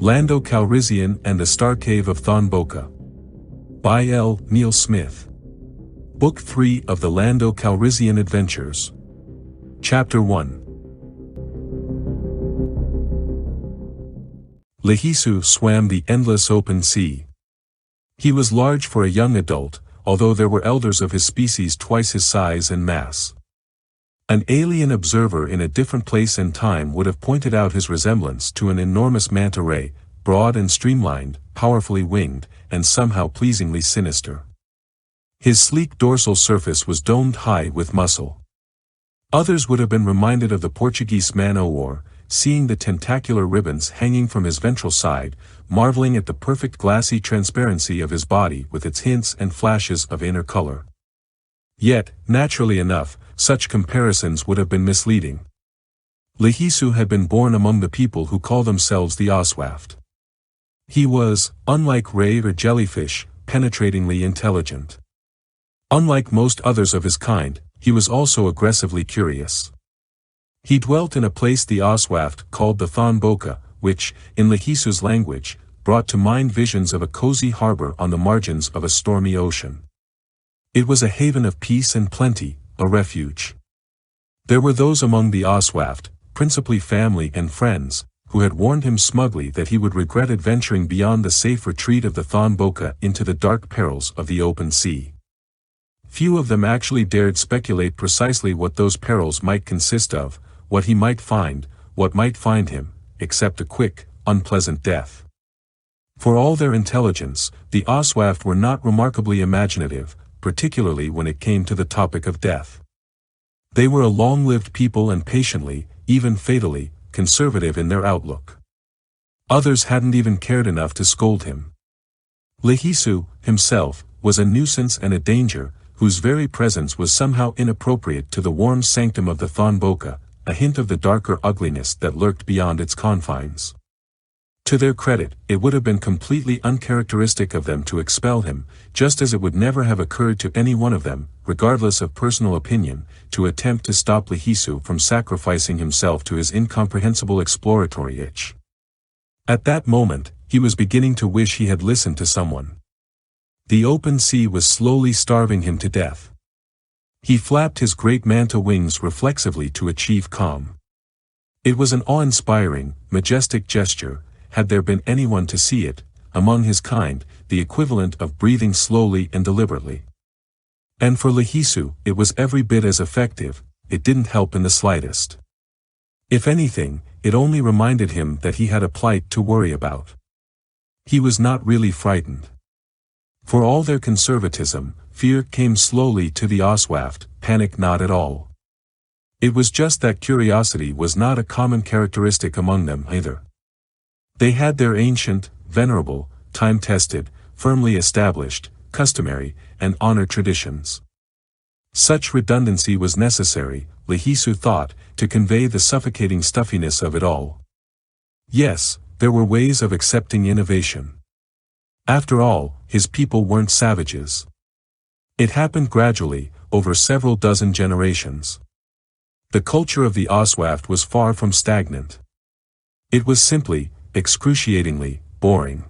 Lando Calrissian and the Starcave of ThonBoka. By L. Neil Smith. Book 3 of the Lando Calrissian Adventures. Chapter 1. Lehisu swam the endless open sea. He was large for a young adult, although there were elders of his species twice his size and mass. An alien observer in a different place and time would have pointed out his resemblance to an enormous manta ray, broad and streamlined, powerfully winged, and somehow pleasingly sinister. His sleek dorsal surface was domed high with muscle. Others would have been reminded of the Portuguese man-o-war, seeing the tentacular ribbons hanging from his ventral side, marveling at the perfect glassy transparency of his body with its hints and flashes of inner color. Yet, naturally enough, such comparisons would have been misleading. Lehisu had been born among the people who call themselves the Oswaft. He was, unlike ray or jellyfish, penetratingly intelligent. Unlike most others of his kind, he was also aggressively curious. He dwelt in a place the Oswaft called the ThonBoka, which, in Lehisu's language, brought to mind visions of a cozy harbor on the margins of a stormy ocean. It was a haven of peace and plenty, a refuge. There were those among the Oswaft, principally family and friends, who had warned him smugly that he would regret adventuring beyond the safe retreat of the ThonBoka into the dark perils of the open sea. Few of them actually dared speculate precisely what those perils might consist of, what he might find, what might find him, except a quick, unpleasant death. For all their intelligence, the Oswaft were not remarkably imaginative, particularly when it came to the topic of death. They were a long-lived people and patiently, even fatally, conservative in their outlook. Others hadn't even cared enough to scold him. Lehisu, himself, was a nuisance and a danger, whose very presence was somehow inappropriate to the warm sanctum of the ThonBoka, a hint of the darker ugliness that lurked beyond its confines. To their credit, it would have been completely uncharacteristic of them to expel him, just as it would never have occurred to any one of them, regardless of personal opinion, to attempt to stop Lehisu from sacrificing himself to his incomprehensible exploratory itch. At that moment, he was beginning to wish he had listened to someone. The open sea was slowly starving him to death. He flapped his great manta wings reflexively to achieve calm. It was an awe-inspiring, majestic gesture, had there been anyone to see it, among his kind, the equivalent of breathing slowly and deliberately. And for Lehisu, it was every bit as effective, it didn't help in the slightest. If anything, it only reminded him that he had a plight to worry about. He was not really frightened. For all their conservatism, fear came slowly to the Oswaft, panic not at all. It was just that curiosity was not a common characteristic among them either. They had their ancient, venerable, time-tested, firmly established, customary, and honored traditions. Such redundancy was necessary, Lehisu thought, to convey the suffocating stuffiness of it all. Yes, there were ways of accepting innovation. After all, his people weren't savages. It happened gradually, over several dozen generations. The culture of the Oswaft was far from stagnant. It was simply, excruciatingly, boring.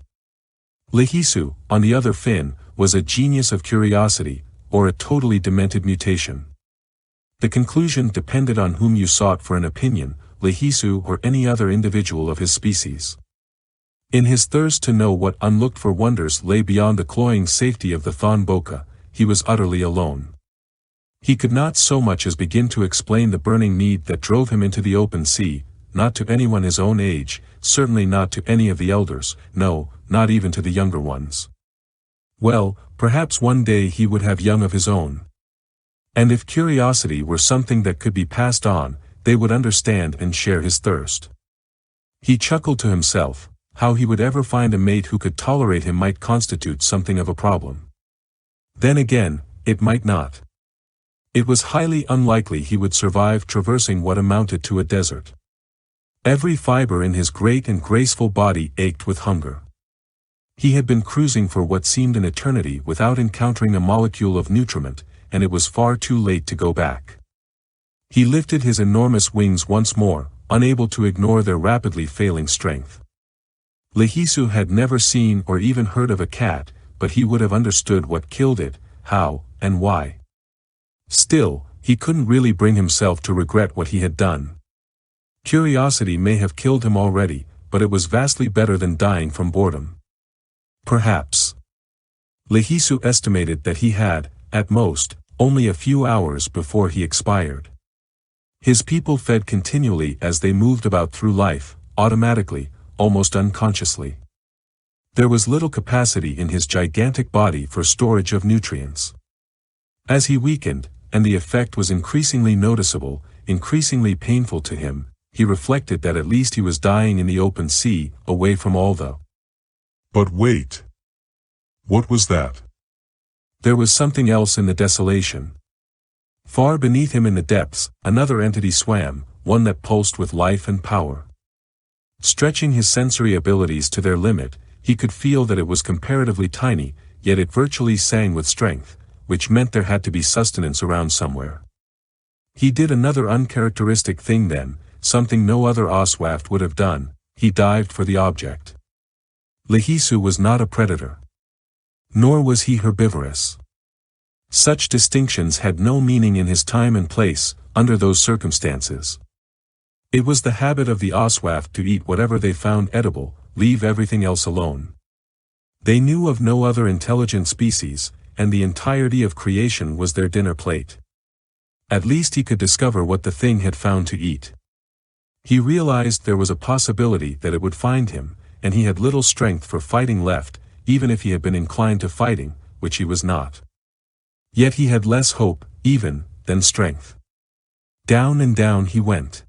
Lehisu, on the other fin, was a genius of curiosity, or a totally demented mutation. The conclusion depended on whom you sought for an opinion, Lehisu or any other individual of his species. In his thirst to know what unlooked-for wonders lay beyond the cloying safety of the ThonBoka, he was utterly alone. He could not so much as begin to explain the burning need that drove him into the open sea, not to anyone his own age, certainly not to any of the elders, no, not even to the younger ones. Well, perhaps one day he would have young of his own. And if curiosity were something that could be passed on, they would understand and share his thirst. He chuckled to himself. How he would ever find a mate who could tolerate him might constitute something of a problem. Then again, it might not. It was highly unlikely he would survive traversing what amounted to a desert. Every fiber in his great and graceful body ached with hunger. He had been cruising for what seemed an eternity without encountering a molecule of nutriment, and it was far too late to go back. He lifted his enormous wings once more, unable to ignore their rapidly failing strength. Lehisu had never seen or even heard of a cat, but he would have understood what killed it, how, and why. Still, he couldn't really bring himself to regret what he had done. Curiosity may have killed him already, but it was vastly better than dying from boredom. Perhaps. Lehisu estimated that he had, at most, only a few hours before he expired. His people fed continually as they moved about through life, automatically, almost unconsciously. There was little capacity in his gigantic body for storage of nutrients. As he weakened, and the effect was increasingly noticeable, increasingly painful to him, he reflected that at least he was dying in the open sea, away from all the. But wait. What was that? There was something else in the desolation. Far beneath him in the depths, another entity swam, one that pulsed with life and power. Stretching his sensory abilities to their limit, he could feel that it was comparatively tiny, yet it virtually sang with strength, which meant there had to be sustenance around somewhere. He did another uncharacteristic thing then, something no other Oswaft would have done. He dived for the object. Lehisu was not a predator. Nor was he herbivorous. Such distinctions had no meaning in his time and place, under those circumstances. It was the habit of the Oswaft to eat whatever they found edible, leave everything else alone. They knew of no other intelligent species, and the entirety of creation was their dinner plate. At least he could discover what the thing had found to eat. He realized there was a possibility that it would find him, and he had little strength for fighting left, even if he had been inclined to fighting, which he was not. Yet he had less hope, even, than strength. Down and down he went.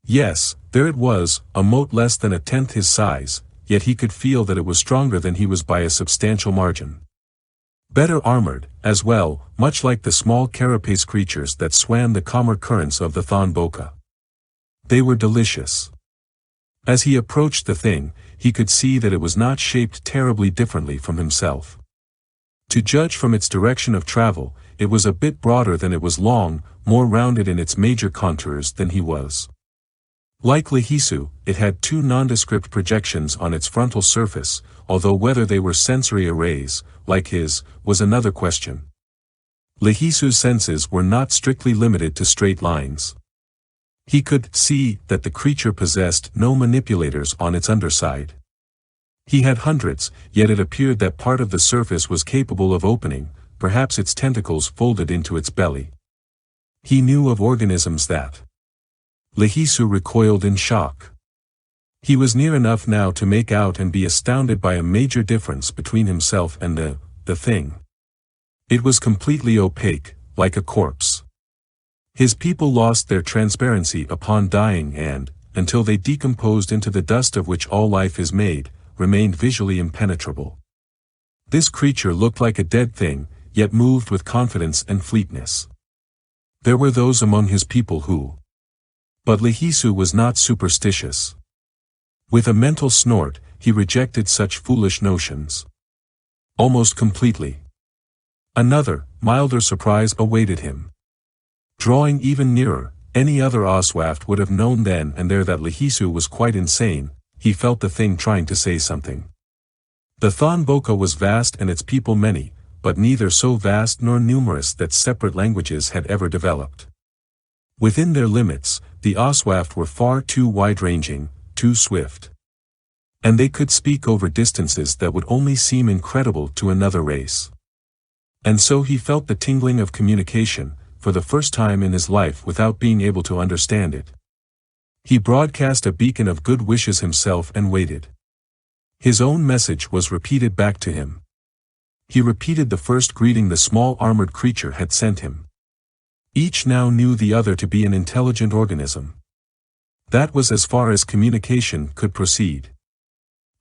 Yes, there it was, a mote less than a tenth his size, yet he could feel that it was stronger than he was by a substantial margin. Better armored, as well, much like the small carapace creatures that swam the calmer currents of the ThonBoka. They were delicious. As he approached the thing, he could see that it was not shaped terribly differently from himself. To judge from its direction of travel, it was a bit broader than it was long, more rounded in its major contours than he was. Like Lehisu, it had two nondescript projections on its frontal surface, although whether they were sensory arrays, like his, was another question. Lehisu's senses were not strictly limited to straight lines. He could see that the creature possessed no manipulators on its underside. He had hundreds, yet it appeared that part of the surface was capable of opening, perhaps its tentacles folded into its belly. He knew of organisms that. Lehisu recoiled in shock. He was near enough now to make out and be astounded by a major difference between himself and the thing. It was completely opaque, like a corpse. His people lost their transparency upon dying and, until they decomposed into the dust of which all life is made, remained visually impenetrable. This creature looked like a dead thing, yet moved with confidence and fleetness. There were those among his people who. But Lehisu was not superstitious. With a mental snort, he rejected such foolish notions. Almost completely. Another, milder surprise awaited him. Drawing even nearer, any other Oswaft would have known then and there that Lehisu was quite insane. He felt the thing trying to say something. The ThonBoka was vast and its people many, but neither so vast nor numerous that separate languages had ever developed. Within their limits, the Oswaft were far too wide-ranging, too swift. And they could speak over distances that would only seem incredible to another race. And so he felt the tingling of communication, for the first time in his life without being able to understand it. He broadcast a beacon of good wishes himself and waited. His own message was repeated back to him. He repeated the first greeting the small armored creature had sent him. Each now knew the other to be an intelligent organism. That was as far as communication could proceed.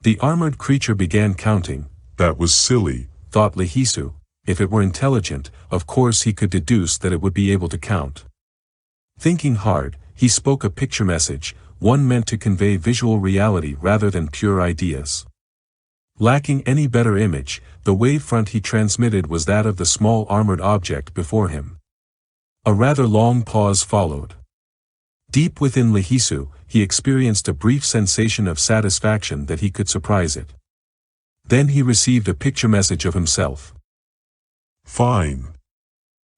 The armored creature began counting. That was silly, thought Lehisu. If it were intelligent, of course he could deduce that it would be able to count. Thinking hard, he spoke a picture message, one meant to convey visual reality rather than pure ideas. Lacking any better image, the wavefront he transmitted was that of the small armored object before him. A rather long pause followed. Deep within Lehisu, he experienced a brief sensation of satisfaction that he could surprise it. Then he received a picture message of himself. Fine.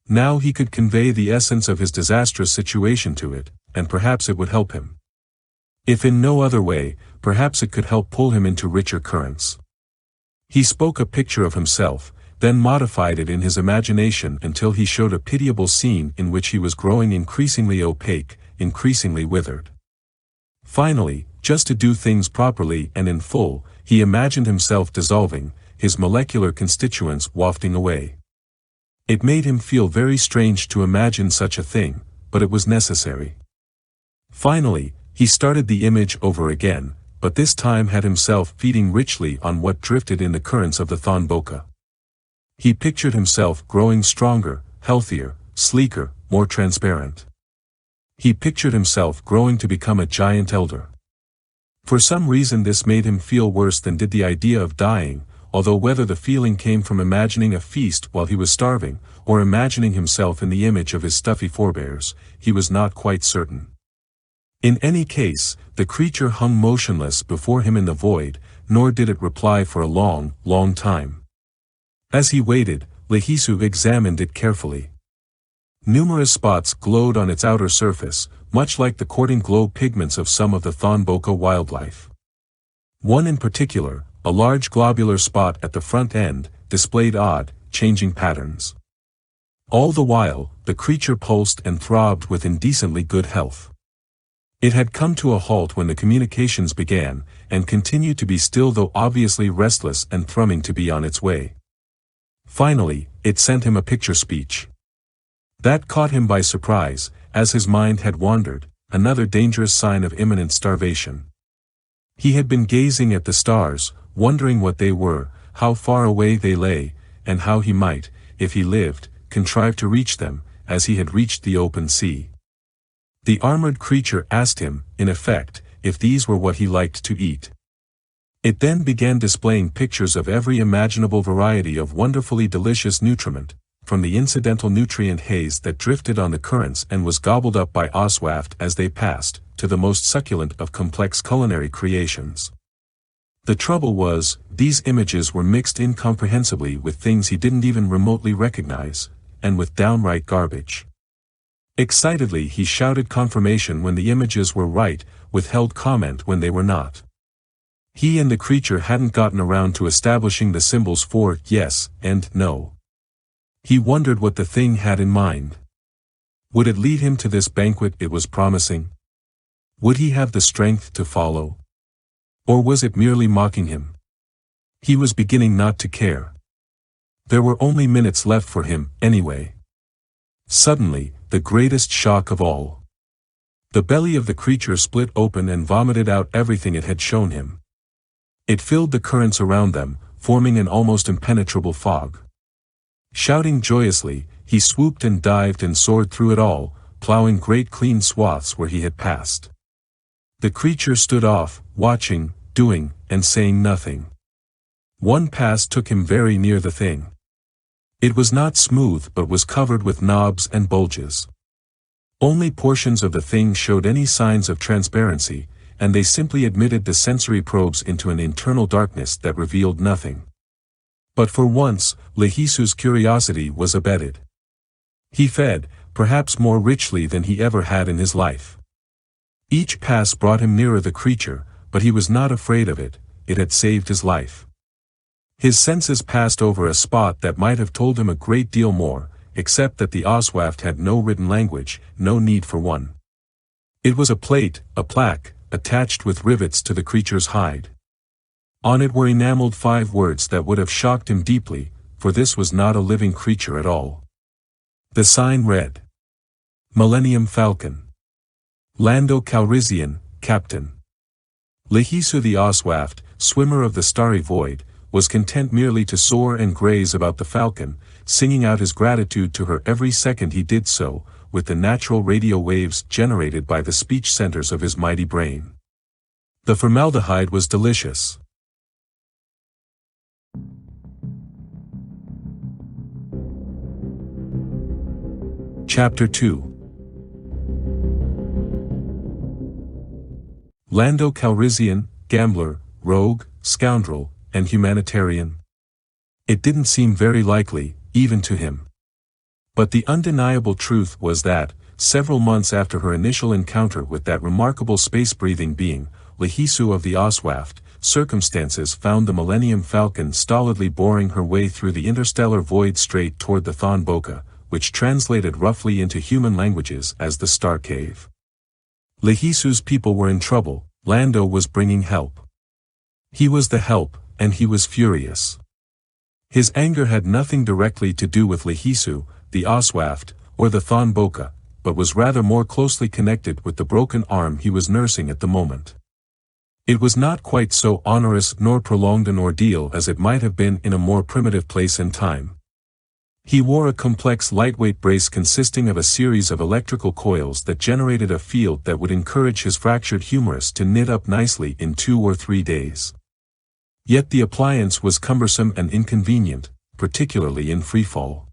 Now he could convey the essence of his disastrous situation to it, and perhaps it would help him. If in no other way, perhaps it could help pull him into richer currents. He spoke a picture of himself, then modified it in his imagination until he showed a pitiable scene in which he was growing increasingly opaque, increasingly withered. Finally, just to do things properly and in full, he imagined himself dissolving, his molecular constituents wafting away. It made him feel very strange to imagine such a thing, but it was necessary. Finally, he started the image over again, but this time had himself feeding richly on what drifted in the currents of the ThonBoka. He pictured himself growing stronger, healthier, sleeker, more transparent. He pictured himself growing to become a giant elder. For some reason this made him feel worse than did the idea of dying, although whether the feeling came from imagining a feast while he was starving, or imagining himself in the image of his stuffy forebears, he was not quite certain. In any case, the creature hung motionless before him in the void, nor did it reply for a long, long time. As he waited, Lehisu examined it carefully. Numerous spots glowed on its outer surface, much like the courting glow pigments of some of the ThonBoka wildlife. One in particular, a large globular spot at the front end, displayed odd, changing patterns. All the while, the creature pulsed and throbbed with indecently good health. It had come to a halt when the communications began, and continued to be still though obviously restless and thrumming to be on its way. Finally, it sent him a picture speech. That caught him by surprise, as his mind had wandered, another dangerous sign of imminent starvation. He had been gazing at the stars, wondering what they were, how far away they lay, and how he might, if he lived, contrive to reach them, as he had reached the open sea. The armored creature asked him, in effect, if these were what he liked to eat. It then began displaying pictures of every imaginable variety of wonderfully delicious nutriment, from the incidental nutrient haze that drifted on the currents and was gobbled up by Oswaft as they passed, to the most succulent of complex culinary creations. The trouble was, these images were mixed incomprehensibly with things he didn't even remotely recognize, and with downright garbage. Excitedly he shouted confirmation when the images were right, withheld comment when they were not. He and the creature hadn't gotten around to establishing the symbols for yes and no. He wondered what the thing had in mind. Would it lead him to this banquet it was promising? Would he have the strength to follow? Or was it merely mocking him? He was beginning not to care. There were only minutes left for him, anyway. Suddenly, the greatest shock of all. The belly of the creature split open and vomited out everything it had shown him. It filled the currents around them, forming an almost impenetrable fog. Shouting joyously, he swooped and dived and soared through it all, plowing great clean swaths where he had passed. The creature stood off, watching, doing, and saying nothing. One pass took him very near the thing. It was not smooth but was covered with knobs and bulges. Only portions of the thing showed any signs of transparency, and they simply admitted the sensory probes into an internal darkness that revealed nothing. But for once, Lehisu's curiosity was abated. He fed, perhaps more richly than he ever had in his life. Each pass brought him nearer the creature, but he was not afraid of it had saved his life. His senses passed over a spot that might have told him a great deal more, except that the Oswaft had no written language, no need for one. It was a plate, a plaque, attached with rivets to the creature's hide. On it were enameled 5 words that would have shocked him deeply, for this was not a living creature at all. The sign read: Millennium Falcon. Lando Calrissian, Captain. Lehisu the Oswaft, swimmer of the starry void, was content merely to soar and graze about the falcon, singing out his gratitude to her every second he did so, with the natural radio waves generated by the speech centers of his mighty brain. The formaldehyde was delicious. Chapter 2. Lando Calrissian, gambler, rogue, scoundrel, and humanitarian. It didn't seem very likely, even to him. But the undeniable truth was that, several months after her initial encounter with that remarkable space-breathing being, Lehisu of the Oswaft, circumstances found the Millennium Falcon stolidly boring her way through the interstellar void straight toward the ThonBoka, which translated roughly into human languages as the Starcave. Lehisu's people were in trouble, Lando was bringing help. He was the help, and he was furious. His anger had nothing directly to do with Lehisu, the Oswaft, or the ThonBoka, but was rather more closely connected with the broken arm he was nursing at the moment. It was not quite so onerous nor prolonged an ordeal as it might have been in a more primitive place and time. He wore a complex lightweight brace consisting of a series of electrical coils that generated a field that would encourage his fractured humerus to knit up nicely in 2 or 3 days. Yet the appliance was cumbersome and inconvenient, particularly in freefall.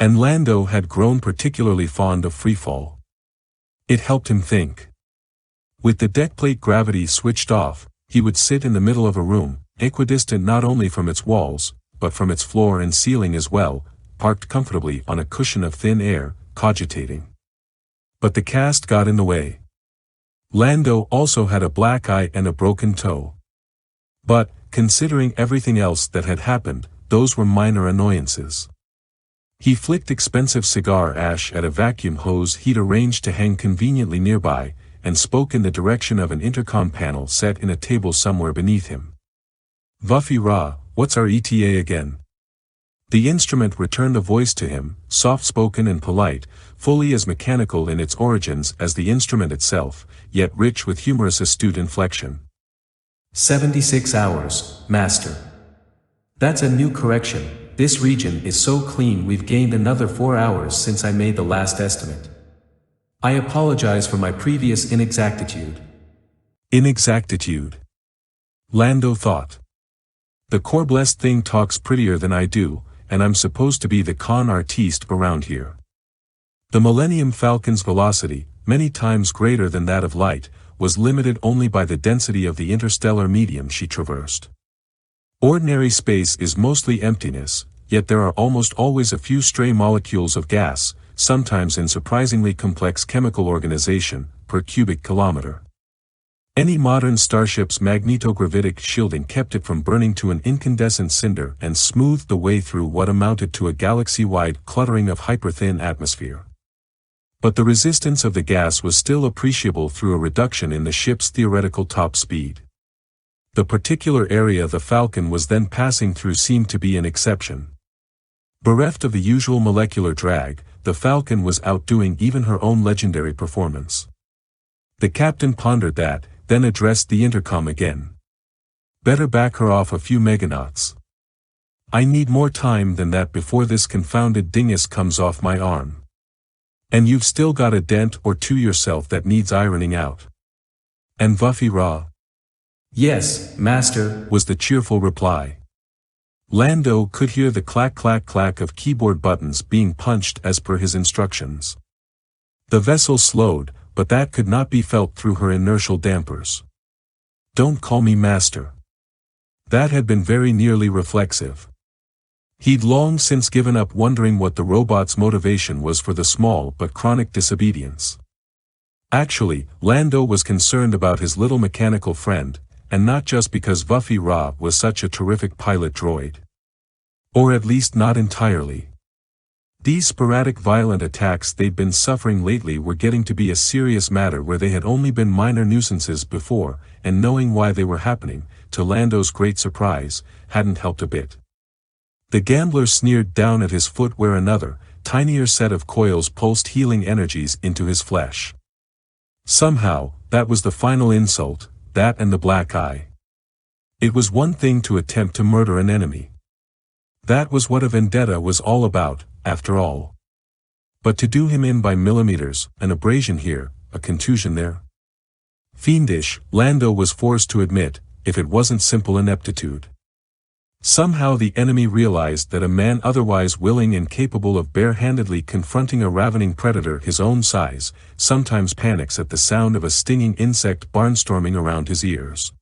And Lando had grown particularly fond of freefall. It helped him think. With the deckplate gravity switched off, he would sit in the middle of a room, equidistant not only from its walls, but from its floor and ceiling as well, parked comfortably on a cushion of thin air, cogitating. But the cast got in the way. Lando also had a black eye and a broken toe. But, considering everything else that had happened, those were minor annoyances. He flicked expensive cigar ash at a vacuum hose he'd arranged to hang conveniently nearby, and spoke in the direction of an intercom panel set in a table somewhere beneath him. "Vuffy Ra, what's our ETA again?" The instrument returned a voice to him, soft-spoken and polite, fully as mechanical in its origins as the instrument itself, yet rich with humorous astute inflection. 76 hours, Master. That's a new correction. This region is so clean we've gained another 4 hours since I made the last estimate. I apologize for my previous inexactitude. Inexactitude. Lando thought. The Corblest thing talks prettier than I do, and I'm supposed to be the con artiste around here. The Millennium Falcon's velocity, many times greater than that of light, was limited only by the density of the interstellar medium she traversed. Ordinary space is mostly emptiness, yet there are almost always a few stray molecules of gas, sometimes in surprisingly complex chemical organization, per cubic kilometer. Any modern starship's magnetogravitic shielding kept it from burning to an incandescent cinder and smoothed the way through what amounted to a galaxy-wide cluttering of hyperthin atmosphere. But the resistance of the gas was still appreciable through a reduction in the ship's theoretical top speed. The particular area the Falcon was then passing through seemed to be an exception. Bereft of the usual molecular drag, the Falcon was outdoing even her own legendary performance. The captain pondered that, then addressed the intercom again. "Better back her off a few meganauts. I need more time than that before this confounded dingus comes off my arm. And you've still got a dent or two yourself that needs ironing out." "And Vuffy Ra?" "Yes, Master," was the cheerful reply. Lando could hear the clack-clack-clack of keyboard buttons being punched as per his instructions. The vessel slowed, but that could not be felt through her inertial dampers. "Don't call me Master." That had been very nearly reflexive. He'd long since given up wondering what the robot's motivation was for the small but chronic disobedience. Actually, Lando was concerned about his little mechanical friend, and not just because Vuffy Ra was such a terrific pilot droid. Or at least not entirely. These sporadic violent attacks they'd been suffering lately were getting to be a serious matter where they had only been minor nuisances before, and knowing why they were happening, to Lando's great surprise, hadn't helped a bit. The gambler sneered down at his foot where another, tinier set of coils pulsed healing energies into his flesh. Somehow, that was the final insult, that and the black eye. It was one thing to attempt to murder an enemy. That was what a vendetta was all about, after all. But to do him in by millimeters, an abrasion here, a contusion there. Fiendish, Lando was forced to admit, if it wasn't simple ineptitude. Somehow the enemy realized that a man otherwise willing and capable of bare-handedly confronting a ravening predator his own size, sometimes panics at the sound of a stinging insect barnstorming around his ears.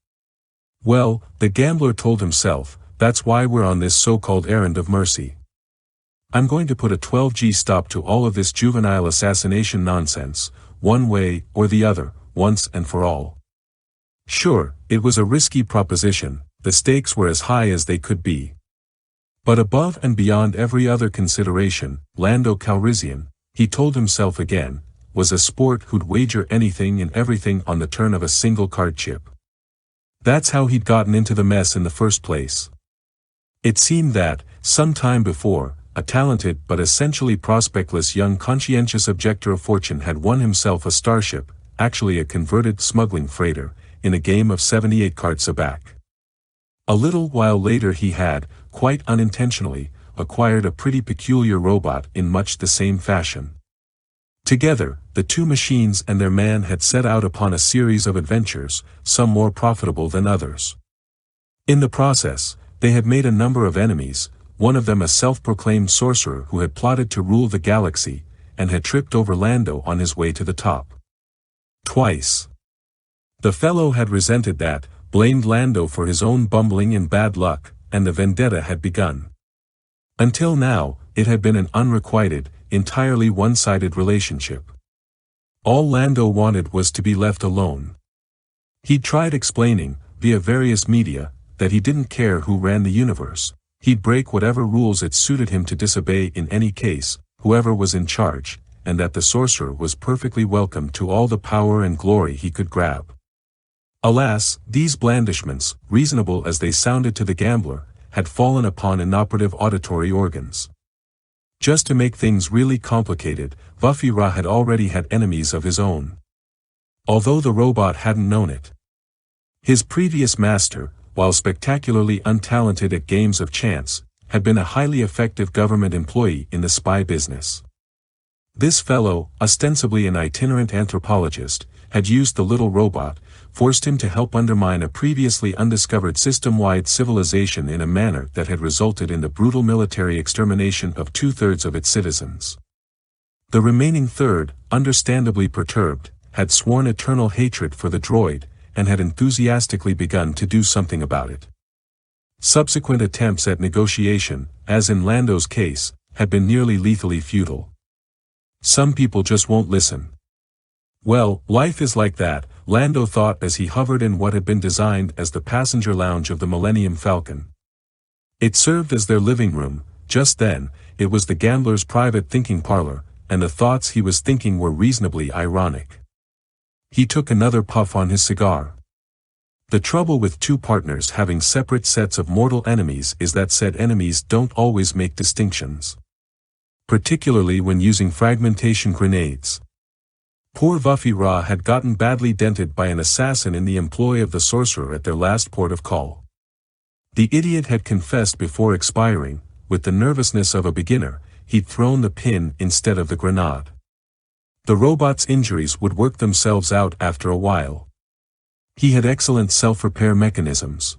Well, the gambler told himself, that's why we're on this so-called errand of mercy. I'm going to put a 12G stop to all of this juvenile assassination nonsense, one way or the other, once and for all. Sure, it was a risky proposition, the stakes were as high as they could be. But above and beyond every other consideration, Lando Calrissian, he told himself again, was a sport who'd wager anything and everything on the turn of a single card chip. That's how he'd gotten into the mess in the first place. It seemed that, some time before, a talented but essentially prospectless young conscientious objector of fortune had won himself a starship, actually a converted smuggling freighter, in a game of 78 cards aback. A little while later he had, quite unintentionally, acquired a pretty peculiar robot in much the same fashion. Together, the two machines and their man had set out upon a series of adventures, some more profitable than others. In the process, they had made a number of enemies, one of them a self-proclaimed sorcerer who had plotted to rule the galaxy, and had tripped over Lando on his way to the top. Twice. The fellow had resented that, blamed Lando for his own bumbling and bad luck, and the vendetta had begun. Until now, it had been an unrequited, entirely one-sided relationship. All Lando wanted was to be left alone. He'd tried explaining, via various media, that he didn't care who ran the universe, he'd break whatever rules it suited him to disobey in any case, whoever was in charge, and that the sorcerer was perfectly welcome to all the power and glory he could grab. Alas, these blandishments, reasonable as they sounded to the gambler, had fallen upon inoperative auditory organs. Just to make things really complicated, Vafira had already had enemies of his own. Although the robot hadn't known it. His previous master, while spectacularly untalented at games of chance, had been a highly effective government employee in the spy business. This fellow, ostensibly an itinerant anthropologist, had used the little robot, forced him to help undermine a previously undiscovered system-wide civilization in a manner that had resulted in the brutal military extermination of 2/3 of its citizens. The remaining third, understandably perturbed, had sworn eternal hatred for the droid, and had enthusiastically begun to do something about it. Subsequent attempts at negotiation, as in Lando's case, had been nearly lethally futile. Some people just won't listen. Well, life is like that, Lando thought as he hovered in what had been designed as the passenger lounge of the Millennium Falcon. It served as their living room. Just then, it was the gambler's private thinking parlor, and the thoughts he was thinking were reasonably ironic. He took another puff on his cigar. The trouble with two partners having separate sets of mortal enemies is that said enemies don't always make distinctions. Particularly when using fragmentation grenades. Poor Vafira had gotten badly dented by an assassin in the employ of the sorcerer at their last port of call. The idiot had confessed before expiring, with the nervousness of a beginner, he'd thrown the pin instead of the grenade. The robot's injuries would work themselves out after a while. He had excellent self-repair mechanisms.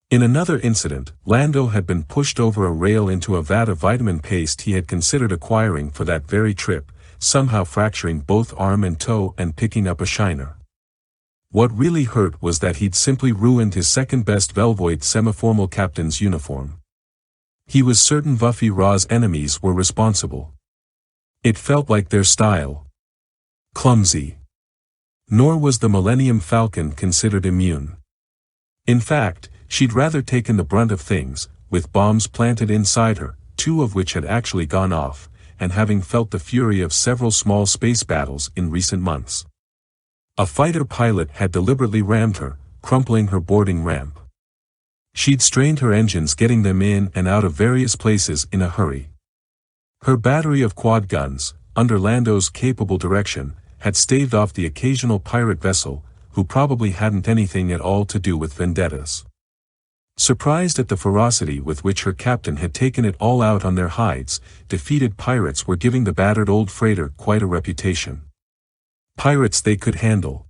In another incident, Lando had been pushed over a rail into a vat of vitamin paste he had considered acquiring for that very trip, somehow fracturing both arm and toe and picking up a shiner. What really hurt was that he'd simply ruined his second-best Velvoid semi-formal captain's uniform. He was certain Vafira's enemies were responsible. It felt like their style. Clumsy. Nor was the Millennium Falcon considered immune. In fact, she'd rather taken the brunt of things, with bombs planted inside her, 2 of which had actually gone off, and having felt the fury of several small space battles in recent months. A fighter pilot had deliberately rammed her, crumpling her boarding ramp. She'd strained her engines getting them in and out of various places in a hurry. Her battery of quad guns, under Lando's capable direction, had staved off the occasional pirate vessel, who probably hadn't anything at all to do with vendettas. Surprised at the ferocity with which her captain had taken it all out on their hides, defeated pirates were giving the battered old freighter quite a reputation. Pirates they could handle.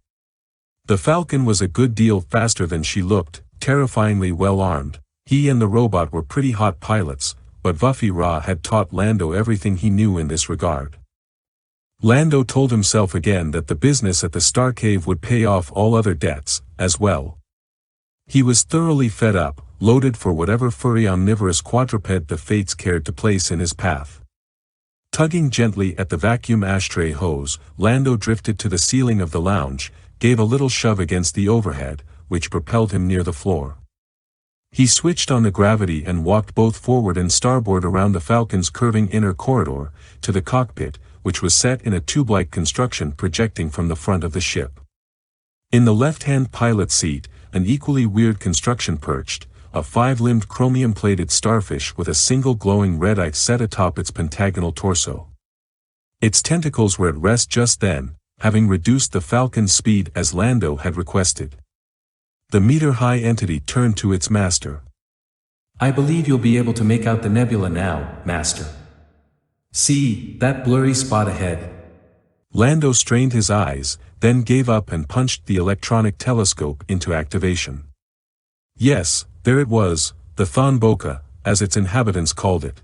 The Falcon was a good deal faster than she looked, terrifyingly well armed, He and the robot were pretty hot pilots, but Vuffy Ra had taught Lando everything he knew in this regard. Lando told himself again that the business at the Starcave would pay off all other debts, as well. He was thoroughly fed up, loaded for whatever furry omnivorous quadruped the fates cared to place in his path. Tugging gently at the vacuum ashtray hose, Lando drifted to the ceiling of the lounge, gave a little shove against the overhead, which propelled him near the floor. He switched on the gravity and walked both forward and starboard around the Falcon's curving inner corridor, to the cockpit, which was set in a tube-like construction projecting from the front of the ship. In the left-hand pilot seat, an equally weird construction perched, a 5-limbed chromium-plated starfish with a single glowing red eye set atop its pentagonal torso. Its tentacles were at rest just then, having reduced the Falcon's speed as Lando had requested. The meter-high entity turned to its master. "I believe you'll be able to make out the nebula now, Master. See, that blurry spot ahead?" Lando strained his eyes, then gave up and punched the electronic telescope into activation. Yes, there it was, the ThonBoka, as its inhabitants called it.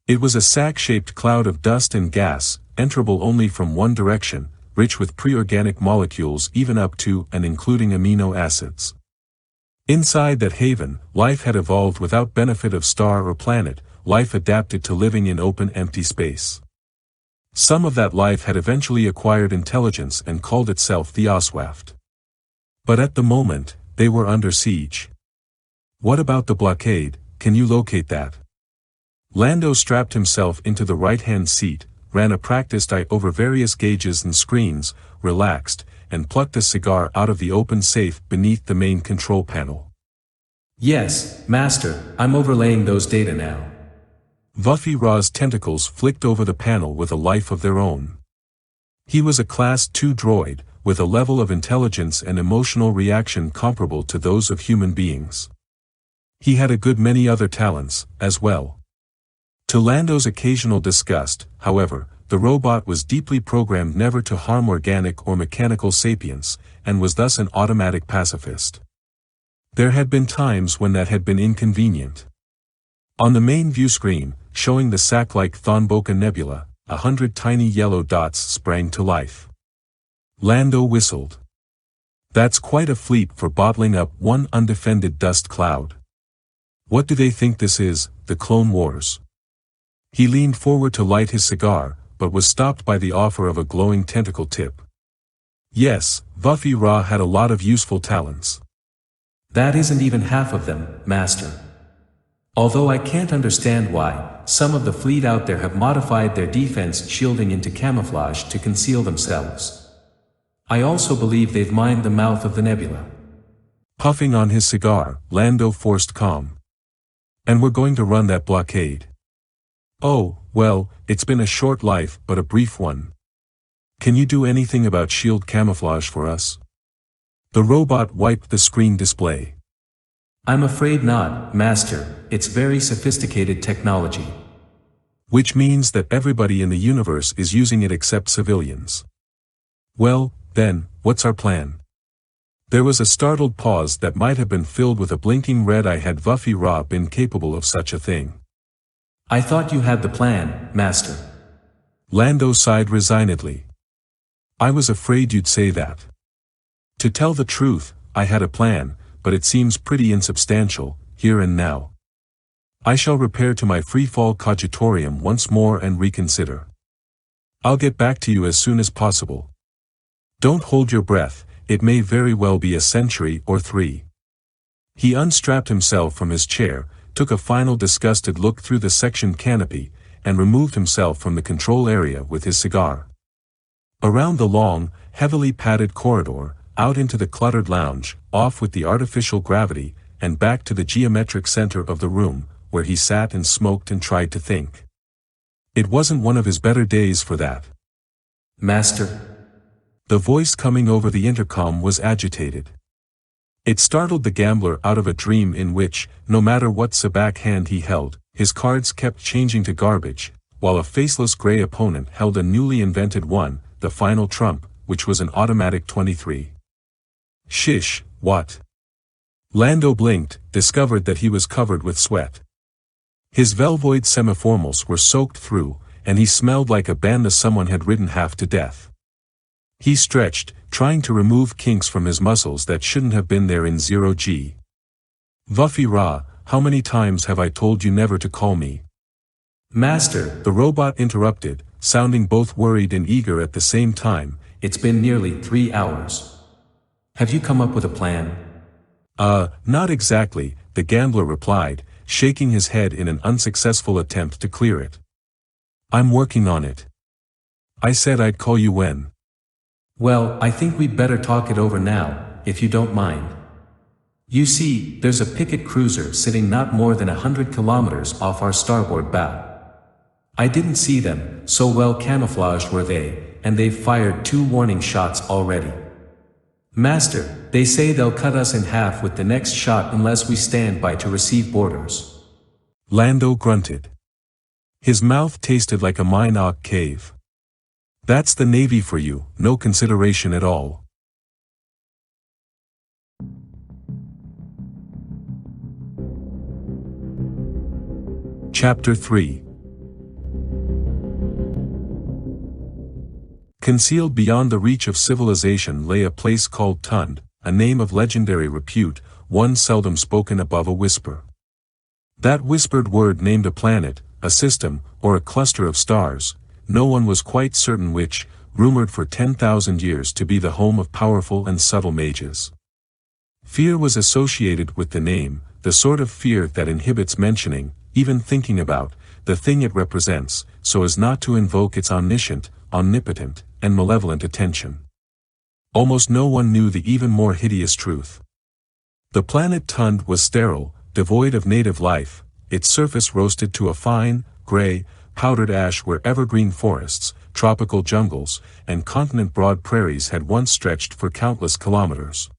It was a sack-shaped cloud of dust and gas, enterable only from one direction, rich with pre-organic molecules even up to and including amino acids. Inside that haven, life had evolved without benefit of star or planet, life adapted to living in open empty space. Some of that life had eventually acquired intelligence and called itself the Oswaft. But at the moment, they were under siege. "What about the blockade, can you locate that?" Lando strapped himself into the right-hand seat, ran a practiced eye over various gauges and screens, relaxed, and plucked a cigar out of the open safe beneath the main control panel. "Yes, Master, I'm overlaying those data now." Vuffy Ra's tentacles flicked over the panel with a life of their own. He was a Class II droid, with a level of intelligence and emotional reaction comparable to those of human beings. He had a good many other talents, as well. To Lando's occasional disgust, however, the robot was deeply programmed never to harm organic or mechanical sapience, and was thus an automatic pacifist. There had been times when that had been inconvenient. On the main view screen, showing the sack-like ThonBoka Nebula, 100 tiny yellow dots sprang to life. Lando whistled. That's quite a fleet for bottling up one undefended dust cloud. What do they think this is, the Clone Wars? He leaned forward to light his cigar, but was stopped by the offer of a glowing tentacle tip. Yes, Vuffy Ra had a lot of useful talents. "That isn't even half of them, Master. Although I can't understand why, some of the fleet out there have modified their defense shielding into camouflage to conceal themselves. I also believe they've mined the mouth of the nebula." Puffing on his cigar, Lando forced calm. "And we're going to run that blockade." "Oh, well, it's been a short life but a brief one. Can you do anything about shield camouflage for us?" The robot wiped the screen display. "I'm afraid not, Master, it's very sophisticated technology." "Which means that everybody in the universe is using it except civilians. Well, then, what's our plan?" There was a startled pause that might have been filled with a blinking red eye had Vuffy Ra been capable of such a thing. "I thought you had the plan, Master." Lando sighed resignedly. "I was afraid you'd say that. To tell the truth, I had a plan, but it seems pretty insubstantial, here and now. I shall repair to my free-fall cogitorium once more and reconsider. I'll get back to you as soon as possible. Don't hold your breath, it may very well be a century or 3. He unstrapped himself from his chair, took a final disgusted look through the section canopy, and removed himself from the control area with his cigar. Around the long, heavily padded corridor, out into the cluttered lounge, off with the artificial gravity, and back to the geometric center of the room, where he sat and smoked and tried to think. It wasn't one of his better days for that. "Master?" The voice coming over the intercom was agitated. It startled the gambler out of a dream in which, no matter what sabacc hand he held, his cards kept changing to garbage, while a faceless gray opponent held a newly invented one, the final trump, which was an automatic 23. "Shish, what?" Lando blinked, discovered that he was covered with sweat. His velvoid semiformals were soaked through, and he smelled like a banda someone had ridden half to death. He stretched, trying to remove kinks from his muscles that shouldn't have been there in 0G. Vuffy Ra, how many times have I told you never to call me? Master, The robot interrupted, sounding both worried and eager at the same time. it's been nearly 3 hours. Have you come up with a plan? Not exactly, the gambler replied, shaking his head in an unsuccessful attempt to clear it. I'm working on it. I said I'd call you when. Well, I think we'd better talk it over now, if you don't mind. You see, there's a picket cruiser sitting not more than 100 kilometers off our starboard bow. I didn't see them, so well camouflaged were they, and they've fired 2 warning shots already. Master, they say they'll cut us in half with the next shot unless we stand by to receive boarders. Lando grunted. His mouth tasted like a Minoc cave. That's the Navy for you, no consideration at all. Chapter 3. Concealed beyond the reach of civilization lay a place called Thond, a name of legendary repute, one seldom spoken above a whisper. That whispered word named a planet, a system, or a cluster of stars, no one was quite certain which, rumored for 10,000 years to be the home of powerful and subtle mages. Fear was associated with the name, the sort of fear that inhibits mentioning, even thinking about, the thing it represents, so as not to invoke its omniscient, omnipotent, and malevolent attention. Almost no one knew the even more hideous truth. The planet Thond was sterile, devoid of native life, its surface roasted to a fine, gray, powdered ash where evergreen forests, tropical jungles, and continent-broad prairies had once stretched for countless kilometers.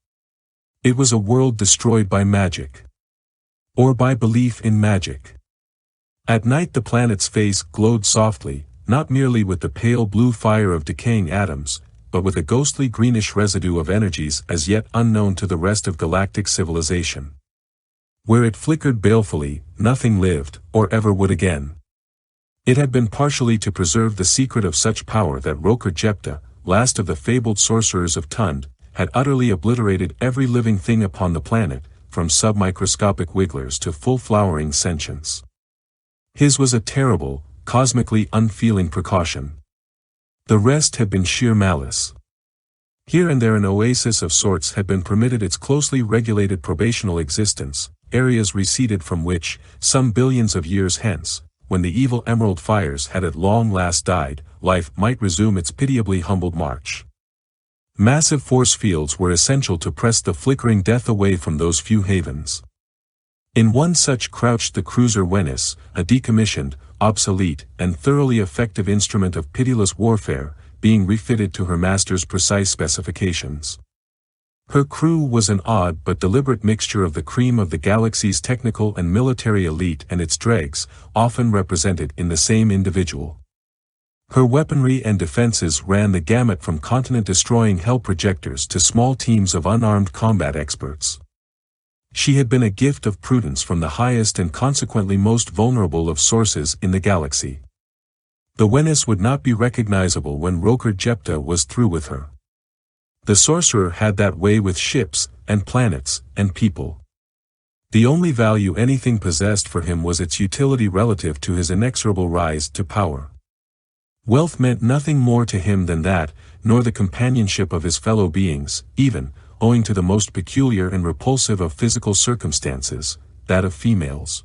It was a world destroyed by magic. Or by belief in magic. At night the planet's face glowed softly, not merely with the pale blue fire of decaying atoms, but with a ghostly greenish residue of energies as yet unknown to the rest of galactic civilization. Where it flickered balefully, nothing lived, or ever would again. It had been partially to preserve the secret of such power that Roker Jepta, last of the fabled sorcerers of Thond, had utterly obliterated every living thing upon the planet, from submicroscopic wigglers to full-flowering sentience. His was a terrible, cosmically unfeeling precaution. The rest had been sheer malice. Here and there an oasis of sorts had been permitted its closely regulated probational existence, areas receded from which, some billions of years hence, when the evil emerald fires had at long last died, life might resume its pitiably humbled march. Massive force fields were essential to press the flickering death away from those few havens. In one such crouched the cruiser Venice, a decommissioned, obsolete, and thoroughly effective instrument of pitiless warfare, being refitted to her master's precise specifications. Her crew was an odd but deliberate mixture of the cream of the galaxy's technical and military elite and its dregs, often represented in the same individual. Her weaponry and defenses ran the gamut from continent-destroying hell projectors to small teams of unarmed combat experts. She had been a gift of prudence from the highest and consequently most vulnerable of sources in the galaxy. The Venice would not be recognizable when Roker Jepta was through with her. The sorcerer had that way with ships, and planets, and people. The only value anything possessed for him was its utility relative to his inexorable rise to power. Wealth meant nothing more to him than that, nor the companionship of his fellow beings, even, owing to the most peculiar and repulsive of physical circumstances, that of females.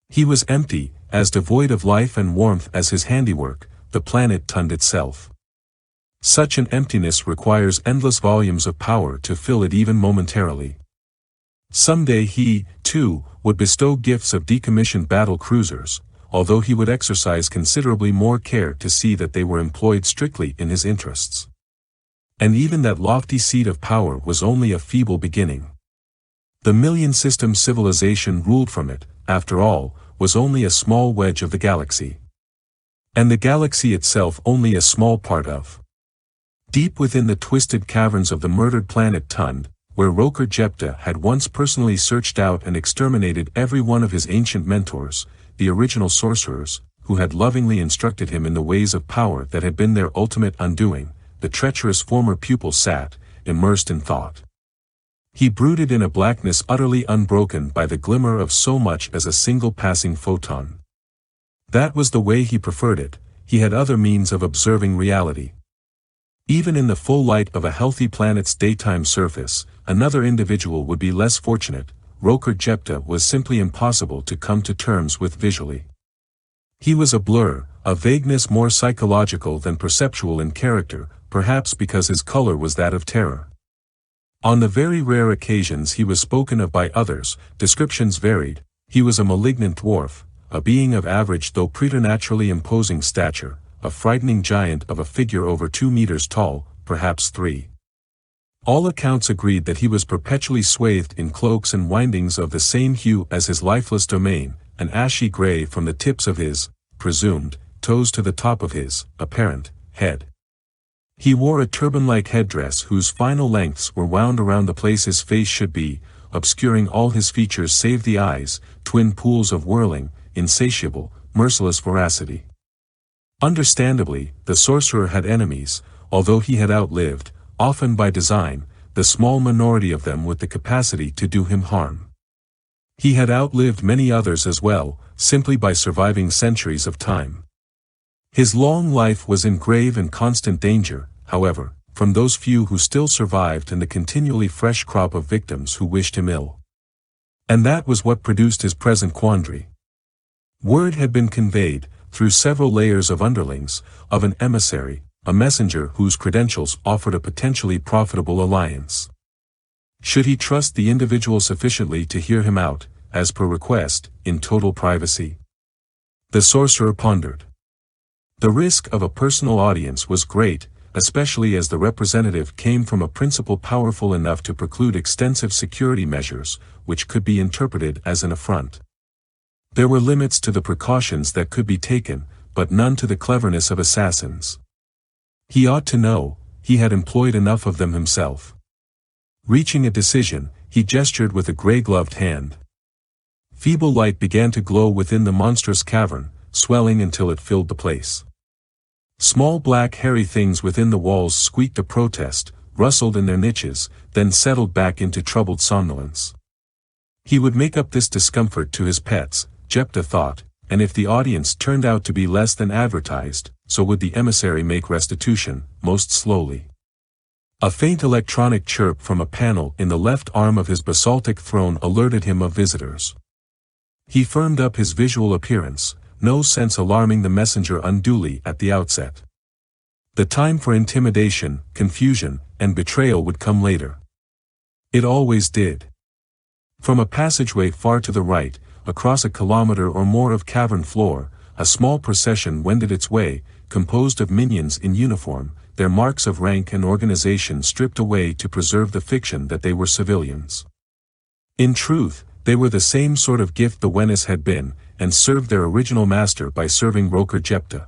He was empty, as devoid of life and warmth as his handiwork, the planet Thond itself. Such an emptiness requires endless volumes of power to fill it even momentarily. Someday he, too, would bestow gifts of decommissioned battle cruisers, although he would exercise considerably more care to see that they were employed strictly in his interests. And even that lofty seat of power was only a feeble beginning. The million-system civilization ruled from it, after all, was only a small wedge of the galaxy. And the galaxy itself only a small part of. Deep within the twisted caverns of the murdered planet Thond, where Roker Jepta had once personally searched out and exterminated every one of his ancient mentors, the original sorcerers, who had lovingly instructed him in the ways of power that had been their ultimate undoing, the treacherous former pupil sat, immersed in thought. He brooded in a blackness utterly unbroken by the glimmer of so much as a single passing photon. That was the way he preferred it. He had other means of observing reality. Even in the full light of a healthy planet's daytime surface, another individual would be less fortunate. Roker Jepta was simply impossible to come to terms with visually. He was a blur, a vagueness more psychological than perceptual in character, perhaps because his color was that of terror. On the very rare occasions he was spoken of by others, descriptions varied. He was a malignant dwarf, a being of average though preternaturally imposing stature, a frightening giant of a figure over 2 meters tall, perhaps 3. All accounts agreed that he was perpetually swathed in cloaks and windings of the same hue as his lifeless domain, an ashy gray from the tips of his, presumed, toes to the top of his, apparent, head. He wore a turban-like headdress whose final lengths were wound around the place his face should be, obscuring all his features save the eyes, twin pools of whirling, insatiable, merciless voracity. Understandably, the sorcerer had enemies, although he had outlived, often by design, the small minority of them with the capacity to do him harm. He had outlived many others as well, simply by surviving centuries of time. His long life was in grave and constant danger, however, from those few who still survived and the continually fresh crop of victims who wished him ill. And that was what produced his present quandary. Word had been conveyed, through several layers of underlings, of an emissary, a messenger whose credentials offered a potentially profitable alliance. Should he trust the individual sufficiently to hear him out, as per request, in total privacy? The sorcerer pondered. The risk of a personal audience was great, especially as the representative came from a principal powerful enough to preclude extensive security measures, which could be interpreted as an affront. There were limits to the precautions that could be taken, but none to the cleverness of assassins. He ought to know, he had employed enough of them himself. Reaching a decision, he gestured with a gray-gloved hand. Feeble light began to glow within the monstrous cavern, swelling until it filled the place. Small black hairy things within the walls squeaked a protest, rustled in their niches, then settled back into troubled somnolence. He would make up this discomfort to his pets, Jepta thought, and if the audience turned out to be less than advertised, so would the emissary make restitution, most slowly. A faint electronic chirp from a panel in the left arm of his basaltic throne alerted him of visitors. He firmed up his visual appearance, no sense alarming the messenger unduly at the outset. The time for intimidation, confusion, and betrayal would come later. It always did. From a passageway far to the right, across a kilometer or more of cavern floor, a small procession wended its way, composed of minions in uniform, their marks of rank and organization stripped away to preserve the fiction that they were civilians. In truth, they were the same sort of gift the Wennis had been, and served their original master by serving Roker Jepta.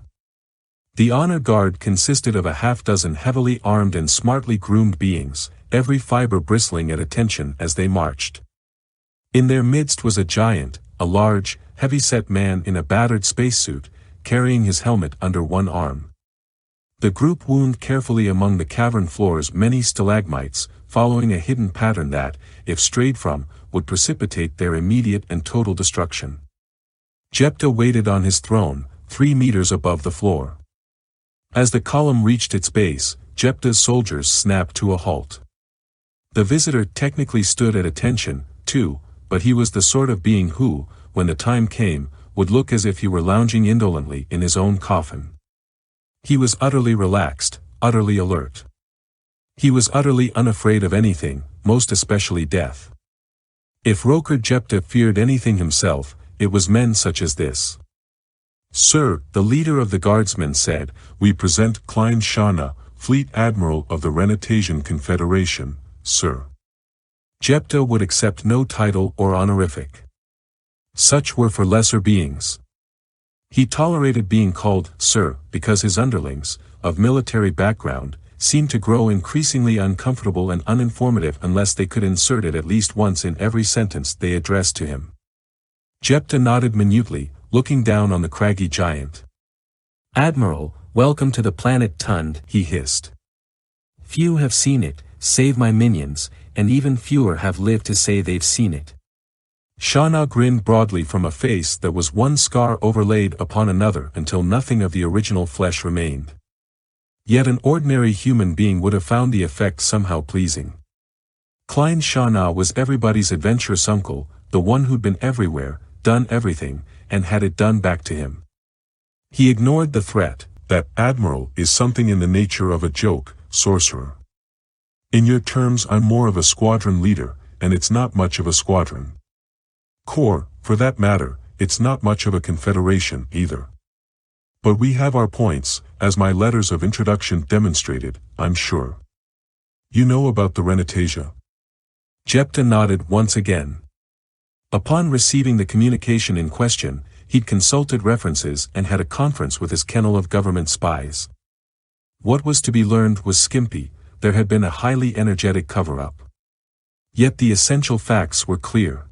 The honor guard consisted of a half-dozen heavily armed and smartly groomed beings, every fiber bristling at attention as they marched. In their midst was a giant, a large, heavy-set man in a battered spacesuit, carrying his helmet under one arm. The group wound carefully among the cavern floor's many stalagmites, following a hidden pattern that, if strayed from, would precipitate their immediate and total destruction. Jepta waited on his throne, 3 meters above the floor. As the column reached its base, Jepta's soldiers snapped to a halt. The visitor technically stood at attention, too, but he was the sort of being who, when the time came, would look as if he were lounging indolently in his own coffin. He was utterly relaxed, utterly alert. He was utterly unafraid of anything, most especially death. If Roker Jepta feared anything himself, it was men such as this. Sir, the leader of the guardsmen said, we present Klein Shana, Fleet Admiral of the Renatasian Confederation, sir. Jepta would accept no title or honorific. Such were for lesser beings. He tolerated being called sir because his underlings, of military background, seemed to grow increasingly uncomfortable and uninformative unless they could insert it at least once in every sentence they addressed to him. Jepta nodded minutely, looking down on the craggy giant. "Admiral, welcome to the planet Tund," he hissed. "Few have seen it, save my minions, and even fewer have lived to say they've seen it." Shauna grinned broadly from a face that was one scar overlaid upon another until nothing of the original flesh remained. Yet an ordinary human being would have found the effect somehow pleasing. Klein Shauna was everybody's adventurous uncle, the one who'd been everywhere, done everything, and had it done back to him. He ignored the threat. That admiral is something in the nature of a joke, sorcerer. In your terms I'm more of a squadron leader, and it's not much of a squadron. Corps, for that matter, it's not much of a confederation either. But we have our points, as my letters of introduction demonstrated, I'm sure. You know about the Renatasia? Jepta nodded once again. Upon receiving the communication in question, he'd consulted references and had a conference with his kennel of government spies. What was to be learned was skimpy. There had been a highly energetic cover-up. Yet the essential facts were clear.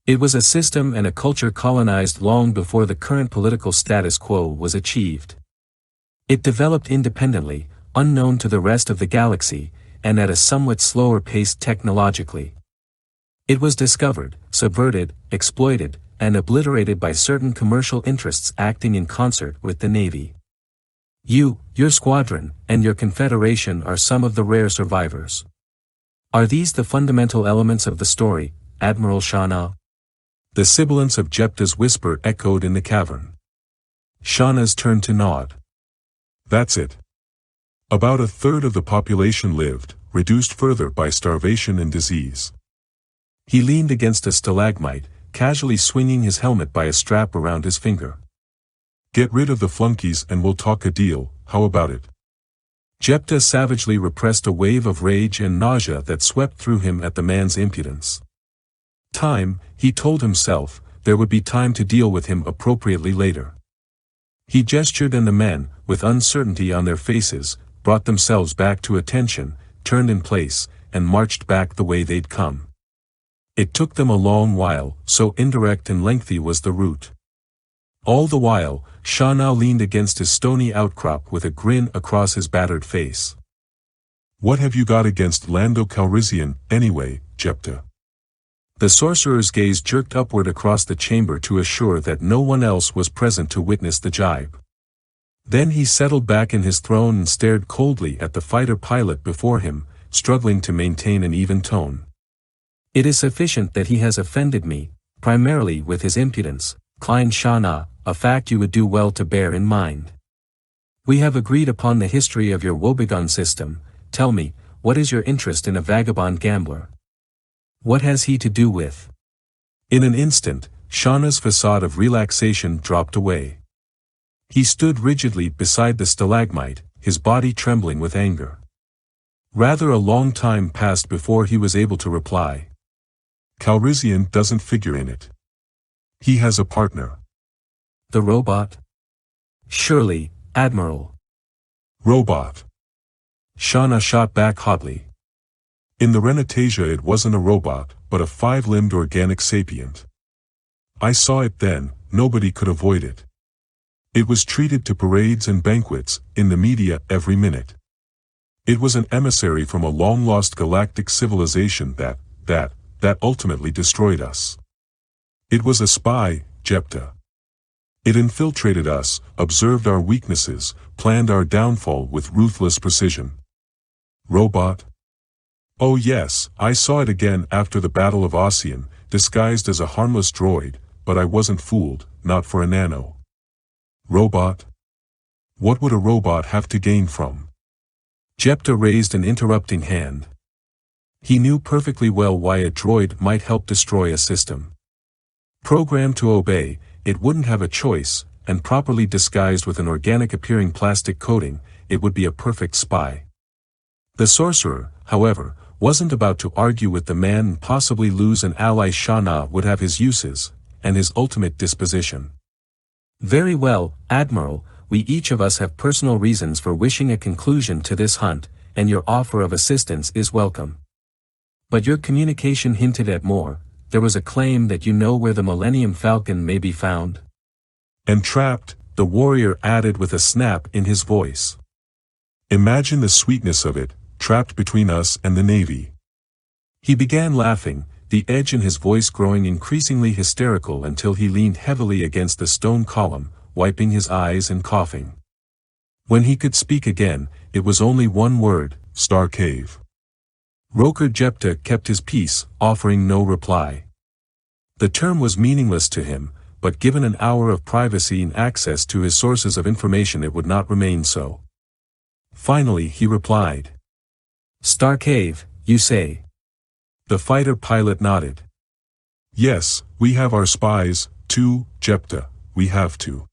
It was a system and a culture colonized long before the current political status quo was achieved. It developed independently, unknown to the rest of the galaxy, and at a somewhat slower pace technologically. It was discovered, subverted, exploited, and obliterated by certain commercial interests acting in concert with the Navy. You, your squadron, and your confederation are some of the rare survivors. Are these the fundamental elements of the story, Admiral Shauna? The sibilance of Jepta's whisper echoed in the cavern. Shauna's turned to nod. That's it. About a third of the population lived, reduced further by starvation and disease. He leaned against a stalagmite, casually swinging his helmet by a strap around his finger. Get rid of the flunkies and we'll talk a deal, how about it? Jepta savagely repressed a wave of rage and nausea that swept through him at the man's impudence. Time, he told himself, there would be time to deal with him appropriately later. He gestured and the men, with uncertainty on their faces, brought themselves back to attention, turned in place, and marched back the way they'd come. It took them a long while, so indirect and lengthy was the route. All the while, Shauna leaned against his stony outcrop with a grin across his battered face. What have you got against Lando Calrissian, anyway, Jepta? The sorcerer's gaze jerked upward across the chamber to assure that no one else was present to witness the jibe. Then he settled back in his throne and stared coldly at the fighter pilot before him, struggling to maintain an even tone. It is sufficient that he has offended me, primarily with his impudence, Klein Shauna, a fact you would do well to bear in mind. We have agreed upon the history of your woebegone system. Tell me, what is your interest in a vagabond gambler? What has he to do with? In an instant, Shauna's facade of relaxation dropped away. He stood rigidly beside the stalagmite, his body trembling with anger. Rather a long time passed before he was able to reply. Calrissian doesn't figure in it. He has a partner. The robot? Surely, Admiral. Robot. Shauna shot back hotly. In the Renatasia it wasn't a robot, but a five-limbed organic sapient. I saw it then, nobody could avoid it. It was treated to parades and banquets, in the media every minute. It was an emissary from a long-lost galactic civilization that ultimately destroyed us. It was a spy, Jepta. It infiltrated us, observed our weaknesses, planned our downfall with ruthless precision. Robot? Oh yes, I saw it again after the Battle of Oseon, disguised as a harmless droid, but I wasn't fooled, not for a nano. Robot? What would a robot have to gain from? Jepta raised an interrupting hand. He knew perfectly well why a droid might help destroy a system. Programmed to obey, it wouldn't have a choice, and properly disguised with an organic-appearing plastic coating, it would be a perfect spy. The sorcerer, however, wasn't about to argue with the man and possibly lose an ally. Shauna would have his uses, and his ultimate disposition. Very well, Admiral, we each of us have personal reasons for wishing a conclusion to this hunt, and your offer of assistance is welcome. But your communication hinted at more. There was a claim that you know where the Millennium Falcon may be found. And trapped, the warrior added with a snap in his voice. Imagine the sweetness of it, trapped between us and the Navy. He began laughing, the edge in his voice growing increasingly hysterical until he leaned heavily against the stone column, wiping his eyes and coughing. When he could speak again, it was only one word, Starcave. Roker Jepta kept his peace, offering no reply. The term was meaningless to him, but given an hour of privacy and access to his sources of information it would not remain so. Finally he replied. Starcave, you say? The fighter pilot nodded. Yes, we have our spies, too, Jepta, we have to.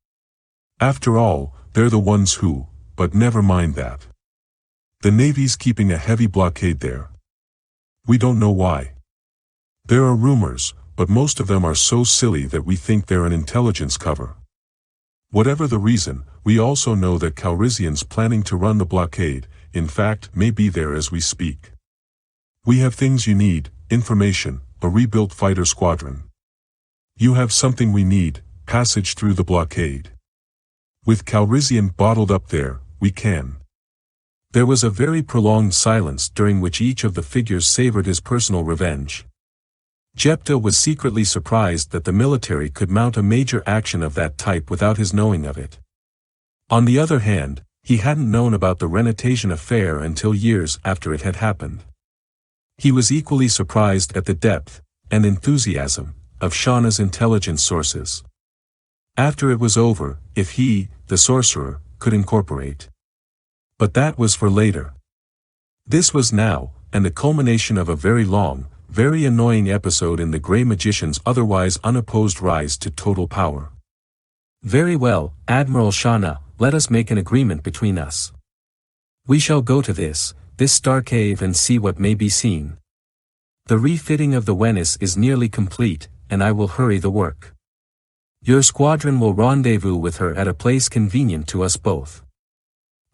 After all, they're the ones who, but never mind that. The Navy's keeping a heavy blockade there. We don't know why. There are rumors, but most of them are so silly that we think they're an intelligence cover. Whatever the reason, we also know that Calrissian's planning to run the blockade, in fact, may be there as we speak. We have things you need, information, a rebuilt fighter squadron. You have something we need, passage through the blockade. With Calrissian bottled up there, we can. There was a very prolonged silence during which each of the figures savored his personal revenge. Jepta was secretly surprised that the military could mount a major action of that type without his knowing of it. On the other hand, he hadn't known about the Renatasian affair until years after it had happened. He was equally surprised at the depth, and enthusiasm, of Shauna's intelligence sources. After it was over, if he, the sorcerer, could incorporate. But that was for later. This was now, and the culmination of a very long, very annoying episode in the Grey Magician's otherwise unopposed rise to total power. Very well, Admiral Shauna, let us make an agreement between us. We shall go to this Starcave and see what may be seen. The refitting of the Venice is nearly complete, and I will hurry the work. Your squadron will rendezvous with her at a place convenient to us both.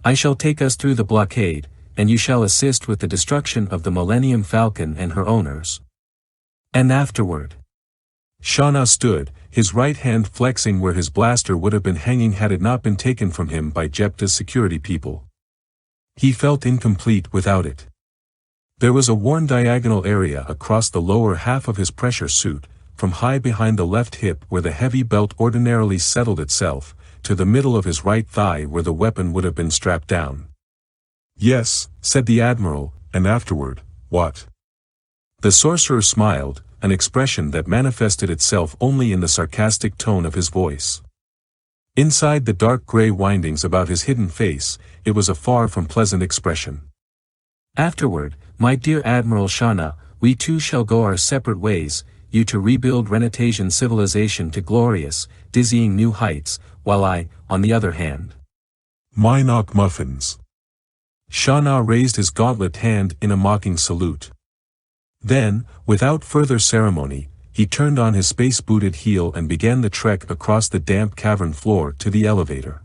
I shall take us through the blockade, and you shall assist with the destruction of the Millennium Falcon and her owners. And afterward. Shauna stood, his right hand flexing where his blaster would have been hanging had it not been taken from him by Jepta's security people. He felt incomplete without it. There was a worn diagonal area across the lower half of his pressure suit, from high behind the left hip where the heavy belt ordinarily settled itself, to the middle of his right thigh where the weapon would have been strapped down. Yes, said the Admiral, and afterward, what? The sorcerer smiled, an expression that manifested itself only in the sarcastic tone of his voice. Inside the dark gray windings about his hidden face, it was a far from pleasant expression. Afterward, my dear Admiral Shauna, we two shall go our separate ways, you to rebuild Renatasian civilization to glorious, dizzying new heights, while I, on the other hand. My knock muffins. Shauna raised his gauntlet hand in a mocking salute. Then, without further ceremony, he turned on his space-booted heel and began the trek across the damp cavern floor to the elevator.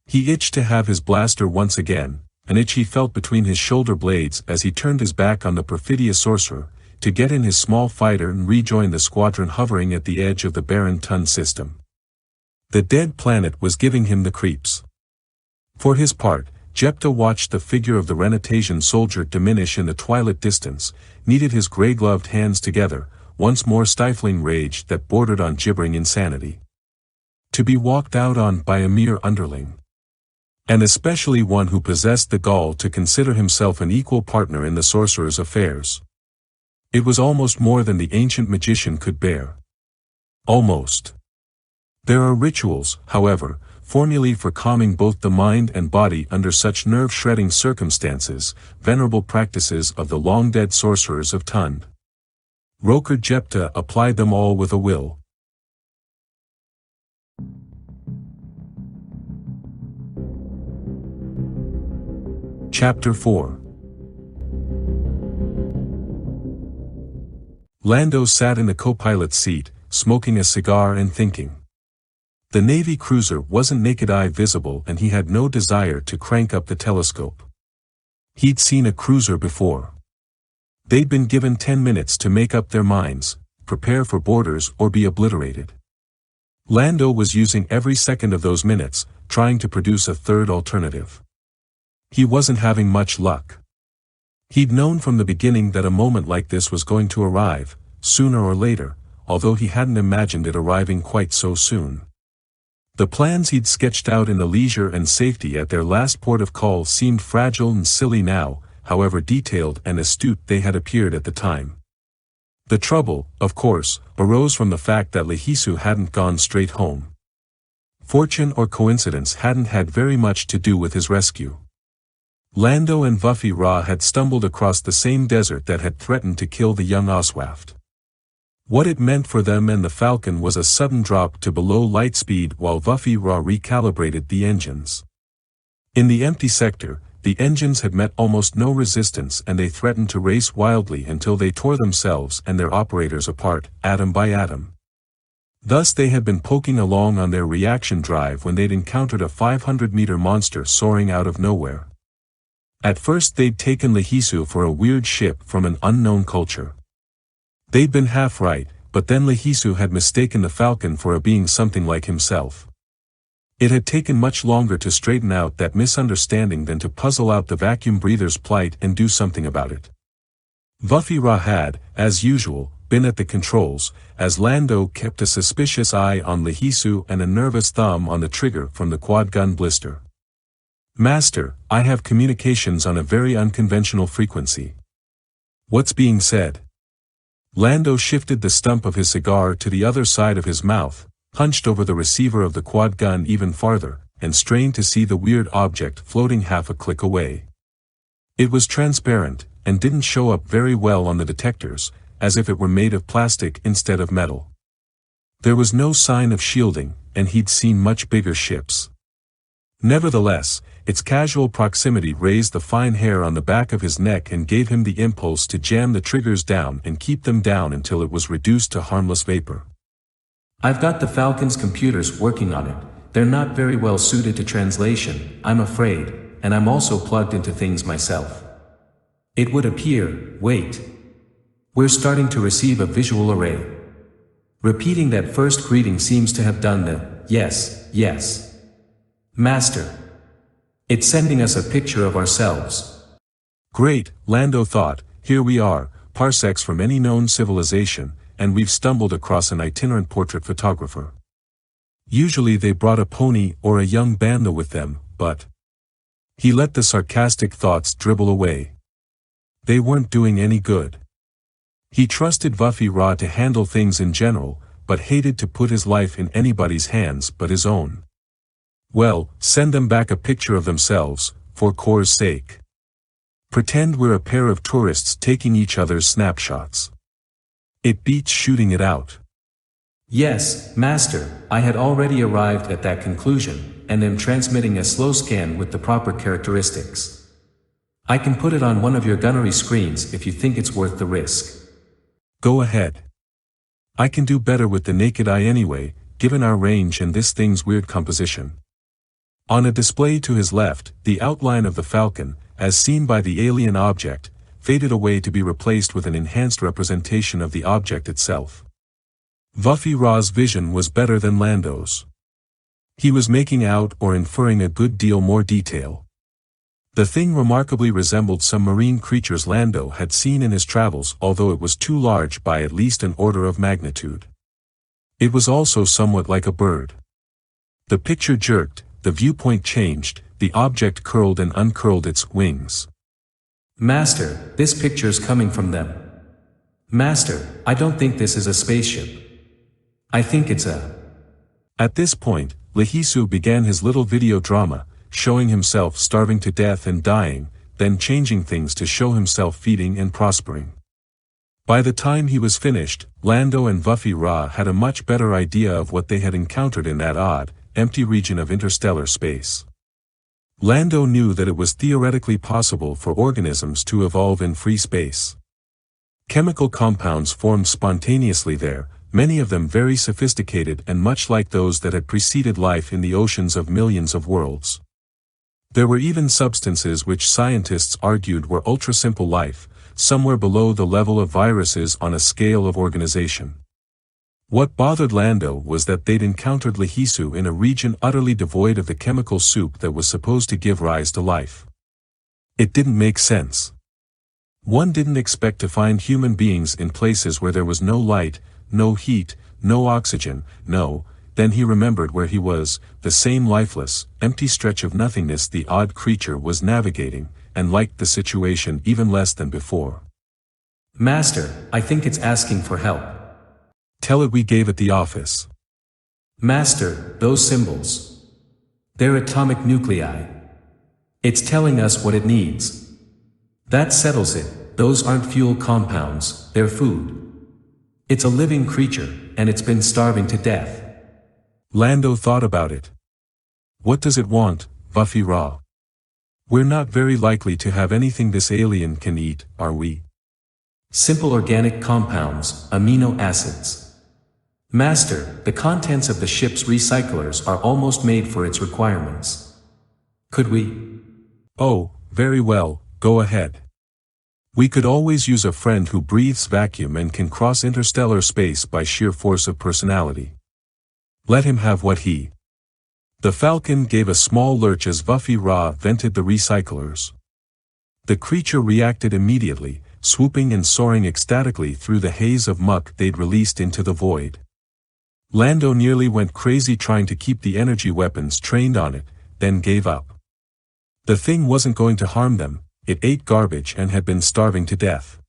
He itched to have his blaster once again, an itch he felt between his shoulder blades as he turned his back on the perfidious sorcerer, to get in his small fighter and rejoin the squadron hovering at the edge of the barren Tun system. The dead planet was giving him the creeps. For his part, Jepta watched the figure of the Renatasian soldier diminish in the twilight distance, kneaded his gray-gloved hands together, once more stifling rage that bordered on gibbering insanity. To be walked out on by a mere underling. And especially one who possessed the gall to consider himself an equal partner in the sorcerer's affairs. It was almost more than the ancient magician could bear. Almost. There are rituals, however, formulae for calming both the mind and body under such nerve-shredding circumstances, venerable practices of the long-dead sorcerers of Tund. Roker Jepta applied them all with a will. Chapter 4. Lando sat in the co-pilot's seat, smoking a cigar and thinking. The Navy cruiser wasn't naked-eye visible and he had no desire to crank up the telescope. He'd seen a cruiser before. They'd been given 10 minutes to make up their minds, prepare for boarders or be obliterated. Lando was using every second of those minutes, trying to produce a third alternative. He wasn't having much luck. He'd known from the beginning that a moment like this was going to arrive, sooner or later, although he hadn't imagined it arriving quite so soon. The plans he'd sketched out in the leisure and safety at their last port of call seemed fragile and silly now, however detailed and astute they had appeared at the time. The trouble, of course, arose from the fact that Lehisu hadn't gone straight home. Fortune or coincidence hadn't had very much to do with his rescue. Lando and Vuffy Ra had stumbled across the same desert that had threatened to kill the young Oswaft. What it meant for them and the Falcon was a sudden drop to below light speed while Vuffy Ra recalibrated the engines. In the empty sector, the engines had met almost no resistance and they threatened to race wildly until they tore themselves and their operators apart, atom by atom. Thus they had been poking along on their reaction drive when they'd encountered a 500-meter monster soaring out of nowhere. At first they'd taken Lehisu for a weird ship from an unknown culture. They'd been half right, but then Lehisu had mistaken the Falcon for a being something like himself. It had taken much longer to straighten out that misunderstanding than to puzzle out the vacuum breather's plight and do something about it. Vuffy Ra had, as usual, been at the controls, as Lando kept a suspicious eye on Lehisu and a nervous thumb on the trigger from the quad-gun blister. "Master, I have communications on a very unconventional frequency." "What's being said?" Lando shifted the stump of his cigar to the other side of his mouth, hunched over the receiver of the quad gun even farther, and strained to see the weird object floating half a click away. It was transparent, and didn't show up very well on the detectors, as if it were made of plastic instead of metal. There was no sign of shielding, and he'd seen much bigger ships. Nevertheless, its casual proximity raised the fine hair on the back of his neck and gave him the impulse to jam the triggers down and keep them down until it was reduced to harmless vapor. "I've got the Falcon's computers working on it. They're not very well suited to translation, I'm afraid, and I'm also plugged into things myself. It would appear, wait. We're starting to receive a visual array. Repeating that first greeting seems to have done the, yes, yes. Master. It's sending us a picture of ourselves." Great, Lando thought, here we are, parsecs from any known civilization, and we've stumbled across an itinerant portrait photographer. Usually they brought a pony or a young banda with them, but... He let the sarcastic thoughts dribble away. They weren't doing any good. He trusted Vuffy Ra to handle things in general, but hated to put his life in anybody's hands but his own. Well, send them back a picture of themselves, for Kor's sake. Pretend we're a pair of tourists taking each other's snapshots. It beats shooting it out. "Yes, Master, I had already arrived at that conclusion, and am transmitting a slow scan with the proper characteristics. I can put it on one of your gunnery screens if you think it's worth the risk." "Go ahead. I can do better with the naked eye anyway, given our range and this thing's weird composition." On a display to his left, the outline of the Falcon, as seen by the alien object, faded away to be replaced with an enhanced representation of the object itself. Vuffy Ra's vision was better than Lando's. He was making out or inferring a good deal more detail. The thing remarkably resembled some marine creatures Lando had seen in his travels, although it was too large by at least an order of magnitude. It was also somewhat like a bird. The picture jerked, the viewpoint changed, the object curled and uncurled its wings. "Master, this picture's coming from them. Master, I don't think this is a spaceship. I think it's a..." At this point, Lehisu began his little video drama, showing himself starving to death and dying, then changing things to show himself feeding and prospering. By the time he was finished, Lando and Vuffy Ra had a much better idea of what they had encountered in that odd, empty region of interstellar space. Lando knew that it was theoretically possible for organisms to evolve in free space. Chemical compounds formed spontaneously there, many of them very sophisticated and much like those that had preceded life in the oceans of millions of worlds. There were even substances which scientists argued were ultra-simple life, somewhere below the level of viruses on a scale of organization. What bothered Lando was that they'd encountered Lehisu in a region utterly devoid of the chemical soup that was supposed to give rise to life. It didn't make sense. One didn't expect to find human beings in places where there was no light, no heat, no oxygen, then he remembered where he was, the same lifeless, empty stretch of nothingness the odd creature was navigating, and liked the situation even less than before. Master, I think it's asking for help. Tell it we gave it the office. Master, those symbols. They're atomic nuclei. It's telling us what it needs. That settles it, those aren't fuel compounds, they're food. It's a living creature, and it's been starving to death. Lando thought about it. What does it want, Buffy Ra? We're not very likely to have anything this alien can eat, are we? Simple organic compounds, amino acids. Master, the contents of the ship's recyclers are almost made for its requirements. Could we? Oh, very well, go ahead. We could always use a friend who breathes vacuum and can cross interstellar space by sheer force of personality. Let him have what he. The Falcon gave a small lurch as Buffy Ra vented the recyclers. The creature reacted immediately, swooping and soaring ecstatically through the haze of muck they'd released into the void. Lando nearly went crazy trying to keep the energy weapons trained on it, then gave up. The thing wasn't going to harm them, it ate garbage and had been starving to death.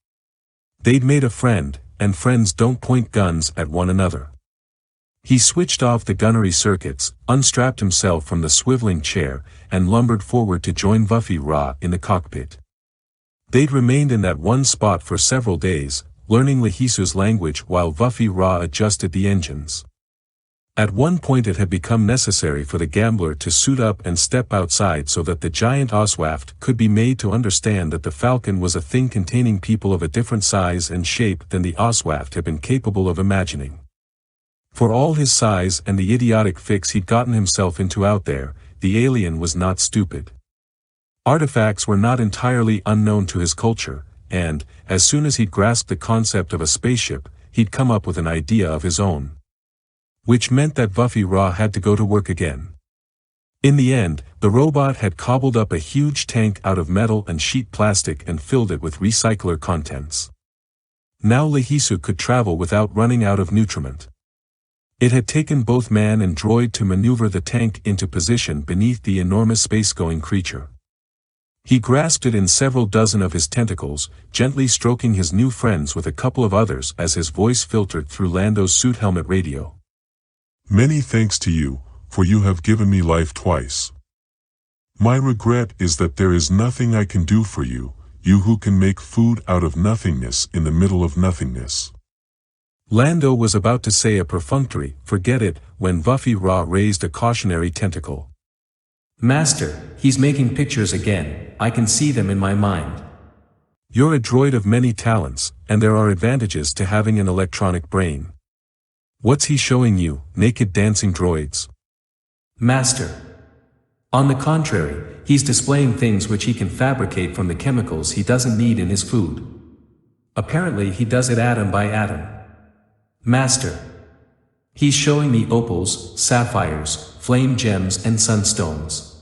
They'd made a friend, and friends don't point guns at one another. He switched off the gunnery circuits, unstrapped himself from the swiveling chair, and lumbered forward to join Buffy Ra in the cockpit. They'd remained in that one spot for several days, learning Lehisu's language while Buffy Ra adjusted the engines. At one point it had become necessary for the gambler to suit up and step outside so that the giant Oswaft could be made to understand that the Falcon was a thing containing people of a different size and shape than the Oswaft had been capable of imagining. For all his size and the idiotic fix he'd gotten himself into out there, the alien was not stupid. Artifacts were not entirely unknown to his culture, and, as soon as he'd grasped the concept of a spaceship, he'd come up with an idea of his own. Which meant that Buffy Ra had to go to work again. In the end, the robot had cobbled up a huge tank out of metal and sheet plastic and filled it with recycler contents. Now Lehisu could travel without running out of nutriment. It had taken both man and droid to maneuver the tank into position beneath the enormous space-going creature. He grasped it in several dozen of his tentacles, gently stroking his new friends with a couple of others as his voice filtered through Lando's suit helmet radio. Many thanks to you, for you have given me life twice. My regret is that there is nothing I can do for you, you who can make food out of nothingness in the middle of nothingness. Lando was about to say a perfunctory, forget it, when Buffy Ra raised a cautionary tentacle. Master, he's making pictures again, I can see them in my mind. You're a droid of many talents, and there are advantages to having an electronic brain. What's he showing you, naked dancing droids? Master. On the contrary, he's displaying things which he can fabricate from the chemicals he doesn't need in his food. Apparently he does it atom by atom. Master. He's showing me opals, sapphires, flame gems and sunstones.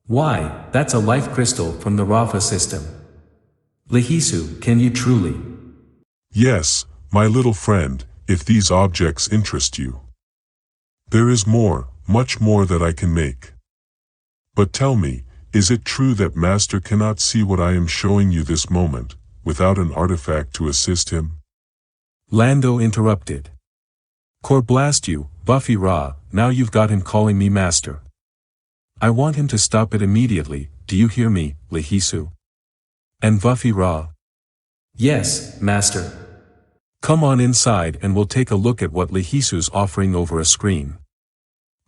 Why, that's a life crystal from the Rafa system. Lehisu, can you truly? Yes, my little friend, if these objects interest you. There is more, much more that I can make. But tell me, is it true that Master cannot see what I am showing you this moment, without an artifact to assist him? Lando interrupted. Cor blast you, Buffy Ra, now you've got him calling me Master. I want him to stop it immediately, do you hear me, Lehisu? And Buffy Ra? Yes, Master. Come on inside and we'll take a look at what Lehisu's offering over a screen.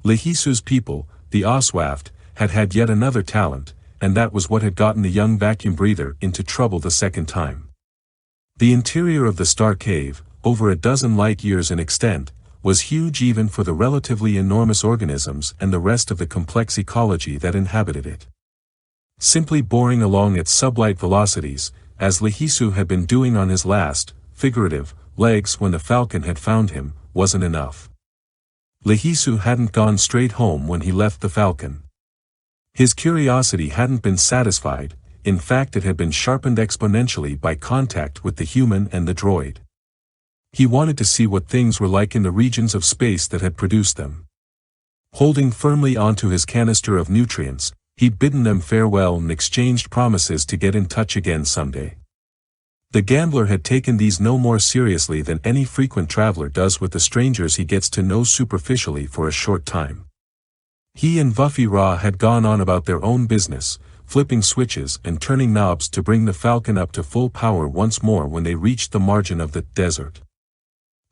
Lehisu's people, the Oswaft, had had yet another talent, and that was what had gotten the young vacuum breather into trouble the second time. The interior of the Star Cave, over a dozen light-years in extent, was huge even for the relatively enormous organisms and the rest of the complex ecology that inhabited it. Simply boring along at sublight velocities, as Lehisu had been doing on his last, figurative, legs when the falcon had found him, wasn't enough. Lehisu hadn't gone straight home when he left the falcon. His curiosity hadn't been satisfied, in fact it had been sharpened exponentially by contact with the human and the droid. He wanted to see what things were like in the regions of space that had produced them. Holding firmly onto his canister of nutrients, he'd bidden them farewell and exchanged promises to get in touch again someday. The gambler had taken these no more seriously than any frequent traveler does with the strangers he gets to know superficially for a short time. He and Vuffy Ra had gone on about their own business, flipping switches and turning knobs to bring the falcon up to full power once more when they reached the margin of the desert.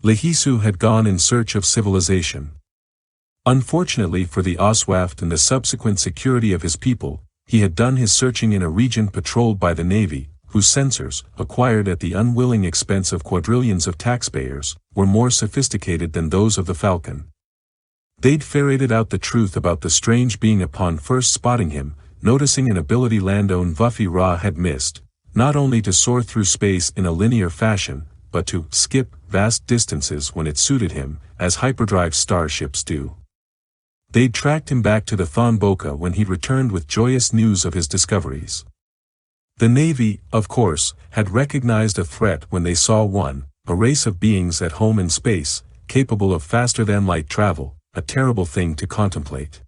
Lehisu had gone in search of civilization. Unfortunately for the Oswaft and the subsequent security of his people, he had done his searching in a region patrolled by the Navy, whose sensors, acquired at the unwilling expense of quadrillions of taxpayers, were more sophisticated than those of the Falcon. They'd ferreted out the truth about the strange being upon first spotting him, noticing an ability Lando and Vuffy Ra had missed, not only to soar through space in a linear fashion, but to skip vast distances when it suited him, as hyperdrive starships do. They'd tracked him back to the ThonBoka when he'd returned with joyous news of his discoveries. The Navy, of course, had recognized a threat when they saw one, a race of beings at home in space, capable of faster-than-light travel, a terrible thing to contemplate.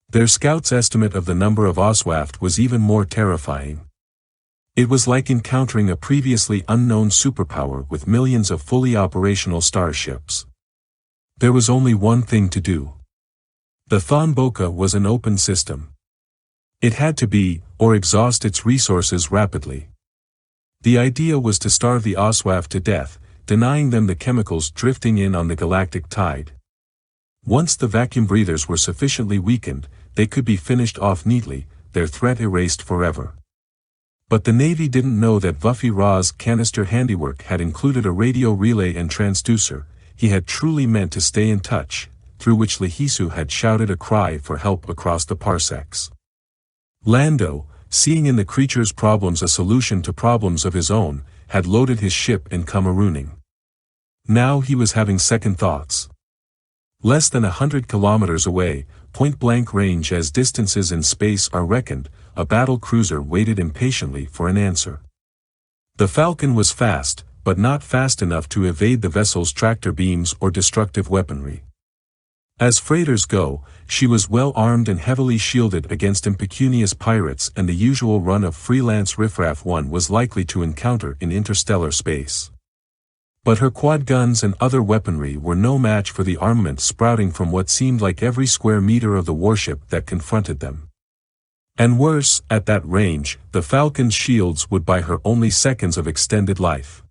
Their scouts' estimate of the number of Oswaft was even more terrifying. It was like encountering a previously unknown superpower with millions of fully operational starships. There was only one thing to do. The ThonBoka was an open system. It had to be, or exhaust its resources rapidly. The idea was to starve the Oswaft to death, denying them the chemicals drifting in on the galactic tide. Once the vacuum breathers were sufficiently weakened, they could be finished off neatly, their threat erased forever. But the Navy didn't know that Vuffy Ra's canister handiwork had included a radio relay and transducer. He had truly meant to stay in touch, through which Lehisu had shouted a cry for help across the parsecs. Lando, seeing in the creature's problems a solution to problems of his own, had loaded his ship and come a-rooning. Now he was having second thoughts. Less than 100 kilometers away, point-blank range as distances in space are reckoned, a battle cruiser waited impatiently for an answer. The Falcon was fast, but not fast enough to evade the vessel's tractor beams or destructive weaponry. As freighters go, she was well armed and heavily shielded against impecunious pirates and the usual run of freelance riffraff one was likely to encounter in interstellar space. But her quad guns and other weaponry were no match for the armament sprouting from what seemed like every square meter of the warship that confronted them. And worse, at that range, the Falcon's shields would buy her only seconds of extended life.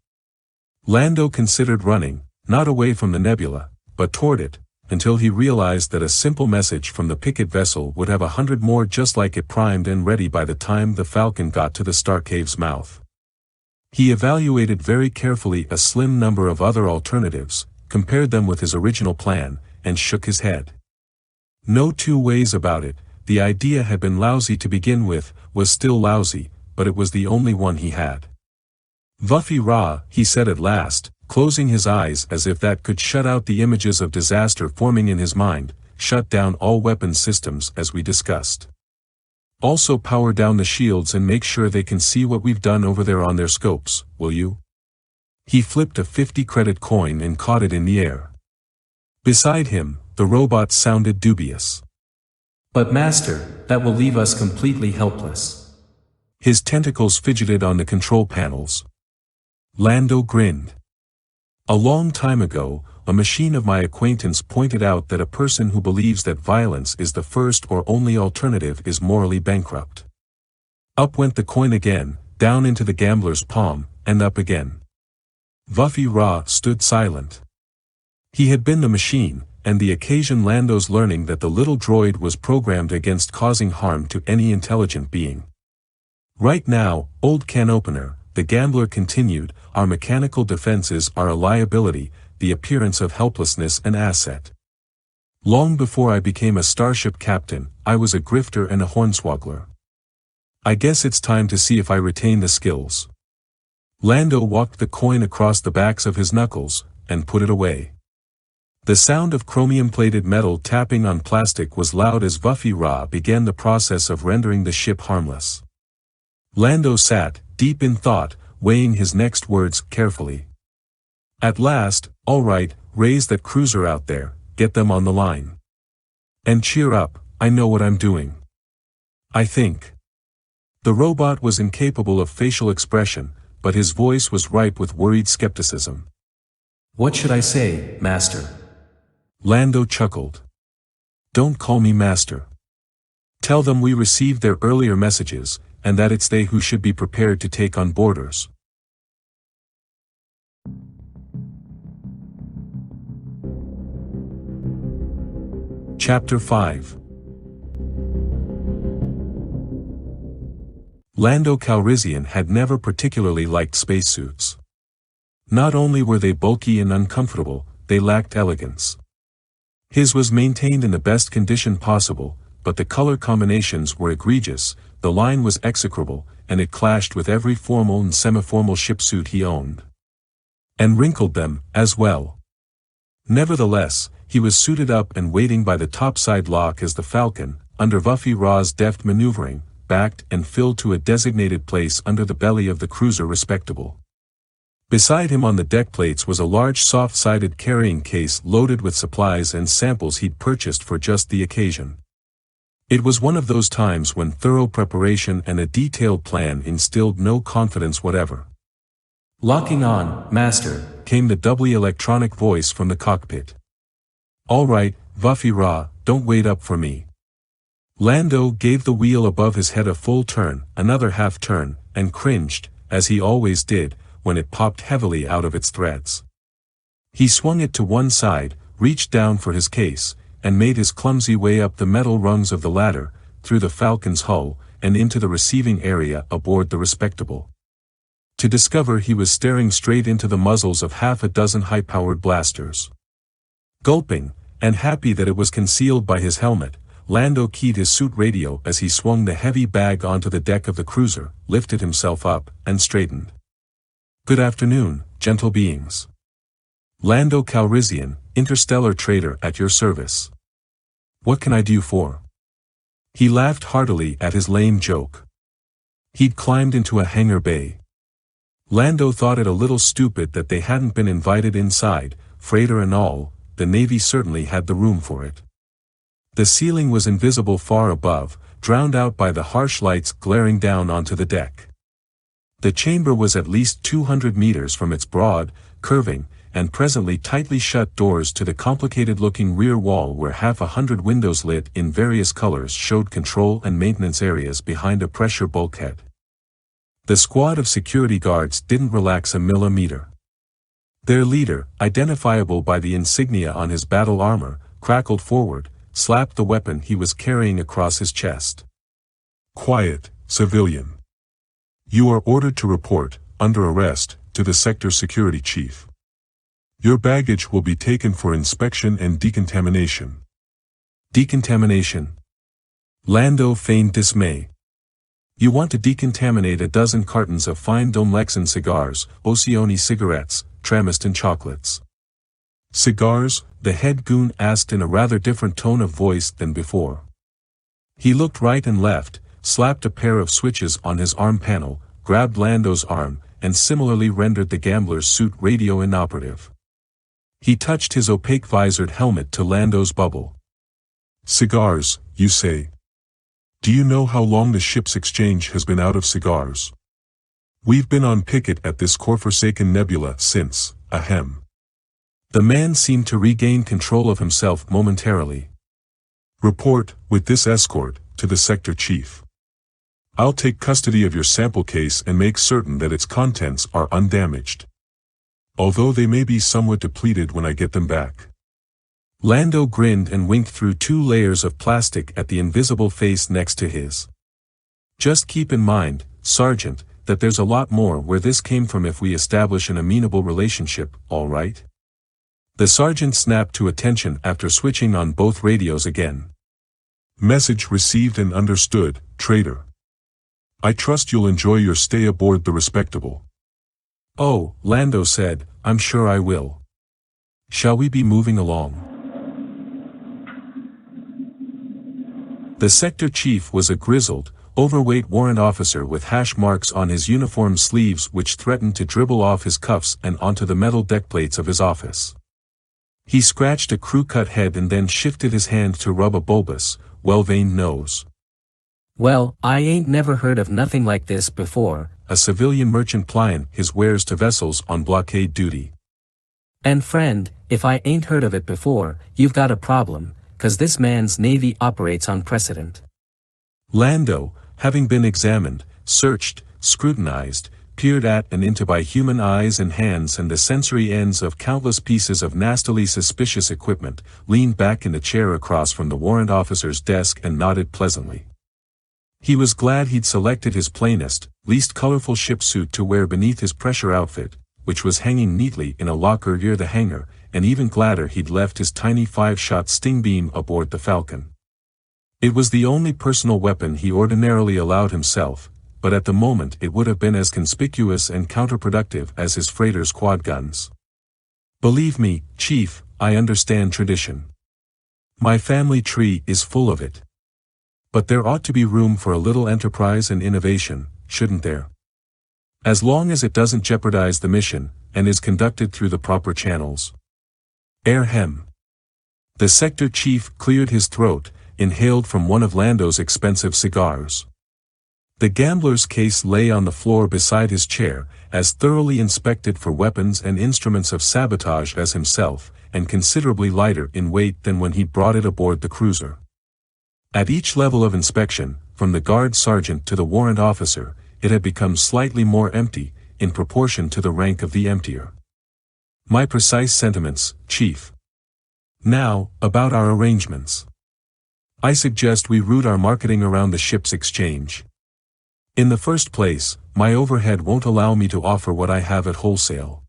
Lando considered running, not away from the nebula, but toward it, until he realized that a simple message from the picket vessel would have 100 more just like it primed and ready by the time the Falcon got to the Starcave's mouth. He evaluated very carefully a slim number of other alternatives, compared them with his original plan, and shook his head. No two ways about it, the idea had been lousy to begin with, was still lousy, but it was the only one he had. Vuffy Ra, he said at last, closing his eyes as if that could shut out the images of disaster forming in his mind, shut down all weapons systems as we discussed. Also power down the shields and make sure they can see what we've done over there on their scopes, will you? He flipped a 50-credit coin and caught it in the air. Beside him, the robot sounded dubious. But Master, that will leave us completely helpless. His tentacles fidgeted on the control panels. Lando grinned. A long time ago, a machine of my acquaintance pointed out that a person who believes that violence is the first or only alternative is morally bankrupt. Up went the coin again, down into the gambler's palm, and up again. Vuffy Ra stood silent. He had been the machine, and the occasion Lando's learning that the little droid was programmed against causing harm to any intelligent being. Right now, old can opener, the gambler continued, our mechanical defenses are a liability, the appearance of helplessness an asset. Long before I became a starship captain, I was a grifter and a hornswoggler. I guess it's time to see if I retain the skills. Lando walked the coin across the backs of his knuckles, and put it away. The sound of chromium-plated metal tapping on plastic was loud as Vuffy Ra began the process of rendering the ship harmless. Lando sat, deep in thought, weighing his next words carefully. At last, all right, raise that cruiser out there, get them on the line. And cheer up, I know what I'm doing. I think. The robot was incapable of facial expression, but his voice was ripe with worried skepticism. What should I say, Master? Lando chuckled. Don't call me Master. Tell them we received their earlier messages, and that it's they who should be prepared to take on boarders. Chapter 5. Lando Calrissian had never particularly liked spacesuits. Not only were they bulky and uncomfortable, they lacked elegance. His was maintained in the best condition possible, but the color combinations were egregious, the line was execrable, and it clashed with every formal and semi-formal shipsuit he owned. And wrinkled them, as well. Nevertheless, he was suited up and waiting by the topside lock as the Falcon, under Vuffy Ra's deft maneuvering, backed and filled to a designated place under the belly of the cruiser respectable. Beside him on the deck plates was a large soft-sided carrying case loaded with supplies and samples he'd purchased for just the occasion. It was one of those times when thorough preparation and a detailed plan instilled no confidence whatever. Locking on, Master, came the doubly electronic voice from the cockpit. All right, Vuffy Ra, don't wait up for me. Lando gave the wheel above his head a full turn, another half turn, and cringed, as he always did, when it popped heavily out of its threads. He swung it to one side, reached down for his case, and made his clumsy way up the metal rungs of the ladder, through the Falcon's hull, and into the receiving area aboard the Respectable. To discover he was staring straight into the muzzles of half a dozen high-powered blasters. Gulping, and happy that it was concealed by his helmet, Lando keyed his suit radio as he swung the heavy bag onto the deck of the cruiser, lifted himself up, and straightened. Good afternoon, gentle beings. Lando Calrissian, interstellar trader at your service. What can I do for? He laughed heartily at his lame joke. He'd climbed into a hangar bay. Lando thought it a little stupid that they hadn't been invited inside, freighter and all, the Navy certainly had the room for it. The ceiling was invisible far above, drowned out by the harsh lights glaring down onto the deck. The chamber was at least 200 meters from its broad, curving, and presently tightly shut doors to the complicated-looking rear wall where half 100 windows lit in various colors showed control and maintenance areas behind a pressure bulkhead. The squad of security guards didn't relax a millimeter. Their leader, identifiable by the insignia on his battle armor, crackled forward, slapped the weapon he was carrying across his chest. Quiet, civilian. You are ordered to report, under arrest, to the sector security chief. Your baggage will be taken for inspection and decontamination. Decontamination? Lando feigned dismay. You want to decontaminate a dozen cartons of fine Don Lexan cigars, Oseoni cigarettes, Tramiston chocolates. Cigars? The head goon asked in a rather different tone of voice than before. He looked right and left, slapped a pair of switches on his arm panel, grabbed Lando's arm, and similarly rendered the gambler's suit radio inoperative. He touched his opaque visored helmet to Lando's bubble. Cigars, you say? Do you know how long the ship's exchange has been out of cigars? We've been on picket at this godforsaken nebula since, ahem. The man seemed to regain control of himself momentarily. Report, with this escort, to the sector chief. I'll take custody of your sample case and make certain that its contents are undamaged. Although they may be somewhat depleted when I get them back. Lando grinned and winked through 2 layers of plastic at the invisible face next to his. Just keep in mind, Sergeant, that there's a lot more where this came from if we establish an amenable relationship, all right? The sergeant snapped to attention after switching on both radios again. Message received and understood, traitor. I trust you'll enjoy your stay aboard the Respectable. Oh, Lando said, I'm sure I will. Shall we be moving along? The sector chief was a grizzled, overweight warrant officer with hash marks on his uniform sleeves which threatened to dribble off his cuffs and onto the metal deckplates of his office. He scratched a crew-cut head and then shifted his hand to rub a bulbous, well-veined nose. Well, I ain't never heard of nothing like this before, a civilian merchant plying his wares to vessels on blockade duty. And friend, if I ain't heard of it before, you've got a problem, 'cause this man's navy operates on precedent. Lando, having been examined, searched, scrutinized, peered at and into by human eyes and hands and the sensory ends of countless pieces of nastily suspicious equipment, leaned back in the chair across from the warrant officer's desk and nodded pleasantly. He was glad he'd selected his plainest, least colorful ship suit to wear beneath his pressure outfit, which was hanging neatly in a locker near the hangar, and even gladder he'd left his tiny 5-shot sting beam aboard the Falcon. It was the only personal weapon he ordinarily allowed himself, but at the moment it would have been as conspicuous and counterproductive as his freighter's quad guns. Believe me, Chief, I understand tradition. My family tree is full of it. But there ought to be room for a little enterprise and innovation, shouldn't there? As long as it doesn't jeopardize the mission, and is conducted through the proper channels. Ahem. The sector chief cleared his throat, inhaled from one of Lando's expensive cigars. The gambler's case lay on the floor beside his chair, as thoroughly inspected for weapons and instruments of sabotage as himself, and considerably lighter in weight than when he'd brought it aboard the cruiser. At each level of inspection, from the guard sergeant to the warrant officer, it had become slightly more empty, in proportion to the rank of the emptier. My precise sentiments, Chief. Now, about our arrangements. I suggest we route our marketing around the ship's exchange. In the first place, my overhead won't allow me to offer what I have at wholesale.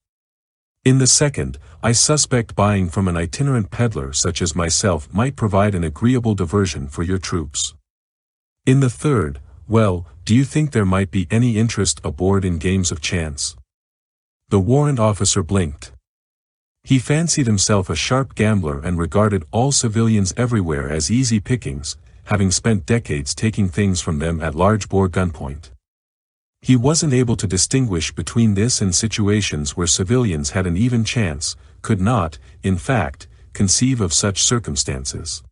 In the second, I suspect buying from an itinerant peddler such as myself might provide an agreeable diversion for your troops. In the third, well, do you think there might be any interest aboard in games of chance? The warrant officer blinked. He fancied himself a sharp gambler and regarded all civilians everywhere as easy pickings, having spent decades taking things from them at large-bore gunpoint. He wasn't able to distinguish between this and situations where civilians had an even chance, could not, in fact, conceive of such circumstances.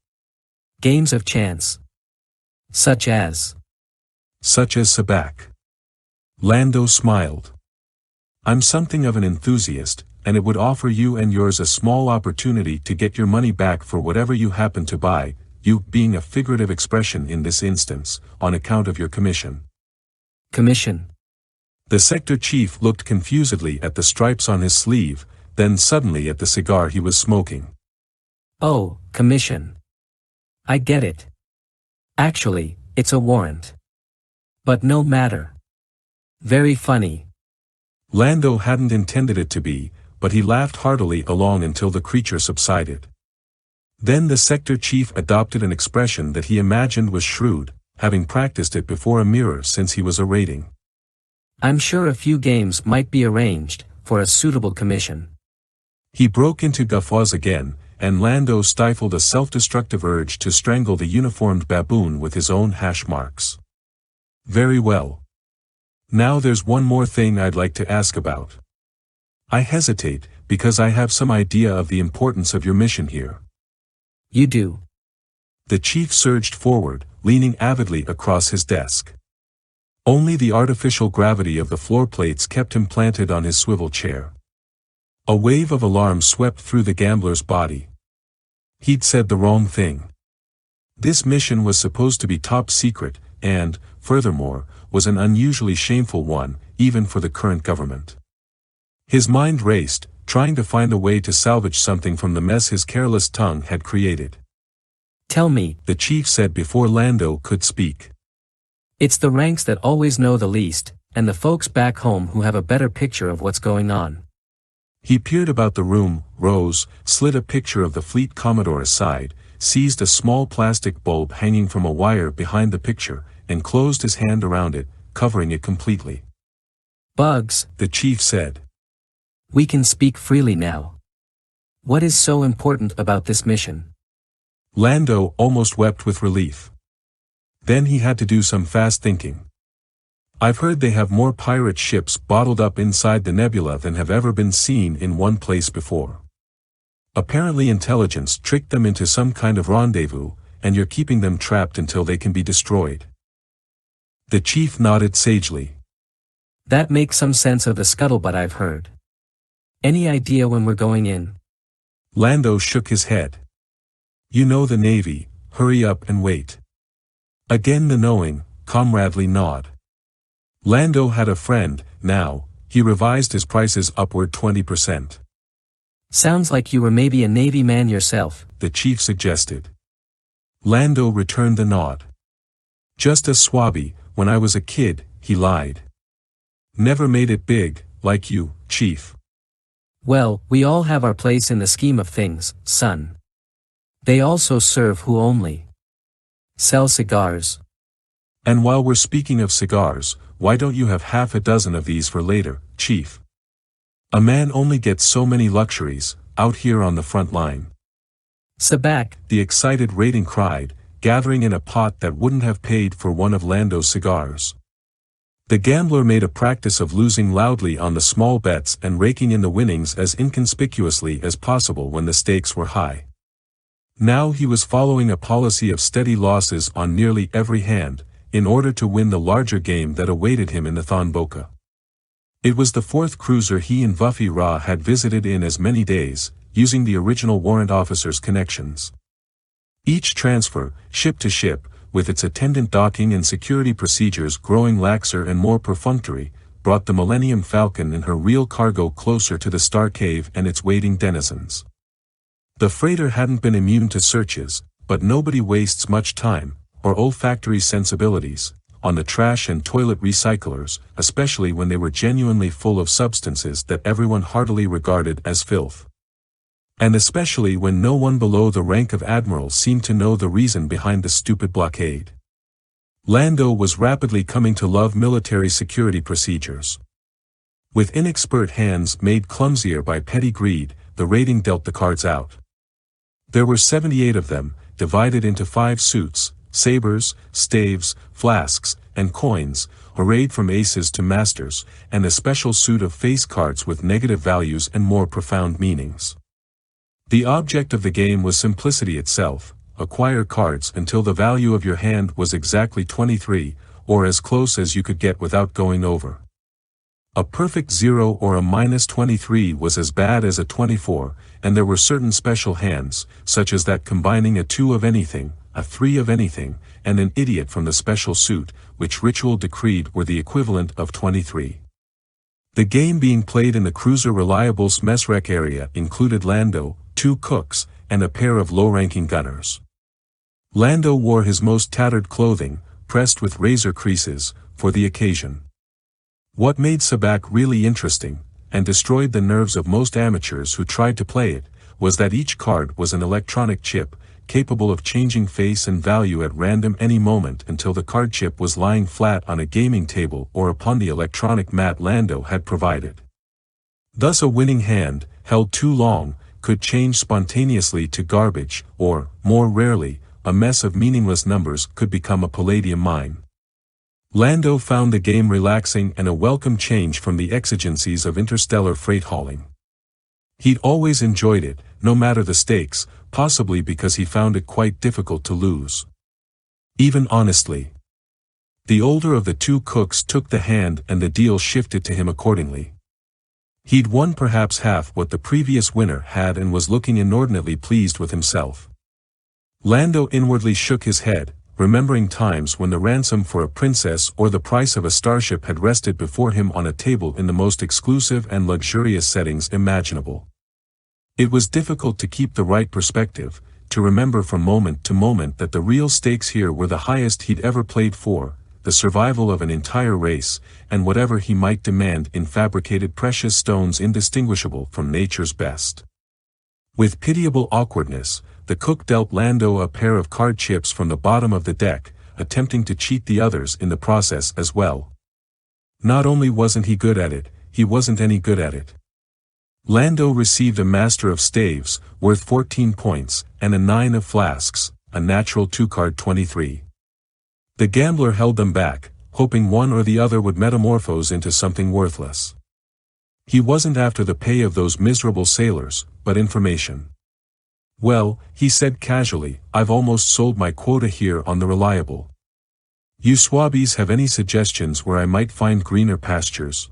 Games of chance. Such as Sabak. Lando smiled. I'm something of an enthusiast, and it would offer you and yours a small opportunity to get your money back for whatever you happen to buy, you being a figurative expression in this instance, on account of your commission. Commission. The sector chief looked confusedly at the stripes on his sleeve, then suddenly at the cigar he was smoking. Oh, commission. I get it. Actually, it's a warrant. But no matter. Very funny. Lando hadn't intended it to be, but he laughed heartily along until the creature subsided. Then the sector chief adopted an expression that he imagined was shrewd, having practiced it before a mirror since he was a rating. I'm sure a few games might be arranged, for a suitable commission. He broke into guffaws again, and Lando stifled a self-destructive urge to strangle the uniformed baboon with his own hash marks. Very well. Now there's one more thing I'd like to ask about. I hesitate, because I have some idea of the importance of your mission here. You do. The chief surged forward, leaning avidly across his desk. Only the artificial gravity of the floor plates kept him planted on his swivel chair. A wave of alarm swept through the gambler's body. He'd said the wrong thing. This mission was supposed to be top secret, and, furthermore, was an unusually shameful one, even for the current government. His mind raced, trying to find a way to salvage something from the mess his careless tongue had created. Tell me, the chief said before Lando could speak. It's the ranks that always know the least, and the folks back home who have a better picture of what's going on. He peered about the room, rose, slid a picture of the fleet Commodore aside, seized a small plastic bulb hanging from a wire behind the picture, and closed his hand around it, covering it completely. Bugs, the chief said. We can speak freely now. What is so important about this mission? Lando almost wept with relief. Then he had to do some fast thinking. I've heard they have more pirate ships bottled up inside the nebula than have ever been seen in one place before. Apparently intelligence tricked them into some kind of rendezvous, and you're keeping them trapped until they can be destroyed. The chief nodded sagely. That makes some sense of the scuttlebutt I've heard. Any idea when we're going in? Lando shook his head. You know the Navy, hurry up and wait. Again the knowing, comradely nod. Lando had a friend, now, he revised his prices upward 20%. Sounds like you were maybe a Navy man yourself, the chief suggested. Lando returned the nod. Just a swabby, when I was a kid, he lied. Never made it big, like you, chief. Well, we all have our place in the scheme of things, son. They also serve who only sell cigars. And while we're speaking of cigars, why don't you have half a dozen of these for later, chief? A man only gets so many luxuries, out here on the front line. Sabak, the excited rating cried, gathering in a pot that wouldn't have paid for one of Lando's cigars. The gambler made a practice of losing loudly on the small bets and raking in the winnings as inconspicuously as possible when the stakes were high. Now he was following a policy of steady losses on nearly every hand, in order to win the larger game that awaited him in the ThonBoka. It was the fourth cruiser he and Vuffy Ra had visited in as many days, using the original warrant officer's connections. Each transfer, ship to ship, with its attendant docking and security procedures growing laxer and more perfunctory, brought the Millennium Falcon and her real cargo closer to the Starcave and its waiting denizens. The freighter hadn't been immune to searches, but nobody wastes much time, or olfactory sensibilities, on the trash and toilet recyclers, especially when they were genuinely full of substances that everyone heartily regarded as filth. And especially when no one below the rank of admiral seemed to know the reason behind the stupid blockade. Lando was rapidly coming to love military security procedures. With inexpert hands made clumsier by petty greed, the rating dealt the cards out. There were 78 of them, divided into 5 suits, sabers, staves, flasks, and coins, arrayed from aces to masters, and a special suit of face cards with negative values and more profound meanings. The object of the game was simplicity itself, acquire cards until the value of your hand was exactly 23, or as close as you could get without going over. A perfect 0 or a -23 was as bad as a 24, and there were certain special hands, such as that combining a 2 of anything, a 3 of anything, and an idiot from the special suit, which ritual decreed were the equivalent of 23. The game being played in the cruiser Reliable's mess wreck area included Lando, 2 cooks, and a pair of low-ranking gunners. Lando wore his most tattered clothing, pressed with razor creases, for the occasion. What made Sabak really interesting, and destroyed the nerves of most amateurs who tried to play it, was that each card was an electronic chip, capable of changing face and value at random any moment until the card chip was lying flat on a gaming table or upon the electronic mat Lando had provided. Thus a winning hand, held too long, could change spontaneously to garbage, or, more rarely, a mess of meaningless numbers could become a palladium mine. Lando found the game relaxing and a welcome change from the exigencies of interstellar freight hauling. He'd always enjoyed it, no matter the stakes, possibly because he found it quite difficult to lose. Even honestly. The older of the 2 cooks took the hand and the deal shifted to him accordingly. He'd won perhaps half what the previous winner had and was looking inordinately pleased with himself. Lando inwardly shook his head, remembering times when the ransom for a princess or the price of a starship had rested before him on a table in the most exclusive and luxurious settings imaginable. It was difficult to keep the right perspective, to remember from moment to moment that the real stakes here were the highest he'd ever played for, the survival of an entire race, and whatever he might demand in fabricated precious stones indistinguishable from nature's best. With pitiable awkwardness, the cook dealt Lando a pair of card chips from the bottom of the deck, attempting to cheat the others in the process as well. Not only wasn't he good at it, he wasn't any good at it. Lando received a Master of Staves, worth 14 points, and a 9 of Flasks, a natural 2-card 23. The gambler held them back, hoping one or the other would metamorphose into something worthless. He wasn't after the pay of those miserable sailors, but information. Well, he said casually, I've almost sold my quota here on the Reliable. You swabbies have any suggestions where I might find greener pastures?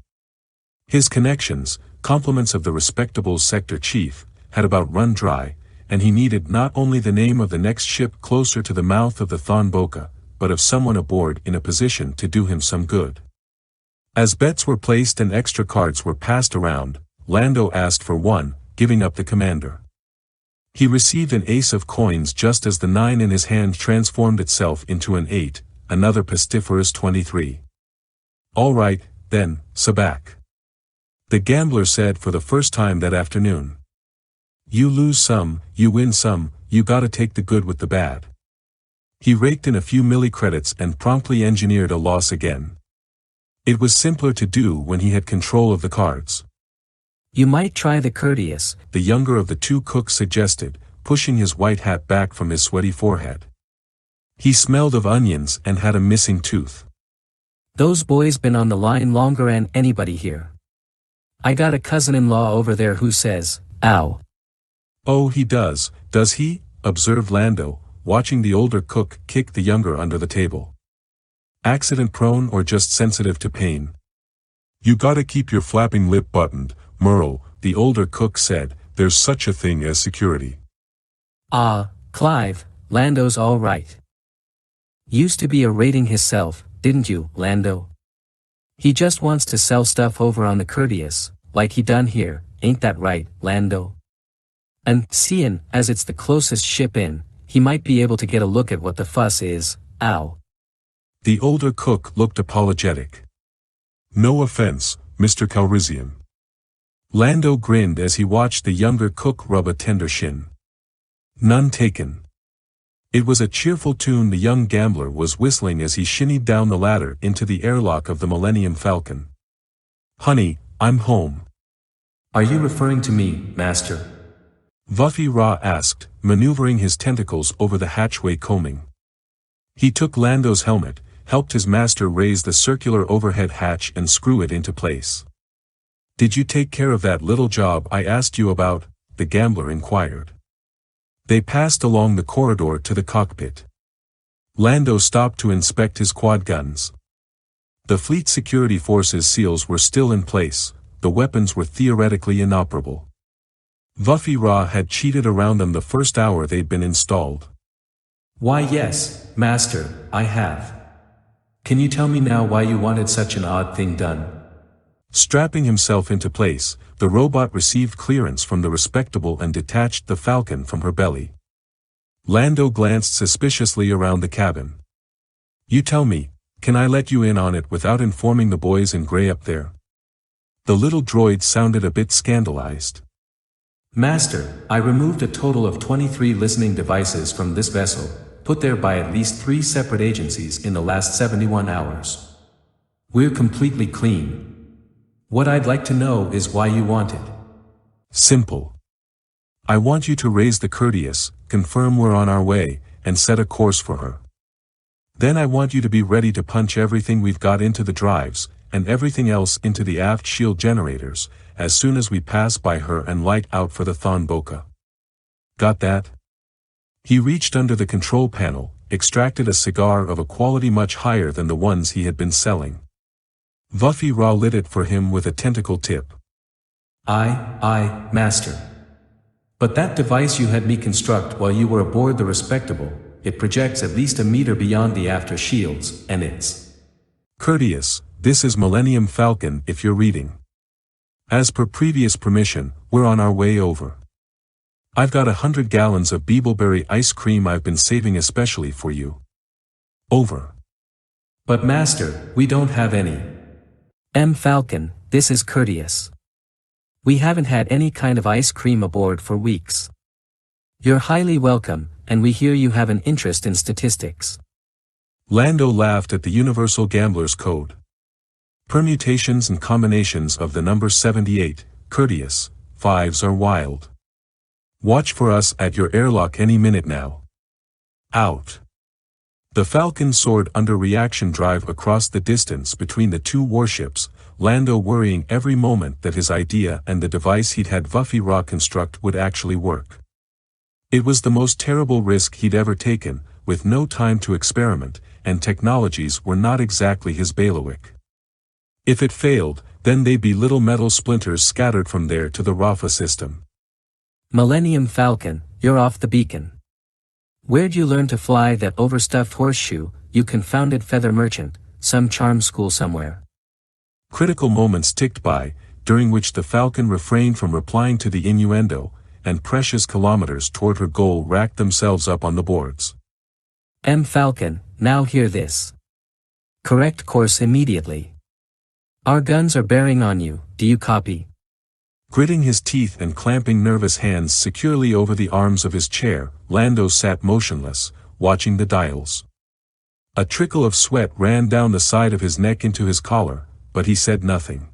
His connections, compliments of the respectable sector chief, had about run dry, and he needed not only the name of the next ship closer to the mouth of the ThonBoka, but of someone aboard in a position to do him some good. As bets were placed and extra cards were passed around, Lando asked for one, giving up the commander. He received an ace of coins just as the 9 in his hand transformed itself into an 8, another pestiferous 23. All right, then, Sabak. The gambler said for the first time that afternoon. You lose some, you win some, you gotta take the good with the bad. He raked in a few millicredits and promptly engineered a loss again. It was simpler to do when he had control of the cards. You might try the courteous, the younger of the two cooks suggested, pushing his white hat back from his sweaty forehead. He smelled of onions and had a missing tooth. Those boys been on the line longer than anybody here. I got a cousin-in-law over there who says, ow. Oh, he does he? Observed Lando, watching the older cook kick the younger under the table. Accident-prone or just sensitive to pain? You gotta keep your flapping lip buttoned, Merle, the older cook said, there's such a thing as security. Ah, Clive, Lando's all right. Used to be a rating hisself, didn't you, Lando? He just wants to sell stuff over on the courteous, like he done here, ain't that right, Lando? And, seein' as it's the closest ship in, he might be able to get a look at what the fuss is, ow. The older cook looked apologetic. No offense, Mr. Calrissian. Lando grinned as he watched the younger cook rub a tender shin. None taken. It was a cheerful tune the young gambler was whistling as he shinnied down the ladder into the airlock of the Millennium Falcon. Honey, I'm home. Are you referring to me, Master? Vuffy Ra asked, maneuvering his tentacles over the hatchway combing. He took Lando's helmet, helped his master raise the circular overhead hatch and screw it into place. Did you take care of that little job I asked you about? The gambler inquired. They passed along the corridor to the cockpit. Lando stopped to inspect his quad guns. The fleet security forces seals were still in place, the weapons were theoretically inoperable. Vuffy Ra had cheated around them the first hour they'd been installed. Why yes, Master, I have. Can you tell me now why you wanted such an odd thing done? Strapping himself into place, the robot received clearance from the respectable and detached the Falcon from her belly. Lando glanced suspiciously around the cabin. You tell me, can I let you in on it without informing the boys in gray up there? The little droid sounded a bit scandalized. Master, I removed a total of 23 listening devices from this vessel, put there by at least 3 separate agencies in the last 71 hours. We're completely clean. What I'd like to know is why you want it. Simple. I want you to raise the courteous, confirm we're on our way, and set a course for her. Then I want you to be ready to punch everything we've got into the drives, and everything else into the aft shield generators, as soon as we pass by her and light out for the ThonBoka. Got that? He reached under the control panel, extracted a cigar of a quality much higher than the ones he had been selling. Vuffy Ra lit it for him with a tentacle tip. Aye, Master. But that device you had me construct while you were aboard the Respectable, it projects at least a meter beyond the after shields, and it's courteous. This is Millennium Falcon if you're reading. As per previous permission, we're on our way over. I've got 100 gallons of Beebleberry ice cream I've been saving especially for you. Over. But Master, we don't have any. Falcon, this is courteous. We haven't had any kind of ice cream aboard for weeks. You're highly welcome, and we hear you have an interest in statistics. Lando laughed at the Universal Gambler's Code. Permutations and combinations of the number 78, courteous, fives are wild. Watch for us at your airlock any minute now. Out. The Falcon soared under reaction drive across the distance between the two warships, Lando worrying every moment that his idea and the device he'd had Vuffy Ra construct would actually work. It was the most terrible risk he'd ever taken, with no time to experiment, and technologies were not exactly his bailiwick. If it failed, then they'd be little metal splinters scattered from there to the Rafa system. Millennium Falcon, you're off the beacon. Where'd you learn to fly that overstuffed horseshoe, you confounded feather merchant, some charm school somewhere? Critical moments ticked by, during which the Falcon refrained from replying to the innuendo, and precious kilometers toward her goal racked themselves up on the boards. Falcon, now hear this. Correct course immediately. Our guns are bearing on you, do you copy? Gritting his teeth and clamping nervous hands securely over the arms of his chair, Lando sat motionless, watching the dials. A trickle of sweat ran down the side of his neck into his collar, but he said nothing.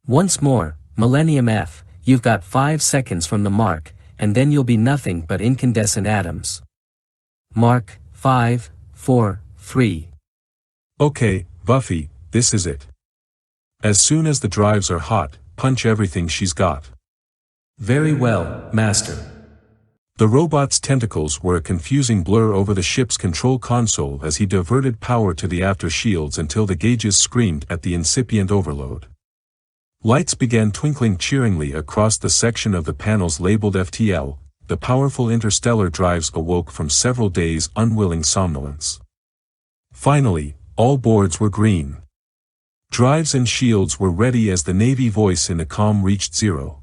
Once more, Millennium F, you've got 5 seconds from the mark, and then you'll be nothing but incandescent atoms. Mark, 5, 4, 3. Okay, Buffy, this is it. As soon as the drives are hot, punch everything she's got. Very well, Master. The robot's tentacles were a confusing blur over the ship's control console as he diverted power to the after shields until the gauges screamed at the incipient overload. Lights began twinkling cheeringly across the section of the panels labeled FTL, the powerful interstellar drives awoke from several days' unwilling somnolence. Finally, all boards were green. Drives and shields were ready as the Navy voice in the comm reached 0.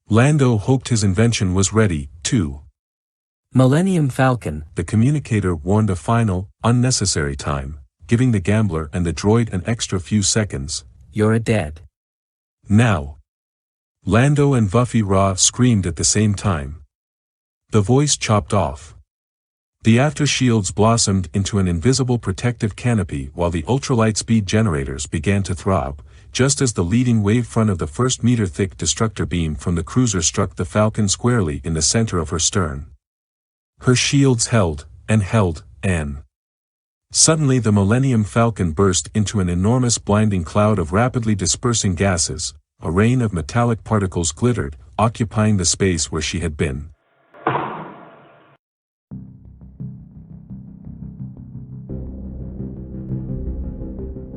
Lando hoped his invention was ready, too. Millennium Falcon, The communicator warned a final, unnecessary time, giving the gambler and the droid an extra few seconds. You're dead. Now. Lando and Vuffy Ra screamed at the same time. The voice chopped off. The aftershields blossomed into an invisible protective canopy while the ultralight-speed generators began to throb, just as the leading wavefront of the first meter-thick destructor beam from the cruiser struck the Falcon squarely in the center of her stern. Her shields held, and suddenly the Millennium Falcon burst into an enormous blinding cloud of rapidly dispersing gases, a rain of metallic particles glittered, occupying the space where she had been.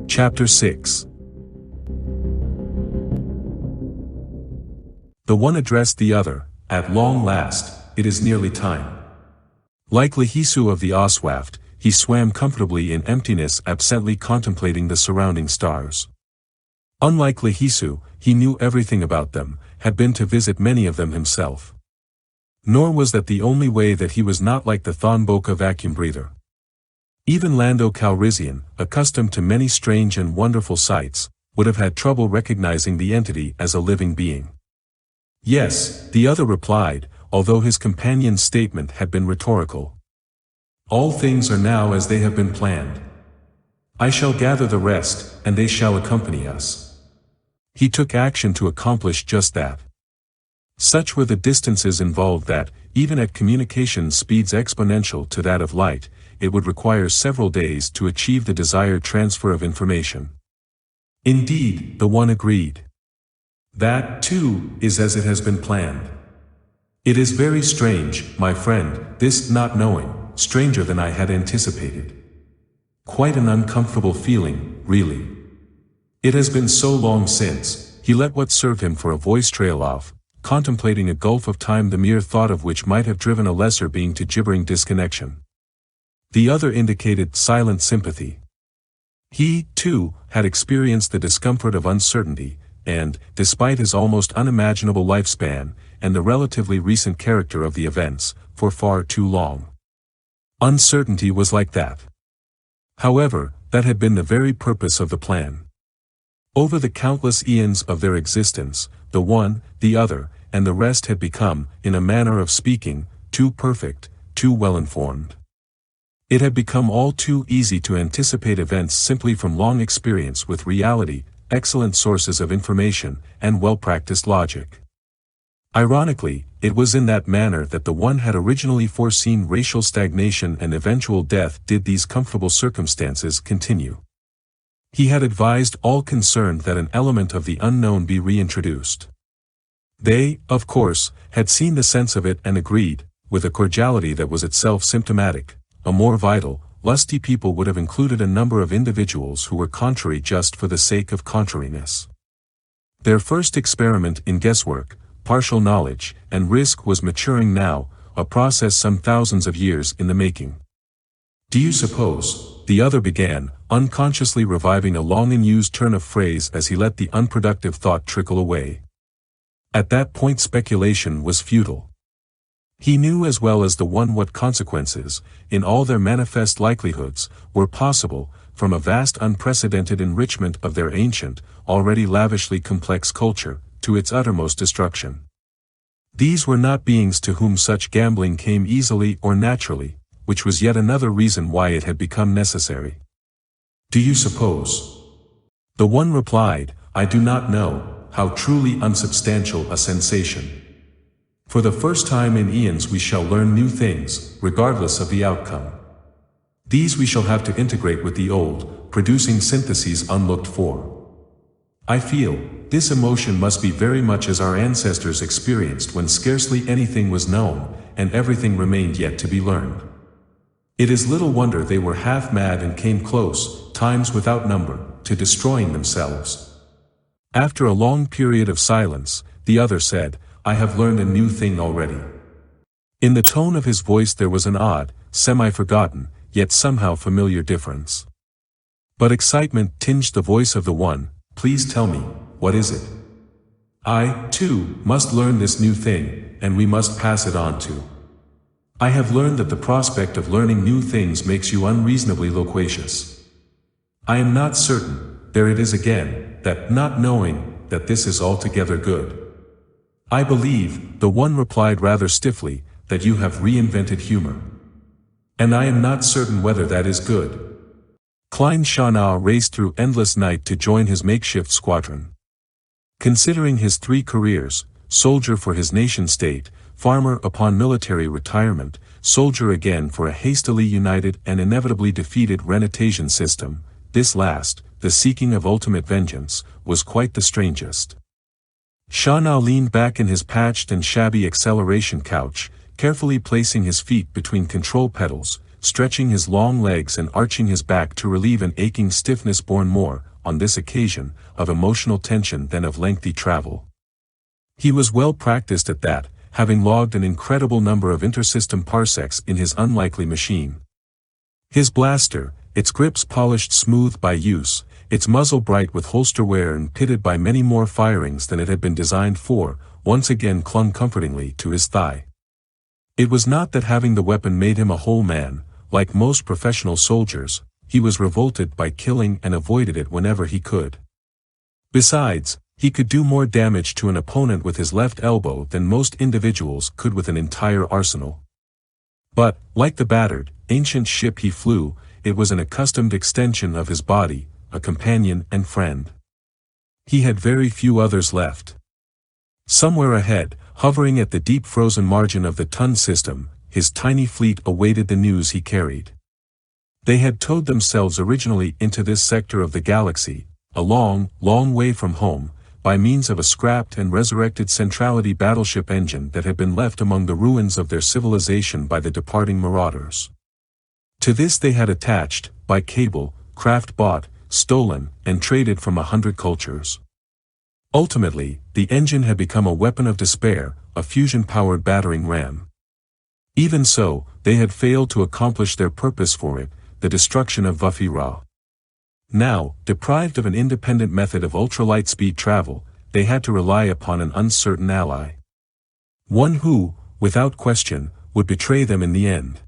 Chapter 6. The one addressed the other, at long last, it is nearly time. Like Lahisu of the Oswaft, he swam comfortably in emptiness absently contemplating the surrounding stars. Unlike Lahisu, he knew everything about them, had been to visit many of them himself. Nor was that the only way that he was not like the ThonBoka vacuum breather. Even Lando Calrissian, accustomed to many strange and wonderful sights, would have had trouble recognizing the entity as a living being. Yes, the other replied, although his companion's statement had been rhetorical. All things are now as they have been planned. I shall gather the rest, and they shall accompany us. He took action to accomplish just that. Such were the distances involved that, even at communication speeds exponential to that of light, it would require several days to achieve the desired transfer of information. Indeed, the one agreed. That, too, is as it has been planned. It is very strange, my friend, this not knowing, stranger than I had anticipated. Quite an uncomfortable feeling, really. It has been so long since, he let what served him for a voice trail off, contemplating a gulf of time the mere thought of which might have driven a lesser being to gibbering disconnection. The other indicated silent sympathy. He, too, had experienced the discomfort of uncertainty, and, despite his almost unimaginable lifespan, and the relatively recent character of the events, for far too long. Uncertainty was like that. However, that had been the very purpose of the plan. Over the countless eons of their existence, the one, the other, and the rest had become, in a manner of speaking, too perfect, too well-informed. It had become all too easy to anticipate events simply from long experience with reality, excellent sources of information, and well-practiced logic. Ironically, it was in that manner that the one had originally foreseen racial stagnation and eventual death did these comfortable circumstances continue. He had advised all concerned that an element of the unknown be reintroduced. They, of course, had seen the sense of it and agreed, with a cordiality that was itself symptomatic. A more vital, lusty people would have included a number of individuals who were contrary just for the sake of contrariness. Their first experiment in guesswork, partial knowledge, and risk was maturing now, a process some thousands of years in the making. "Do you suppose," the other began, unconsciously reviving a long-in-use turn of phrase as he let the unproductive thought trickle away. At that point speculation was futile. He knew as well as the one what consequences, in all their manifest likelihoods, were possible, from a vast unprecedented enrichment of their ancient, already lavishly complex culture, to its uttermost destruction. These were not beings to whom such gambling came easily or naturally, which was yet another reason why it had become necessary. "Do you suppose?" The one replied, "I do not know, how truly unsubstantial a sensation. For the first time in eons we shall learn new things, regardless of the outcome. These we shall have to integrate with the old, producing syntheses unlooked for. I feel, this emotion must be very much as our ancestors experienced when scarcely anything was known, and everything remained yet to be learned. It is little wonder they were half mad and came close, times without number, to destroying themselves." After a long period of silence, the other said, "I have learned a new thing already." In the tone of his voice there was an odd, semi-forgotten, yet somehow familiar difference. But excitement tinged the voice of the one. "Please tell me, what is it? I, too, must learn this new thing, and we must pass it on to. I have learned that the prospect of learning new things makes you unreasonably loquacious. I am not certain, there it is again, that not knowing, that this is altogether good. I believe," the one replied rather stiffly, "that you have reinvented humor. And I am not certain whether that is good." Klein Schanau raced through endless night to join his makeshift squadron. Considering his three careers, soldier for his nation-state, farmer upon military retirement, soldier again for a hastily united and inevitably defeated Renatasian system, this last, the seeking of ultimate vengeance, was quite the strangest. Schanau leaned back in his patched and shabby acceleration couch, carefully placing his feet between control pedals, stretching his long legs and arching his back to relieve an aching stiffness born more, on this occasion, of emotional tension than of lengthy travel. He was well practiced at that, having logged an incredible number of intersystem parsecs in his unlikely machine. His blaster, its grips polished smooth by use, its muzzle bright with holster wear and pitted by many more firings than it had been designed for, once again clung comfortingly to his thigh. It was not that having the weapon made him a whole man. Like most professional soldiers, he was revolted by killing and avoided it whenever he could. Besides, he could do more damage to an opponent with his left elbow than most individuals could with an entire arsenal. But, like the battered, ancient ship he flew, it was an accustomed extension of his body, a companion and friend. He had very few others left. Somewhere ahead, hovering at the deep frozen margin of the Ton system, his tiny fleet awaited the news he carried. They had towed themselves originally into this sector of the galaxy, a long, long way from home, by means of a scrapped and resurrected centrality battleship engine that had been left among the ruins of their civilization by the departing marauders. To this they had attached, by cable, craft bought, stolen, and traded from 100 cultures. Ultimately, the engine had become a weapon of despair, a fusion-powered battering ram. Even so, they had failed to accomplish their purpose for it, the destruction of Vufira. Now, deprived of an independent method of ultralight speed travel, they had to rely upon an uncertain ally. One who, without question, would betray them in the end.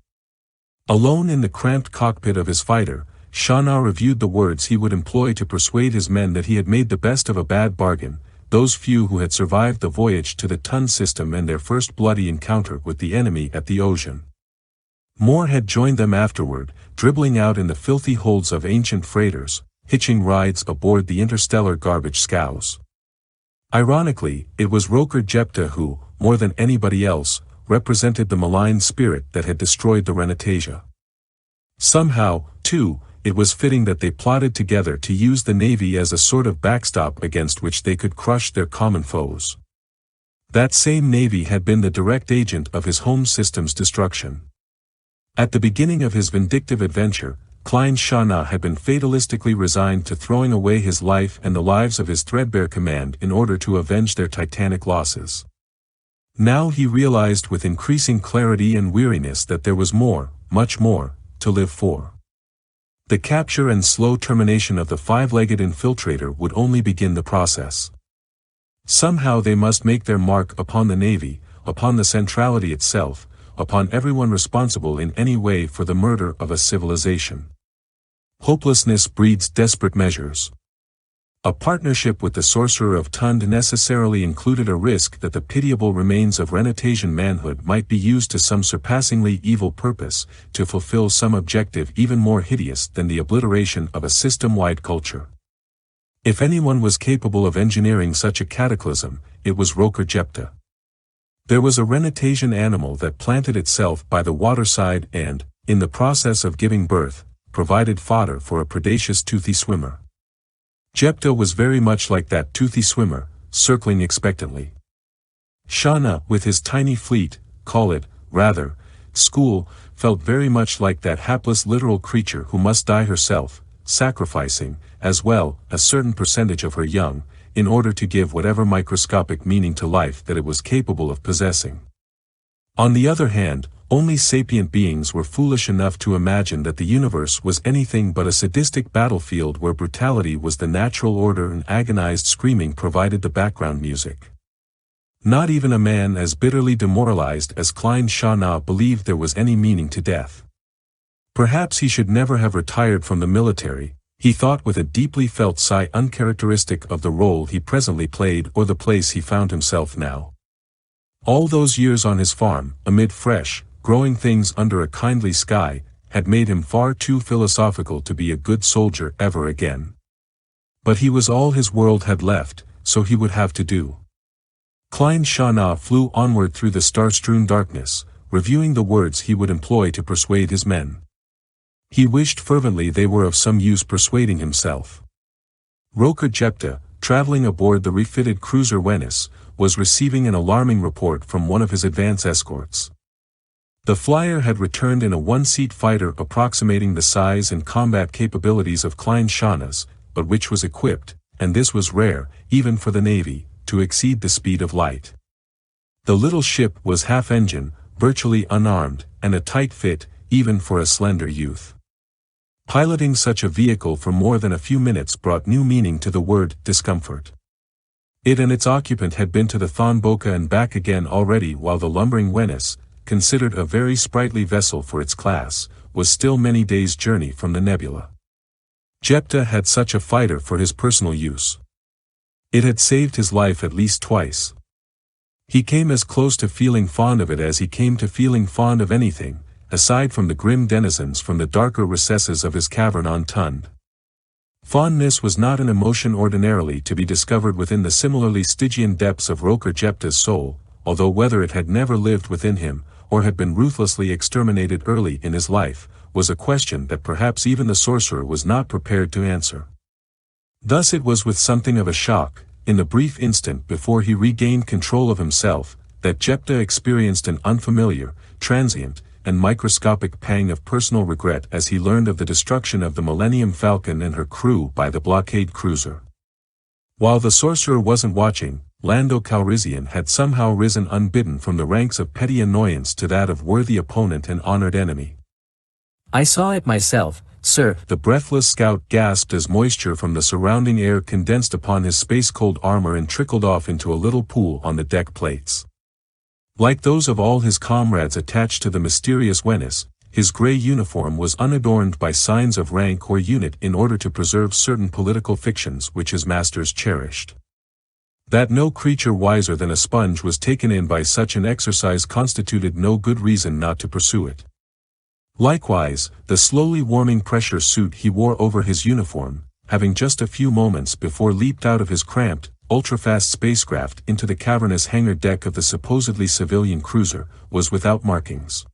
Alone in the cramped cockpit of his fighter, Shana reviewed the words he would employ to persuade his men that he had made the best of a bad bargain, those few who had survived the voyage to the Tun system and their first bloody encounter with the enemy at the ocean. More had joined them afterward, dribbling out in the filthy holds of ancient freighters, hitching rides aboard the interstellar garbage scows. Ironically, it was Roker Jepta who, more than anybody else, represented the malign spirit that had destroyed the Renatasia. Somehow, too, it was fitting that they plotted together to use the Navy as a sort of backstop against which they could crush their common foes. That same Navy had been the direct agent of his home system's destruction. At the beginning of his vindictive adventure, Klein Shana had been fatalistically resigned to throwing away his life and the lives of his threadbare command in order to avenge their titanic losses. Now he realized with increasing clarity and weariness that there was more, much more, to live for. The capture and slow termination of the five-legged infiltrator would only begin the process. Somehow they must make their mark upon the Navy, upon the centrality itself, upon everyone responsible in any way for the murder of a civilization. Hopelessness breeds desperate measures. A partnership with the sorcerer of Tund necessarily included a risk that the pitiable remains of Renatasian manhood might be used to some surpassingly evil purpose, to fulfill some objective even more hideous than the obliteration of a system-wide culture. If anyone was capable of engineering such a cataclysm, it was Roker Jepta. There was a Renatasian animal that planted itself by the waterside and, in the process of giving birth, provided fodder for a predacious toothy swimmer. Jepta was very much like that toothy swimmer, circling expectantly. Shana, with his tiny fleet, call it, rather, school, felt very much like that hapless literal creature who must die herself, sacrificing, as well, a certain percentage of her young, in order to give whatever microscopic meaning to life that it was capable of possessing. On the other hand, only sapient beings were foolish enough to imagine that the universe was anything but a sadistic battlefield where brutality was the natural order and agonized screaming provided the background music. Not even a man as bitterly demoralized as Klein Shana believed there was any meaning to death. Perhaps he should never have retired from the military, he thought with a deeply felt sigh uncharacteristic of the role he presently played or the place he found himself now. All those years on his farm, amid fresh, growing things under a kindly sky, had made him far too philosophical to be a good soldier ever again. But he was all his world had left, so he would have to do. Klein Shana flew onward through the star-strewn darkness, reviewing the words he would employ to persuade his men. He wished fervently they were of some use persuading himself. Roker Jepta, traveling aboard the refitted cruiser Venice, was receiving an alarming report from one of his advance escorts. The flyer had returned in a one-seat fighter approximating the size and combat capabilities of Klein Shana's, but which was equipped, and this was rare, even for the Navy, to exceed the speed of light. The little ship was half-engine, virtually unarmed, and a tight fit, even for a slender youth. Piloting such a vehicle for more than a few minutes brought new meaning to the word discomfort. It and its occupant had been to the ThonBoka and back again already, while the lumbering Venice, considered a very sprightly vessel for its class, was still many days' journey from the nebula. Jepta had such a fighter for his personal use. It had saved his life at least twice. He came as close to feeling fond of it as he came to feeling fond of anything, aside from the grim denizens from the darker recesses of his cavern on Tund. Fondness was not an emotion ordinarily to be discovered within the similarly Stygian depths of Roker Jepta's soul, although whether it had never lived within him, or had been ruthlessly exterminated early in his life, was a question that perhaps even the sorcerer was not prepared to answer. Thus it was with something of a shock, in the brief instant before he regained control of himself, that Jepta experienced an unfamiliar, transient, and microscopic pang of personal regret as he learned of the destruction of the Millennium Falcon and her crew by the blockade cruiser. While the sorcerer wasn't watching, Lando Calrissian had somehow risen unbidden from the ranks of petty annoyance to that of worthy opponent and honored enemy. I saw it myself, sir. The breathless scout gasped as moisture from the surrounding air condensed upon his space-cold armor and trickled off into a little pool on the deck plates. Like those of all his comrades attached to the mysterious Venice, his gray uniform was unadorned by signs of rank or unit in order to preserve certain political fictions which his masters cherished. That no creature wiser than a sponge was taken in by such an exercise constituted no good reason not to pursue it. Likewise, the slowly warming pressure suit he wore over his uniform, having just a few moments before leaped out of his cramped, ultra-fast spacecraft into the cavernous hangar deck of the supposedly civilian cruiser, was without markings.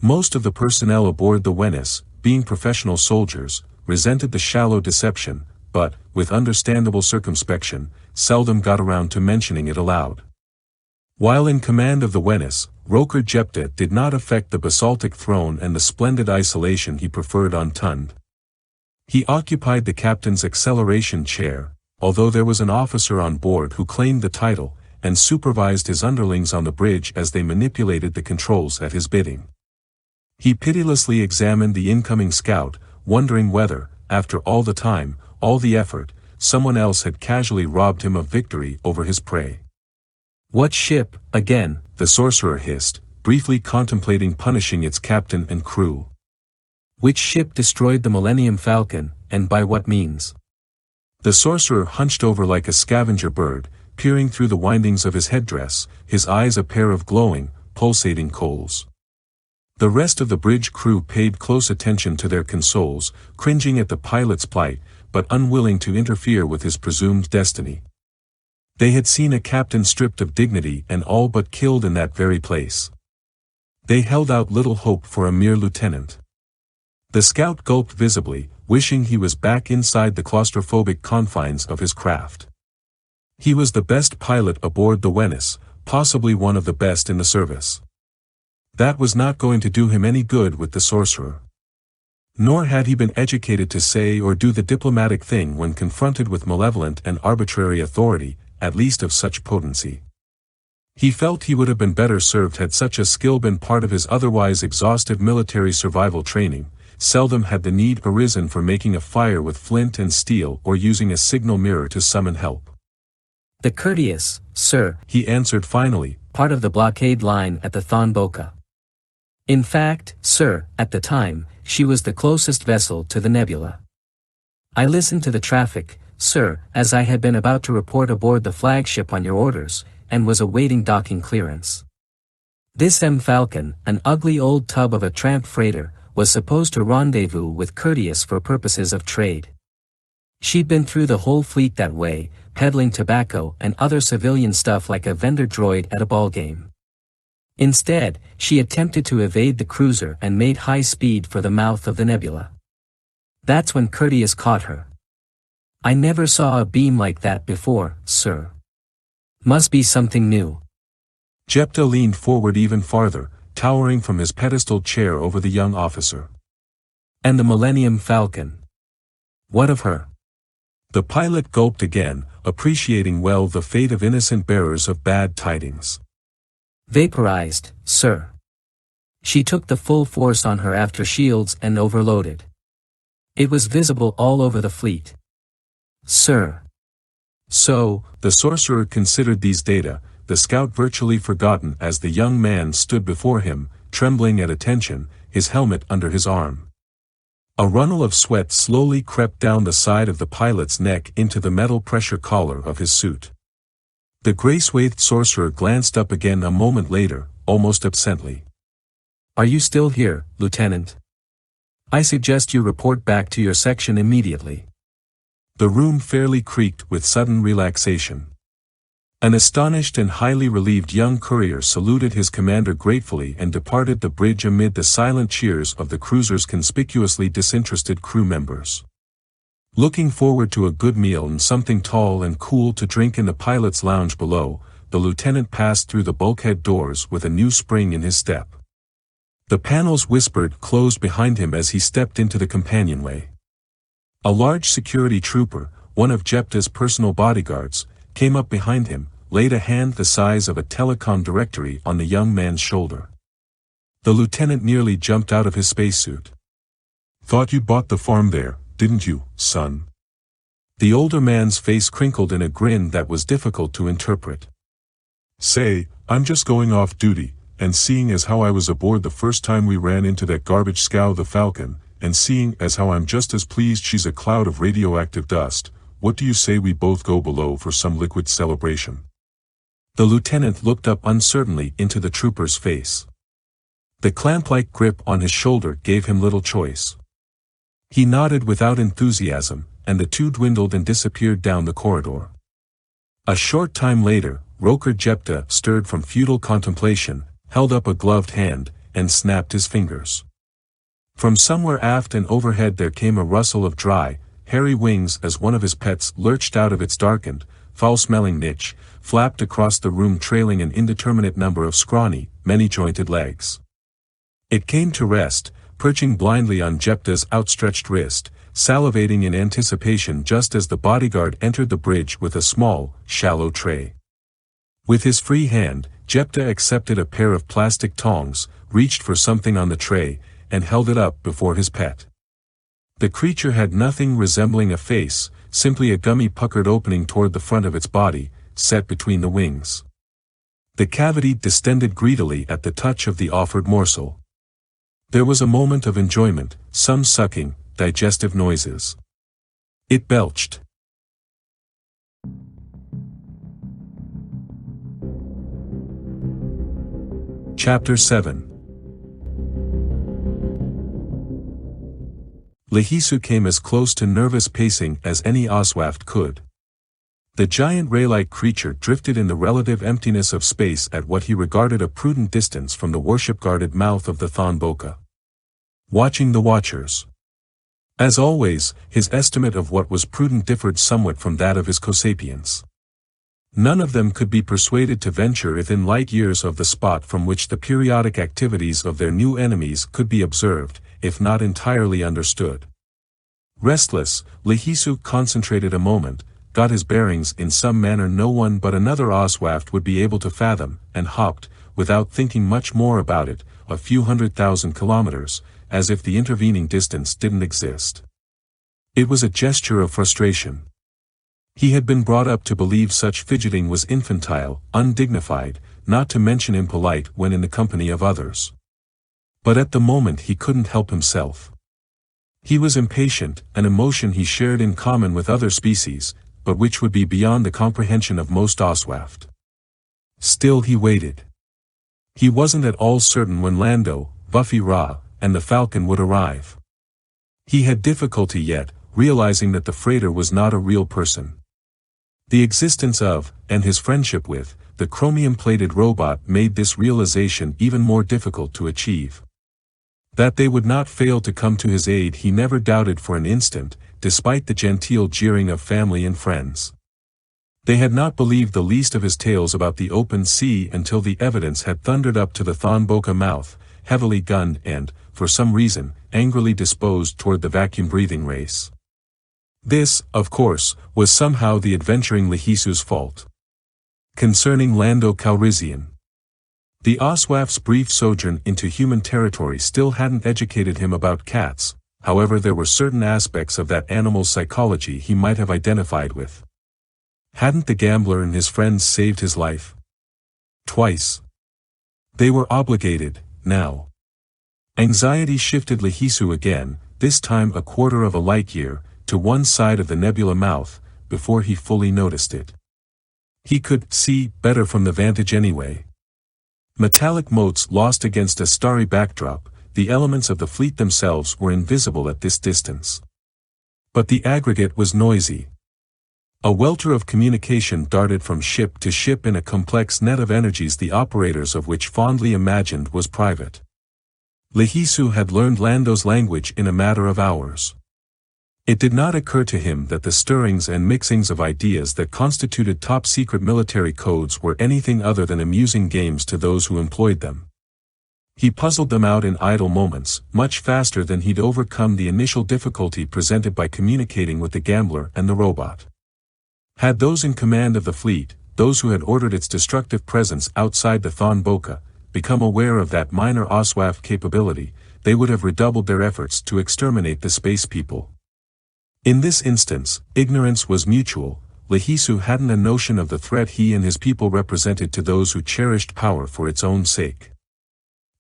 Most of the personnel aboard the Venice, being professional soldiers, resented the shallow deception, but, with understandable circumspection, seldom got around to mentioning it aloud. While in command of the Venice, Roker Jepta did not affect the basaltic throne and the splendid isolation he preferred on Tund. He occupied the captain's acceleration chair, although there was an officer on board who claimed the title, and supervised his underlings on the bridge as they manipulated the controls at his bidding. He pitilessly examined the incoming scout, wondering whether, after all the time, all the effort, someone else had casually robbed him of victory over his prey. What ship, again? The sorcerer hissed, briefly contemplating punishing its captain and crew. Which ship destroyed the Millennium Falcon, and by what means? The sorcerer hunched over like a scavenger bird, peering through the windings of his headdress, his eyes a pair of glowing, pulsating coals. The rest of the bridge crew paid close attention to their consoles, cringing at the pilot's plight, but unwilling to interfere with his presumed destiny. They had seen a captain stripped of dignity and all but killed in that very place. They held out little hope for a mere lieutenant. The scout gulped visibly, wishing he was back inside the claustrophobic confines of his craft. He was the best pilot aboard the Venice, possibly one of the best in the service. That was not going to do him any good with the sorcerer. Nor had he been educated to say or do the diplomatic thing when confronted with malevolent and arbitrary authority, at least of such potency. He felt he would have been better served had such a skill been part of his otherwise exhaustive military survival training. Seldom had the need arisen for making a fire with flint and steel or using a signal mirror to summon help. The Courteous, sir, he answered finally, part of the blockade line at the ThonBoka. In fact, sir, at the time, she was the closest vessel to the nebula. I listened to the traffic, sir, as I had been about to report aboard the flagship on your orders, and was awaiting docking clearance. This Falcon, an ugly old tub of a tramp freighter, was supposed to rendezvous with Courteous for purposes of trade. She'd been through the whole fleet that way, peddling tobacco and other civilian stuff like a vendor droid at a ballgame. Instead, she attempted to evade the cruiser and made high speed for the mouth of the nebula. That's when Courteous caught her. I never saw a beam like that before, sir. Must be something new. Jepta leaned forward even farther, towering from his pedestal chair over the young officer. And the Millennium Falcon. What of her? The pilot gulped again, appreciating well the fate of innocent bearers of bad tidings. Vaporized, sir. She took the full force on her after shields and overloaded. It was visible all over the fleet. Sir. So, the sorcerer considered these data, the scout virtually forgotten as the young man stood before him, trembling at attention, his helmet under his arm. A runnel of sweat slowly crept down the side of the pilot's neck into the metal pressure collar of his suit. The gray-swathed sorcerer glanced up again a moment later, almost absently. Are you still here, Lieutenant? I suggest you report back to your section immediately. The room fairly creaked with sudden relaxation. An astonished and highly relieved young courier saluted his commander gratefully and departed the bridge amid the silent cheers of the cruiser's conspicuously disinterested crew members. Looking forward to a good meal and something tall and cool to drink in the pilot's lounge below, the lieutenant passed through the bulkhead doors with a new spring in his step. The panels whispered closed behind him as he stepped into the companionway. A large security trooper, one of Jepta's personal bodyguards, came up behind him, laid a hand the size of a telecom directory on the young man's shoulder. The lieutenant nearly jumped out of his spacesuit. Thought you bought the farm there, didn't you, son? The older man's face crinkled in a grin that was difficult to interpret. Say, I'm just going off duty, and seeing as how I was aboard the first time we ran into that garbage scow the Falcon, and seeing as how I'm just as pleased she's a cloud of radioactive dust, what do you say we both go below for some liquid celebration?" The lieutenant looked up uncertainly into the trooper's face. The clamp-like grip on his shoulder gave him little choice. He nodded without enthusiasm, and the two dwindled and disappeared down the corridor. A short time later, Roker Jepta stirred from futile contemplation, held up a gloved hand, and snapped his fingers. From somewhere aft and overhead there came a rustle of dry, hairy wings as one of his pets lurched out of its darkened, foul-smelling niche, flapped across the room trailing an indeterminate number of scrawny, many-jointed legs. It came to rest, perching blindly on Jepta's outstretched wrist, salivating in anticipation just as the bodyguard entered the bridge with a small, shallow tray. With his free hand, Jepta accepted a pair of plastic tongs, reached for something on the tray, and held it up before his pet. The creature had nothing resembling a face, simply a gummy puckered opening toward the front of its body, set between the wings. The cavity distended greedily at the touch of the offered morsel. There was a moment of enjoyment, some sucking, digestive noises. It belched. Chapter 7. Lehisu came as close to nervous pacing as any Oswaft could. The giant ray-like creature drifted in the relative emptiness of space at what he regarded a prudent distance from the worship-guarded mouth of the ThonBoka. Watching the watchers. As always, his estimate of what was prudent differed somewhat from that of his co-sapients. None of them could be persuaded to venture within light years of the spot from which the periodic activities of their new enemies could be observed, if not entirely understood. Restless, Lehisu concentrated a moment, got his bearings in some manner no one but another Oswaft would be able to fathom, and hopped, without thinking much more about it, a few 100,000 kilometers, as if the intervening distance didn't exist. It was a gesture of frustration. He had been brought up to believe such fidgeting was infantile, undignified, not to mention impolite when in the company of others. But at the moment he couldn't help himself. He was impatient, an emotion he shared in common with other species, but which would be beyond the comprehension of most Oswaft. Still he waited. He wasn't at all certain when Lando, Buffy Ra, and the Falcon would arrive. He had difficulty yet, realizing that the freighter was not a real person. The existence of, and his friendship with, the chromium-plated robot made this realization even more difficult to achieve. That they would not fail to come to his aid he never doubted for an instant, despite the genteel jeering of family and friends. They had not believed the least of his tales about the open sea until the evidence had thundered up to the ThonBoka mouth, heavily gunned and, for some reason, angrily disposed toward the vacuum-breathing race. This, of course, was somehow the adventuring Lehisu's fault. Concerning Lando Calrissian. The Oswaft's brief sojourn into human territory still hadn't educated him about cats, however there were certain aspects of that animal's psychology he might have identified with. Hadn't the gambler and his friends saved his life? Twice. They were obligated, now. Anxiety shifted Lehisu again, this time a quarter of a light-year, to one side of the nebula mouth, before he fully noticed it. He could see better from the vantage anyway. Metallic motes lost against a starry backdrop, the elements of the fleet themselves were invisible at this distance. But the aggregate was noisy. A welter of communication darted from ship to ship in a complex net of energies the operators of which fondly imagined was private. Lehisu had learned Lando's language in a matter of hours. It did not occur to him that the stirrings and mixings of ideas that constituted top-secret military codes were anything other than amusing games to those who employed them. He puzzled them out in idle moments, much faster than he'd overcome the initial difficulty presented by communicating with the gambler and the robot. Had those in command of the fleet, those who had ordered its destructive presence outside the ThonBoka, become aware of that minor Oswaft capability, they would have redoubled their efforts to exterminate the space people. In this instance, ignorance was mutual. Lehisu hadn't a notion of the threat he and his people represented to those who cherished power for its own sake.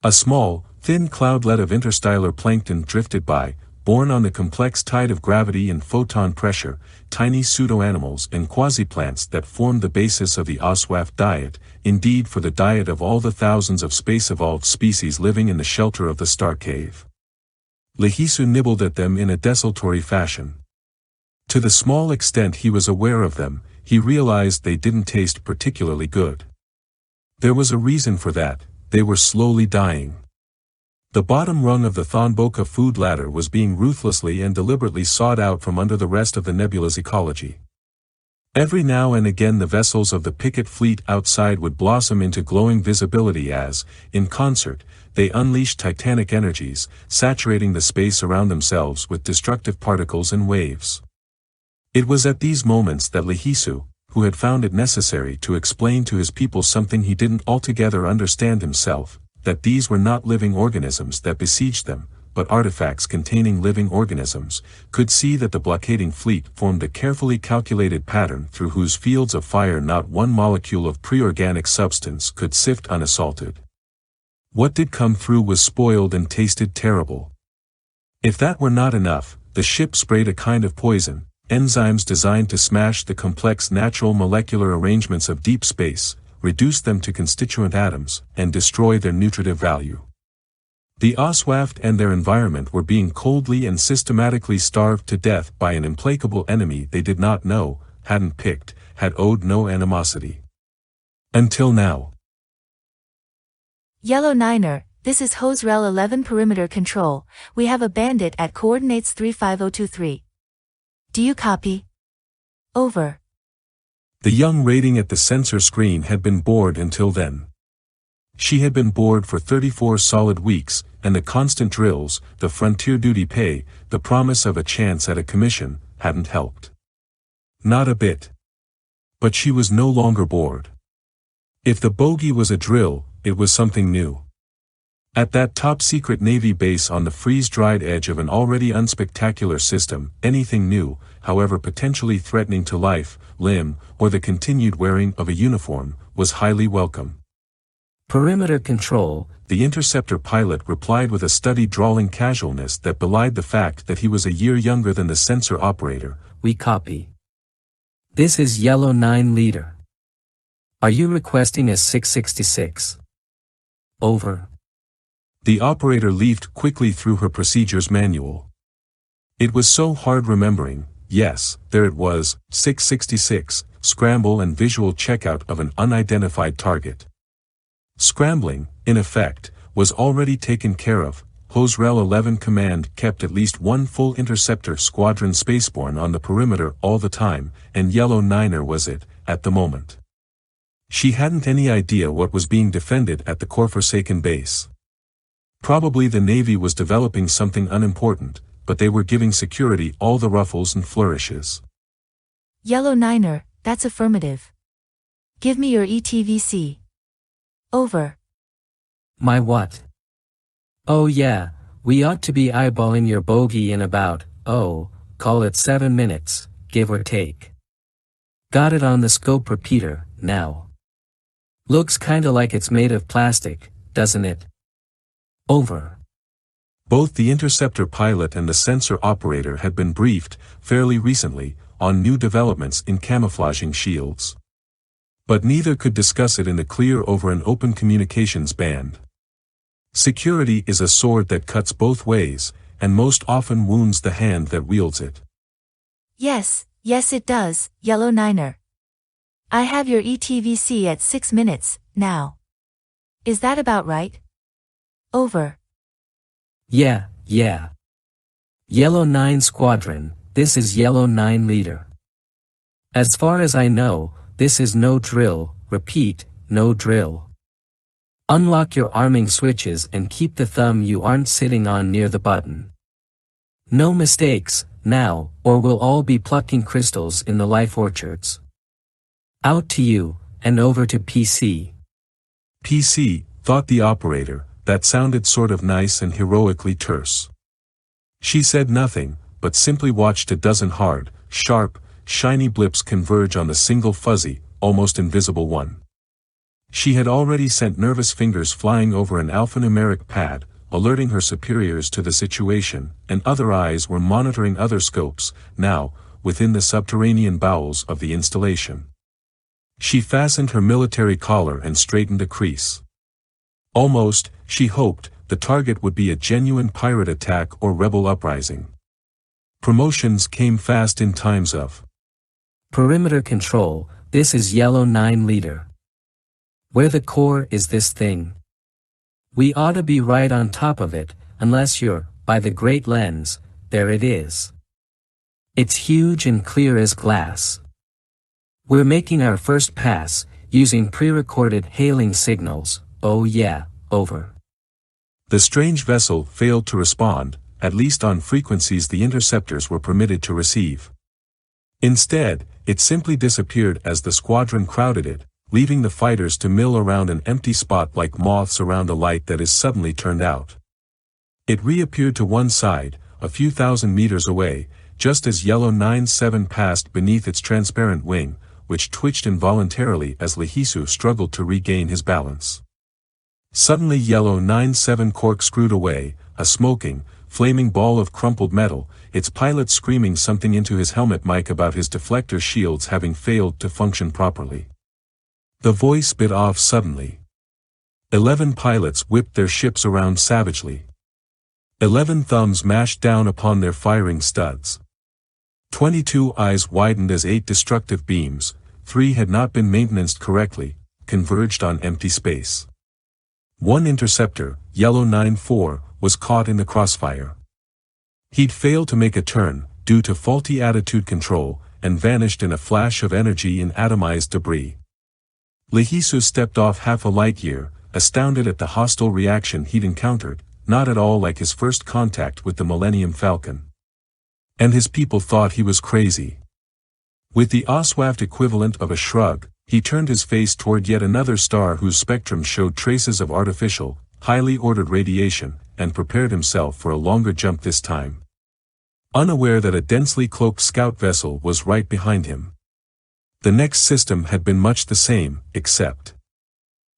A small, thin cloudlet of interstellar plankton drifted by, borne on the complex tide of gravity and photon pressure, tiny pseudo-animals and quasi-plants that formed the basis of the Oswaft diet, indeed for the diet of all the thousands of space-evolved species living in the shelter of the Star Cave. Lehisu nibbled at them in a desultory fashion. To the small extent he was aware of them, he realized they didn't taste particularly good. There was a reason for that: they were slowly dying. The bottom rung of the ThonBoka food ladder was being ruthlessly and deliberately sawed out from under the rest of the nebula's ecology. Every now and again the vessels of the picket fleet outside would blossom into glowing visibility as, in concert, they unleashed titanic energies, saturating the space around themselves with destructive particles and waves. It was at these moments that Lehisu, who had found it necessary to explain to his people something he didn't altogether understand himself, that these were not living organisms that besieged them, but artifacts containing living organisms, could see that the blockading fleet formed a carefully calculated pattern through whose fields of fire not one molecule of pre-organic substance could sift unassaulted. What did come through was spoiled and tasted terrible. If that were not enough, the ship sprayed a kind of poison, enzymes designed to smash the complex natural molecular arrangements of deep space, reduce them to constituent atoms, and destroy their nutritive value. The Oswaft and their environment were being coldly and systematically starved to death by an implacable enemy they did not know, hadn't picked, had owed no animosity. Until now. Yellow Niner, this is Hosrel 11 Perimeter Control. We have a bandit at coordinates 35023. Do you copy? Over. The young rating at the sensor screen had been bored until then. She had been bored for 34 solid weeks, and the constant drills, the frontier duty pay, the promise of a chance at a commission, hadn't helped. Not a bit. But she was no longer bored. If the bogey was a drill, it was something new. At that top-secret Navy base on the freeze-dried edge of an already unspectacular system, anything new, however potentially threatening to life, limb, or the continued wearing of a uniform, was highly welcome. Perimeter control, the interceptor pilot replied with a studied drawling casualness that belied the fact that he was a year younger than the sensor operator. We copy. This is Yellow 9 Leader. Are you requesting a 666? Over. The operator leafed quickly through her procedures manual. It was so hard remembering. Yes, there it was, 666, scramble and visual checkout of an unidentified target. Scrambling, in effect, was already taken care of. Hosrel 11 Command kept at least one full interceptor squadron spaceborne on the perimeter all the time, and Yellow Niner was it, at the moment. She hadn't any idea what was being defended at the Corforsaken base. Probably the Navy was developing something unimportant, but they were giving security all the ruffles and flourishes. Yellow Niner, that's affirmative. Give me your ETVC. Over. My what? Oh yeah, we ought to be eyeballing your bogey in about, call it 7 minutes, give or take. Got it on the scope repeater, now. Looks kinda like it's made of plastic, doesn't it? Over. Both the interceptor pilot and the sensor operator had been briefed, fairly recently, on new developments in camouflaging shields. But neither could discuss it in the clear over an open communications band. Security is a sword that cuts both ways, and most often wounds the hand that wields it. Yes it does, Yellow Niner. I have your ETVC at 6 minutes, now. Is that about right? Over. Yeah. Yellow 9 Squadron, this is Yellow 9 Leader. As far as I know, this is no drill, repeat, no drill. Unlock your arming switches and keep the thumb you aren't sitting on near the button. No mistakes, now, or we'll all be plucking crystals in the life orchards. Out to you, and over to PC. PC, thought the operator, that sounded sort of nice and heroically terse. She said nothing, but simply watched a dozen hard, sharp, shiny blips converge on the single fuzzy, almost invisible one. She had already sent nervous fingers flying over an alphanumeric pad, alerting her superiors to the situation, and other eyes were monitoring other scopes, now, within the subterranean bowels of the installation. She fastened her military collar and straightened a crease. Almost, she hoped, the target would be a genuine pirate attack or rebel uprising. Promotions came fast in times of perimeter control. This is Yellow 9 leader. Where the core is this thing? We ought to be right on top of it, unless you're, by the great lens, there it is. It's huge and clear as glass. We're making our first pass, using pre-recorded hailing signals. Oh yeah, over. The strange vessel failed to respond, at least on frequencies the interceptors were permitted to receive. Instead, it simply disappeared as the squadron crowded it, leaving the fighters to mill around an empty spot like moths around a light that is suddenly turned out. It reappeared to one side, a few thousand meters away, just as Yellow 9-7 passed beneath its transparent wing, which twitched involuntarily as Lehisu struggled to regain his balance. Suddenly Yellow 9-7 corkscrewed away, a smoking, flaming ball of crumpled metal, its pilot screaming something into his helmet mic about his deflector shields having failed to function properly. The voice bit off suddenly. 11 pilots whipped their ships around savagely. 11 thumbs mashed down upon their firing studs. 22 eyes widened as 8 destructive beams, 3 had not been maintained correctly, converged on empty space. One interceptor, Yellow 9-4, was caught in the crossfire. He'd failed to make a turn, due to faulty attitude control, and vanished in a flash of energy in atomized debris. Lehisu stepped off half a light year, astounded at the hostile reaction he'd encountered, not at all like his first contact with the Millennium Falcon. And his people thought he was crazy. With the Oswaft equivalent of a shrug, he turned his face toward yet another star whose spectrum showed traces of artificial, highly ordered radiation, and prepared himself for a longer jump this time. Unaware that a densely cloaked scout vessel was right behind him. The next system had been much the same, except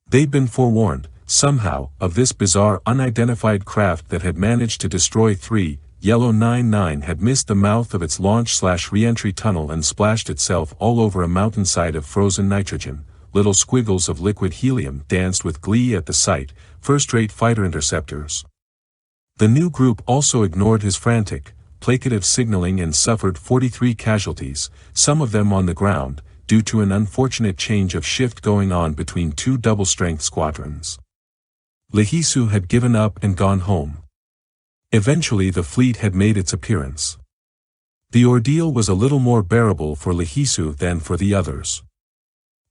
they'd been forewarned, somehow, of this bizarre unidentified craft that had managed to destroy 3. Yellow 9-9 had missed the mouth of its launch/re-entry tunnel and splashed itself all over a mountainside of frozen nitrogen. Little squiggles of liquid helium danced with glee at the sight, first-rate fighter interceptors. The new group also ignored his frantic, placative signaling and suffered 43 casualties, some of them on the ground, due to an unfortunate change of shift going on between 2 double-strength squadrons. Lehisu had given up and gone home. Eventually the fleet had made its appearance. The ordeal was a little more bearable for Lehisu than for the others.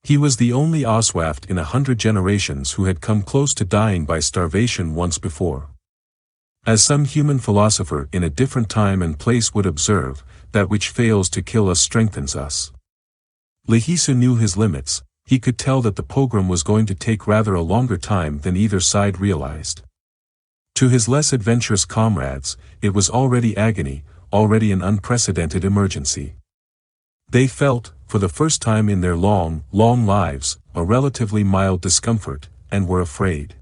He was the only Oswaft in 100 generations who had come close to dying by starvation once before. As some human philosopher in a different time and place would observe, that which fails to kill us strengthens us. Lehisu knew his limits, he could tell that the pogrom was going to take rather a longer time than either side realized. To his less adventurous comrades, it was already agony, already an unprecedented emergency. They felt, for the first time in their long lives, a relatively mild discomfort, and were afraid.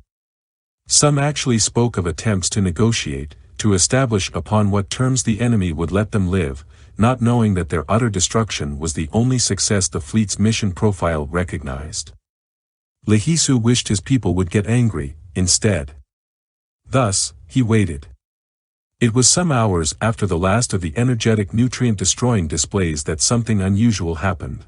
Some actually spoke of attempts to negotiate, to establish upon what terms the enemy would let them live, not knowing that their utter destruction was the only success the fleet's mission profile recognized. Lehisu wished his people would get angry, instead. Thus, he waited. It was some hours after the last of the energetic nutrient-destroying displays that something unusual happened.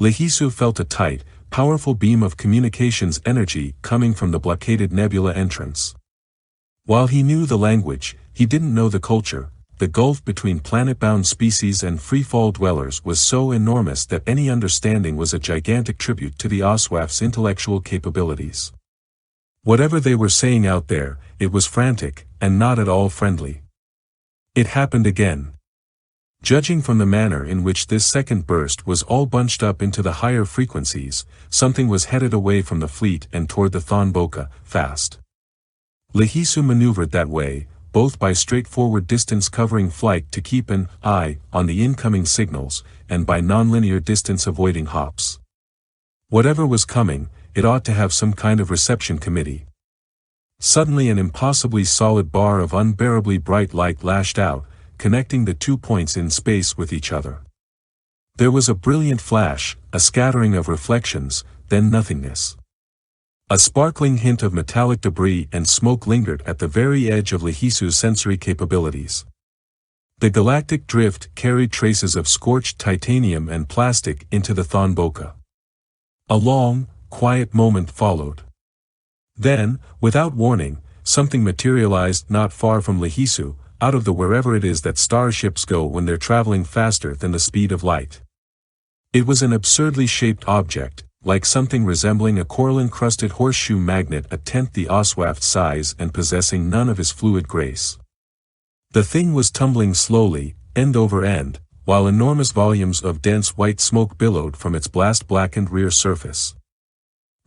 Lehisu felt a tight, powerful beam of communications energy coming from the blockaded nebula entrance. While he knew the language, he didn't know the culture. The gulf between planet-bound species and free-fall dwellers was so enormous that any understanding was a gigantic tribute to the Oswaft's intellectual capabilities. Whatever they were saying out there, it was frantic, and not at all friendly. It happened again. Judging from the manner in which this second burst was all bunched up into the higher frequencies, something was headed away from the fleet and toward the ThonBoka, fast. Lehisu maneuvered that way, both by straightforward distance-covering flight to keep an eye on the incoming signals, and by nonlinear distance-avoiding hops. Whatever was coming, it ought to have some kind of reception committee. Suddenly an impossibly solid bar of unbearably bright light lashed out, connecting the 2 points in space with each other. There was a brilliant flash, a scattering of reflections, then nothingness. A sparkling hint of metallic debris and smoke lingered at the very edge of Lihisu's sensory capabilities. The galactic drift carried traces of scorched titanium and plastic into the ThonBoka. A long, quiet moment followed. Then, without warning, something materialized not far from Lihisu, out of the wherever it is that starships go when they're traveling faster than the speed of light. It was an absurdly shaped object, like something resembling a coral-encrusted horseshoe magnet a tenth the Oswaft's size and possessing none of his fluid grace. The thing was tumbling slowly, end over end, while enormous volumes of dense white smoke billowed from its blast-blackened rear surface.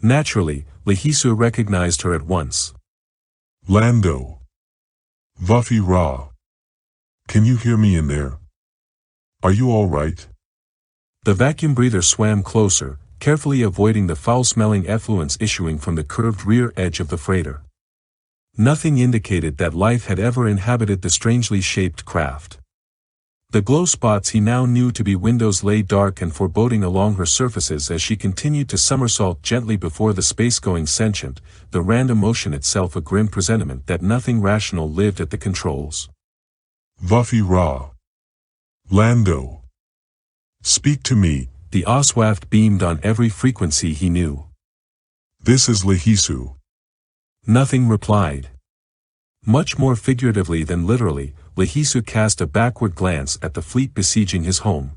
Naturally, Lihisu recognized her at once. Lando. Vuffy Ra. Can you hear me in there? Are you all right? The vacuum breather swam closer, carefully avoiding the foul-smelling effluence issuing from the curved rear edge of the freighter. Nothing indicated that life had ever inhabited the strangely shaped craft. The glow spots he now knew to be windows lay dark and foreboding along her surfaces as she continued to somersault gently before the space-going sentient, the random motion itself a grim presentiment that nothing rational lived at the controls. Vuffy Ra. Lando. Speak to me. The Oswaft beamed on every frequency he knew. This is Lihisu. Nothing replied. Much more figuratively than literally, Lihisu cast a backward glance at the fleet besieging his home.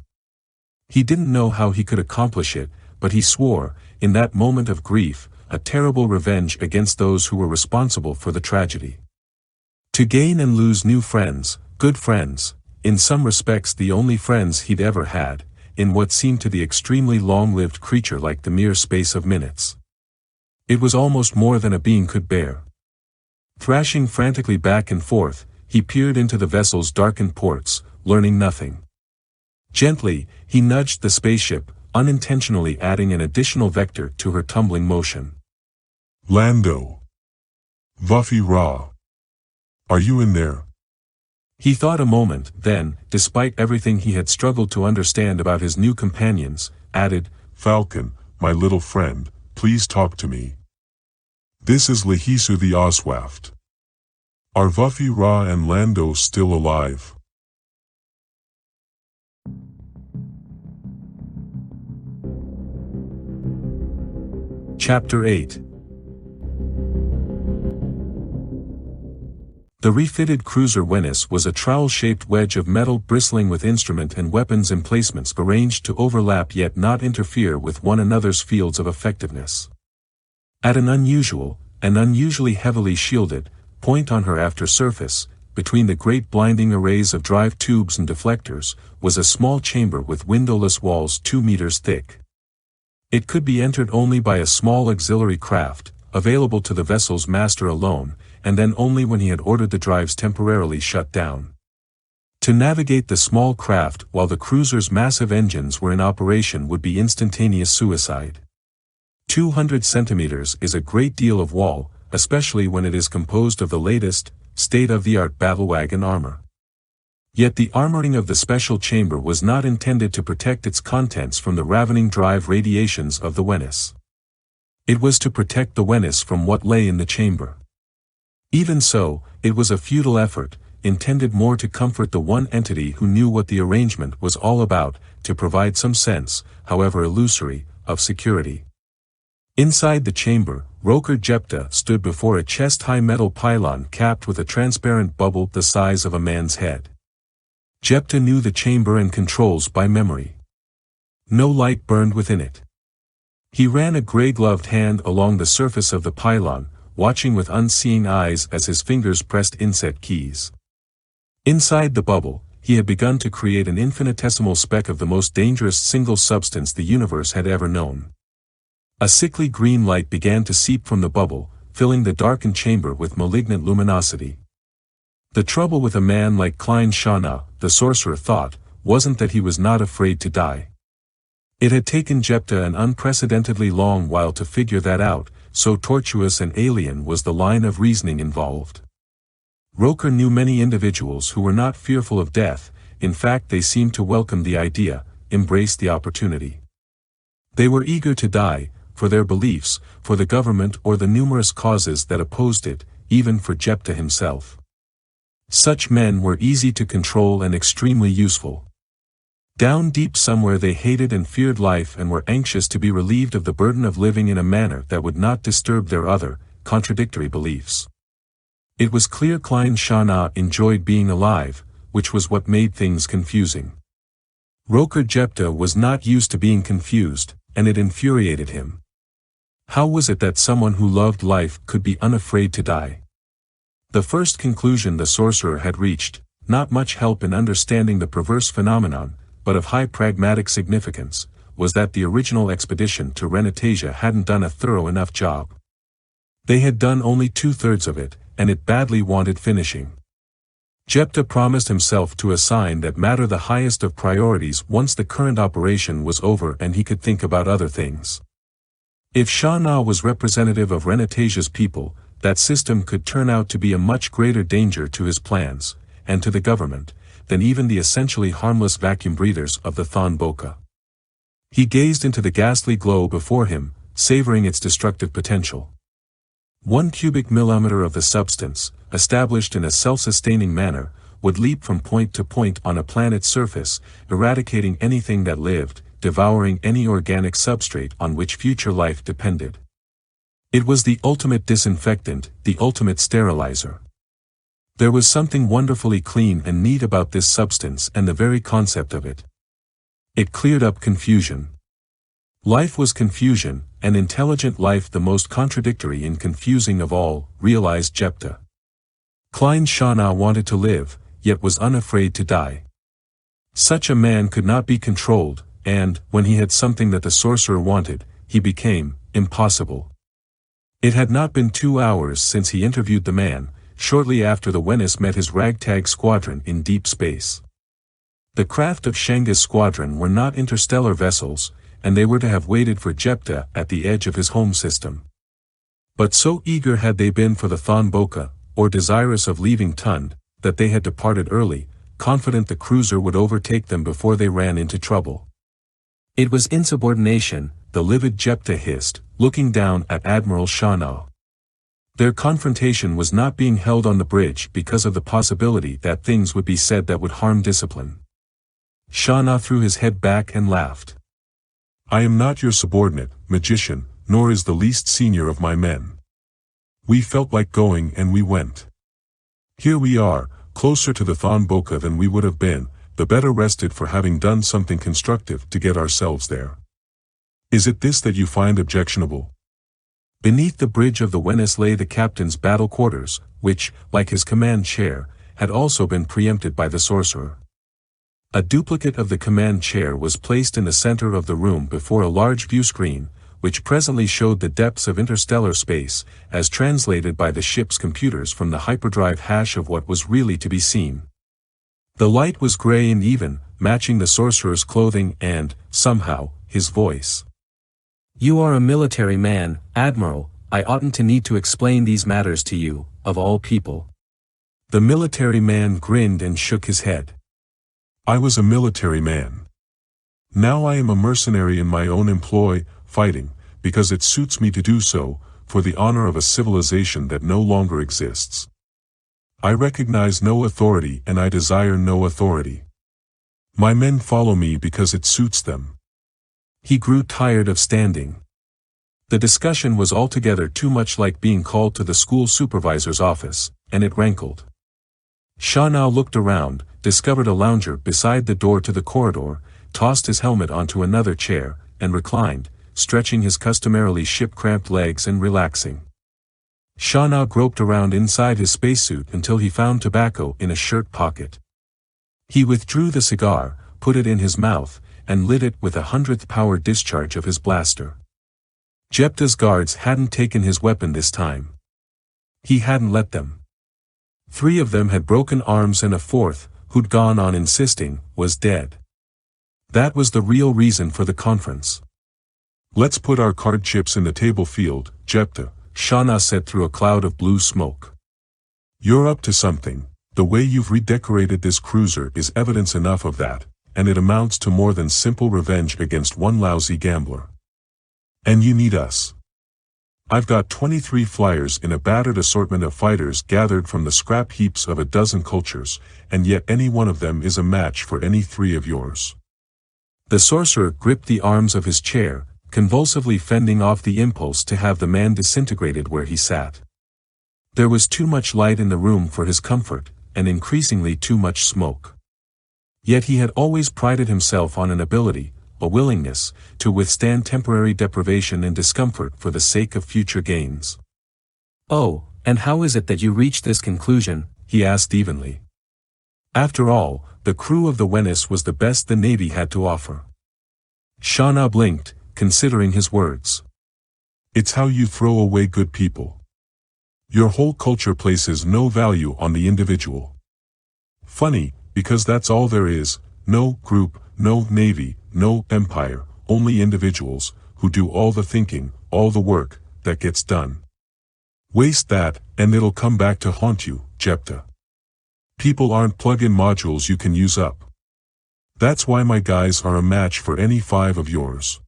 He didn't know how he could accomplish it, but he swore, in that moment of grief, a terrible revenge against those who were responsible for the tragedy. To gain and lose new friends, good friends, in some respects the only friends he'd ever had, in what seemed to the extremely long-lived creature like the mere space of minutes. It was almost more than a being could bear. Thrashing frantically back and forth, he peered into the vessel's darkened ports, learning nothing. Gently, he nudged the spaceship, unintentionally adding an additional vector to her tumbling motion. Lando. Vuffy Ra. Are you in there? He thought a moment, then, despite everything he had struggled to understand about his new companions, added, Falcon, my little friend, please talk to me. This is Lihisu the Oswaft. Are Vuffy Ra and Lando still alive? Chapter 8. The refitted cruiser Venice was a trowel-shaped wedge of metal bristling with instrument and weapons emplacements arranged to overlap yet not interfere with one another's fields of effectiveness. At an unusually heavily shielded, point on her after surface, between the great blinding arrays of drive tubes and deflectors, was a small chamber with windowless walls 2 meters thick. It could be entered only by a small auxiliary craft, available to the vessel's master alone, and then only when he had ordered the drives temporarily shut down. To navigate the small craft while the cruiser's massive engines were in operation would be instantaneous suicide. 200 centimeters is a great deal of wall, especially when it is composed of the latest, state-of-the-art battlewagon armor. Yet the armoring of the special chamber was not intended to protect its contents from the ravening drive radiations of the Venice. It was to protect the Venice from what lay in the chamber. Even so, it was a futile effort, intended more to comfort the one entity who knew what the arrangement was all about, to provide some sense, however illusory, of security. Inside the chamber, Roker Jepta stood before a chest-high metal pylon capped with a transparent bubble the size of a man's head. Jepta knew the chamber and controls by memory. No light burned within it. He ran a gray-gloved hand along the surface of the pylon, watching with unseeing eyes as his fingers pressed inset keys. Inside the bubble, he had begun to create an infinitesimal speck of the most dangerous single substance the universe had ever known. A sickly green light began to seep from the bubble, filling the darkened chamber with malignant luminosity. The trouble with a man like Klein Shana, the sorcerer thought, wasn't that he was not afraid to die. It had taken Jepta an unprecedentedly long while to figure that out, so tortuous and alien was the line of reasoning involved. Roker knew many individuals who were not fearful of death. In fact, they seemed to welcome the idea, embrace the opportunity. They were eager to die, for their beliefs, for the government or the numerous causes that opposed it, even for Jepta himself. Such men were easy to control and extremely useful. Down deep somewhere they hated and feared life and were anxious to be relieved of the burden of living in a manner that would not disturb their other, contradictory beliefs. It was clear Klein Shana enjoyed being alive, which was what made things confusing. Roker Jepta was not used to being confused, and it infuriated him. How was it that someone who loved life could be unafraid to die? The first conclusion the sorcerer had reached, not much help in understanding the perverse phenomenon, but of high pragmatic significance, was that the original expedition to Renatasia hadn't done a thorough enough job. They had done only 2/3 of it, and it badly wanted finishing. Jepta promised himself to assign that matter the highest of priorities once the current operation was over and he could think about other things. If Shana was representative of Renatasia's people, that system could turn out to be a much greater danger to his plans, and to the government, than even the essentially harmless vacuum breathers of the ThonBoka. He gazed into the ghastly glow before him, savoring its destructive potential. 1 cubic millimeter of the substance, established in a self-sustaining manner, would leap from point to point on a planet's surface, eradicating anything that lived, devouring any organic substrate on which future life depended. It was the ultimate disinfectant, the ultimate sterilizer. There was something wonderfully clean and neat about this substance and the very concept of it. It cleared up confusion. Life was confusion, and intelligent life the most contradictory and confusing of all, realized Jepta. Klein Shana wanted to live, yet was unafraid to die. Such a man could not be controlled, and, when he had something that the sorcerer wanted, he became impossible. It had not been 2 hours since he interviewed the man, shortly after the Wenus met his ragtag squadron in deep space. The craft of Shanga's squadron were not interstellar vessels, and they were to have waited for Jepta at the edge of his home system. But so eager had they been for the ThonBoka, or desirous of leaving Tund, that they had departed early, confident the cruiser would overtake them before they ran into trouble. It was insubordination, the livid Jepta hissed, looking down at Admiral Shana. Their confrontation was not being held on the bridge because of the possibility that things would be said that would harm discipline. Shana threw his head back and laughed. I am not your subordinate, magician, nor is the least senior of my men. We felt like going and we went. Here we are, closer to the ThonBoka than we would have been, the better rested for having done something constructive to get ourselves there. Is it this that you find objectionable? Beneath the bridge of the Wenus lay the captain's battle quarters, which, like his command chair, had also been preempted by the sorcerer. A duplicate of the command chair was placed in the center of the room before a large view screen, which presently showed the depths of interstellar space, as translated by the ship's computers from the hyperdrive hash of what was really to be seen. The light was gray and even, matching the sorcerer's clothing and, somehow, his voice. You are a military man, Admiral. I oughtn't to need to explain these matters to you, of all people. The military man grinned and shook his head. I was a military man. Now I am a mercenary in my own employ, fighting, because it suits me to do so, for the honor of a civilization that no longer exists. I recognize no authority and I desire no authority. My men follow me because it suits them. He grew tired of standing. The discussion was altogether too much like being called to the school supervisor's office, and it rankled. Shana looked around, discovered a lounger beside the door to the corridor, tossed his helmet onto another chair, and reclined, stretching his customarily ship-cramped legs and relaxing. Shana groped around inside his spacesuit until he found tobacco in a shirt pocket. He withdrew the cigar, put it in his mouth, and lit it with a 100th power discharge of his blaster. Jepta's guards hadn't taken his weapon this time. He hadn't let them. 3 of them had broken arms and a 4th, who'd gone on insisting, was dead. That was the real reason for the conference. Let's put our card chips in the table field, Jepta, Shauna said through a cloud of blue smoke. You're up to something. The way you've redecorated this cruiser is evidence enough of that, and it amounts to more than simple revenge against one lousy gambler. And you need us. I've got 23 flyers in a battered assortment of fighters gathered from the scrap heaps of a dozen cultures, and yet any one of them is a match for any 3 of yours. The sorcerer gripped the arms of his chair, convulsively fending off the impulse to have the man disintegrated where he sat. There was too much light in the room for his comfort, and increasingly too much smoke. Yet he had always prided himself on an ability, a willingness, to withstand temporary deprivation and discomfort for the sake of future gains. Oh, and how is it that you reached this conclusion? He asked evenly. After all, the crew of the Venice was the best the Navy had to offer. Shauna blinked, considering his words. It's how you throw away good people. Your whole culture places no value on the individual. Funny, because that's all there is, no group, no navy, no empire, only individuals, who do all the thinking, all the work, that gets done. Waste that, and it'll come back to haunt you, Jepta. People aren't plug-in modules you can use up. That's why my guys are a match for any 5 of yours.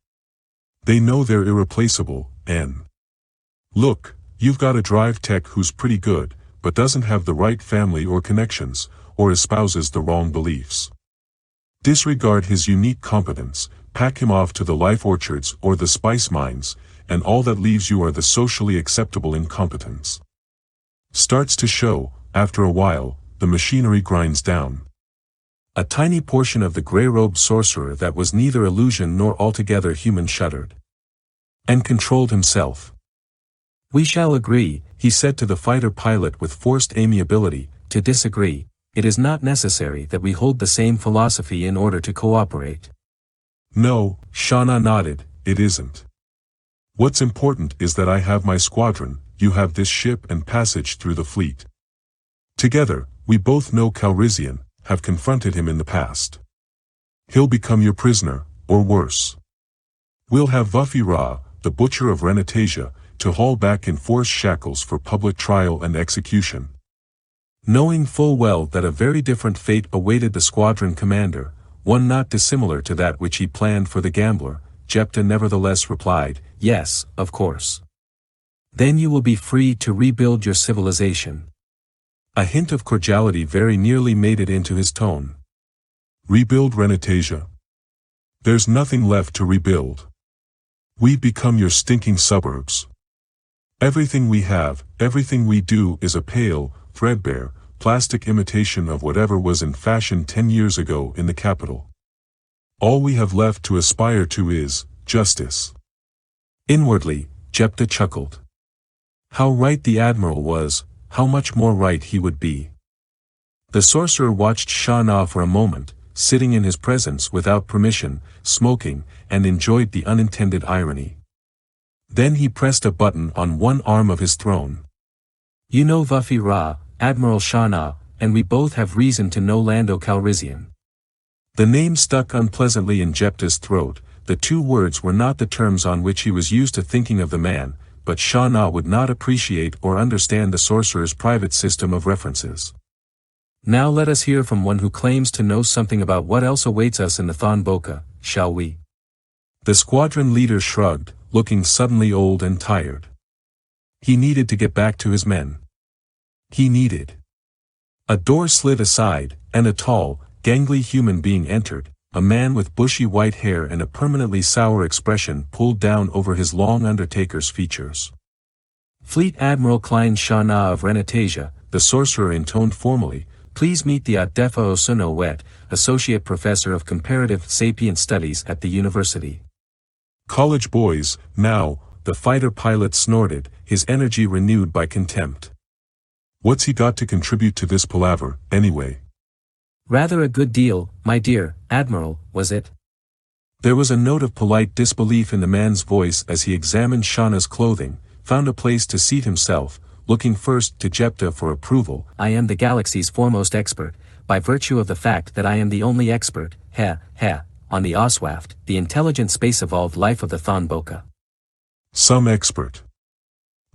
They know they're irreplaceable, and look, you've got a drive tech who's pretty good, but doesn't have the right family or connections, or espouses the wrong beliefs. Disregard his unique competence, pack him off to the life orchards or the spice mines, and all that leaves you are the socially acceptable incompetents. Starts to show, after a while, the machinery grinds down. A tiny portion of the gray-robed sorcerer that was neither illusion nor altogether human shuddered. And controlled himself. We shall agree, he said to the fighter pilot with forced amiability, to disagree. It is not necessary that we hold the same philosophy in order to cooperate. No, Shauna nodded, it isn't. What's important is that I have my squadron, you have this ship and passage through the fleet. Together, we both know Calrissian, have confronted him in the past. He'll become your prisoner, or worse. We'll have Vuffy Ra, the butcher of Renatasia, to haul back in forced shackles for public trial and execution. Knowing full well that a very different fate awaited the squadron commander, one not dissimilar to that which he planned for the gambler, Jepta nevertheless replied, yes, of course. Then you will be free to rebuild your civilization. A hint of cordiality very nearly made it into his tone. Rebuild Renatasia? There's nothing left to rebuild. We've become your stinking suburbs. Everything we have, everything we do is a pale, threadbare, plastic imitation of whatever was in fashion 10 years ago in the capital. All we have left to aspire to is justice. Inwardly, Jepta chuckled. How right the Admiral was, how much more right he would be. The sorcerer watched Shauna for a moment, sitting in his presence without permission, smoking, and enjoyed the unintended irony. Then he pressed a button on one arm of his throne. You know Vuffy Ra, Admiral Shauna, and we both have reason to know Lando Calrissian. The name stuck unpleasantly in Jepta's throat. The 2 words were not the terms on which he was used to thinking of the man, but Shauna would not appreciate or understand the sorcerer's private system of references. Now let us hear from one who claims to know something about what else awaits us in the ThonBoka, shall we? The squadron leader shrugged, looking suddenly old and tired. He needed to get back to his men. He needed. A door slid aside, and a tall, gangly human being entered, a man with bushy white hair and a permanently sour expression pulled down over his long undertaker's features. Fleet Admiral Klein Shauna of Renatasia, the sorcerer intoned formally, please meet the Adefa Osuno Wet, Associate Professor of Comparative Sapient Studies at the University. College boys, now, the fighter pilot snorted, his energy renewed by contempt. What's he got to contribute to this palaver, anyway? Rather a good deal, my dear Admiral, was it? There was a note of polite disbelief in the man's voice as he examined Shauna's clothing, found a place to seat himself, looking first to Jepta for approval. I am the galaxy's foremost expert, by virtue of the fact that I am the only expert, on the Oswaft, the intelligent space-evolved life of the ThonBoka. Some expert.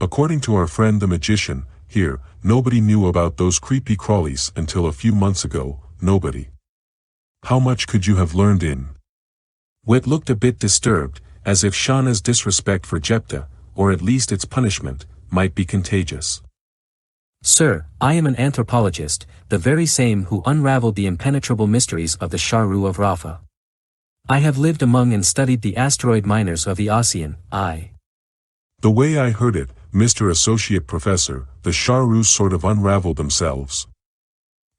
According to our friend the magician, here, nobody knew about those creepy crawlies until a few months ago, nobody. How much could you have learned in? Wit looked a bit disturbed, as if Shauna's disrespect for Jepta, or at least its punishment, might be contagious. Sir, I am an anthropologist, the very same who unraveled the impenetrable mysteries of the Sharu of Rafa. I have lived among and studied the asteroid miners of the Oseon. The way I heard it, Mr. Associate Professor, the Sharu sort of unraveled themselves.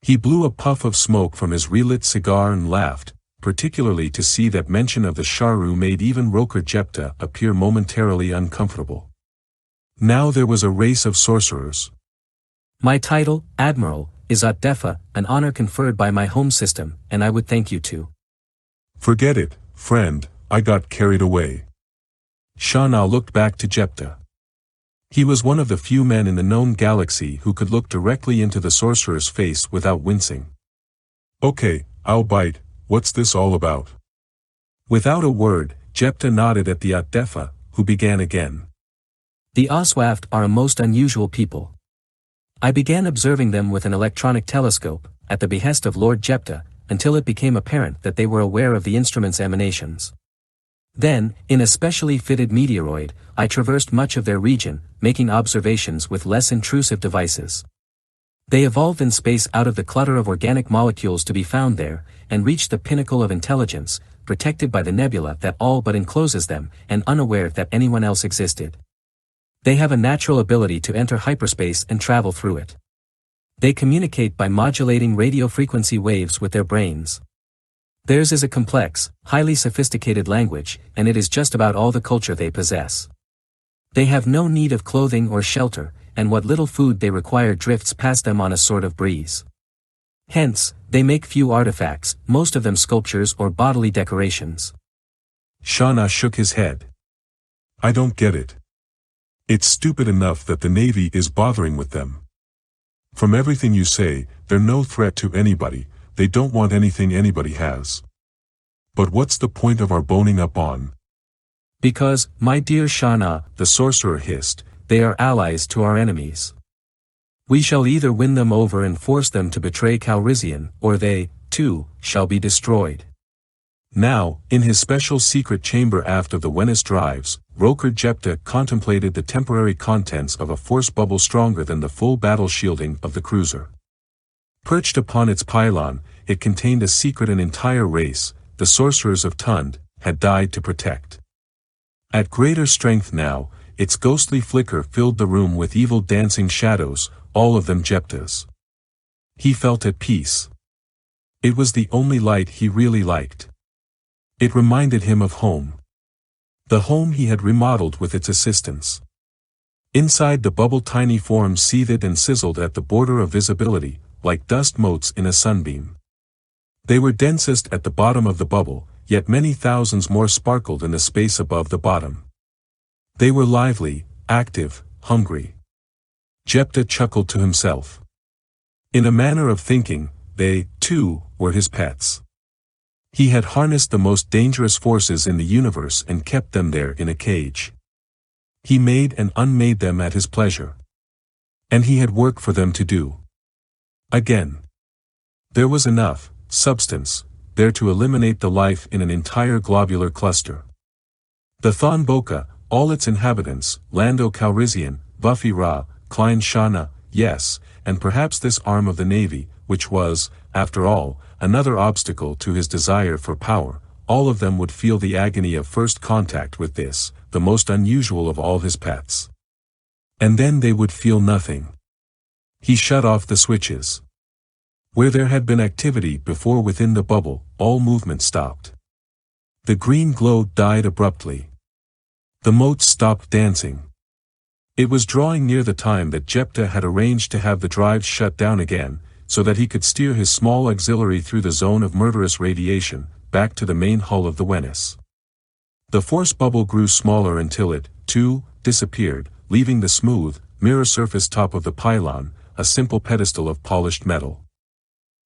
He blew a puff of smoke from his relit cigar and laughed, particularly to see that mention of the Sharu made even Roker Jepta appear momentarily uncomfortable. Now there was a race of sorcerers. My title, Admiral, is Atdefa, an honor conferred by my home system, and I would thank you too. Forget it, friend, I got carried away. Shauna looked back to Jepta. He was one of the few men in the known galaxy who could look directly into the sorcerer's face without wincing. Okay, I'll bite, what's this all about? Without a word, Jepta nodded at the Atdefa, who began again. The Oswaft are a most unusual people. I began observing them with an electronic telescope, at the behest of Lord Jepta, until it became apparent that they were aware of the instrument's emanations. Then, in a specially fitted meteoroid, I traversed much of their region, making observations with less intrusive devices. They evolved in space out of the clutter of organic molecules to be found there, and reached the pinnacle of intelligence, protected by the nebula that all but encloses them, and unaware that anyone else existed. They have a natural ability to enter hyperspace and travel through it. They communicate by modulating radio frequency waves with their brains. Theirs is a complex, highly sophisticated language, and it is just about all the culture they possess. They have no need of clothing or shelter, and what little food they require drifts past them on a sort of breeze. Hence, they make few artifacts, most of them sculptures or bodily decorations. Shauna shook his head. I don't get it. It's stupid enough that the Navy is bothering with them. From everything you say, they're no threat to anybody, they don't want anything anybody has. But what's the point of our boning up on? Because, my dear Shauna, the sorcerer hissed, they are allies to our enemies. We shall either win them over and force them to betray Calrissian, or they, too, shall be destroyed. Now, in his special secret chamber aft of the Wenus drives, Roker Jepta contemplated the temporary contents of a force bubble stronger than the full battle shielding of the cruiser. Perched upon its pylon, it contained a secret an entire race, the sorcerers of Thond, had died to protect. At greater strength now, its ghostly flicker filled the room with evil dancing shadows, all of them Jepta's. He felt at peace. It was the only light he really liked. It reminded him of home. The home he had remodeled with its assistance. Inside the bubble tiny forms seethed and sizzled at the border of visibility, like dust motes in a sunbeam. They were densest at the bottom of the bubble, yet many thousands more sparkled in the space above the bottom. They were lively, active, hungry. Jepta chuckled to himself. In a manner of thinking, they, too, were his pets. He had harnessed the most dangerous forces in the universe and kept them there in a cage. He made and unmade them at his pleasure. And he had work for them to do. Again. There was enough substance there to eliminate the life in an entire globular cluster. The ThonBoka, all its inhabitants, Lando Calrissian, Buffy Ra, Klein Shana, yes, and perhaps this arm of the Navy, which was, after all, another obstacle to his desire for power, all of them would feel the agony of first contact with this, the most unusual of all his pets. And then they would feel nothing. He shut off the switches. Where there had been activity before within the bubble, all movement stopped. The green glow died abruptly. The motes stopped dancing. It was drawing near the time that Jepta had arranged to have the drives shut down again, so that he could steer his small auxiliary through the zone of murderous radiation, back to the main hull of the Wenus. The force bubble grew smaller until it, too, disappeared, leaving the smooth, mirror surface top of the pylon, a simple pedestal of polished metal.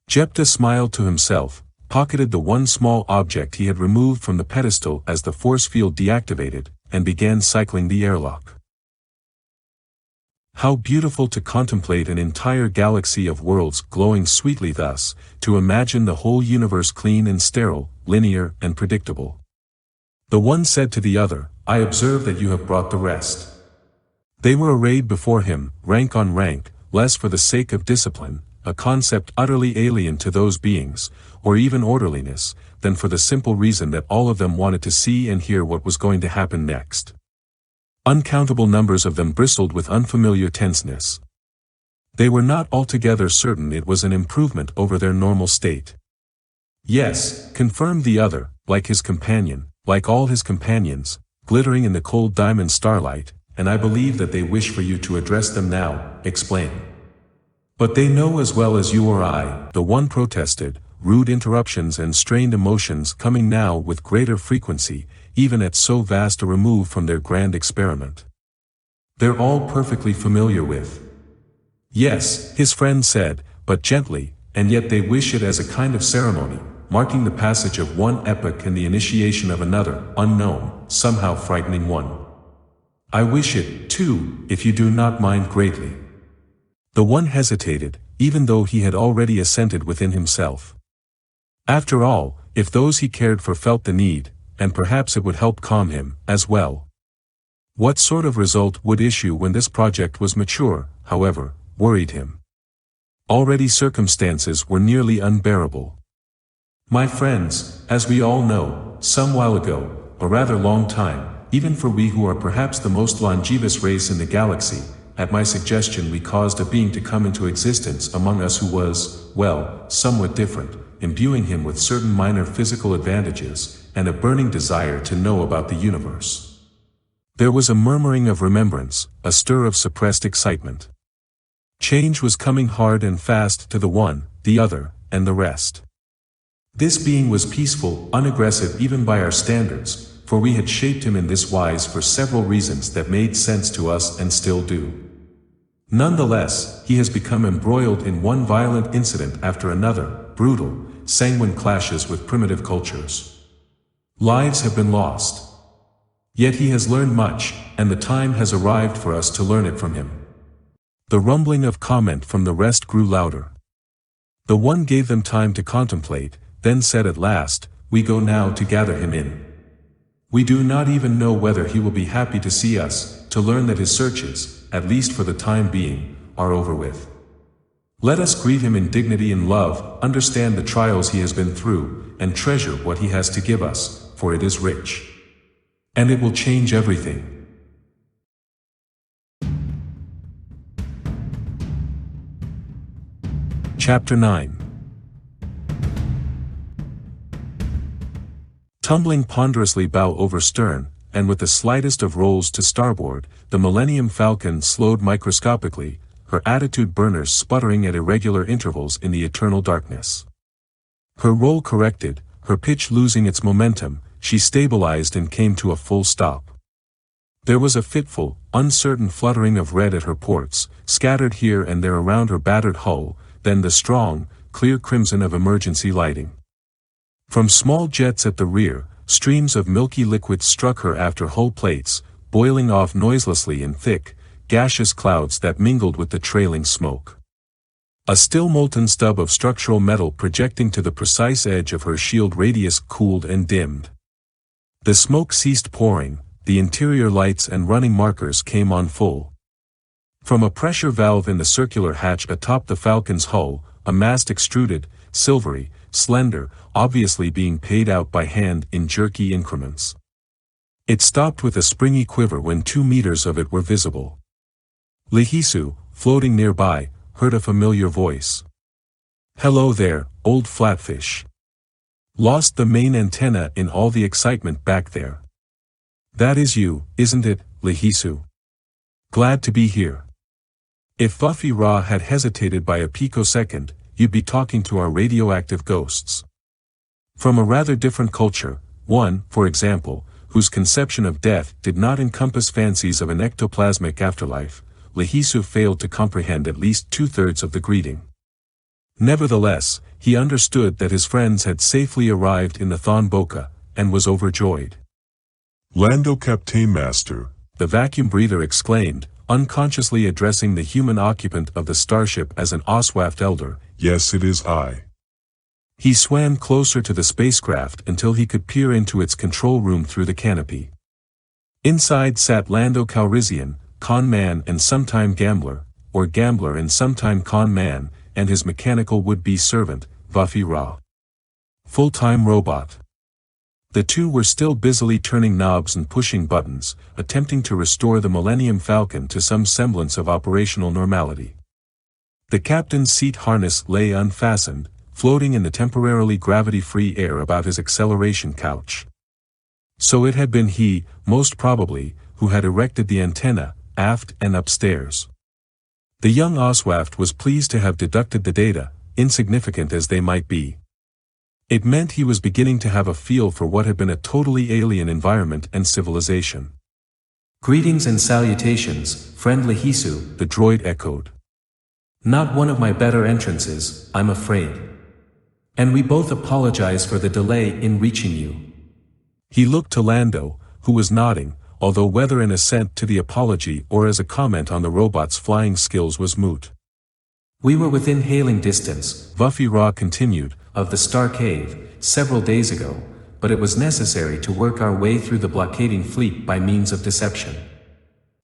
Jepta smiled to himself, pocketed the one small object he had removed from the pedestal as the force field deactivated, and began cycling the airlock. How beautiful to contemplate an entire galaxy of worlds glowing sweetly thus, to imagine the whole universe clean and sterile, linear and predictable. The one said to the other, I observe that you have brought the rest. They were arrayed before him, rank on rank, less for the sake of discipline, a concept utterly alien to those beings, or even orderliness, than for the simple reason that all of them wanted to see and hear what was going to happen next. Uncountable numbers of them bristled with unfamiliar tenseness. They were not altogether certain it was an improvement over their normal state. Yes, confirmed the other, like his companion, like all his companions, glittering in the cold diamond starlight, and I believe that they wish for you to address them now, explain. But they know as well as you or I, the one protested, rude interruptions and strained emotions coming now with greater frequency, even at so vast a remove from their grand experiment. They're all perfectly familiar with. Yes, his friend said, but gently, and yet they wish it as a kind of ceremony, marking the passage of one epoch and the initiation of another, unknown, somehow frightening one. I wish it, too, if you do not mind greatly. The one hesitated, even though he had already assented within himself. After all, if those he cared for felt the need, and perhaps it would help calm him, as well. What sort of result would issue when this project was mature, however, worried him. Already circumstances were nearly unbearable. My friends, as we all know, some while ago, a rather long time, even for we who are perhaps the most longevous race in the galaxy, at my suggestion we caused a being to come into existence among us who was, well, somewhat different, imbuing him with certain minor physical advantages, and a burning desire to know about the universe. There was a murmuring of remembrance, a stir of suppressed excitement. Change was coming hard and fast to the one, the other, and the rest. This being was peaceful, unaggressive even by our standards, for we had shaped him in this wise for several reasons that made sense to us and still do. Nonetheless, he has become embroiled in one violent incident after another, brutal, sanguine clashes with primitive cultures. Lives have been lost. Yet he has learned much, and the time has arrived for us to learn it from him. The rumbling of comment from the rest grew louder. The one gave them time to contemplate, then said at last, we go now to gather him in. We do not even know whether he will be happy to see us, to learn that his searches, at least for the time being, are over with. Let us greet him in dignity and love, understand the trials he has been through, and treasure what he has to give us, for it is rich. And it will change everything. Chapter 9. Tumbling ponderously bow over stern, and with the slightest of rolls to starboard, the Millennium Falcon slowed microscopically, her attitude burners sputtering at irregular intervals in the eternal darkness. Her roll corrected, her pitch losing its momentum, she stabilized and came to a full stop. There was a fitful, uncertain fluttering of red at her ports, scattered here and there around her battered hull, then the strong, clear crimson of emergency lighting. From small jets at the rear, streams of milky liquid struck her after hull plates, boiling off noiselessly in thick, gaseous clouds that mingled with the trailing smoke. A still molten stub of structural metal projecting to the precise edge of her shield radius cooled and dimmed. The smoke ceased pouring, the interior lights and running markers came on full. From a pressure valve in the circular hatch atop the Falcon's hull, a mast extruded, silvery, slender, obviously being paid out by hand in jerky increments. It stopped with a springy quiver when 2 meters of it were visible. Lihisu, floating nearby, heard a familiar voice. Hello there, old flatfish. Lost the main antenna in all the excitement back there. That is you, isn't it, Lihisu? Glad to be here. If Buffy Ra had hesitated by a picosecond, you'd be talking to our radioactive ghosts. From a rather different culture, one, for example, whose conception of death did not encompass fancies of an ectoplasmic afterlife, Lihisu failed to comprehend at least 2/3 of the greeting. Nevertheless, he understood that his friends had safely arrived in the ThonBoka, and was overjoyed. Lando Captain Master, the vacuum breather exclaimed, unconsciously addressing the human occupant of the starship as an Oswaft elder. Yes, it is I. He swam closer to the spacecraft until he could peer into its control room through the canopy. Inside sat Lando Calrissian, con man and sometime gambler, or gambler and sometime con man, and his mechanical would-be servant, Vuffy Ra. Full-time robot. The two were still busily turning knobs and pushing buttons, attempting to restore the Millennium Falcon to some semblance of operational normality. The captain's seat harness lay unfastened, floating in the temporarily gravity-free air about his acceleration couch. So it had been he, most probably, who had erected the antenna, aft and upstairs. The young Oswaft was pleased to have deducted the data, insignificant as they might be. It meant he was beginning to have a feel for what had been a totally alien environment and civilization. Greetings and salutations, friend Lehisu, the droid echoed. Not one of my better entrances, I'm afraid. And we both apologize for the delay in reaching you. He looked to Lando, who was nodding, although whether in assent to the apology or as a comment on the robot's flying skills was moot. We were within hailing distance, Vuffy Ra continued, of the Starcave, several days ago, but it was necessary to work our way through the blockading fleet by means of deception.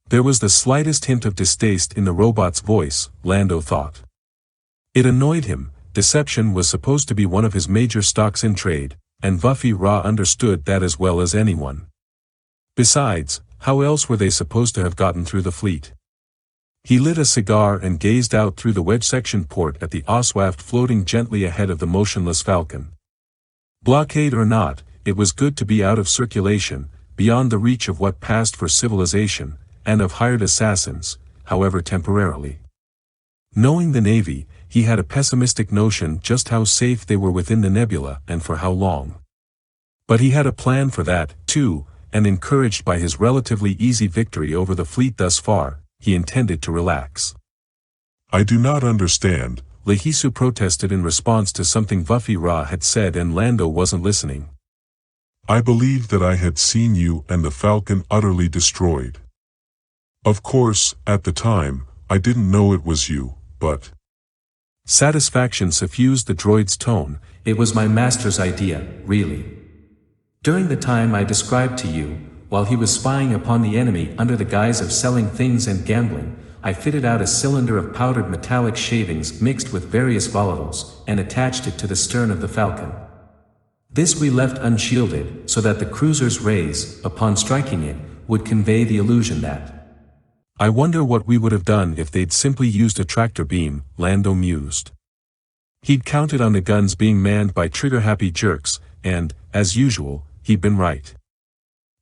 There was the slightest hint of distaste in the robot's voice, Lando thought. It annoyed him. Deception was supposed to be one of his major stocks in trade, and Vuffy Ra understood that as well as anyone. Besides, how else were they supposed to have gotten through the fleet? He lit a cigar and gazed out through the wedge section port at the Oswaft floating gently ahead of the motionless Falcon. Blockade or not, it was good to be out of circulation, beyond the reach of what passed for civilization, and of hired assassins, however temporarily. Knowing the Navy, he had a pessimistic notion just how safe they were within the nebula and for how long. But he had a plan for that, too, and encouraged by his relatively easy victory over the fleet thus far, he intended to relax. I do not understand, Lehisu protested in response to something Vuffy Ra had said and Lando wasn't listening. I believed that I had seen you and the Falcon utterly destroyed. Of course, at the time, I didn't know it was you, but... Satisfaction suffused the droid's tone. It was my master's idea, really. During the time I described to you, while he was spying upon the enemy under the guise of selling things and gambling, I fitted out a cylinder of powdered metallic shavings mixed with various volatiles, and attached it to the stern of the Falcon. This we left unshielded, so that the cruiser's rays, upon striking it, would convey the illusion that... I wonder what we would have done if they'd simply used a tractor beam, Lando mused. He'd counted on the guns being manned by trigger-happy jerks, and, as usual, he'd been right.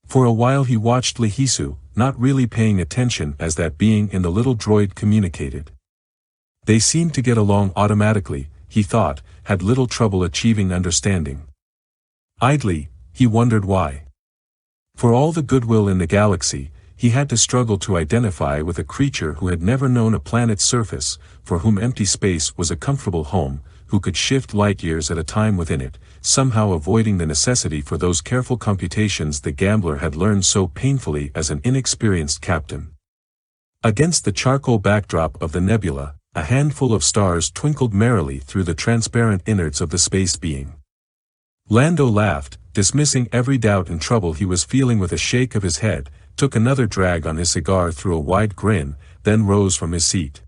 For a while he watched Lehisu, not really paying attention as that being in the little droid communicated. They seemed to get along automatically, he thought, had little trouble achieving understanding. Idly, he wondered why. For all the goodwill in the galaxy, he had to struggle to identify with a creature who had never known a planet's surface, for whom empty space was a comfortable home, who could shift light years at a time within it, somehow avoiding the necessity for those careful computations the gambler had learned so painfully as an inexperienced captain. Against the charcoal backdrop of the nebula, a handful of stars twinkled merrily through the transparent innards of the space being. Lando laughed, dismissing every doubt and trouble he was feeling with a shake of his head, took another drag on his cigar through a wide grin, then rose from his seat.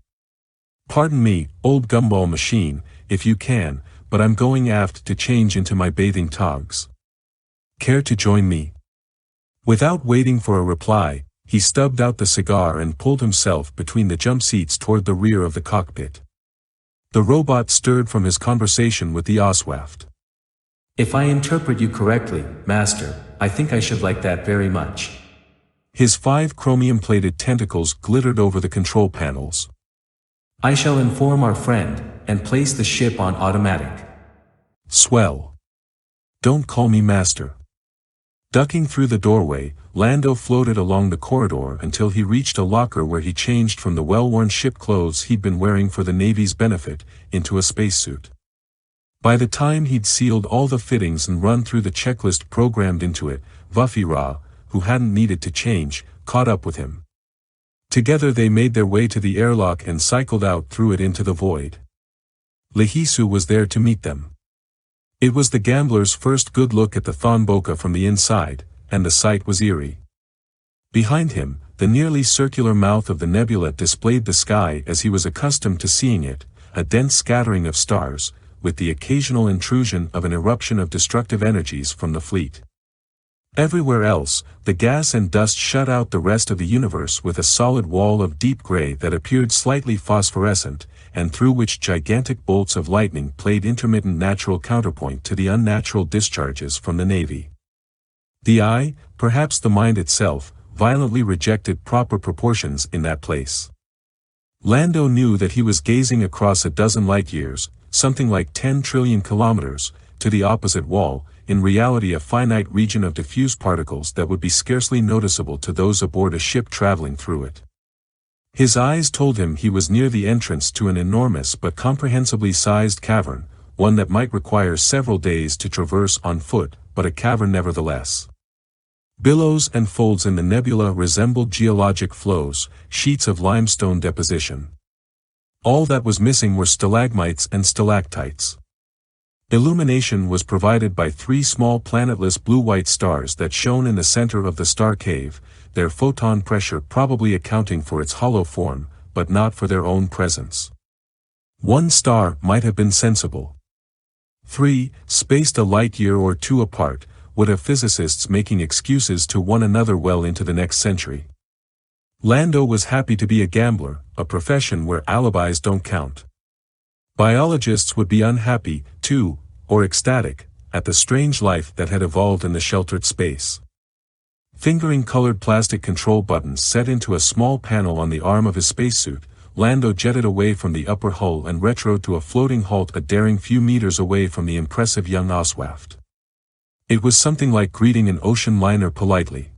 Pardon me, old gumball machine, if you can, but I'm going aft to change into my bathing togs. Care to join me? Without waiting for a reply, he stubbed out the cigar and pulled himself between the jump seats toward the rear of the cockpit. The robot stirred from his conversation with the Oswaft. If I interpret you correctly, Master, I think I should like that very much. His 5 chromium-plated tentacles glittered over the control panels. I shall inform our friend, and place the ship on automatic. Swell. Don't call me Master. Ducking through the doorway, Lando floated along the corridor until he reached a locker where he changed from the well-worn ship clothes he'd been wearing for the Navy's benefit, into a spacesuit. By the time he'd sealed all the fittings and run through the checklist programmed into it, Vufira, who hadn't needed to change, caught up with him. Together they made their way to the airlock and cycled out through it into the void. Lehisu was there to meet them. It was the gambler's first good look at the ThonBoka from the inside, and the sight was eerie. Behind him, the nearly circular mouth of the nebula displayed the sky as he was accustomed to seeing it, a dense scattering of stars, with the occasional intrusion of an eruption of destructive energies from the fleet. Everywhere else, the gas and dust shut out the rest of the universe with a solid wall of deep gray that appeared slightly phosphorescent, and through which gigantic bolts of lightning played intermittent natural counterpoint to the unnatural discharges from the Navy. The eye, perhaps the mind itself, violently rejected proper proportions in that place. Lando knew that he was gazing across a dozen light-years, something like 10 trillion kilometers, to the opposite wall, in reality a finite region of diffuse particles that would be scarcely noticeable to those aboard a ship traveling through it. His eyes told him he was near the entrance to an enormous but comprehensively sized cavern, one that might require several days to traverse on foot, but a cavern nevertheless. Billows and folds in the nebula resembled geologic flows, sheets of limestone deposition. All that was missing were stalagmites and stalactites. Illumination was provided by 3 small planetless blue-white stars that shone in the center of the star cave, their photon pressure probably accounting for its hollow form, but not for their own presence. 1 star might have been sensible. 3, spaced a light-year or 2 apart, would have physicists making excuses to one another well into the next century. Lando was happy to be a gambler, a profession where alibis don't count. Biologists would be unhappy, too, or ecstatic, at the strange life that had evolved in the sheltered space. Fingering colored plastic control buttons set into a small panel on the arm of his spacesuit, Lando jetted away from the upper hull and retroed to a floating halt a daring few meters away from the impressive young Oswaft. It was something like greeting an ocean liner politely.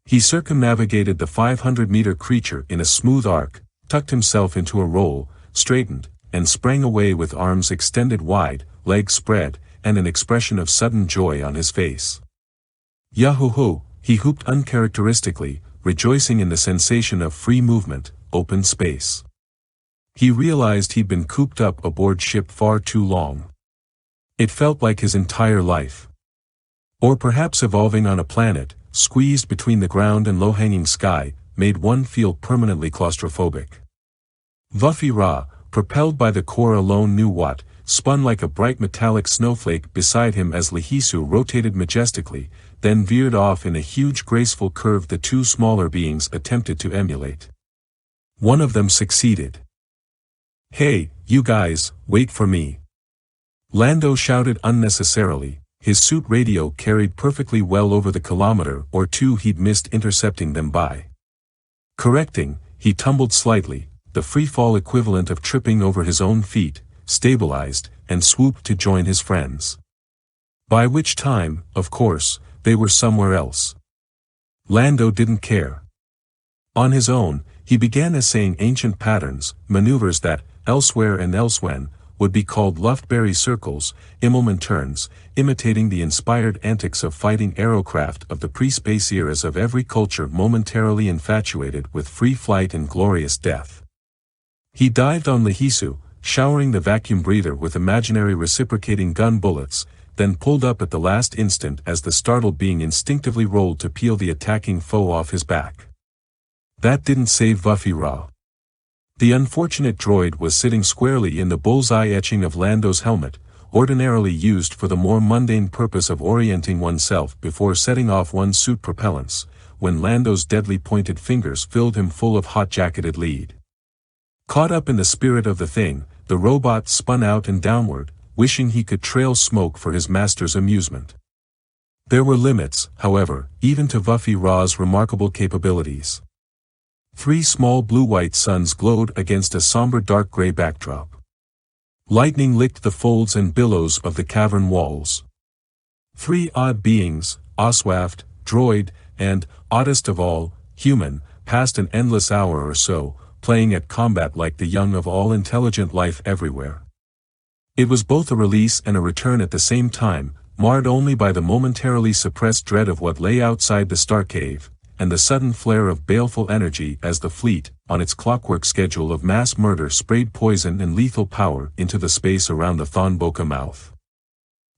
He circumnavigated the 500-meter creature in a smooth arc, tucked himself into a roll, straightened, and sprang away with arms extended wide, legs spread, and an expression of sudden joy on his face. Yahoo-hoo, he whooped uncharacteristically, rejoicing in the sensation of free movement, open space. He realized he'd been cooped up aboard ship far too long. It felt like his entire life. Or perhaps evolving on a planet, squeezed between the ground and low-hanging sky, made one feel permanently claustrophobic. Vufira, propelled by the core alone knew what, spun like a bright metallic snowflake beside him as Lehisu rotated majestically, then veered off in a huge graceful curve the 2 smaller beings attempted to emulate. One of them succeeded. "Hey, you guys, wait for me!" Lando shouted unnecessarily. His suit radio carried perfectly well over the kilometer or 2 he'd missed intercepting them by. Correcting, he tumbled slightly, the free-fall equivalent of tripping over his own feet, stabilized, and swooped to join his friends. By which time, of course, they were somewhere else. Lando didn't care. On his own, he began essaying ancient patterns, maneuvers that, elsewhere and elsewhen, would be called Luftberry circles, Immelmann turns, imitating the inspired antics of fighting aerocraft of the pre-space eras of every culture momentarily infatuated with free flight and glorious death. He dived on Lehisu, showering the vacuum breather with imaginary reciprocating gun bullets, then pulled up at the last instant as the startled being instinctively rolled to peel the attacking foe off his back. That didn't save Vufira. The unfortunate droid was sitting squarely in the bullseye etching of Lando's helmet, ordinarily used for the more mundane purpose of orienting oneself before setting off one's suit propellants, when Lando's deadly pointed fingers filled him full of hot-jacketed lead. Caught up in the spirit of the thing, the robot spun out and downward, wishing he could trail smoke for his master's amusement. There were limits, however, even to Vufira's remarkable capabilities. 3 small blue-white suns glowed against a somber dark gray backdrop. Lightning licked the folds and billows of the cavern walls. 3 odd beings, Oswaft, droid, and, oddest of all, human, passed an endless hour or so, playing at combat like the young of all intelligent life everywhere. It was both a release and a return at the same time, marred only by the momentarily suppressed dread of what lay outside the Starcave, and the sudden flare of baleful energy as the fleet, on its clockwork schedule of mass murder, sprayed poison and lethal power into the space around the ThonBoka mouth.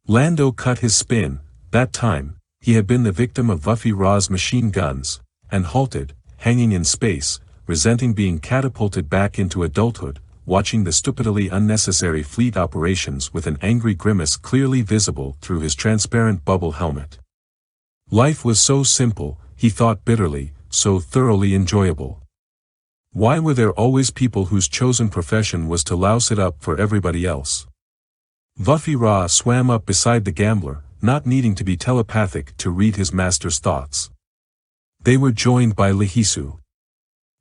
Lando cut his spin. That time, he had been the victim of Vuffy Ra's machine guns, and halted, hanging in space, resenting being catapulted back into adulthood, watching the stupidly unnecessary fleet operations with an angry grimace clearly visible through his transparent bubble helmet. Life was so simple, he thought bitterly, so thoroughly enjoyable. Why were there always people whose chosen profession was to louse it up for everybody else? Vuffy Ra swam up beside the gambler, not needing to be telepathic to read his master's thoughts. They were joined by Lehisu.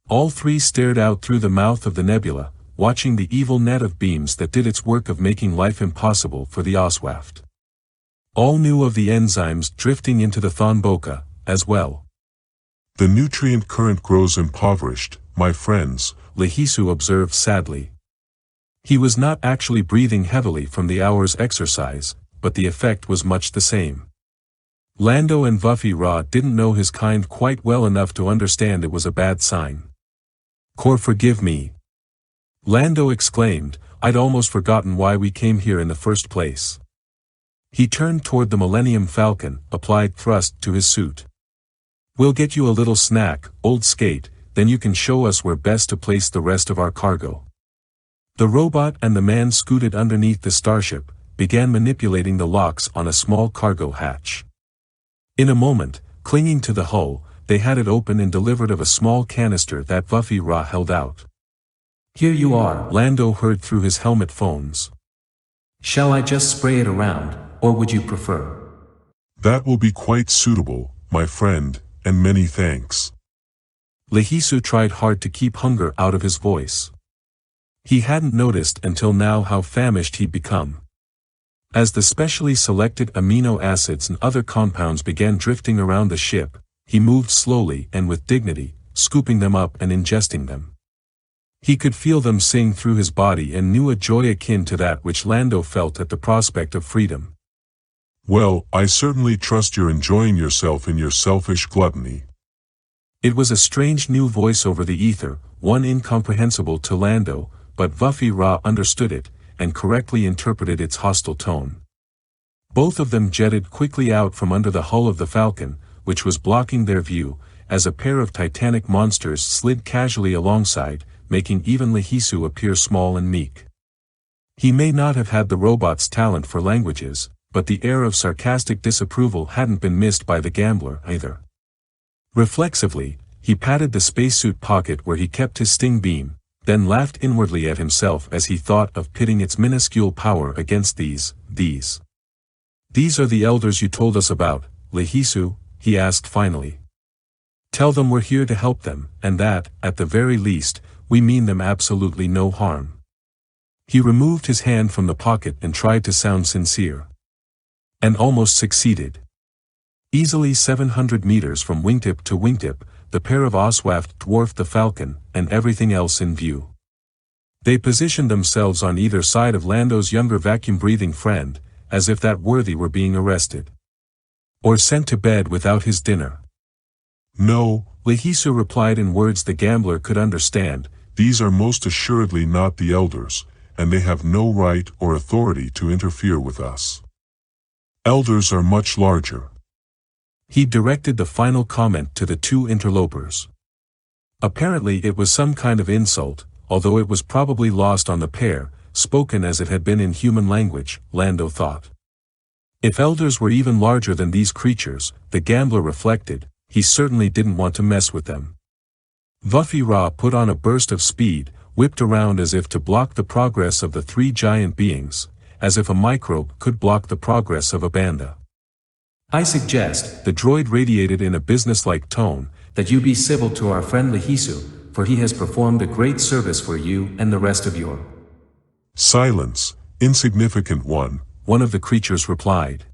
All three stared out through the mouth of the nebula, watching the evil net of beams that did its work of making life impossible for the Oswaft. All knew of the enzymes drifting into the ThonBoka, as well. The nutrient current grows impoverished, my friends, Lehisu observed sadly. He was not actually breathing heavily from the hour's exercise, but the effect was much the same. Lando and Vuffy Ra didn't know his kind quite well enough to understand it was a bad sign. "Cor, forgive me," Lando exclaimed, "I'd almost forgotten why we came here in the first place." He turned toward the Millennium Falcon, applied thrust to his suit. "We'll get you a little snack, old skate, then you can show us where best to place the rest of our cargo." The robot and the man scooted underneath the starship, began manipulating the locks on a small cargo hatch. In a moment, clinging to the hull, they had it open and delivered of a small canister that Vuffy Ra held out. "Here you are," Lando heard through his helmet phones. "Shall I just spray it around, or would you prefer?" That will be quite suitable, my friend, and many thanks. Lehisu tried hard to keep hunger out of his voice. He hadn't noticed until now how famished he'd become. As the specially selected amino acids and other compounds began drifting around the ship, he moved slowly and with dignity, scooping them up and ingesting them. He could feel them sing through his body and knew a joy akin to that which Lando felt at the prospect of freedom. Well, I certainly trust you're enjoying yourself in your selfish gluttony. It was a strange new voice over the ether, one incomprehensible to Lando, but Vuffy Ra understood it, and correctly interpreted its hostile tone. Both of them jetted quickly out from under the hull of the Falcon, which was blocking their view, as a pair of titanic monsters slid casually alongside, making even Lehisu appear small and meek. He may not have had the robot's talent for languages, but the air of sarcastic disapproval hadn't been missed by the gambler either. Reflexively, he patted the spacesuit pocket where he kept his sting beam, then laughed inwardly at himself as he thought of pitting its minuscule power against these. "These are the elders you told us about, Lehisu," he asked finally. "Tell them we're here to help them, and that, at the very least, we mean them absolutely no harm." He removed his hand from the pocket and tried to sound sincere. And almost succeeded. Easily 700 meters from wingtip to wingtip, the pair of Oswaft dwarfed the Falcon, and everything else in view. They positioned themselves on either side of Lando's younger vacuum-breathing friend, as if that worthy were being arrested. Or sent to bed without his dinner. No, Lehisu replied in words the gambler could understand. These are most assuredly not the elders, and they have no right or authority to interfere with us. Elders are much larger. He directed the final comment to the two interlopers. Apparently it was some kind of insult, although it was probably lost on the pair, spoken as it had been in human language, Lando thought. If elders were even larger than these creatures, the gambler reflected, he certainly didn't want to mess with them. Vuffy Ra put on a burst of speed, whipped around as if to block the progress of the three giant beings, as if a microbe could block the progress of a banda. "I suggest," the droid radiated in a businesslike tone, "that you be civil to our friend Lehisu, for he has performed a great service for you and the rest of your—" Silence, insignificant one of the creatures replied.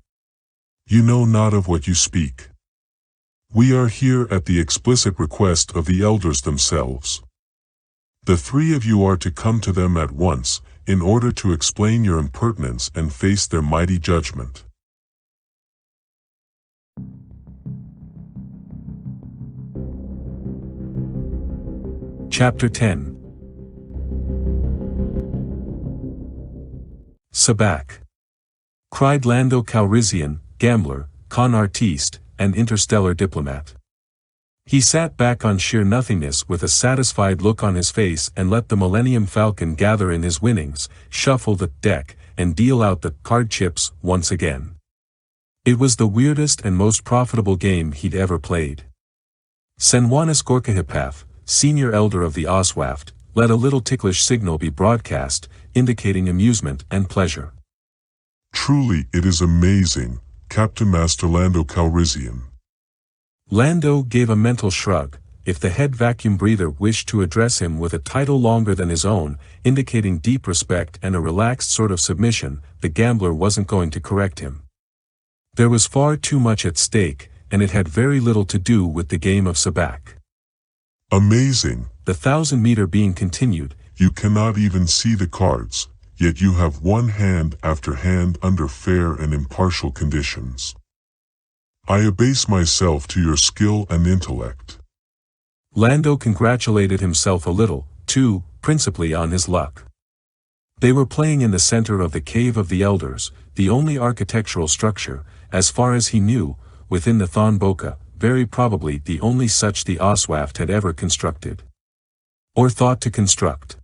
You know not of what you speak. We are here at the explicit request of the elders themselves. The three of you are to come to them at once, in order to explain your impertinence and face their mighty judgment. Chapter 10. Sabak. Cried Lando Calrissian, gambler, con artiste, and interstellar diplomat. He sat back on sheer nothingness with a satisfied look on his face and let the Millennium Falcon gather in his winnings, shuffle the deck, and deal out the card chips once again. It was the weirdest and most profitable game he'd ever played. Senwanis Gorkahipath, senior elder of the Oswaft, let a little ticklish signal be broadcast, indicating amusement and pleasure. Truly it is amazing, Captain Master Lando Calrissian. Lando gave a mental shrug. If the head vacuum breather wished to address him with a title longer than his own, indicating deep respect and a relaxed sort of submission, the gambler wasn't going to correct him. There was far too much at stake, and it had very little to do with the game of Sabak. Amazing. The 1,000-meter being continued. You cannot even see the cards, yet you have won hand after hand under fair and impartial conditions. I abase myself to your skill and intellect. Lando congratulated himself a little, too, principally on his luck. They were playing in the center of the Cave of the Elders, the only architectural structure, as far as he knew, within the ThonBoka, very probably the only such the Oswaft had ever constructed. Or thought to construct.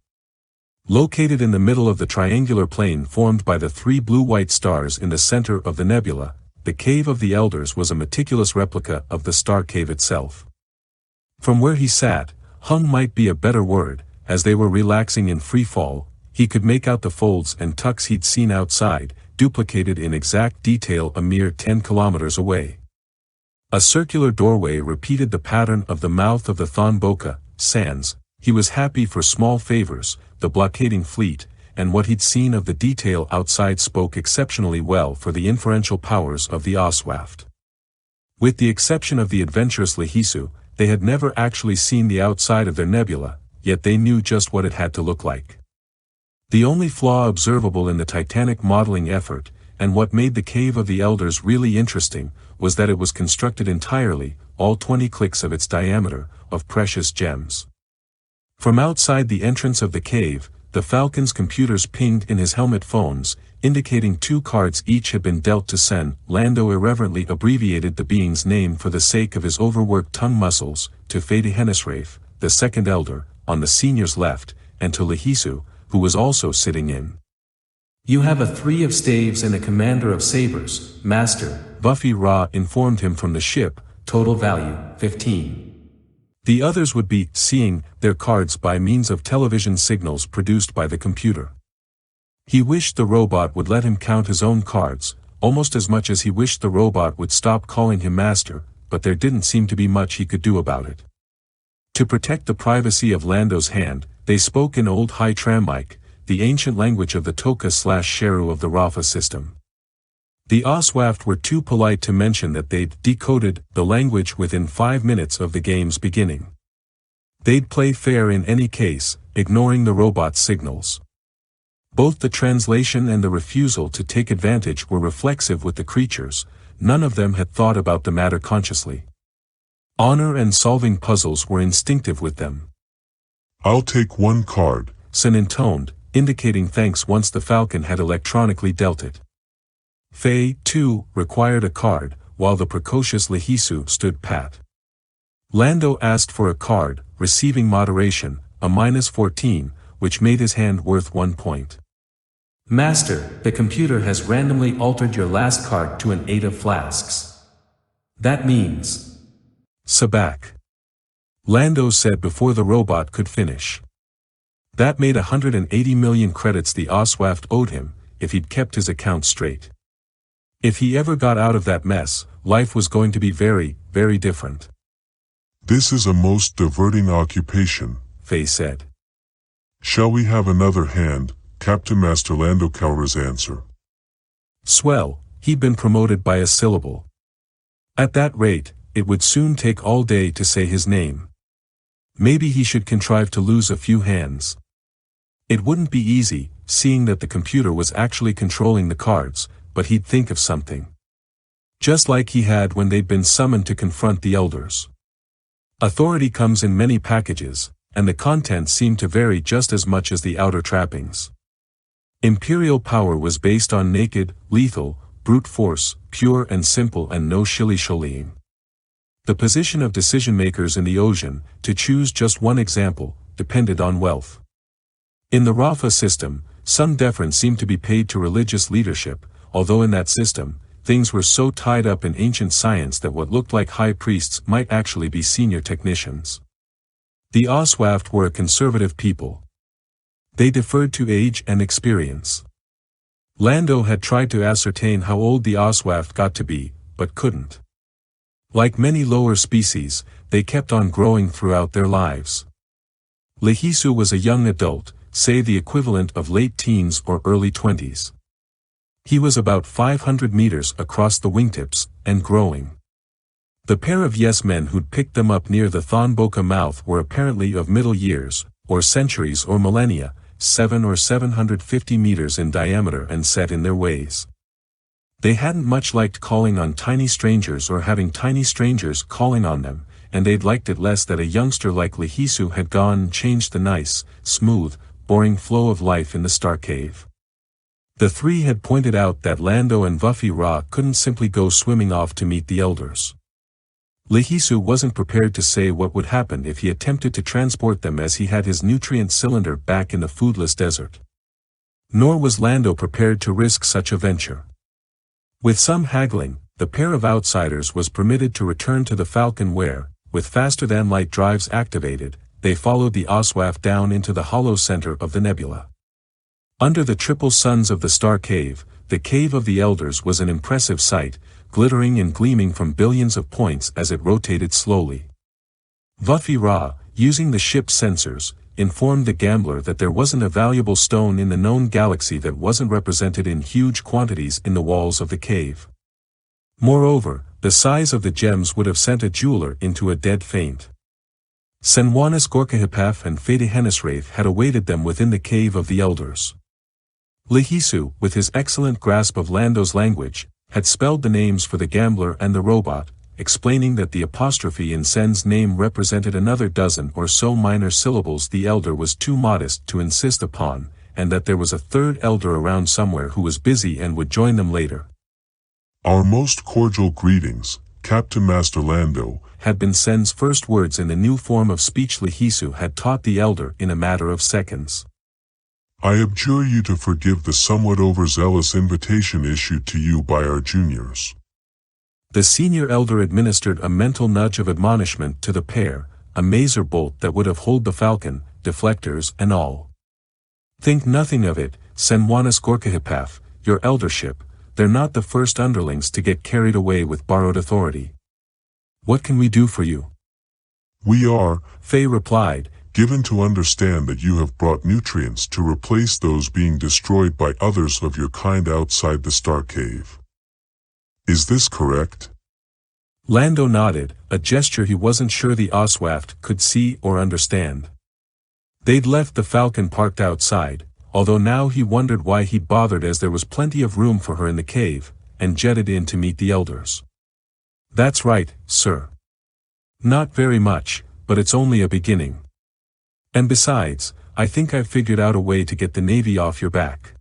Located in the middle of the triangular plane formed by the three blue-white stars in the center of the nebula, the Cave of the Elders was a meticulous replica of the Starcave itself. From where he sat, hung might be a better word, as they were relaxing in free fall, he could make out the folds and tucks he'd seen outside, duplicated in exact detail a mere 10 kilometers away. A circular doorway repeated the pattern of the mouth of the ThonBoka, sans. He was happy for small favors, the blockading fleet, and what he'd seen of the detail outside spoke exceptionally well for the inferential powers of the Oswaft. With the exception of the adventurous Lehisu, they had never actually seen the outside of their nebula, yet they knew just what it had to look like. The only flaw observable in the titanic modeling effort, and what made the Cave of the Elders really interesting, was that it was constructed entirely, all 20 clicks of its diameter, of precious gems. From outside the entrance of the cave, the Falcon's computers pinged in his helmet phones, indicating 2 cards each had been dealt to Sen. Lando irreverently abbreviated the being's name for the sake of his overworked tongue muscles, to Fadihenisrafe, the second elder, on the senior's left, and to Lehisu, who was also sitting in. You have a 3 of staves and a commander of sabers, master, Buffy Ra informed him from the ship, total value, 15. The others would be seeing their cards by means of television signals produced by the computer. He wished the robot would let him count his own cards, almost as much as he wished the robot would stop calling him master, but there didn't seem to be much he could do about it. To protect the privacy of Lando's hand, they spoke in Old High Tramike, the ancient language of the Toka/Sheru of the Rafa system. The Oswaft were too polite to mention that they'd decoded the language within 5 minutes of the game's beginning. They'd play fair in any case, ignoring the robot's signals. Both the translation and the refusal to take advantage were reflexive with the creatures, none of them had thought about the matter consciously. Honor and solving puzzles were instinctive with them. I'll take 1 card, Sen intoned, indicating thanks once the Falcon had electronically dealt it. Faye, too, required a card, while the precocious Lehisu stood pat. Lando asked for a card, receiving moderation, a -14, which made his hand worth 1 point. Master, the computer has randomly altered your last card to an 8 of flasks. That means... Sabak. Lando said before the robot could finish. That made 180 million credits the Oswaft owed him, if he'd kept his account straight. If he ever got out of that mess, life was going to be very, very different. This is a most diverting occupation, Faye said. Shall we have another hand? Captain Master Lando Calrissian answer. Swell, He'd been promoted by a syllable. At that rate, it would soon take all day to say his name. Maybe he should contrive to lose a few hands. It wouldn't be easy, seeing that the computer was actually controlling the cards, but he'd think of something. Just like he had when they'd been summoned to confront the elders. Authority comes in many packages, and the contents seemed to vary just as much as the outer trappings. Imperial power was based on naked, lethal, brute force, pure and simple and no shilly-shallying. The position of decision-makers in the Oseon, to choose just one example, depended on wealth. In the Rafa system, some deference seemed to be paid to religious leadership, although in that system, things were so tied up in ancient science that what looked like high priests might actually be senior technicians. The Oswaft were a conservative people. They deferred to age and experience. Lando had tried to ascertain how old the Oswaft got to be, but couldn't. Like many lower species, they kept on growing throughout their lives. Lehisu was a young adult, say the equivalent of late teens or early 20s. He was about 500 meters across the wingtips, and growing. The pair of yes-men who'd picked them up near the ThonBoka mouth were apparently of middle years, or centuries or millennia, 7 or 750 meters in diameter and set in their ways. They hadn't much liked calling on tiny strangers or having tiny strangers calling on them, and they'd liked it less that a youngster like Lehisu had gone and changed the nice, smooth, boring flow of life in the Starcave. The three had pointed out that Lando and Vuffy Ra couldn't simply go swimming off to meet the elders. Lehisu wasn't prepared to say what would happen if he attempted to transport them, as he had his nutrient cylinder back in the foodless desert. Nor was Lando prepared to risk such a venture. With some haggling, the pair of outsiders was permitted to return to the Falcon where, with faster-than-light drives activated, they followed the Oswaft down into the hollow center of the nebula. Under the triple suns of the Starcave, the Cave of the Elders was an impressive sight, glittering and gleaming from billions of points as it rotated slowly. Vuffy Ra, using the ship's sensors, informed the gambler that there wasn't a valuable stone in the known galaxy that wasn't represented in huge quantities in the walls of the cave. Moreover, the size of the gems would have sent a jeweler into a dead faint. Senwanis Gorkahipaf and Fadehenisraith had awaited them within the Cave of the Elders. Lehisu, with his excellent grasp of Lando's language, had spelled the names for the gambler and the robot, explaining that the apostrophe in Sen's name represented another dozen or so minor syllables the elder was too modest to insist upon, and that there was a third elder around somewhere who was busy and would join them later. Our most cordial greetings, Captain Master Lando, had been Sen's first words in the new form of speech Lehisu had taught the elder in a matter of seconds. I abjure you to forgive the somewhat overzealous invitation issued to you by our juniors. The senior elder administered a mental nudge of admonishment to the pair, a mazer bolt that would have holed the Falcon, deflectors and all. Think nothing of it, Senwanis Gorkahipaf, your eldership, they're not the first underlings to get carried away with borrowed authority. What can we do for you? We are, Faye replied, given to understand that you have brought nutrients to replace those being destroyed by others of your kind outside the Starcave. Is this correct? Lando nodded, a gesture he wasn't sure the Oswaft could see or understand. They'd left the Falcon parked outside, although now he wondered why he'd bothered, as there was plenty of room for her in the cave, and jetted in to meet the elders. That's right, sir. Not very much, but it's only a beginning. And besides, I think I've figured out a way to get the Navy off your back.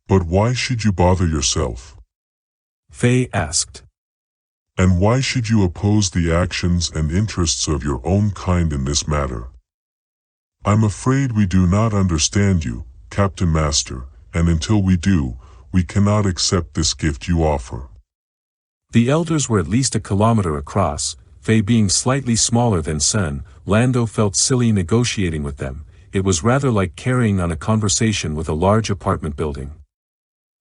But why should you bother yourself? Faye asked. And why should you oppose the actions and interests of your own kind in this matter? I'm afraid we do not understand you, Captain Master, and until we do, we cannot accept this gift you offer. The elders were at least a kilometer across. Faye being slightly smaller than Sen, Lando felt silly negotiating with them. It was rather like carrying on a conversation with a large apartment building.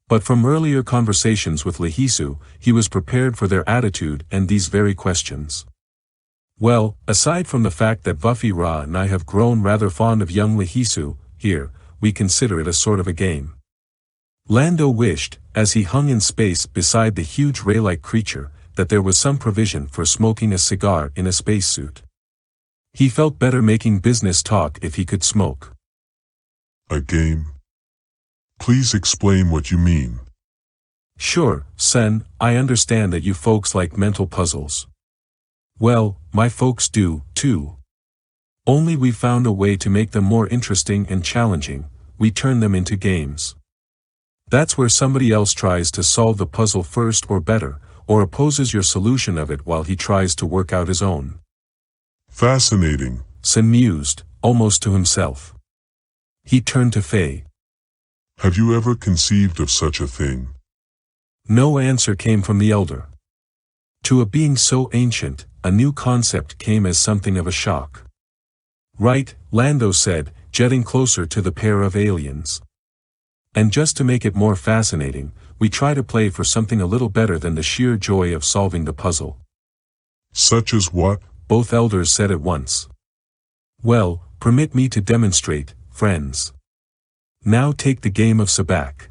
But from earlier conversations with Lehisu, he was prepared for their attitude and these very questions. Well, aside from the fact that Vuffy Ra and I have grown rather fond of young Lehisu, here, we consider it a sort of a game. Lando wished, as he hung in space beside the huge ray-like creature, that there was some provision for smoking a cigar in a spacesuit. He felt better making business talk if he could smoke. A game? Please explain what you mean. Sure, Sen, I understand that you folks like mental puzzles. Well, my folks do, too. Only we found a way to make them more interesting and challenging. We turn them into games. That's where somebody else tries to solve the puzzle first or better, or opposes your solution of it while he tries to work out his own. Fascinating, Sen mused, almost to himself. He turned to Faye. Have you ever conceived of such a thing? No answer came from the elder. To a being so ancient, a new concept came as something of a shock. Right, Lando said, jetting closer to the pair of aliens. And just to make it more fascinating, we try to play for something a little better than the sheer joy of solving the puzzle. Such as what? Both elders said at once. Well, permit me to demonstrate, friends. Now take the game of sabacc.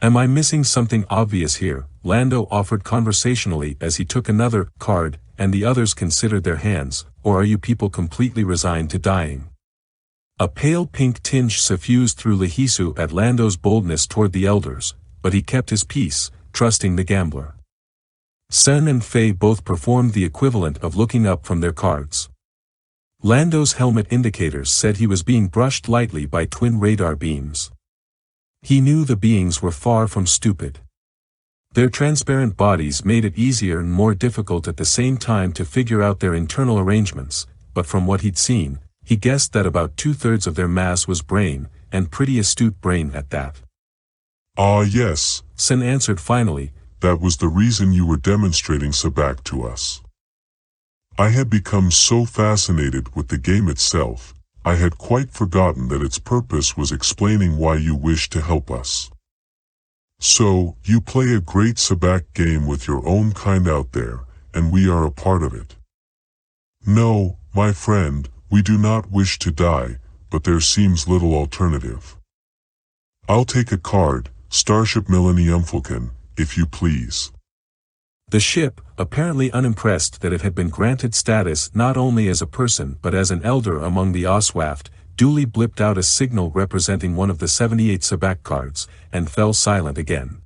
Am I missing something obvious here? Lando offered conversationally as he took another card, and the others considered their hands, or are you people completely resigned to dying? A pale pink tinge suffused through Lahisu at Lando's boldness toward the elders, but he kept his peace, trusting the gambler. Sen and Faye both performed the equivalent of looking up from their cards. Lando's helmet indicators said he was being brushed lightly by twin radar beams. He knew the beings were far from stupid. Their transparent bodies made it easier and more difficult at the same time to figure out their internal arrangements, but from what he'd seen, he guessed that about 2/3 of their mass was brain, and pretty astute brain at that. Ah yes, Sen answered finally. That was the reason you were demonstrating sabacc to us. I had become so fascinated with the game itself, I had quite forgotten that its purpose was explaining why you wished to help us. So, you play a great sabacc game with your own kind out there, and we are a part of it. No, my friend, we do not wish to die, but there seems little alternative. I'll take a card, Starship Millennium Falcon, if you please. The ship, apparently unimpressed that it had been granted status not only as a person but as an elder among the Oswaft, duly blipped out a signal representing one of the 78 sabacc cards, and fell silent again.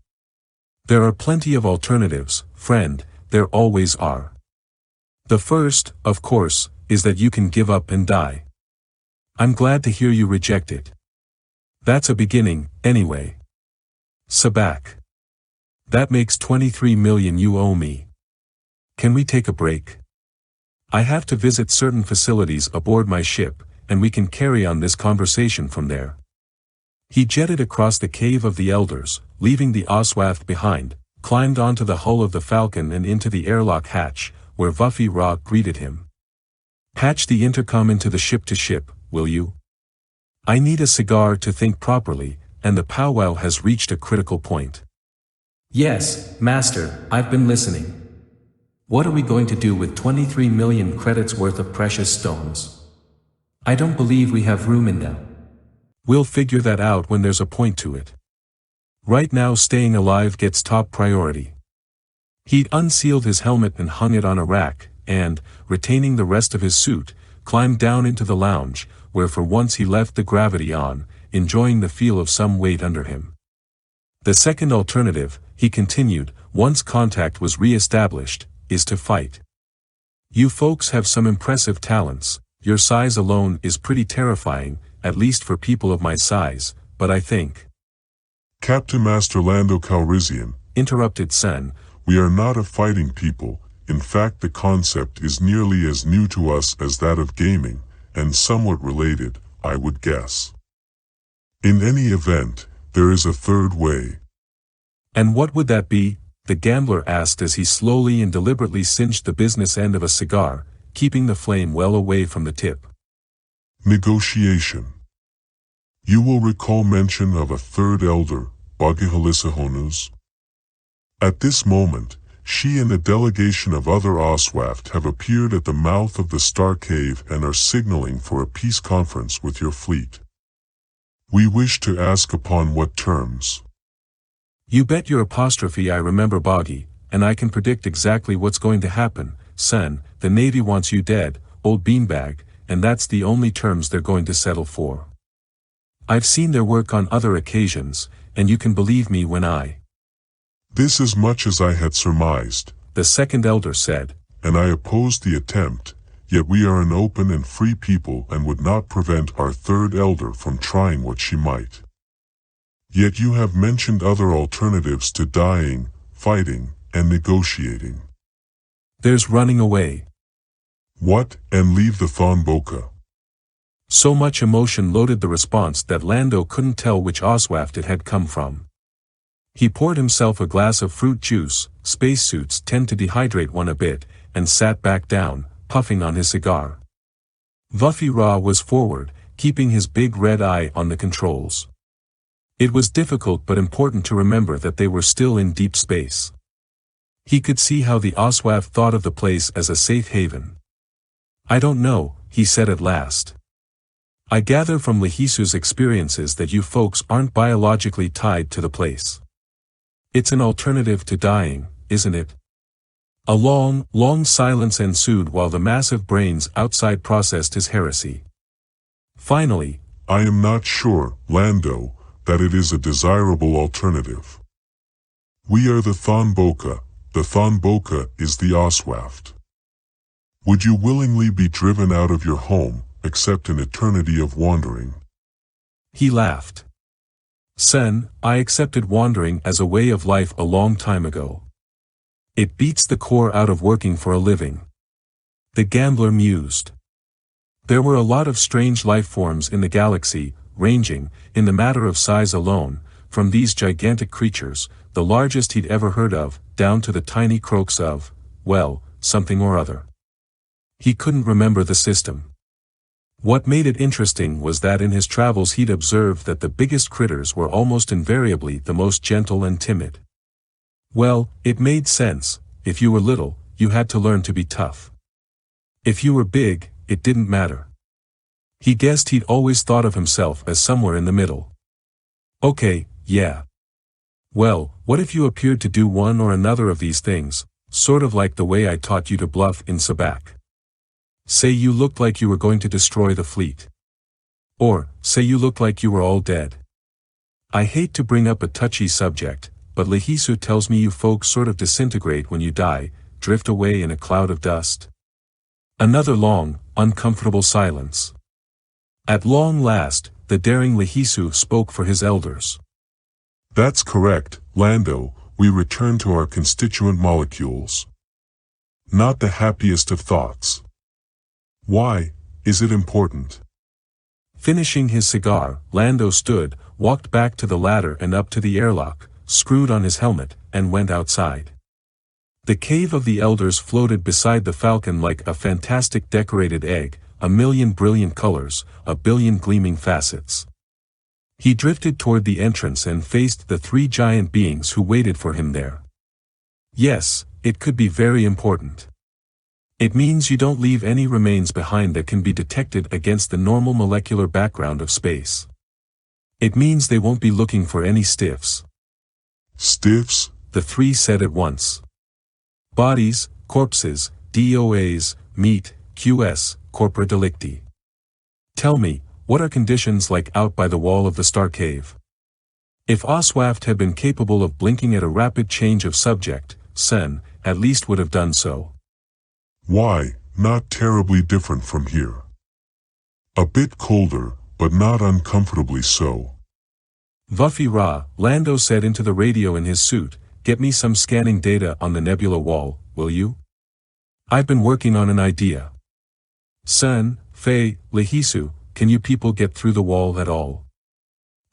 There are plenty of alternatives, friend, there always are. The first, of course, is that you can give up and die. I'm glad to hear you reject it. That's a beginning, anyway. Sabacc. That makes 23 million you owe me. Can we take a break? I have to visit certain facilities aboard my ship, and we can carry on this conversation from there. He jetted across the Cave of the Elders, leaving the Oswaft behind, climbed onto the hull of the Falcon and into the airlock hatch, where Vuffy Rock greeted him. Patch the intercom into the ship-to-ship, will you? I need a cigar to think properly, and the powwow has reached a critical point. Yes, Master, I've been listening. What are we going to do with 23 million credits worth of precious stones? I don't believe we have room in them. We'll figure that out when there's a point to it. Right now staying alive gets top priority. He'd unsealed his helmet and hung it on a rack, and, retaining the rest of his suit, climbed down into the lounge, where for once he left the gravity on, enjoying the feel of some weight under him. The second alternative, he continued, once contact was re-established, is to fight. You folks have some impressive talents, your size alone is pretty terrifying, at least for people of my size, but I think... Captain Master Lando Calrissian, interrupted Sen, we are not a fighting people, in fact the concept is nearly as new to us as that of gaming, and somewhat related, I would guess. In any event, there is a third way. And what would that be? The gambler asked as he slowly and deliberately cinched the business end of a cigar, keeping the flame well away from the tip. Negotiation. You will recall mention of a third elder, Bagihalisahonus. At this moment, she and a delegation of other Oswaft have appeared at the mouth of the Star Cave and are signaling for a peace conference with your fleet. We wish to ask upon what terms. You bet your apostrophe I remember Boggy, and I can predict exactly what's going to happen, son. The Navy wants you dead, old beanbag, and that's the only terms they're going to settle for. I've seen their work on other occasions, and you can believe me when I... This is much as I had surmised, the second elder said. And I opposed the attempt, yet we are an open and free people and would not prevent our third elder from trying what she might. Yet you have mentioned other alternatives to dying, fighting, and negotiating. There's running away. What, and leave the ThonBoka? So much emotion loaded the response that Lando couldn't tell which Oswaft it had come from. He poured himself a glass of fruit juice, spacesuits tend to dehydrate one a bit, and sat back down, puffing on his cigar. Vuffy Ra was forward, keeping his big red eye on the controls. It was difficult but important to remember that they were still in deep space. He could see how the Oswaft thought of the place as a safe haven. I don't know, he said at last. I gather from Lehisu's experiences that you folks aren't biologically tied to the place. It's an alternative to dying, isn't it? A long, long silence ensued while the massive brains outside processed his heresy. Finally, I am not sure, Lando, that it is a desirable alternative. We are the ThonBoka. The ThonBoka is the Oswaft. Would you willingly be driven out of your home, accept an eternity of wandering? He laughed. Sen, I accepted wandering as a way of life a long time ago. It beats the core out of working for a living. The gambler mused. There were a lot of strange life forms in the galaxy, ranging, in the matter of size alone, from these gigantic creatures, the largest he'd ever heard of, down to the tiny croaks of, well, something or other. He couldn't remember the system. What made it interesting was that in his travels he'd observed that the biggest critters were almost invariably the most gentle and timid. Well, it made sense. If you were little, you had to learn to be tough. If you were big, it didn't matter. He guessed he'd always thought of himself as somewhere in the middle. Okay, yeah. Well, what if you appeared to do one or another of these things, sort of like the way I taught you to bluff in Sabak? Say you looked like you were going to destroy the fleet. Or, say you looked like you were all dead. I hate to bring up a touchy subject, but Lehisu tells me you folks sort of disintegrate when you die, drift away in a cloud of dust. Another long, uncomfortable silence. At long last, the daring Lehisu spoke for his elders. That's correct, Lando, we return to our constituent molecules. Not the happiest of thoughts. Why, is it important? Finishing his cigar, Lando stood, walked back to the ladder and up to the airlock, screwed on his helmet, and went outside. The cave of the elders floated beside the falcon like a fantastic decorated egg, a million brilliant colors, a billion gleaming facets. He drifted toward the entrance and faced the three giant beings who waited for him there. Yes, it could be very important. It means you don't leave any remains behind that can be detected against the normal molecular background of space. It means they won't be looking for any stiffs. Stiffs? The three said at once. Bodies, corpses, DOAs, meat, QS, corpora delicti. Tell me, what are conditions like out by the wall of the Starcave? If Oswaft had been capable of blinking at a rapid change of subject, Sen, at least would have done so. Why, not terribly different from here. A bit colder, but not uncomfortably so. Vuffy Ra, Lando said into the radio in his suit, get me some scanning data on the nebula wall, will you? I've been working on an idea. Sen, Faye, Lehisu, can you people get through the wall at all?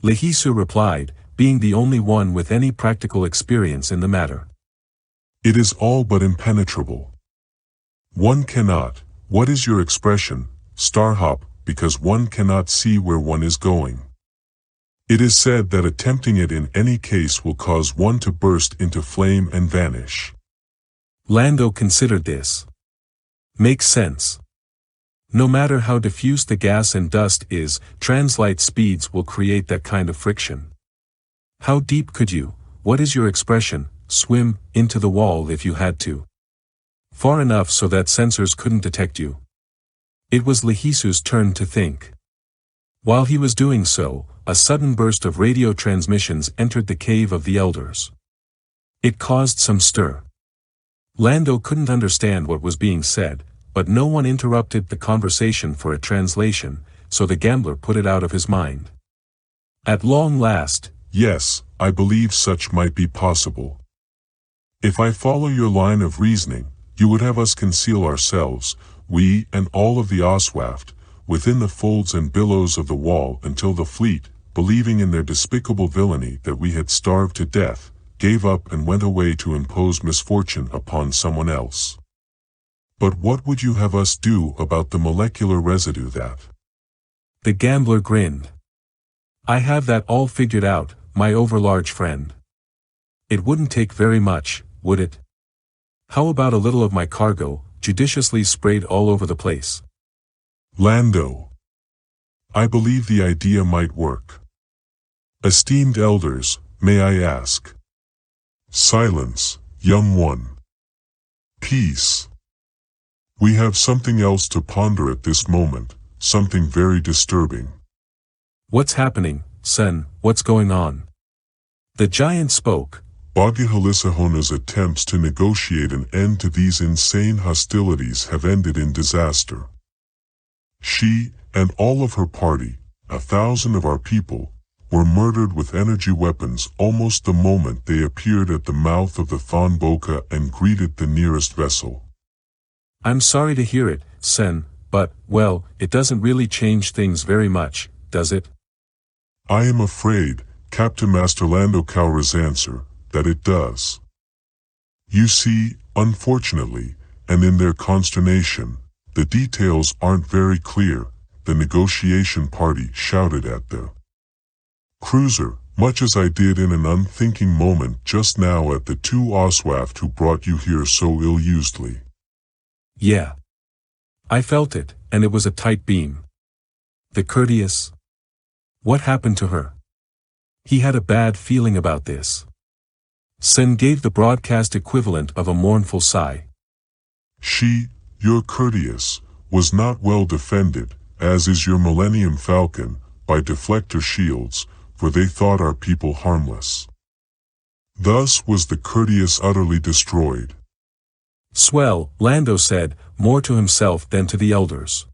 Lehisu replied, being the only one with any practical experience in the matter. It is all but impenetrable. One cannot, what is your expression, starhop, because one cannot see where one is going. It is said that attempting it in any case will cause one to burst into flame and vanish. Lando considered this. Makes sense. No matter how diffuse the gas and dust is, translight speeds will create that kind of friction. How deep could you, what is your expression, swim into the wall if you had to. Far enough so that sensors couldn't detect you. It was Lihisu's turn to think. While he was doing so, a sudden burst of radio transmissions entered the cave of the elders. It caused some stir. Lando couldn't understand what was being said, but no one interrupted the conversation for a translation, so the gambler put it out of his mind. At long last, yes, I believe such might be possible. If I follow your line of reasoning, you would have us conceal ourselves, we and all of the Oswaft, within the folds and billows of the wall until the fleet, believing in their despicable villainy that we had starved to death, gave up and went away to impose misfortune upon someone else. But what would you have us do about the molecular residue that? The gambler grinned. I have that all figured out, my overlarge friend. It wouldn't take very much, would it? How about a little of my cargo, judiciously sprayed all over the place? Lando. I believe the idea might work. Esteemed elders, may I ask? Silence, young one. Peace. We have something else to ponder at this moment, something very disturbing. What's happening, son, what's going on? The giant spoke. Bagahalisahona's attempts to negotiate an end to these insane hostilities have ended in disaster. She, and all of her party, 1,000 of our people, were murdered with energy weapons almost the moment they appeared at the mouth of the ThonBoka and greeted the nearest vessel. I'm sorry to hear it, Sen, but, well, it doesn't really change things very much, does it? I am afraid, Captain Master Lando Calrissian, that it does. You see, unfortunately, and in their consternation, the details aren't very clear, the negotiation party shouted at the cruiser, much as I did in an unthinking moment just now at the two Oswaft who brought you here so ill-usedly. Yeah. I felt it, and it was a tight beam. The courteous. What happened to her? He had a bad feeling about this. Sen gave the broadcast equivalent of a mournful sigh. She, your courteous, was not well defended, as is your Millennium Falcon, by deflector shields, for they thought our people harmless. Thus was the courteous utterly destroyed. Swell, Lando said, more to himself than to the elders.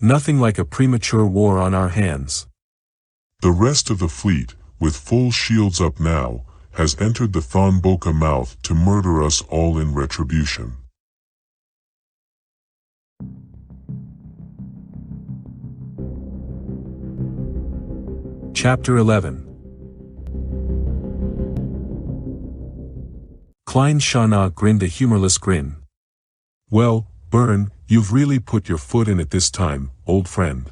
Nothing like a premature war on our hands. The rest of the fleet, with full shields up now, has entered the ThonBoka mouth to murder us all in retribution. Chapter 11. Klein Shana grinned a humorless grin. Well, Byrne, you've really put your foot in it this time, old friend.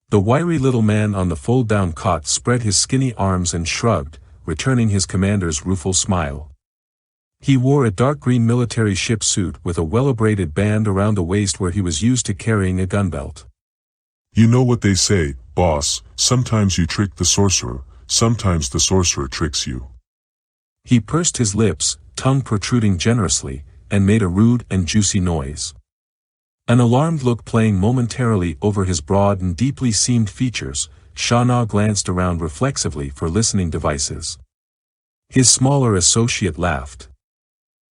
The wiry little man on the fold-down cot spread his skinny arms and shrugged, returning his commander's rueful smile. He wore a dark green military ship suit with a well-abraded band around the waist where he was used to carrying a gun belt. You know what they say, boss, sometimes you trick the sorcerer, sometimes the sorcerer tricks you. He pursed his lips, tongue protruding generously, and made a rude and juicy noise. An alarmed look playing momentarily over his broad and deeply seamed features, Shana glanced around reflexively for listening devices. His smaller associate laughed.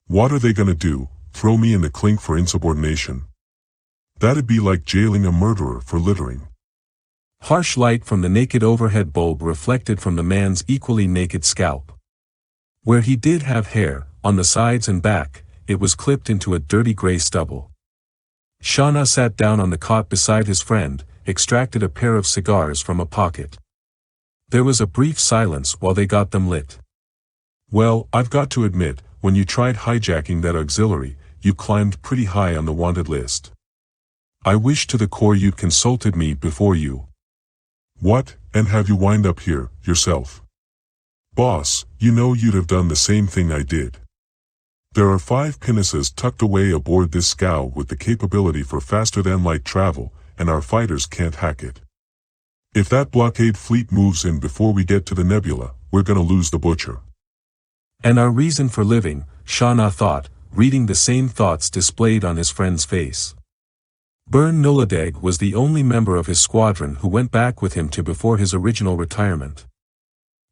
What are they gonna do, throw me in the clink for insubordination? That'd be like jailing a murderer for littering. Harsh light from the naked overhead bulb reflected from the man's equally naked scalp. Where he did have hair, on the sides and back, it was clipped into a dirty gray stubble. Shana sat down on the cot beside his friend, extracted a pair of cigars from a pocket. There was a brief silence while they got them lit. Well, I've got to admit, when you tried hijacking that auxiliary, you climbed pretty high on the wanted list. I wish to the core you'd consulted me before you. What, and have you wind up here, yourself? Boss, you know you'd have done the same thing I did. There are 5 pinnaces tucked away aboard this scow with the capability for faster-than-light travel, and our fighters can't hack it. If that blockade fleet moves in before we get to the nebula, we're gonna lose the butcher. And our reason for living, Shauna thought, reading the same thoughts displayed on his friend's face. Burn Nuladeg was the only member of his squadron who went back with him to before his original retirement.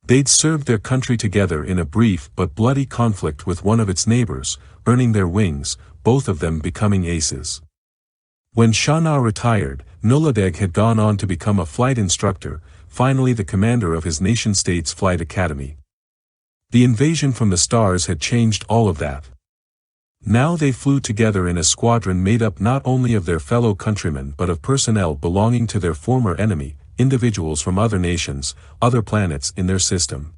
They'd served their country together in a brief but bloody conflict with one of its neighbors, earning their wings, both of them becoming aces. When Shauna retired, Nuladeg had gone on to become a flight instructor, finally the commander of his nation-state's flight academy. The invasion from the stars had changed all of that. Now they flew together in a squadron made up not only of their fellow countrymen but of personnel belonging to their former enemy, individuals from other nations, other planets in their system.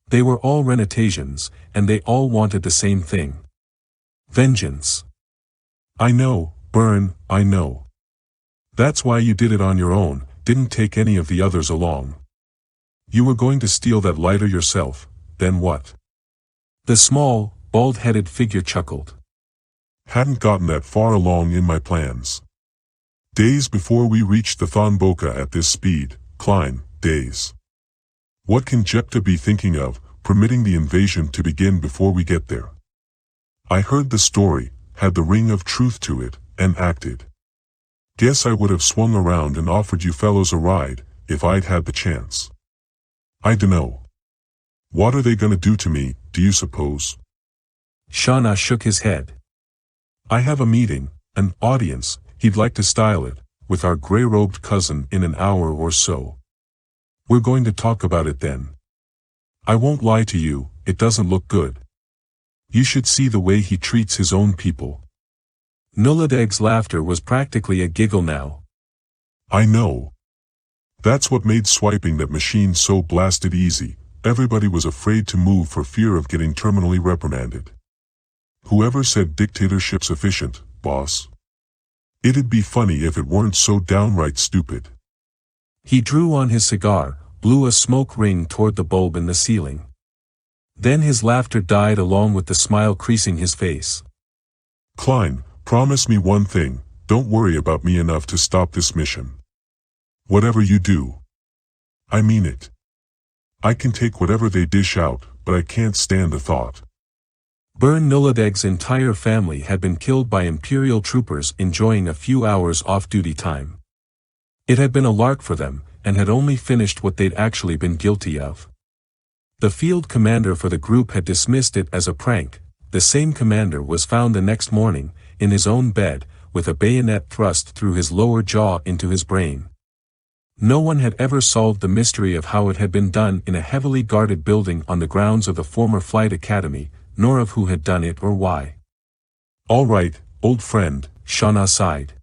They were all Renatasians, and they all wanted the same thing. Vengeance. I know, Burn, I know. That's why you did it on your own, didn't take any of the others along. You were going to steal that lighter yourself, then what? The small, bald-headed figure chuckled. Hadn't gotten that far along in my plans. Days before we reached the ThonBoka at this speed, Klein, days. What can Jepta be thinking of, permitting the invasion to begin before we get there? I heard the story, had the ring of truth to it, and acted. Guess I would have swung around and offered you fellows a ride, if I'd had the chance. I dunno. What are they gonna do to me, do you suppose? Shauna shook his head. I have a meeting, an audience, he'd like to style it, with our gray-robed cousin in an hour or so. We're going to talk about it then. I won't lie to you, it doesn't look good. You should see the way he treats his own people. Nuladeg's laughter was practically a giggle now. I know. That's what made swiping that machine so blasted easy. Everybody was afraid to move for fear of getting terminally reprimanded. Whoever said dictatorship's efficient, boss? It'd be funny if it weren't so downright stupid. He drew on his cigar, blew a smoke ring toward the bulb in the ceiling. Then his laughter died along with the smile creasing his face. Klein, promise me one thing, don't worry about me enough to stop this mission. Whatever you do. I mean it. I can take whatever they dish out, but I can't stand the thought. Burn Nuladeg's entire family had been killed by Imperial troopers enjoying a few hours off-duty time. It had been a lark for them, and had only finished what they'd actually been guilty of. The field commander for the group had dismissed it as a prank. The same commander was found the next morning, in his own bed, with a bayonet thrust through his lower jaw into his brain. No one had ever solved the mystery of how it had been done in a heavily guarded building on the grounds of the former flight academy, nor of who had done it or why. All right, old friend, Shauna sighed.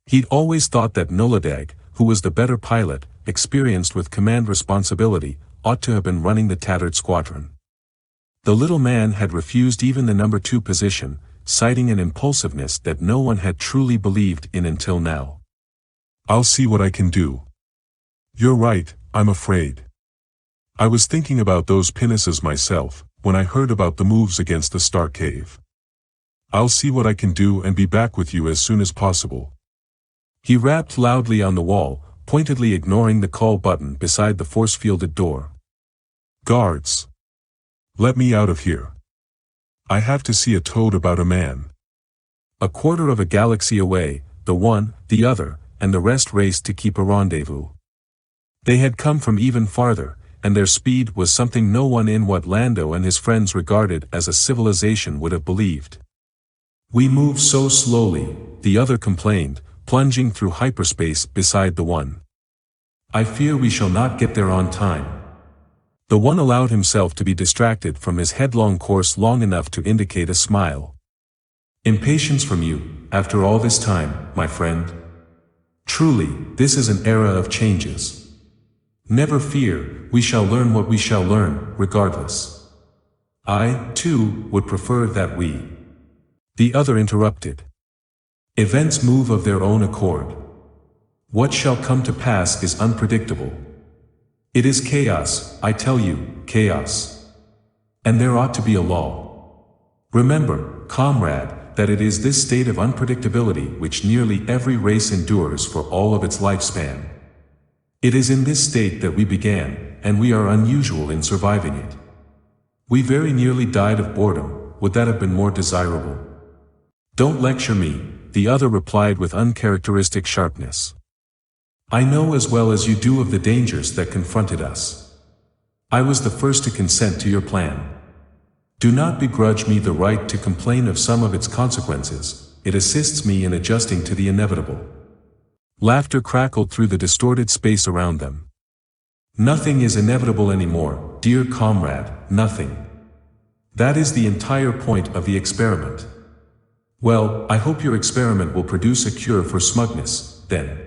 He'd always thought that Nuladeg, who was the better pilot, experienced with command responsibility, ought to have been running the tattered squadron. The little man had refused even the number 2 position, citing an impulsiveness that no one had truly believed in until now. I'll see what I can do. You're right, I'm afraid. I was thinking about those pinnaces myself, when I heard about the moves against the Starcave. I'll see what I can do and be back with you as soon as possible. He rapped loudly on the wall, pointedly ignoring the call button beside the force-fielded door. Guards! Let me out of here. I have to see a toad about a man. A quarter of a galaxy away, the one, the other, and the rest raced to keep a rendezvous. They had come from even farther, and their speed was something no one in what Lando and his friends regarded as a civilization would have believed. We move so slowly, the other complained, plunging through hyperspace beside the one. I fear we shall not get there on time. The one allowed himself to be distracted from his headlong course long enough to indicate a smile. Impatience from you, after all this time, my friend? Truly, this is an era of changes. Never fear, we shall learn what we shall learn, regardless. I, too, would prefer that we. The other interrupted. Events move of their own accord. What shall come to pass is unpredictable. It is chaos, I tell you, chaos. And there ought to be a law. Remember, comrade, that it is this state of unpredictability which nearly every race endures for all of its lifespan. It is in this state that we began, and we are unusual in surviving it. We very nearly died of boredom, would that have been more desirable? Don't lecture me, the other replied with uncharacteristic sharpness. I know as well as you do of the dangers that confronted us. I was the first to consent to your plan. Do not begrudge me the right to complain of some of its consequences, it assists me in adjusting to the inevitable. Laughter crackled through the distorted space around them. Nothing is inevitable anymore, dear comrade, nothing. That is the entire point of the experiment. Well, I hope your experiment will produce a cure for smugness, then.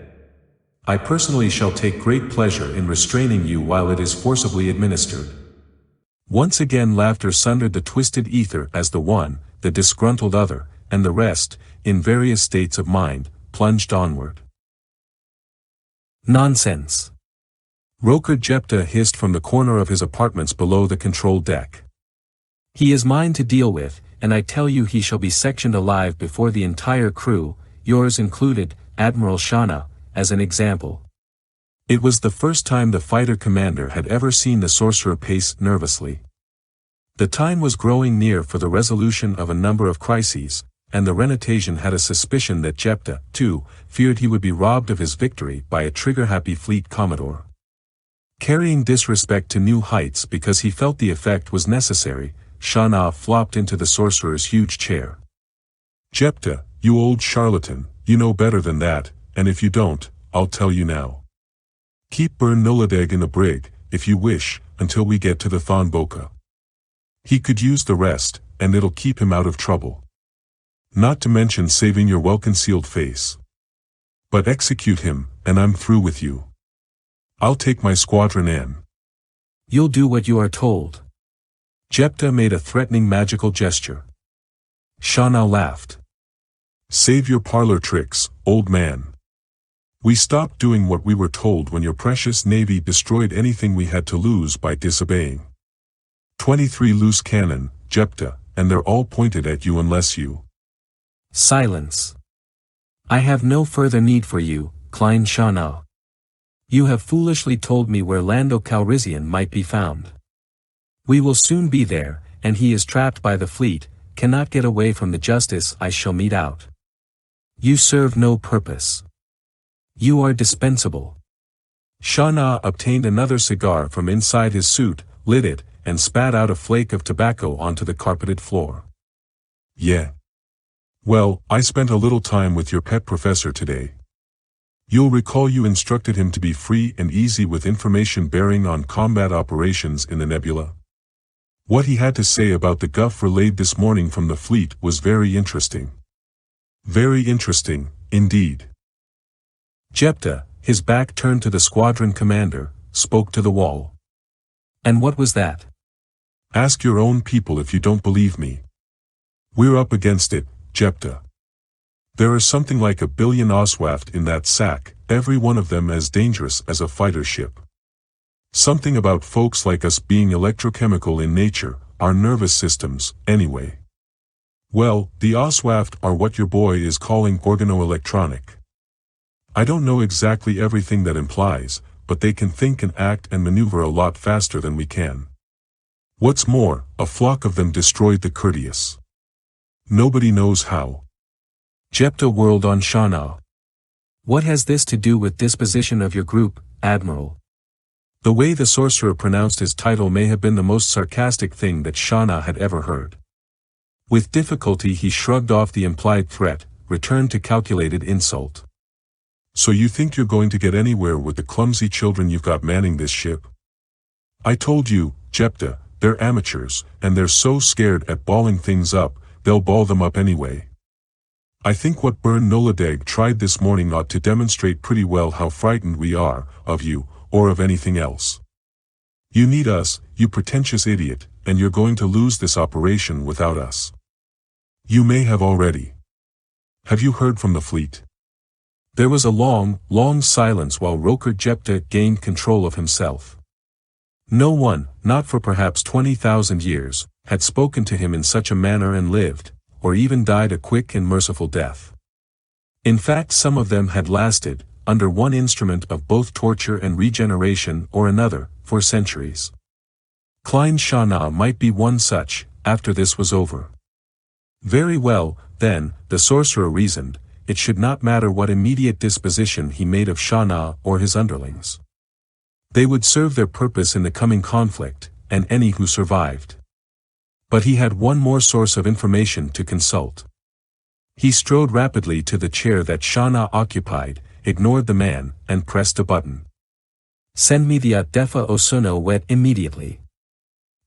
I personally shall take great pleasure in restraining you while it is forcibly administered. Once again laughter sundered the twisted ether as the one, the disgruntled other, and the rest, in various states of mind, plunged onward. Nonsense. Roker Jepta hissed from the corner of his apartments below the control deck. He is mine to deal with, and I tell you he shall be sectioned alive before the entire crew, yours included, Admiral Shana, as an example. It was the first time the fighter commander had ever seen the sorcerer pace nervously. The time was growing near for the resolution of a number of crises, and the Renatasian had a suspicion that Jepta, too, feared he would be robbed of his victory by a trigger-happy fleet commodore. Carrying disrespect to new heights because he felt the effect was necessary, Shana flopped into the sorcerer's huge chair. Jepta, you old charlatan, you know better than that, and if you don't, I'll tell you now. Keep Burn Noladeg in the brig, if you wish, until we get to the ThonBoka. He could use the rest, and it'll keep him out of trouble. Not to mention saving your well-concealed face. But execute him, and I'm through with you. I'll take my squadron in. You'll do what you are told. Jepta made a threatening magical gesture. Shana laughed. Save your parlor tricks, old man. We stopped doing what we were told when your precious navy destroyed anything we had to lose by disobeying. 23 loose cannon, Jepta, and they're all pointed at you unless you. Silence. I have no further need for you, Klein Shana. You have foolishly told me where Lando Calrissian might be found. We will soon be there, and he is trapped by the fleet, cannot get away from the justice I shall mete out. You serve no purpose. You are dispensable. Shana obtained another cigar from inside his suit, lit it, and spat out a flake of tobacco onto the carpeted floor. Yeah. Well, I spent a little time with your pet professor today. You'll recall you instructed him to be free and easy with information bearing on combat operations in the nebula. What he had to say about the guff relayed this morning from the fleet was very interesting. Very interesting, indeed. Jepta, his back turned to the squadron commander, spoke to the wall. And what was that? Ask your own people if you don't believe me. We're up against it, Jepta. There are something like 1 billion Oswaft in that sack, every one of them as dangerous as a fighter ship. Something about folks like us being electrochemical in nature, our nervous systems, anyway. Well, the Oswaft are what your boy is calling organoelectronic. I don't know exactly everything that implies, but they can think and act and maneuver a lot faster than we can. What's more, a flock of them destroyed the Courteous. Nobody knows how. Jepta whirled on Shana. What has this to do with disposition of your group, Admiral? The way the sorcerer pronounced his title may have been the most sarcastic thing that Shana had ever heard. With difficulty he shrugged off the implied threat, returned to calculated insult. So you think you're going to get anywhere with the clumsy children you've got manning this ship? I told you, Jepta, they're amateurs, and they're so scared at balling things up, they'll ball them up anyway. I think what Burn Noladeg tried this morning ought to demonstrate pretty well how frightened we are, of you, or of anything else. You need us, you pretentious idiot, and you're going to lose this operation without us. You may have already. Have you heard from the fleet? There was a long, long silence while Roker Jepta gained control of himself. No one, not for perhaps 20,000 years, had spoken to him in such a manner and lived, or even died a quick and merciful death. In fact, some of them had lasted, under one instrument of both torture and regeneration or another, for centuries. Klein Shana might be one such, after this was over. Very well, then, the sorcerer reasoned, it should not matter what immediate disposition he made of Shana or his underlings. They would serve their purpose in the coming conflict, and any who survived. But he had one more source of information to consult. He strode rapidly to the chair that Shana occupied, ignored the man, and pressed a button. Send me the Defa Osono wet immediately.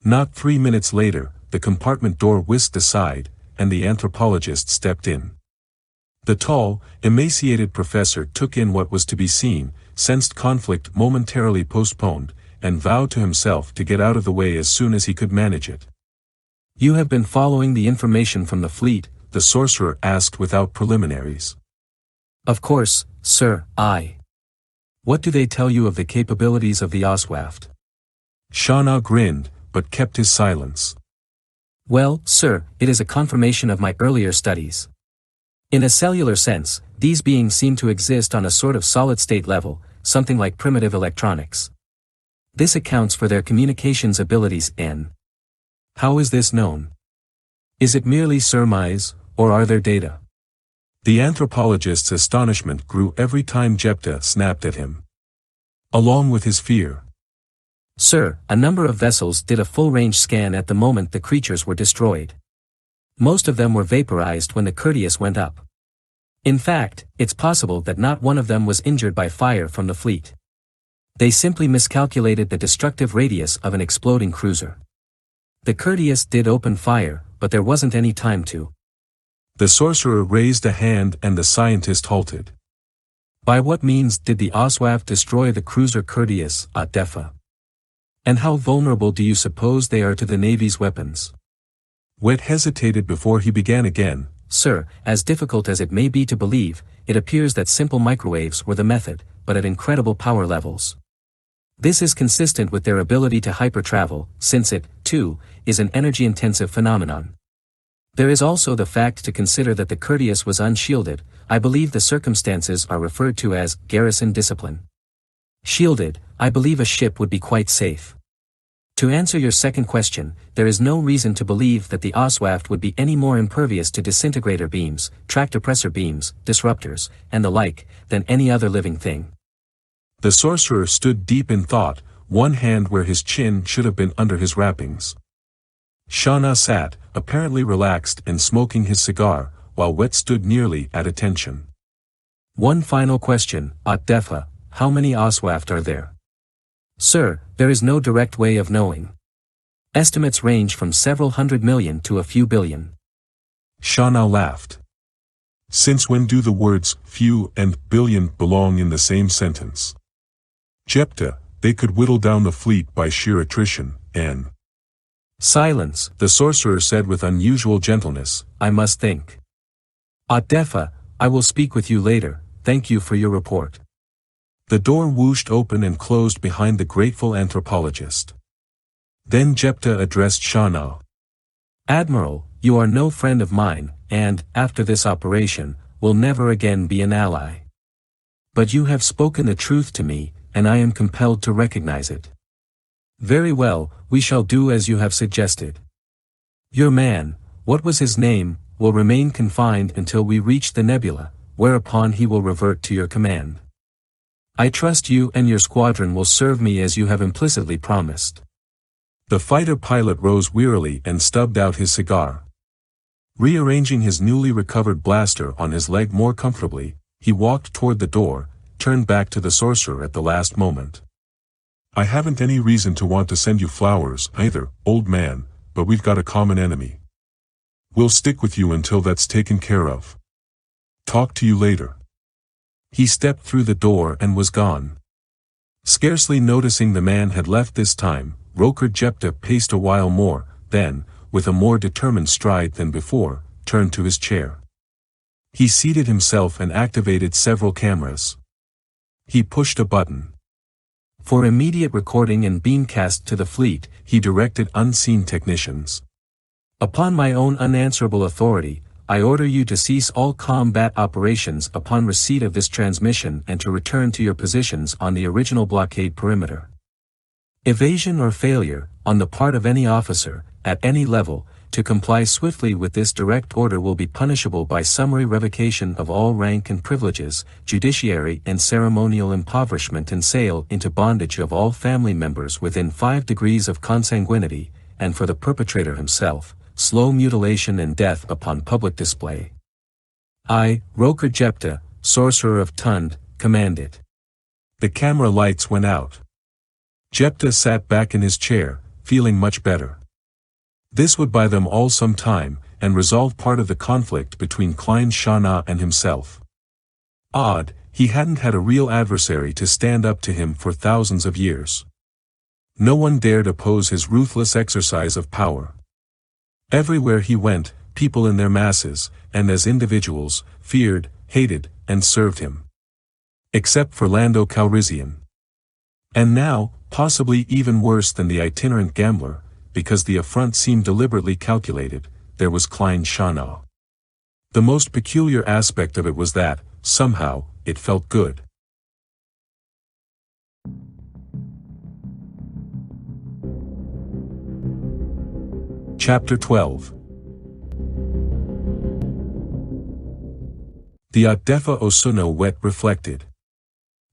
Not 3 minutes later, the compartment door whisked aside, and the anthropologist stepped in. The tall, emaciated professor took in what was to be seen, sensed conflict momentarily postponed, and vowed to himself to get out of the way as soon as he could manage it. You have been following the information from the fleet? The sorcerer asked without preliminaries. Of course, sir, What do they tell you of the capabilities of the Oswaft? Shana grinned, but kept his silence. Well, sir, it is a confirmation of my earlier studies. In a cellular sense, these beings seem to exist on a sort of solid-state level, something like primitive electronics. This accounts for their communications abilities in. How is this known? Is it merely surmise, or are there data? The anthropologist's astonishment grew every time Jepta snapped at him. Along with his fear. Sir, a number of vessels did a full-range scan at the moment the creatures were destroyed. Most of them were vaporized when the Courteous went up. In fact, it's possible that not one of them was injured by fire from the fleet. They simply miscalculated the destructive radius of an exploding cruiser. The Courteous did open fire, but there wasn't any time to. The sorcerer raised a hand and the scientist halted. By what means did the Oswaft destroy the cruiser Courteous, Defa? And how vulnerable do you suppose they are to the Navy's weapons? Wet hesitated before he began again. Sir, as difficult as it may be to believe, it appears that simple microwaves were the method, but at incredible power levels. This is consistent with their ability to hypertravel, since it, too, is an energy-intensive phenomenon. There is also the fact to consider that the Courteous was unshielded. I believe the circumstances are referred to as garrison discipline. Shielded, I believe a ship would be quite safe. To answer your second question, there is no reason to believe that the Oswaft would be any more impervious to disintegrator beams, tractor pressor beams, disruptors, and the like, than any other living thing. The sorcerer stood deep in thought, one hand where his chin should have been under his wrappings. Shana sat, apparently relaxed and smoking his cigar, while Wet stood nearly at attention. One final question, Defa, how many Oswaft are there? Sir, there is no direct way of knowing. Estimates range from several hundred million to a few billion. Shana laughed. Since when do the words few and billion belong in the same sentence? Jepta, they could whittle down the fleet by sheer attrition, and... Silence, the sorcerer said with unusual gentleness, I must think. Defa, I will speak with you later, thank you for your report. The door whooshed open and closed behind the grateful anthropologist. Then Jepta addressed Shana. Admiral, you are no friend of mine, and, after this operation, will never again be an ally. But you have spoken the truth to me, and I am compelled to recognize it. Very well, we shall do as you have suggested. Your man, what was his name, will remain confined until we reach the nebula, whereupon he will revert to your command. I trust you and your squadron will serve me as you have implicitly promised. The fighter pilot rose wearily and stubbed out his cigar. Rearranging his newly recovered blaster on his leg more comfortably, he walked toward the door, turned back to the sorcerer at the last moment. I haven't any reason to want to send you flowers, either, old man, but we've got a common enemy. We'll stick with you until that's taken care of. Talk to you later. He stepped through the door and was gone. Scarcely noticing the man had left this time, Roker Jepta paced a while more, then, with a more determined stride than before, turned to his chair. He seated himself and activated several cameras. He pushed a button. For immediate recording and beamcast to the fleet, he directed unseen technicians. Upon my own unanswerable authority, I order you to cease all combat operations upon receipt of this transmission and to return to your positions on the original blockade perimeter. Evasion or failure, on the part of any officer, at any level, to comply swiftly with this direct order will be punishable by summary revocation of all rank and privileges, judiciary and ceremonial impoverishment and sale into bondage of all family members within 5 degrees of consanguinity, and for the perpetrator himself, slow mutilation and death upon public display. I, Roker Jepta, sorcerer of Thond, command it. The camera lights went out. Jepta sat back in his chair, feeling much better. This would buy them all some time, and resolve part of the conflict between Klein Shana and himself. Odd, he hadn't had a real adversary to stand up to him for thousands of years. No one dared oppose his ruthless exercise of power. Everywhere he went, people in their masses, and as individuals, feared, hated, and served him. Except for Lando Calrissian. And now, possibly even worse than the itinerant gambler, because the affront seemed deliberately calculated, there was Klein Shana. The most peculiar aspect of it was that, somehow, it felt good. Chapter 12. The Unofficial Oseon wet reflected.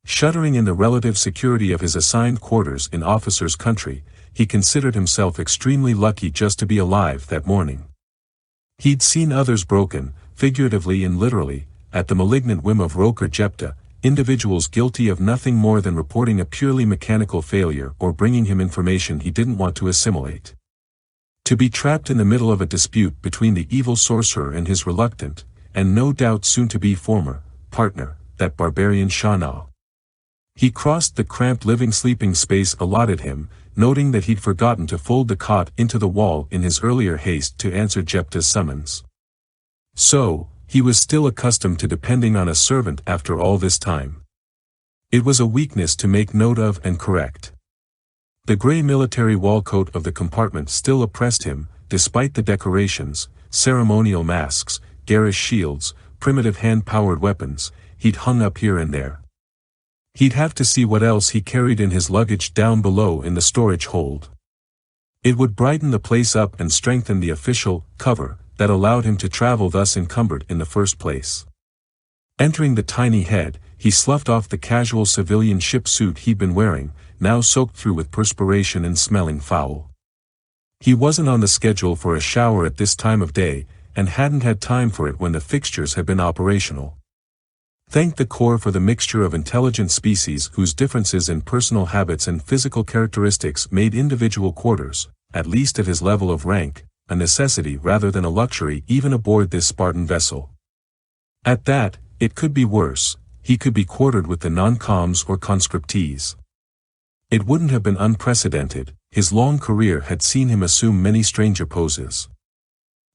Shuddering in the relative security of his assigned quarters in officer's country, he considered himself extremely lucky just to be alive that morning. He'd seen others broken, figuratively and literally, at the malignant whim of Roker Jepta, individuals guilty of nothing more than reporting a purely mechanical failure or bringing him information he didn't want to assimilate. To be trapped in the middle of a dispute between the evil sorcerer and his reluctant, and no doubt soon-to-be former, partner, that barbarian Shana. He crossed the cramped living-sleeping space allotted him, noting that he'd forgotten to fold the cot into the wall in his earlier haste to answer Jepta's summons. So, he was still accustomed to depending on a servant after all this time. It was a weakness to make note of and correct. The gray military wall coat of the compartment still oppressed him, despite the decorations, ceremonial masks, garish shields, primitive hand-powered weapons, he'd hung up here and there. He'd have to see what else he carried in his luggage down below in the storage hold. It would brighten the place up and strengthen the official cover that allowed him to travel thus encumbered in the first place. Entering the tiny head, he sloughed off the casual civilian ship suit he'd been wearing, now soaked through with perspiration and smelling foul. He wasn't on the schedule for a shower at this time of day, and hadn't had time for it when the fixtures had been operational. Thank the Corps for the mixture of intelligent species whose differences in personal habits and physical characteristics made individual quarters, at least at his level of rank, a necessity rather than a luxury even aboard this Spartan vessel. At that, it could be worse, he could be quartered with the non-coms or conscriptees. It wouldn't have been unprecedented, his long career had seen him assume many stranger poses.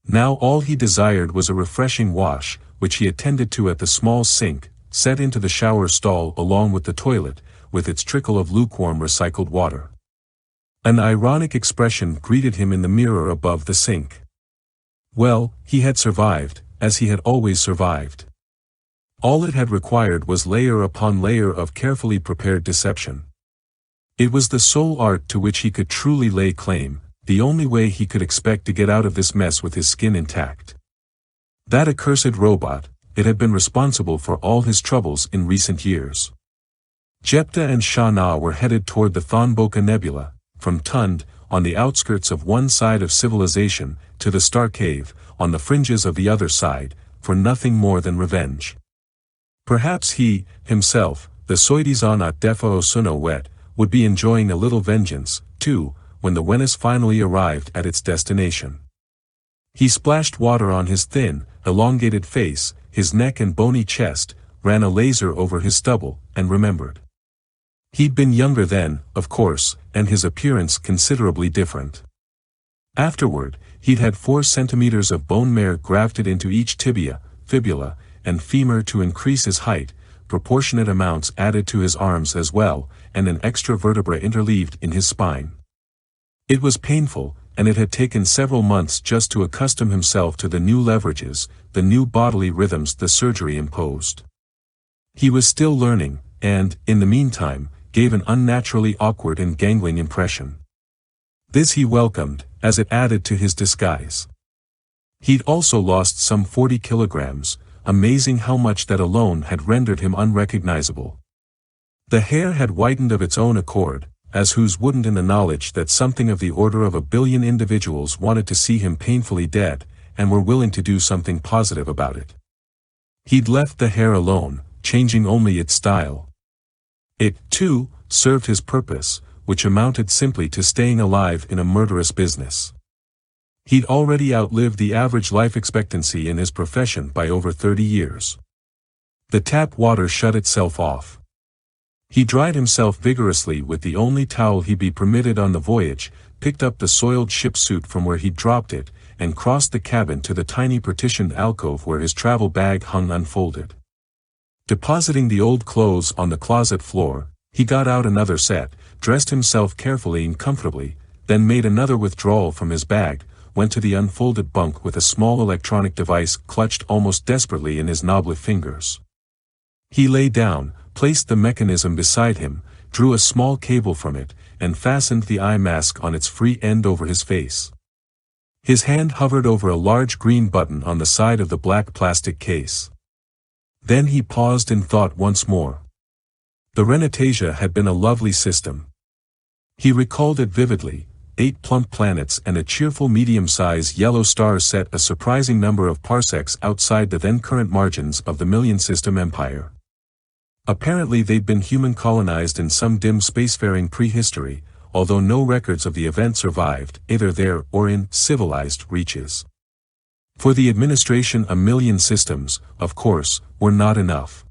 Now all he desired was a refreshing wash, which he attended to at the small sink, set into the shower stall along with the toilet, with its trickle of lukewarm recycled water. An ironic expression greeted him in the mirror above the sink. Well, he had survived, as he had always survived. All it had required was layer upon layer of carefully prepared deception. It was the sole art to which he could truly lay claim, the only way he could expect to get out of this mess with his skin intact. That accursed robot, it had been responsible for all his troubles in recent years. Jepta and Shana were headed toward the ThonBoka Nebula, from Thond, on the outskirts of one side of civilization, to the Starcave, on the fringes of the other side, for nothing more than revenge. Perhaps he, himself, the soi-disant Unofficial Oseon, would be enjoying a little vengeance, too, when the Venus finally arrived at its destination. He splashed water on his thin, elongated face, his neck and bony chest, ran a laser over his stubble, and remembered. He'd been younger then, of course, and his appearance considerably different. Afterward, he'd had 4 centimeters of bone marrow grafted into each tibia, fibula, and femur to increase his height, proportionate amounts added to his arms as well, and an extra vertebra interleaved in his spine. It was painful, and it had taken several months just to accustom himself to the new leverages, the new bodily rhythms the surgery imposed. He was still learning, and, in the meantime, gave an unnaturally awkward and gangling impression. This he welcomed, as it added to his disguise. He'd also lost some 40 kilograms, amazing how much that alone had rendered him unrecognizable. The hair had whitened of its own accord, as whose wouldn't in the knowledge that something of the order of 1 billion individuals wanted to see him painfully dead, and were willing to do something positive about it. He'd left the hair alone, changing only its style. It, too, served his purpose, which amounted simply to staying alive in a murderous business. He'd already outlived the average life expectancy in his profession by over 30 years. The tap water shut itself off. He dried himself vigorously with the only towel he'd be permitted on the voyage, picked up the soiled ship suit from where he'd dropped it, and crossed the cabin to the tiny partitioned alcove where his travel bag hung unfolded. Depositing the old clothes on the closet floor, he got out another set, dressed himself carefully and comfortably, then made another withdrawal from his bag, went to the unfolded bunk with a small electronic device clutched almost desperately in his knobbly fingers. He lay down, placed the mechanism beside him, drew a small cable from it, and fastened the eye mask on its free end over his face. His hand hovered over a large green button on the side of the black plastic case. Then he paused in thought once more. The Renatasia had been a lovely system. He recalled it vividly. 8 plump planets and a cheerful medium-sized yellow star set a surprising number of parsecs outside the then-current margins of the million-system empire. Apparently they'd been human-colonized in some dim spacefaring prehistory, although no records of the event survived, either there or in civilized reaches. For the administration 1 million systems, of course, were not enough.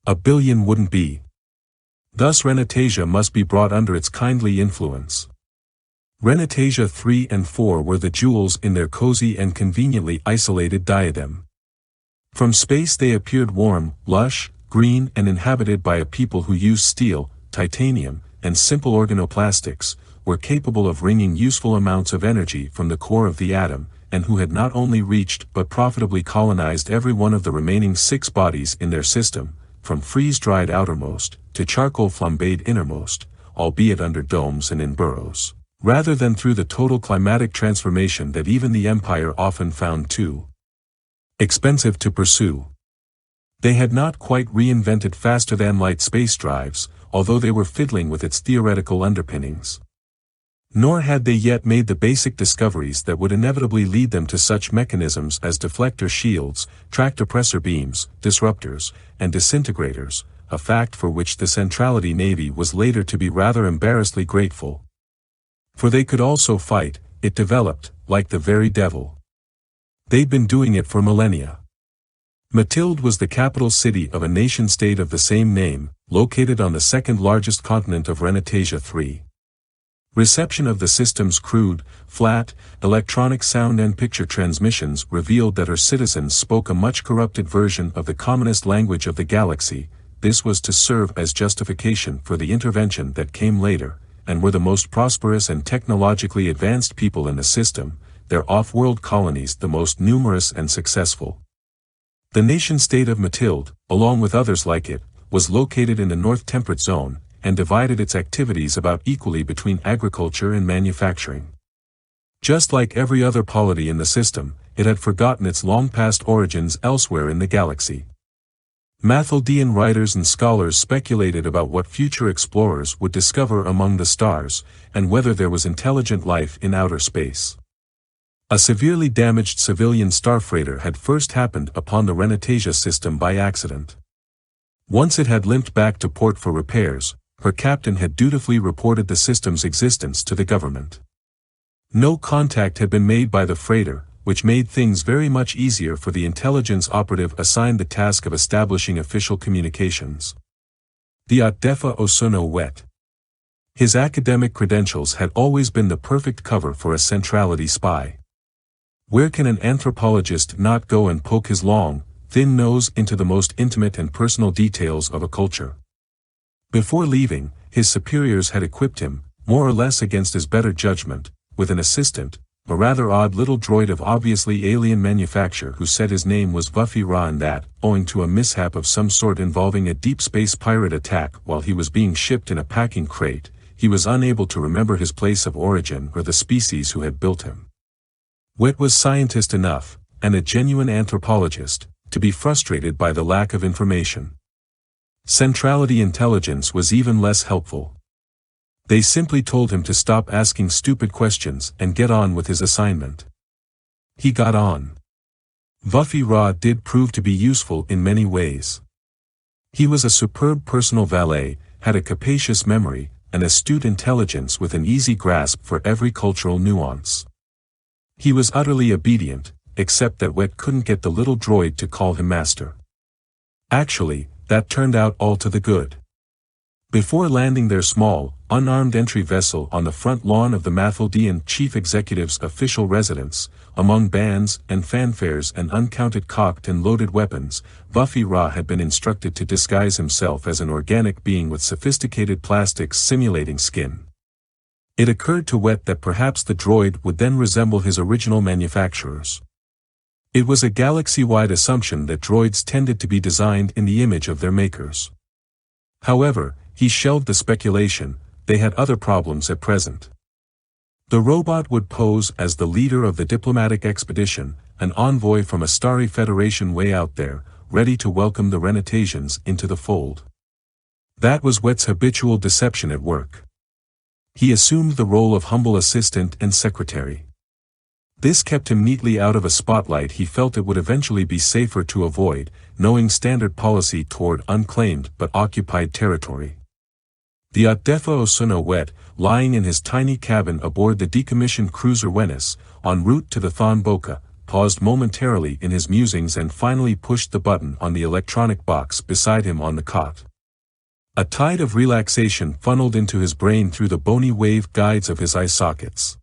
1 billion wouldn't be. Thus Renatasia must be brought under its kindly influence. Renatasia 3 and 4 were the jewels in their cozy and conveniently isolated diadem. From space they appeared warm, lush, green and inhabited by a people who used steel, titanium, and simple organoplastics, were capable of wringing useful amounts of energy from the core of the atom, and who had not only reached but profitably colonized every one of the remaining 6 bodies in their system, from freeze-dried outermost to charcoal flambéed innermost, albeit under domes and in burrows, rather than through the total climatic transformation that even the Empire often found too expensive to pursue. They had not quite reinvented faster-than-light space drives, although they were fiddling with its theoretical underpinnings. Nor had they yet made the basic discoveries that would inevitably lead them to such mechanisms as deflector shields, track depressor beams, disruptors, and disintegrators, a fact for which the Centrality Navy was later to be rather embarrassedly grateful. For they could also fight, it developed, like the very devil. They'd been doing it for millennia. Mathilde was the capital city of a nation-state of the same name, located on the second-largest continent of Renatasia 3. Reception of the system's crude, flat, electronic sound and picture transmissions revealed that her citizens spoke a much corrupted version of the commonest language of the galaxy. This was to serve as justification for the intervention that came later, and were the most prosperous and technologically advanced people in the system, their off-world colonies the most numerous and successful. The nation-state of Mathilde, along with others like it, was located in the North Temperate Zone, and divided its activities about equally between agriculture and manufacturing. Just like every other polity in the system, it had forgotten its long-past origins elsewhere in the galaxy. Mathildean writers and scholars speculated about what future explorers would discover among the stars, and whether there was intelligent life in outer space. A severely damaged civilian starfreighter had first happened upon the Renatasia system by accident. Once it had limped back to port for repairs, her captain had dutifully reported the system's existence to the government. No contact had been made by the freighter, which made things very much easier for the intelligence operative assigned the task of establishing official communications. The Atdefa Osono Wet. His academic credentials had always been the perfect cover for a centrality spy. Where can an anthropologist not go and poke his long, thin nose into the most intimate and personal details of a culture? Before leaving, his superiors had equipped him, more or less against his better judgment, with an assistant, a rather odd little droid of obviously alien manufacture who said his name was Vuffy Ra and that, owing to a mishap of some sort involving a deep space pirate attack while he was being shipped in a packing crate, he was unable to remember his place of origin or the species who had built him. Wet was scientist enough, and a genuine anthropologist, to be frustrated by the lack of information. Centrality Intelligence was even less helpful. They simply told him to stop asking stupid questions and get on with his assignment. He got on. Vuffy Ra did prove to be useful in many ways. He was a superb personal valet, had a capacious memory, an astute intelligence with an easy grasp for every cultural nuance. He was utterly obedient, except that Wet couldn't get the little droid to call him master. Actually, that turned out all to the good. Before landing their small, unarmed entry vessel on the front lawn of the Mathaldean chief executive's official residence, among bands and fanfares and uncounted cocked and loaded weapons, Vuffy Ra had been instructed to disguise himself as an organic being with sophisticated plastics simulating skin. It occurred to Wet that perhaps the droid would then resemble his original manufacturers. It was a galaxy-wide assumption that droids tended to be designed in the image of their makers. However, he shelved the speculation, they had other problems at present. The robot would pose as the leader of the diplomatic expedition, an envoy from a starry federation way out there, ready to welcome the Renatasians into the fold. That was Wet's habitual deception at work. He assumed the role of humble assistant and secretary. This kept him neatly out of a spotlight he felt it would eventually be safer to avoid, knowing standard policy toward unclaimed but occupied territory. The Odefa Osuno Wet, lying in his tiny cabin aboard the decommissioned cruiser Wenis, en route to the ThonBoka, paused momentarily in his musings and finally pushed the button on the electronic box beside him on the cot. A tide of relaxation funneled into his brain through the bony wave guides of his eye sockets.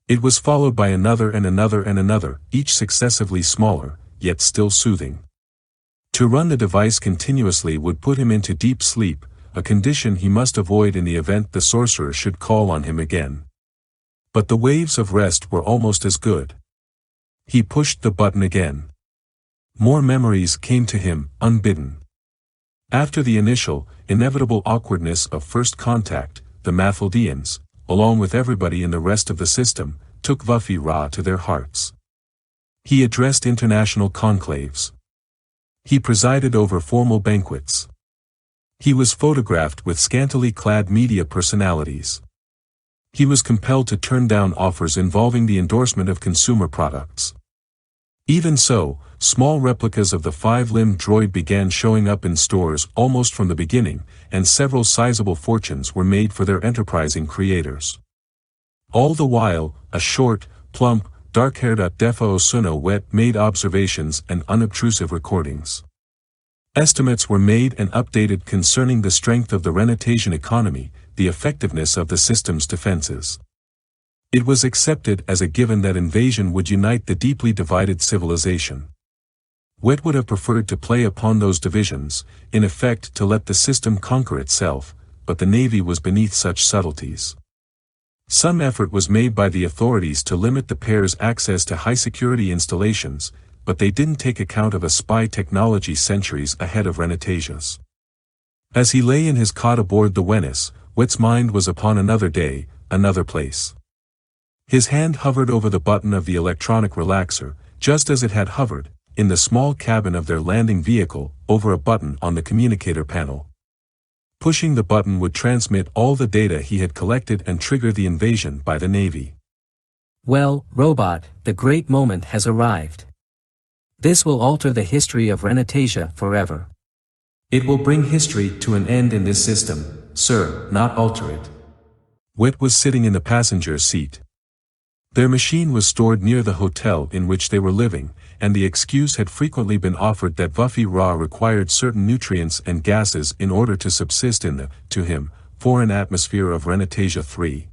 It was followed by another and another and another, each successively smaller, yet still soothing. To run the device continuously would put him into deep sleep, a condition he must avoid in the event the sorcerer should call on him again. But the waves of rest were almost as good. He pushed the button again. More memories came to him, unbidden. After the initial, inevitable awkwardness of first contact, the Mathaldeans, along with everybody in the rest of the system, took Vuffy Ra to their hearts. He addressed international conclaves. He presided over formal banquets. He was photographed with scantily clad media personalities. He was compelled to turn down offers involving the endorsement of consumer products. Even so, small replicas of the five-limbed droid began showing up in stores almost from the beginning, and several sizable fortunes were made for their enterprising creators. All the while, a short, plump, dark-haired Odefa Osuno Wet made observations and unobtrusive recordings. Estimates were made and updated concerning the strength of the Renatasian economy, the effectiveness of the system's defenses. It was accepted as a given that invasion would unite the deeply divided civilization. Wet would have preferred to play upon those divisions, in effect to let the system conquer itself, but the Navy was beneath such subtleties. Some effort was made by the authorities to limit the pair's access to high-security installations, but they didn't take account of a spy technology centuries ahead of Renatasia's. As he lay in his cot aboard the Wenis, Wet's mind was upon another day, another place. His hand hovered over the button of the electronic relaxer, just as it had hovered, in the small cabin of their landing vehicle, over a button on the communicator panel. Pushing the button would transmit all the data he had collected and trigger the invasion by the Navy. Well, robot, the great moment has arrived. This will alter the history of Renatasia forever. It will bring history to an end in this system, sir, not alter it. Wet was sitting in the passenger seat. Their machine was stored near the hotel in which they were living, and the excuse had frequently been offered that Vuffy Ra required certain nutrients and gases in order to subsist in the, to him, foreign atmosphere of Renatasia 3.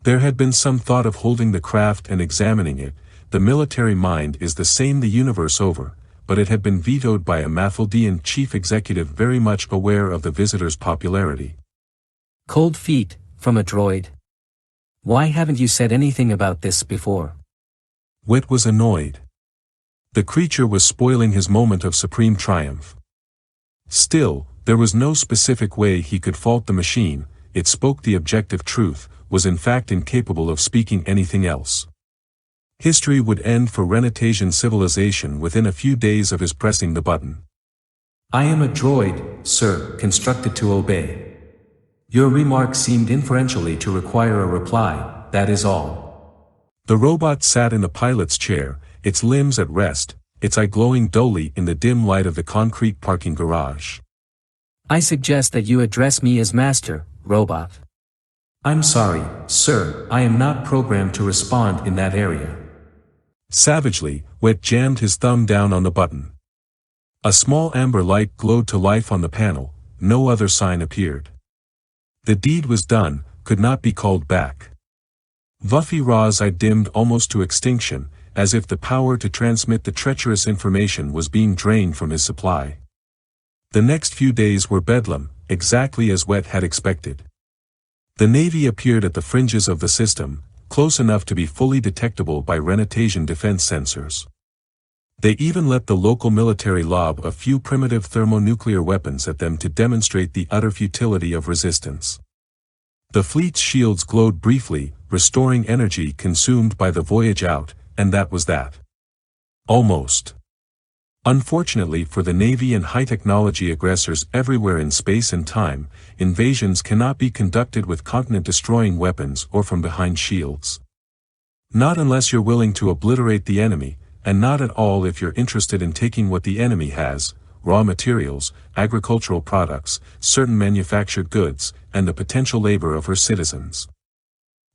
There had been some thought of holding the craft and examining it. The military mind is the same the universe over, but it had been vetoed by a Mathaldean chief executive very much aware of the visitor's popularity. Cold feet, from a droid. Why haven't you said anything about this before? Wet was annoyed. The creature was spoiling his moment of supreme triumph. Still, there was no specific way he could fault the machine. It spoke the objective truth, was in fact incapable of speaking anything else. History would end for Renatasian civilization within a few days of his pressing the button. I am a droid, sir, constructed to obey. Your remark seemed inferentially to require a reply, that is all. The robot sat in the pilot's chair, its limbs at rest, its eye glowing dully in the dim light of the concrete parking garage. I suggest that you address me as Master, Robot. I'm sorry, sir, I am not programmed to respond in that area. Savagely, Wet jammed his thumb down on the button. A small amber light glowed to life on the panel, no other sign appeared. The deed was done, could not be called back. Vuffy Ra's eye dimmed almost to extinction, as if the power to transmit the treacherous information was being drained from his supply. The next few days were bedlam, exactly as Wet had expected. The Navy appeared at the fringes of the system, close enough to be fully detectable by Renatasian defense sensors. They even let the local military lob a few primitive thermonuclear weapons at them to demonstrate the utter futility of resistance. The fleet's shields glowed briefly, restoring energy consumed by the voyage out, and that was that. Almost. Unfortunately for the Navy and high-technology aggressors everywhere in space and time, invasions cannot be conducted with continent-destroying weapons or from behind shields. Not unless you're willing to obliterate the enemy, and not at all if you're interested in taking what the enemy has, raw materials, agricultural products, certain manufactured goods, and the potential labor of her citizens.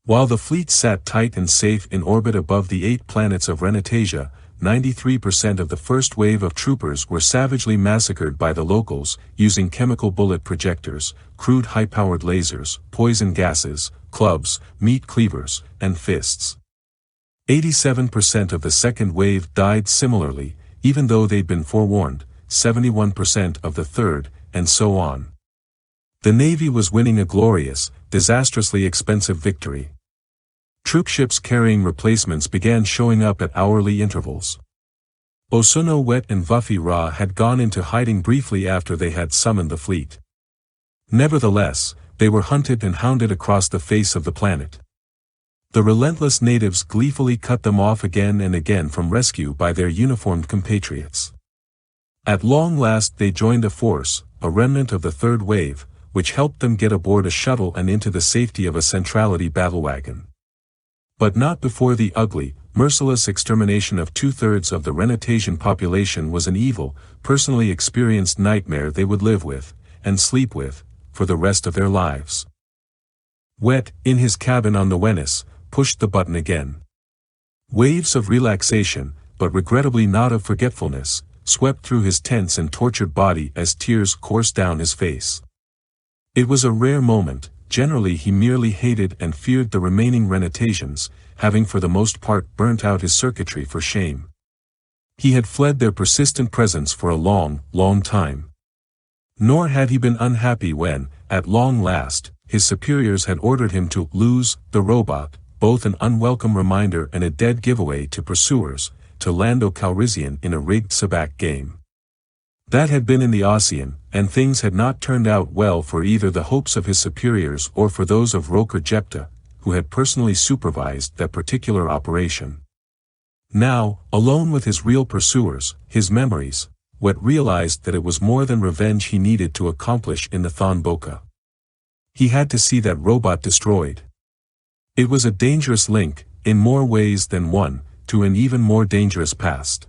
While the fleet sat tight and safe in orbit above the 8 planets of Renatasia, 93% of the first wave of troopers were savagely massacred by the locals, using chemical bullet projectors, crude high-powered lasers, poison gases, clubs, meat cleavers, and fists. 87% of the second wave died similarly, even though they'd been forewarned, 71% of the third, and so on. The Navy was winning a glorious, disastrously expensive victory. Troopships carrying replacements began showing up at hourly intervals. Osono, Wet and Vuffy Ra had gone into hiding briefly after they had summoned the fleet. Nevertheless, they were hunted and hounded across the face of the planet. The relentless natives gleefully cut them off again and again from rescue by their uniformed compatriots. At long last they joined a force, a remnant of the third wave, which helped them get aboard a shuttle and into the safety of a centrality battlewagon. But not before the ugly, merciless extermination of 2/3 of the Renatasian population was an evil, personally experienced nightmare they would live with, and sleep with, for the rest of their lives. Wet, in his cabin on the Wenus, pushed the button again. Waves of relaxation, but regrettably not of forgetfulness, swept through his tense and tortured body as tears coursed down his face. It was a rare moment. Generally he merely hated and feared the remaining Renatasians, having for the most part burnt out his circuitry for shame. He had fled their persistent presence for a long, long time. Nor had he been unhappy when, at long last, his superiors had ordered him to lose the robot, both an unwelcome reminder and a dead giveaway to pursuers, to Lando Calrissian in a rigged sabacc game. That had been in the Oseon, and things had not turned out well for either the hopes of his superiors or for those of Roker Jepta, who had personally supervised that particular operation. Now, alone with his real pursuers, his memories, Wet realized that it was more than revenge he needed to accomplish in the ThonBoka. He had to see that robot destroyed. It was a dangerous link, in more ways than one, to an even more dangerous past.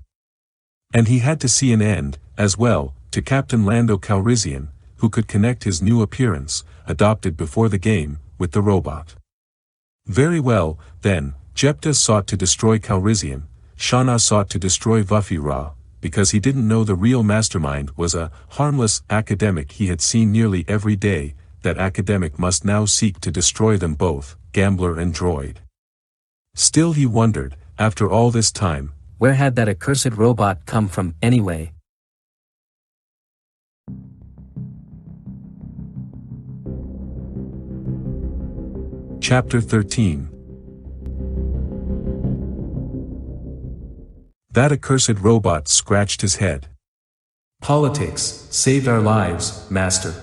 And he had to see an end, as well, to Captain Lando Calrissian, who could connect his new appearance, adopted before the game, with the robot. Very well, then, Jepta sought to destroy Calrissian, Shauna sought to destroy Vuffy Ra, because he didn't know the real mastermind was a harmless academic he had seen nearly every day. That academic must now seek to destroy them both, gambler and droid. Still he wondered, after all this time, where had that accursed robot come from, anyway? Chapter 13. That accursed robot scratched his head. Politics saved our lives, Master.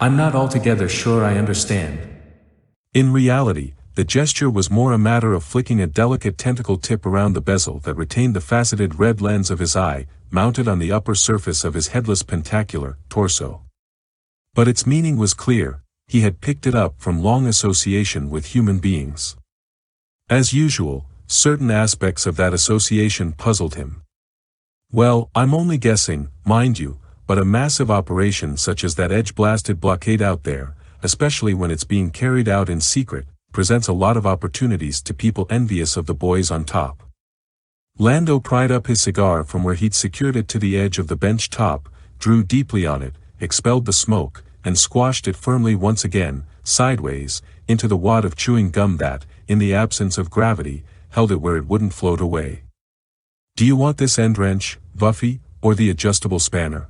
I'm not altogether sure I understand. In reality, the gesture was more a matter of flicking a delicate tentacle tip around the bezel that retained the faceted red lens of his eye, mounted on the upper surface of his headless pentacular torso. But its meaning was clear. He had picked it up from long association with human beings. As usual, certain aspects of that association puzzled him. Well, I'm only guessing, mind you, but a massive operation such as that edge-blasted blockade out there, especially when it's being carried out in secret, presents a lot of opportunities to people envious of the boys on top. Lando pried up his cigar from where he'd secured it to the edge of the bench top, drew deeply on it, expelled the smoke, and squashed it firmly once again, sideways, into the wad of chewing gum that, in the absence of gravity, held it where it wouldn't float away. Do you want this end wrench, Buffy, or the adjustable spanner?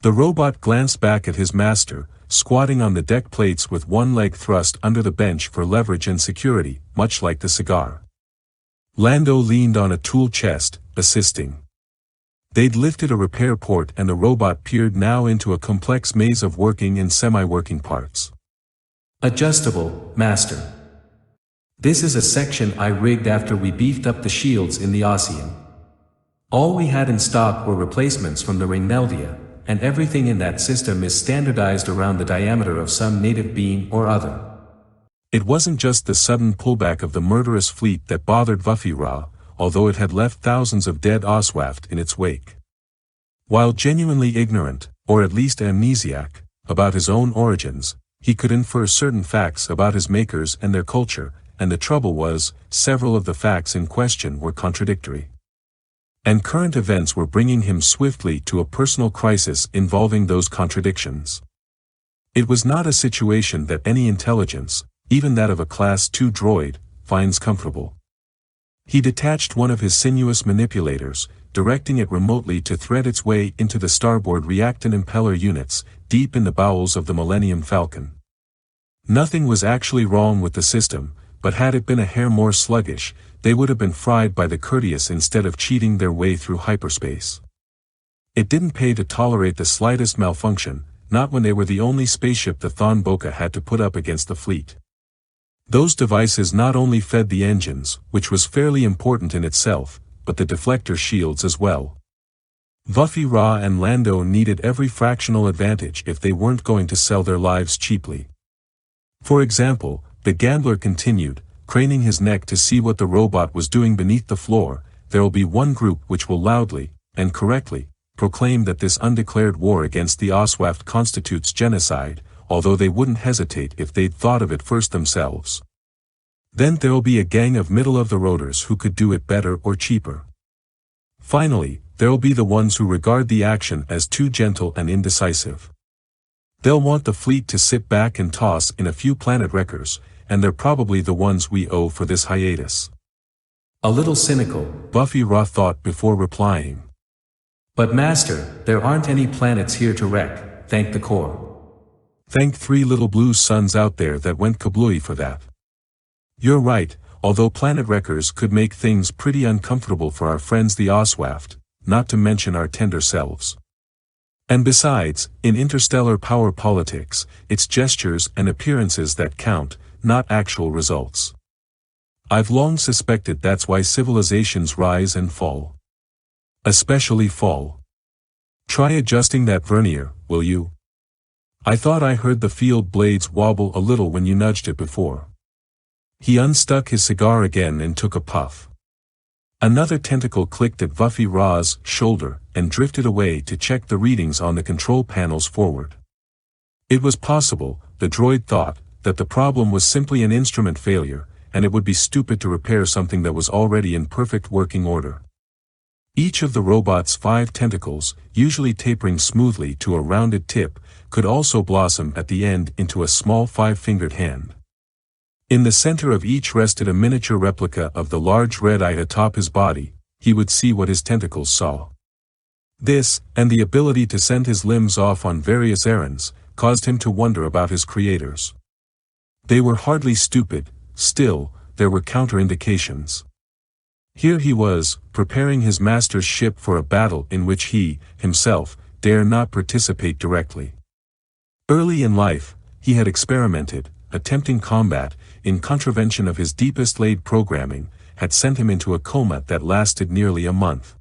The robot glanced back at his master, squatting on the deck plates with one leg thrust under the bench for leverage and security, much like the cigar. Lando leaned on a tool chest, assisting. They'd lifted a repair port and the robot peered now into a complex maze of working and semi-working parts. Adjustable, Master. This is a section I rigged after we beefed up the shields in the Oseon. All we had in stock were replacements from the Ringneldia, and everything in that system is standardized around the diameter of some native beam or other. It wasn't just the sudden pullback of the murderous fleet that bothered Vuffi-Ra, although it had left thousands of dead Oswaft in its wake. While genuinely ignorant, or at least amnesiac, about his own origins, he could infer certain facts about his makers and their culture, and the trouble was, several of the facts in question were contradictory. And current events were bringing him swiftly to a personal crisis involving those contradictions. It was not a situation that any intelligence, even that of a Class II droid, finds comfortable. He detached one of his sinuous manipulators, directing it remotely to thread its way into the starboard reactant impeller units, deep in the bowels of the Millennium Falcon. Nothing was actually wrong with the system, but had it been a hair more sluggish, they would have been fried by the Courteous instead of cheating their way through hyperspace. It didn't pay to tolerate the slightest malfunction, not when they were the only spaceship the ThonBoka had to put up against the fleet. Those devices not only fed the engines, which was fairly important in itself, but the deflector shields as well. Vuffi-Ra and Lando needed every fractional advantage if they weren't going to sell their lives cheaply. For example, the gambler continued, craning his neck to see what the robot was doing beneath the floor. There'll be one group which will loudly, and correctly, proclaim that this undeclared war against the Oswaft constitutes genocide, although they wouldn't hesitate if they'd thought of it first themselves. Then there'll be a gang of middle-of-the-roaders who could do it better or cheaper. Finally, there'll be the ones who regard the action as too gentle and indecisive. They'll want the fleet to sit back and toss in a few planet wreckers, and they're probably the ones we owe for this hiatus. A little cynical, Vuffi-Ra thought before replying. But Master, there aren't any planets here to wreck, thank the Corps. Thank 3 little blue suns out there that went kablooey for that. You're right, although planet wreckers could make things pretty uncomfortable for our friends the Oswaft, not to mention our tender selves. And besides, in interstellar power politics, it's gestures and appearances that count, not actual results. I've long suspected that's why civilizations rise and fall. Especially fall. Try adjusting that vernier, will you? I thought I heard the field blades wobble a little when you nudged it before. He unstuck his cigar again and took a puff. Another tentacle clicked at Vuffi-Ra's shoulder and drifted away to check the readings on the control panels forward. It was possible, the droid thought, that the problem was simply an instrument failure, and it would be stupid to repair something that was already in perfect working order. Each of the robot's 5 tentacles, usually tapering smoothly to a rounded tip, could also blossom at the end into a small 5-fingered hand. In the center of each rested a miniature replica of the large red eye atop his body. He would see what his tentacles saw. This, and the ability to send his limbs off on various errands, caused him to wonder about his creators. They were hardly stupid, still, there were counterindications. Here he was, preparing his master's ship for a battle in which he, himself, dare not participate directly. Early in life, he had experimented, attempting combat, in contravention of his deepest laid programming, had sent him into a coma that lasted nearly a month.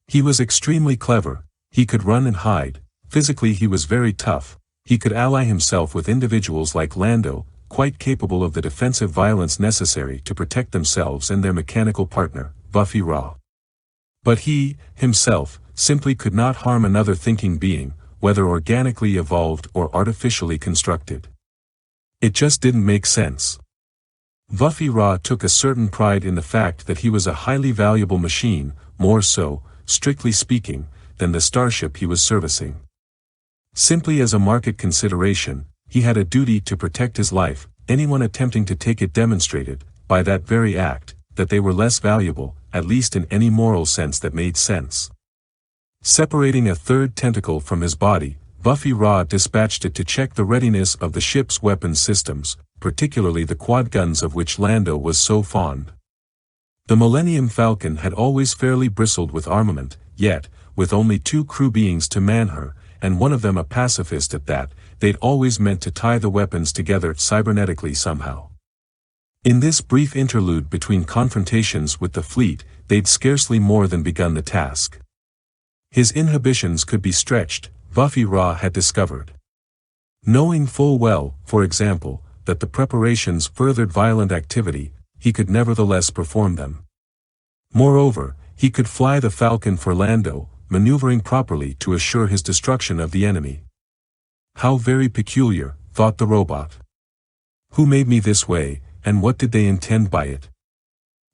He was extremely clever, he could run and hide, physically he was very tough, he could ally himself with individuals like Lando, quite capable of the defensive violence necessary to protect themselves and their mechanical partner, Buffy Ra. But he, himself, simply could not harm another thinking being, whether organically evolved or artificially constructed. It just didn't make sense. Buffy Ra took a certain pride in the fact that he was a highly valuable machine, more so, strictly speaking, than the starship he was servicing. Simply as a market consideration, he had a duty to protect his life. Anyone attempting to take it demonstrated, by that very act, that they were less valuable, at least in any moral sense that made sense. Separating a third tentacle from his body, Buffy Ra dispatched it to check the readiness of the ship's weapons systems, particularly the quad guns of which Lando was so fond. The Millennium Falcon had always fairly bristled with armament, yet, with only 2 crew beings to man her, and one of them a pacifist at that, they'd always meant to tie the weapons together cybernetically somehow. In this brief interlude between confrontations with the fleet, they'd scarcely more than begun the task. His inhibitions could be stretched, Buffy Ra had discovered. Knowing full well, for example, that the preparations furthered violent activity, he could nevertheless perform them. Moreover, he could fly the Falcon for Lando, maneuvering properly to assure his destruction of the enemy. How very peculiar, thought the robot. Who made me this way, and what did they intend by it?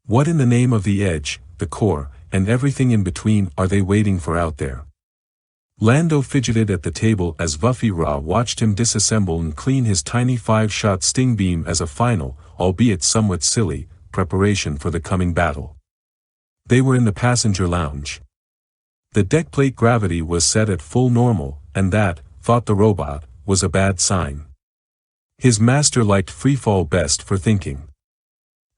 What in the name of the edge, the core, and everything in between are they waiting for out there? Lando fidgeted at the table as Buffy Ra watched him disassemble and clean his tiny 5-shot sting beam as a final, albeit somewhat silly, preparation for the coming battle. They were in the passenger lounge. The deckplate gravity was set at full normal, and that, thought the robot, was a bad sign. His master liked freefall best for thinking.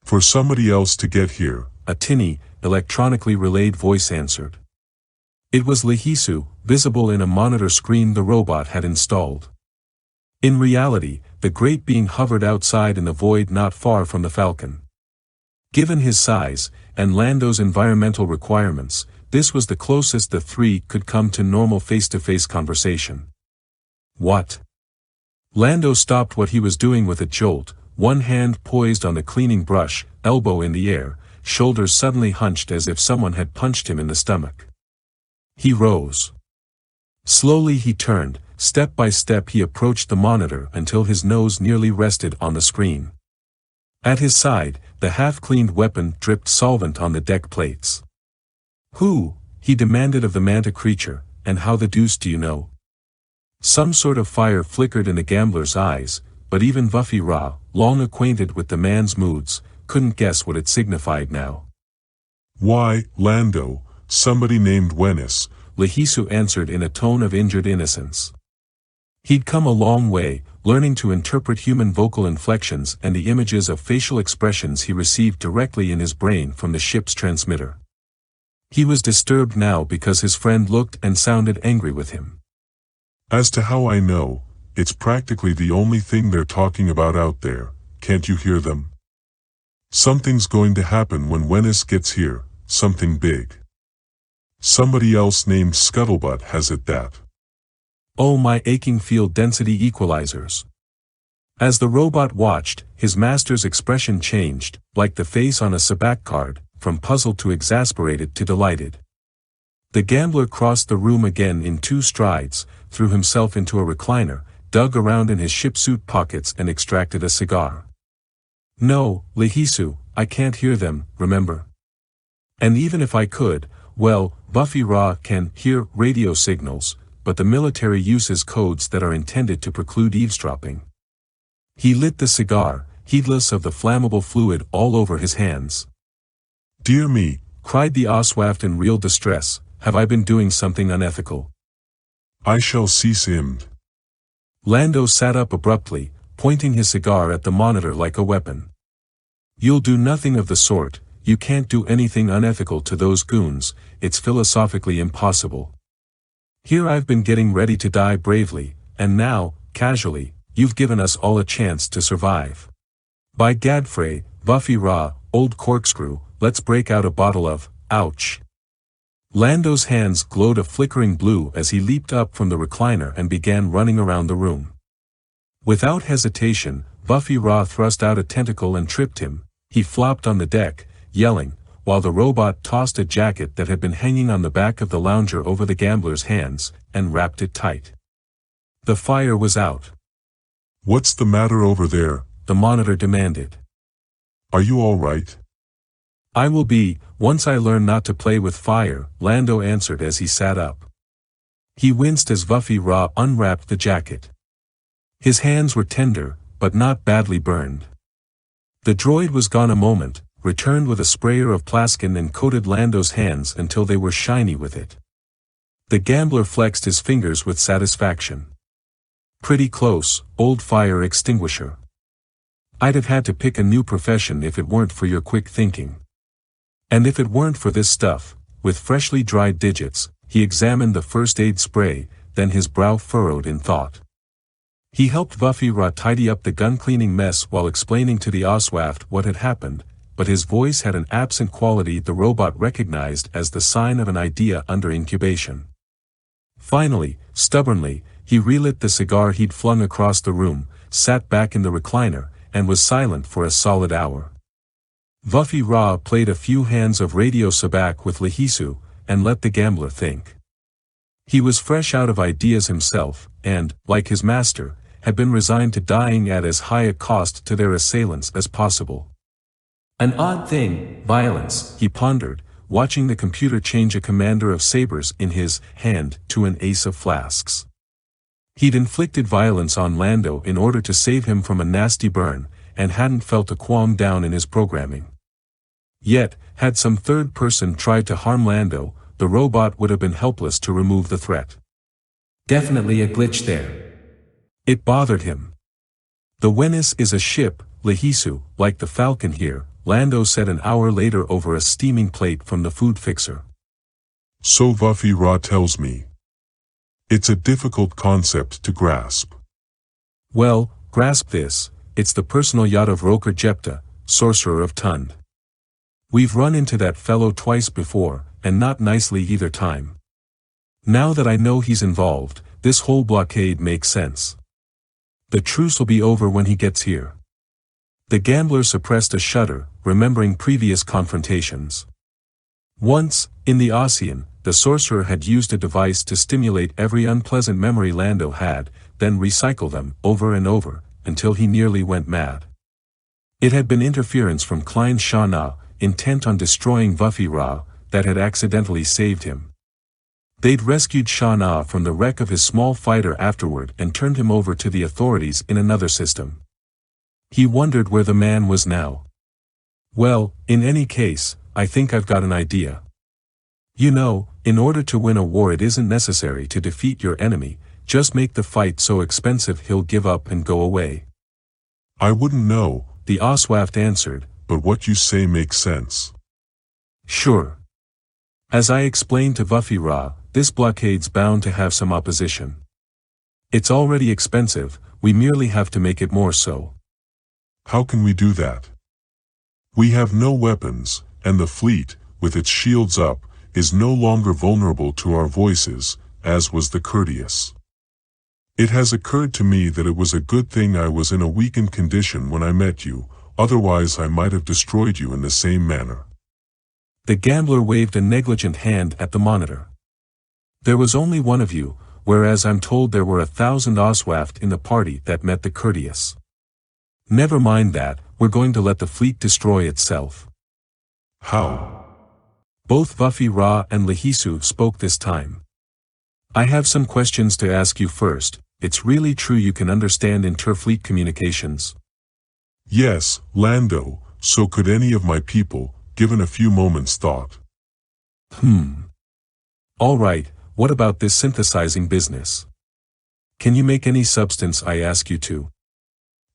For somebody else to get here, a tinny, electronically relayed voice answered. It was Lehisu, visible in a monitor screen the robot had installed. In reality, the great being hovered outside in the void not far from the Falcon. Given his size, and Lando's environmental requirements, this was the closest the three could come to normal face-to-face conversation. What? Lando stopped what he was doing with a jolt, one hand poised on the cleaning brush, elbow in the air, shoulders suddenly hunched as if someone had punched him in the stomach. He rose. Slowly he turned, step by step he approached the monitor until his nose nearly rested on the screen. At his side, the half-cleaned weapon dripped solvent on the deck plates. Who? He demanded of the manta creature, and how the deuce do you know? Some sort of fire flickered in the gambler's eyes, but even Buffy Ra, long acquainted with the man's moods, couldn't guess what it signified now. Why, Lando, somebody named Wennis, Lehisu answered in a tone of injured innocence. He'd come a long way, learning to interpret human vocal inflections and the images of facial expressions he received directly in his brain from the ship's transmitter. He was disturbed now because his friend looked and sounded angry with him. As to how I know, it's practically the only thing they're talking about out there, can't you hear them? Something's going to happen when Wennis gets here, something big. Somebody else named Scuttlebutt has it that. Oh my aching field density equalizers. As the robot watched, his master's expression changed, like the face on a sabacc card, from puzzled to exasperated to delighted. The gambler crossed the room again in 2 strides, threw himself into a recliner, dug around in his shipsuit pockets and extracted a cigar. No, Lehisu, I can't hear them, remember? And even if I could, well, Buffy Ra can hear radio signals, but the military uses codes that are intended to preclude eavesdropping. He lit the cigar, heedless of the flammable fluid all over his hands. Dear me, cried the Oswaft in real distress, have I been doing something unethical? I shall cease him. Lando sat up abruptly, pointing his cigar at the monitor like a weapon. You'll do nothing of the sort, you can't do anything unethical to those goons, it's philosophically impossible. Here I've been getting ready to die bravely, and now, casually, you've given us all a chance to survive. By Gadfrey, Buffy Ra, old corkscrew, let's break out a bottle of, ouch. Lando's hands glowed a flickering blue as he leaped up from the recliner and began running around the room. Without hesitation, Buffy Ra thrust out a tentacle and tripped him. He flopped on the deck, yelling, while the robot tossed a jacket that had been hanging on the back of the lounger over the gambler's hands, and wrapped it tight. The fire was out. What's the matter over there? The monitor demanded. Are you all right? I will be, once I learn not to play with fire, Lando answered as he sat up. He winced as Buffy Ra unwrapped the jacket. His hands were tender, but not badly burned. The droid was gone a moment, returned with a sprayer of plaskin and coated Lando's hands until they were shiny with it. The gambler flexed his fingers with satisfaction. Pretty close, old fire extinguisher. I'd have had to pick a new profession if it weren't for your quick thinking. And if it weren't for this stuff, with freshly dried digits, he examined the first aid spray, then his brow furrowed in thought. He helped Buffy Ra tidy up the gun-cleaning mess while explaining to the Oswaft what had happened, but his voice had an absent quality the robot recognized as the sign of an idea under incubation. Finally, stubbornly, he relit the cigar he'd flung across the room, sat back in the recliner, and was silent for a solid hour. Buffy Ra played a few hands of Radio Sabak with Lahisu, and let the gambler think. He was fresh out of ideas himself, and, like his master, had been resigned to dying at as high a cost to their assailants as possible. An odd thing, violence, he pondered, watching the computer change a commander of sabers in his hand to an ace of flasks. He'd inflicted violence on Lando in order to save him from a nasty burn, and hadn't felt a qualm down in his programming. Yet, had some third person tried to harm Lando, the robot would have been helpless to remove the threat. Definitely a glitch there. It bothered him. The Venice is a ship, Lahisu, like the Falcon here, Lando said an hour later over a steaming plate from the food fixer. So Buffy Ra tells me. It's a difficult concept to grasp. Well, grasp this, it's the personal yacht of Roker Jepta, sorcerer of Tund. We've run into that fellow twice before, and not nicely either time. Now that I know he's involved, this whole blockade makes sense. The truce will be over when he gets here. The gambler suppressed a shudder, remembering previous confrontations. Once, in the Oseon, the sorcerer had used a device to stimulate every unpleasant memory Lando had, then recycle them, over and over, until he nearly went mad. It had been interference from Klein Shana, intent on destroying Buffy Ra, that had accidentally saved him. They'd rescued Shana from the wreck of his small fighter afterward and turned him over to the authorities in another system. He wondered where the man was now. Well, in any case, I think I've got an idea. You know, in order to win a war it isn't necessary to defeat your enemy, just make the fight so expensive he'll give up and go away. I wouldn't know, the Oswaft answered, but what you say makes sense. Sure. As I explained to Buffy Ra, this blockade's bound to have some opposition. It's already expensive, we merely have to make it more so. How can we do that? We have no weapons, and the fleet, with its shields up, is no longer vulnerable to our voices, as was the Courteous. It has occurred to me that it was a good thing I was in a weakened condition when I met you, otherwise I might have destroyed you in the same manner. The gambler waved a negligent hand at the monitor. There was only one of you, whereas I'm told there were 1,000 Oswaft in the party that met the Courteous. Never mind that, we're going to let the fleet destroy itself. How? Both Buffy Ra and Lahisu spoke this time. I have some questions to ask you first. It's really true you can understand interfleet communications? Yes, Lando, so could any of my people, given a few moments' thought. All right, what about this synthesizing business? Can you make any substance I ask you to?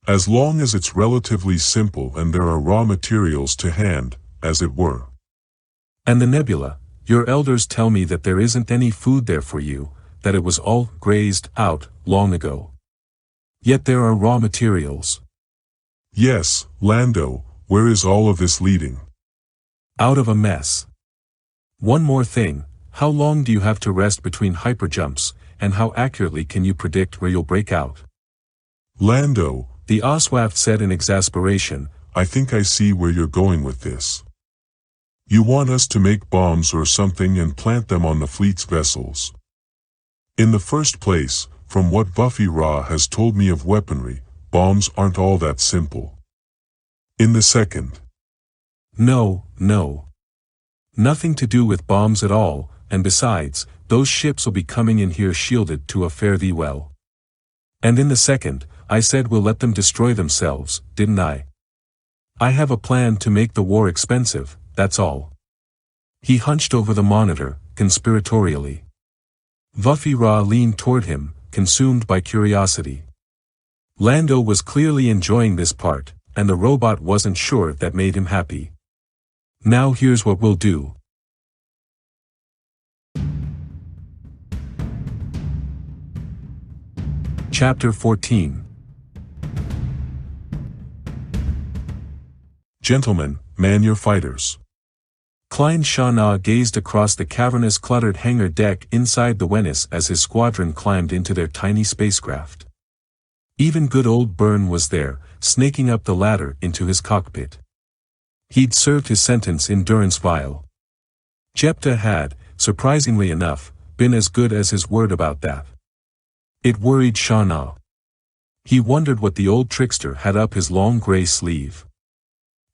As long as it's relatively simple and there are raw materials to hand, as it were. And the nebula, your elders tell me that there isn't any food there for you, that it was all grazed out long ago. Yet there are raw materials. Yes, Lando, where is all of this leading? Out of a mess. One more thing, how long do you have to rest between hyperjumps, and how accurately can you predict where you'll break out? Lando, the Oswaft said in exasperation, I think I see where you're going with this. You want us to make bombs or something and plant them on the fleet's vessels. In the first place, from what Buffy Ra has told me of weaponry, bombs aren't all that simple. In the second. No. Nothing to do with bombs at all, and besides, those ships will be coming in here shielded to a fare thee well. And in the second, I said we'll let them destroy themselves, didn't I? I have a plan to make the war expensive, that's all. He hunched over the monitor, conspiratorially. Buffy Ra leaned toward him, consumed by curiosity. Lando was clearly enjoying this part, and the robot wasn't sure if that made him happy. Now here's what we'll do. Chapter 14. Gentlemen, man your fighters. Klein Shana gazed across the cavernous cluttered hangar deck inside the Wenus as his squadron climbed into their tiny spacecraft. Even good old Byrne was there, snaking up the ladder into his cockpit. He'd served his sentence in durance vile. Jephthah had, surprisingly enough, been as good as his word about that. It worried Shana. He wondered what the old trickster had up his long gray sleeve.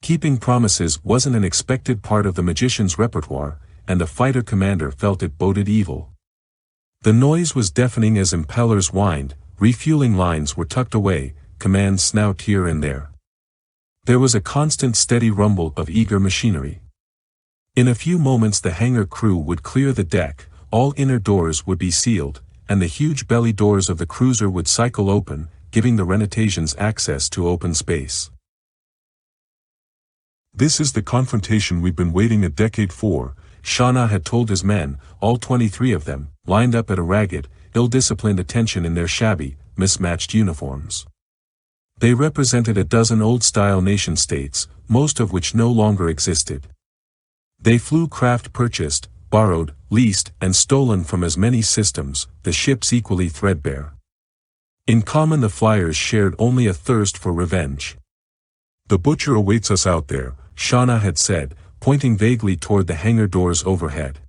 Keeping promises wasn't an expected part of the magician's repertoire, and the fighter commander felt it boded evil. The noise was deafening as impellers whined, refueling lines were tucked away, commands snout here and there. There was a constant steady rumble of eager machinery. In a few moments the hangar crew would clear the deck, all inner doors would be sealed, and the huge belly doors of the cruiser would cycle open, giving the Renatasians access to open space. This is the confrontation we've been waiting a decade for, Shana had told his men, all 23 of them, lined up at a ragged, ill-disciplined attention in their shabby, mismatched uniforms. They represented a dozen old-style nation-states, most of which no longer existed. They flew craft purchased, borrowed, leased, and stolen from as many systems, the ships equally threadbare. In common the flyers shared only a thirst for revenge. The butcher awaits us out there, Shana had said, pointing vaguely toward the hangar doors overhead.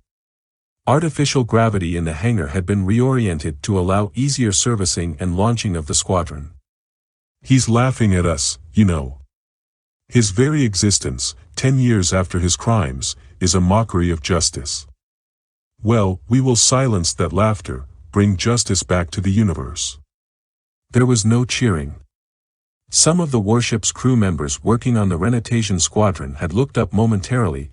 Artificial gravity in the hangar had been reoriented to allow easier servicing and launching of the squadron. He's laughing at us, you know. His very existence, 10 years after his crimes, is a mockery of justice. Well, we will silence that laughter, bring justice back to the universe. There was no cheering. Some of the warship's crew members working on the Renatasian squadron had looked up momentarily.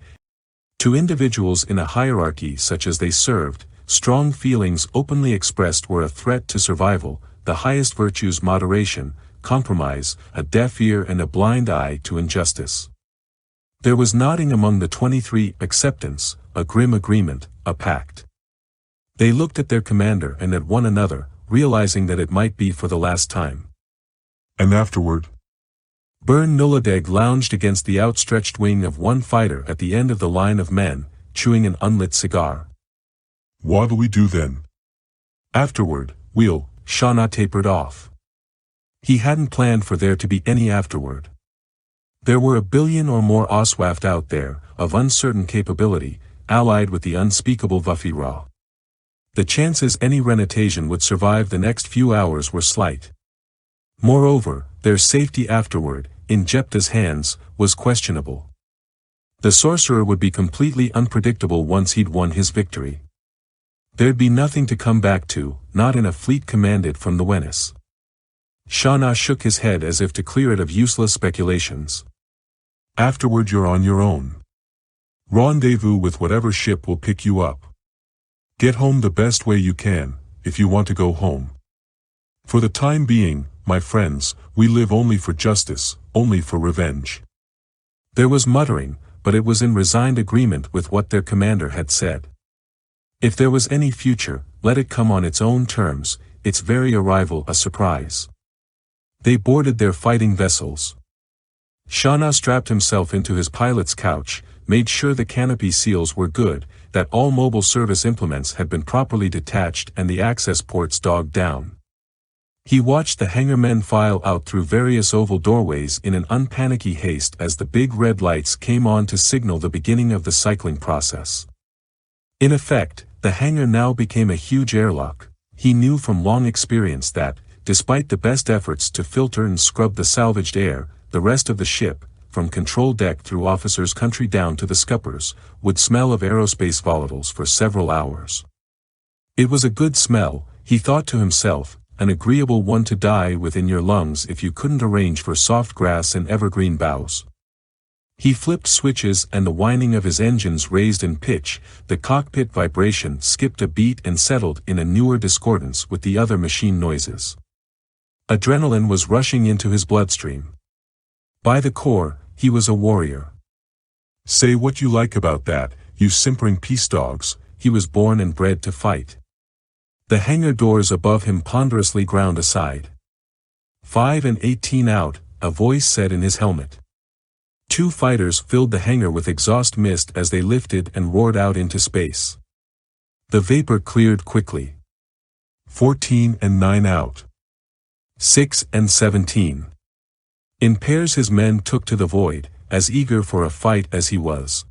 To individuals in a hierarchy such as they served, strong feelings openly expressed were a threat to survival, the highest virtues moderation, compromise, a deaf ear and a blind eye to injustice. There was nodding among the 23, acceptance, a grim agreement, a pact. They looked at their commander and at one another, realizing that it might be for the last time. And afterward? Byrne Nuladeg lounged against the outstretched wing of one fighter at the end of the line of men, chewing an unlit cigar. What'll we do then? Afterward, we'll, Shana tapered off. He hadn't planned for there to be any afterward. There were 1 billion or more Oswaft out there, of uncertain capability, allied with the unspeakable Buffy Ra. The chances any Renatasian would survive the next few hours were slight. Moreover, their safety afterward, in Jephthah's hands, was questionable. The sorcerer would be completely unpredictable once he'd won his victory. There'd be nothing to come back to, not in a fleet commanded from the Wenus. Shana shook his head as if to clear it of useless speculations. Afterward you're on your own. Rendezvous with whatever ship will pick you up. Get home the best way you can, if you want to go home. For the time being, my friends, we live only for justice, only for revenge." There was muttering, but it was in resigned agreement with what their commander had said. If there was any future, let it come on its own terms, its very arrival a surprise. They boarded their fighting vessels. Shauna strapped himself into his pilot's couch, made sure the canopy seals were good, that all mobile service implements had been properly detached and the access ports dogged down. He watched the hangar men file out through various oval doorways in an unpanicky haste as the big red lights came on to signal the beginning of the cycling process. In effect, the hangar now became a huge airlock. He knew from long experience that, despite the best efforts to filter and scrub the salvaged air, the rest of the ship, from control deck through officers' country down to the scuppers, would smell of aerospace volatiles for several hours. It was a good smell, he thought to himself, an agreeable one to die with in your lungs if you couldn't arrange for soft grass and evergreen boughs. He flipped switches and the whining of his engines raised in pitch, the cockpit vibration skipped a beat and settled in a newer discordance with the other machine noises. Adrenaline was rushing into his bloodstream. By the core, he was a warrior. "Say what you like about that, you simpering peace dogs," he was born and bred to fight. The hangar doors above him ponderously ground aside. 5 and 18 out, a voice said in his helmet. 2 fighters filled the hangar with exhaust mist as they lifted and roared out into space. The vapor cleared quickly. 14 and 9 out. 6 and 17. In pairs his men took to the void, as eager for a fight as he was.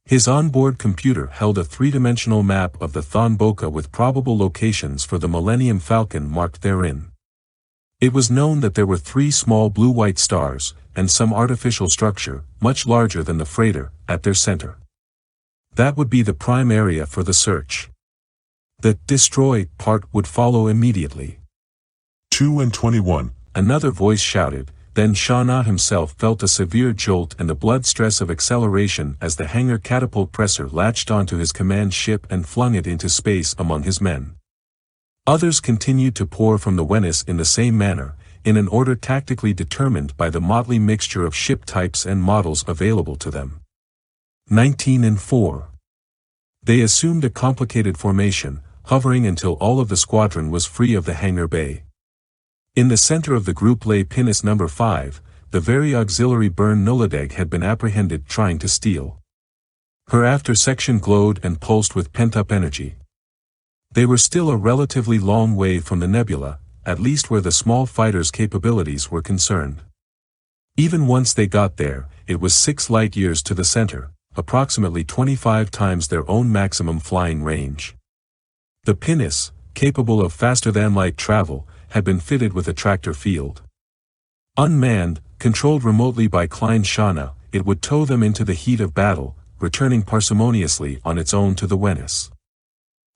His onboard computer held a 3-dimensional map of the ThonBoka with probable locations for the Millennium Falcon marked therein. It was known that there were 3 small blue-white stars, and some artificial structure, much larger than the freighter, at their center. That would be the prime area for the search. The destroy part would follow immediately. 2 and 21. Another voice shouted, then Shauna himself felt a severe jolt and a blood stress of acceleration as the hangar catapult presser latched onto his command ship and flung it into space among his men. Others continued to pour from the Venice in the same manner, in an order tactically determined by the motley mixture of ship types and models available to them. 19 and 4. They assumed a complicated formation, hovering until all of the squadron was free of the hangar bay. In the center of the group lay pinnace number 5, the very auxiliary Burn Nuladeg had been apprehended trying to steal. Her after section glowed and pulsed with pent-up energy. They were still a relatively long way from the nebula, at least where the small fighter's capabilities were concerned. Even once they got there, it was 6 light-years to the center, approximately 25 times their own maximum flying range. The pinnace, capable of faster-than-light travel, had been fitted with a tractor field. Unmanned, controlled remotely by Klein Shauna, it would tow them into the heat of battle, returning parsimoniously on its own to the Venice.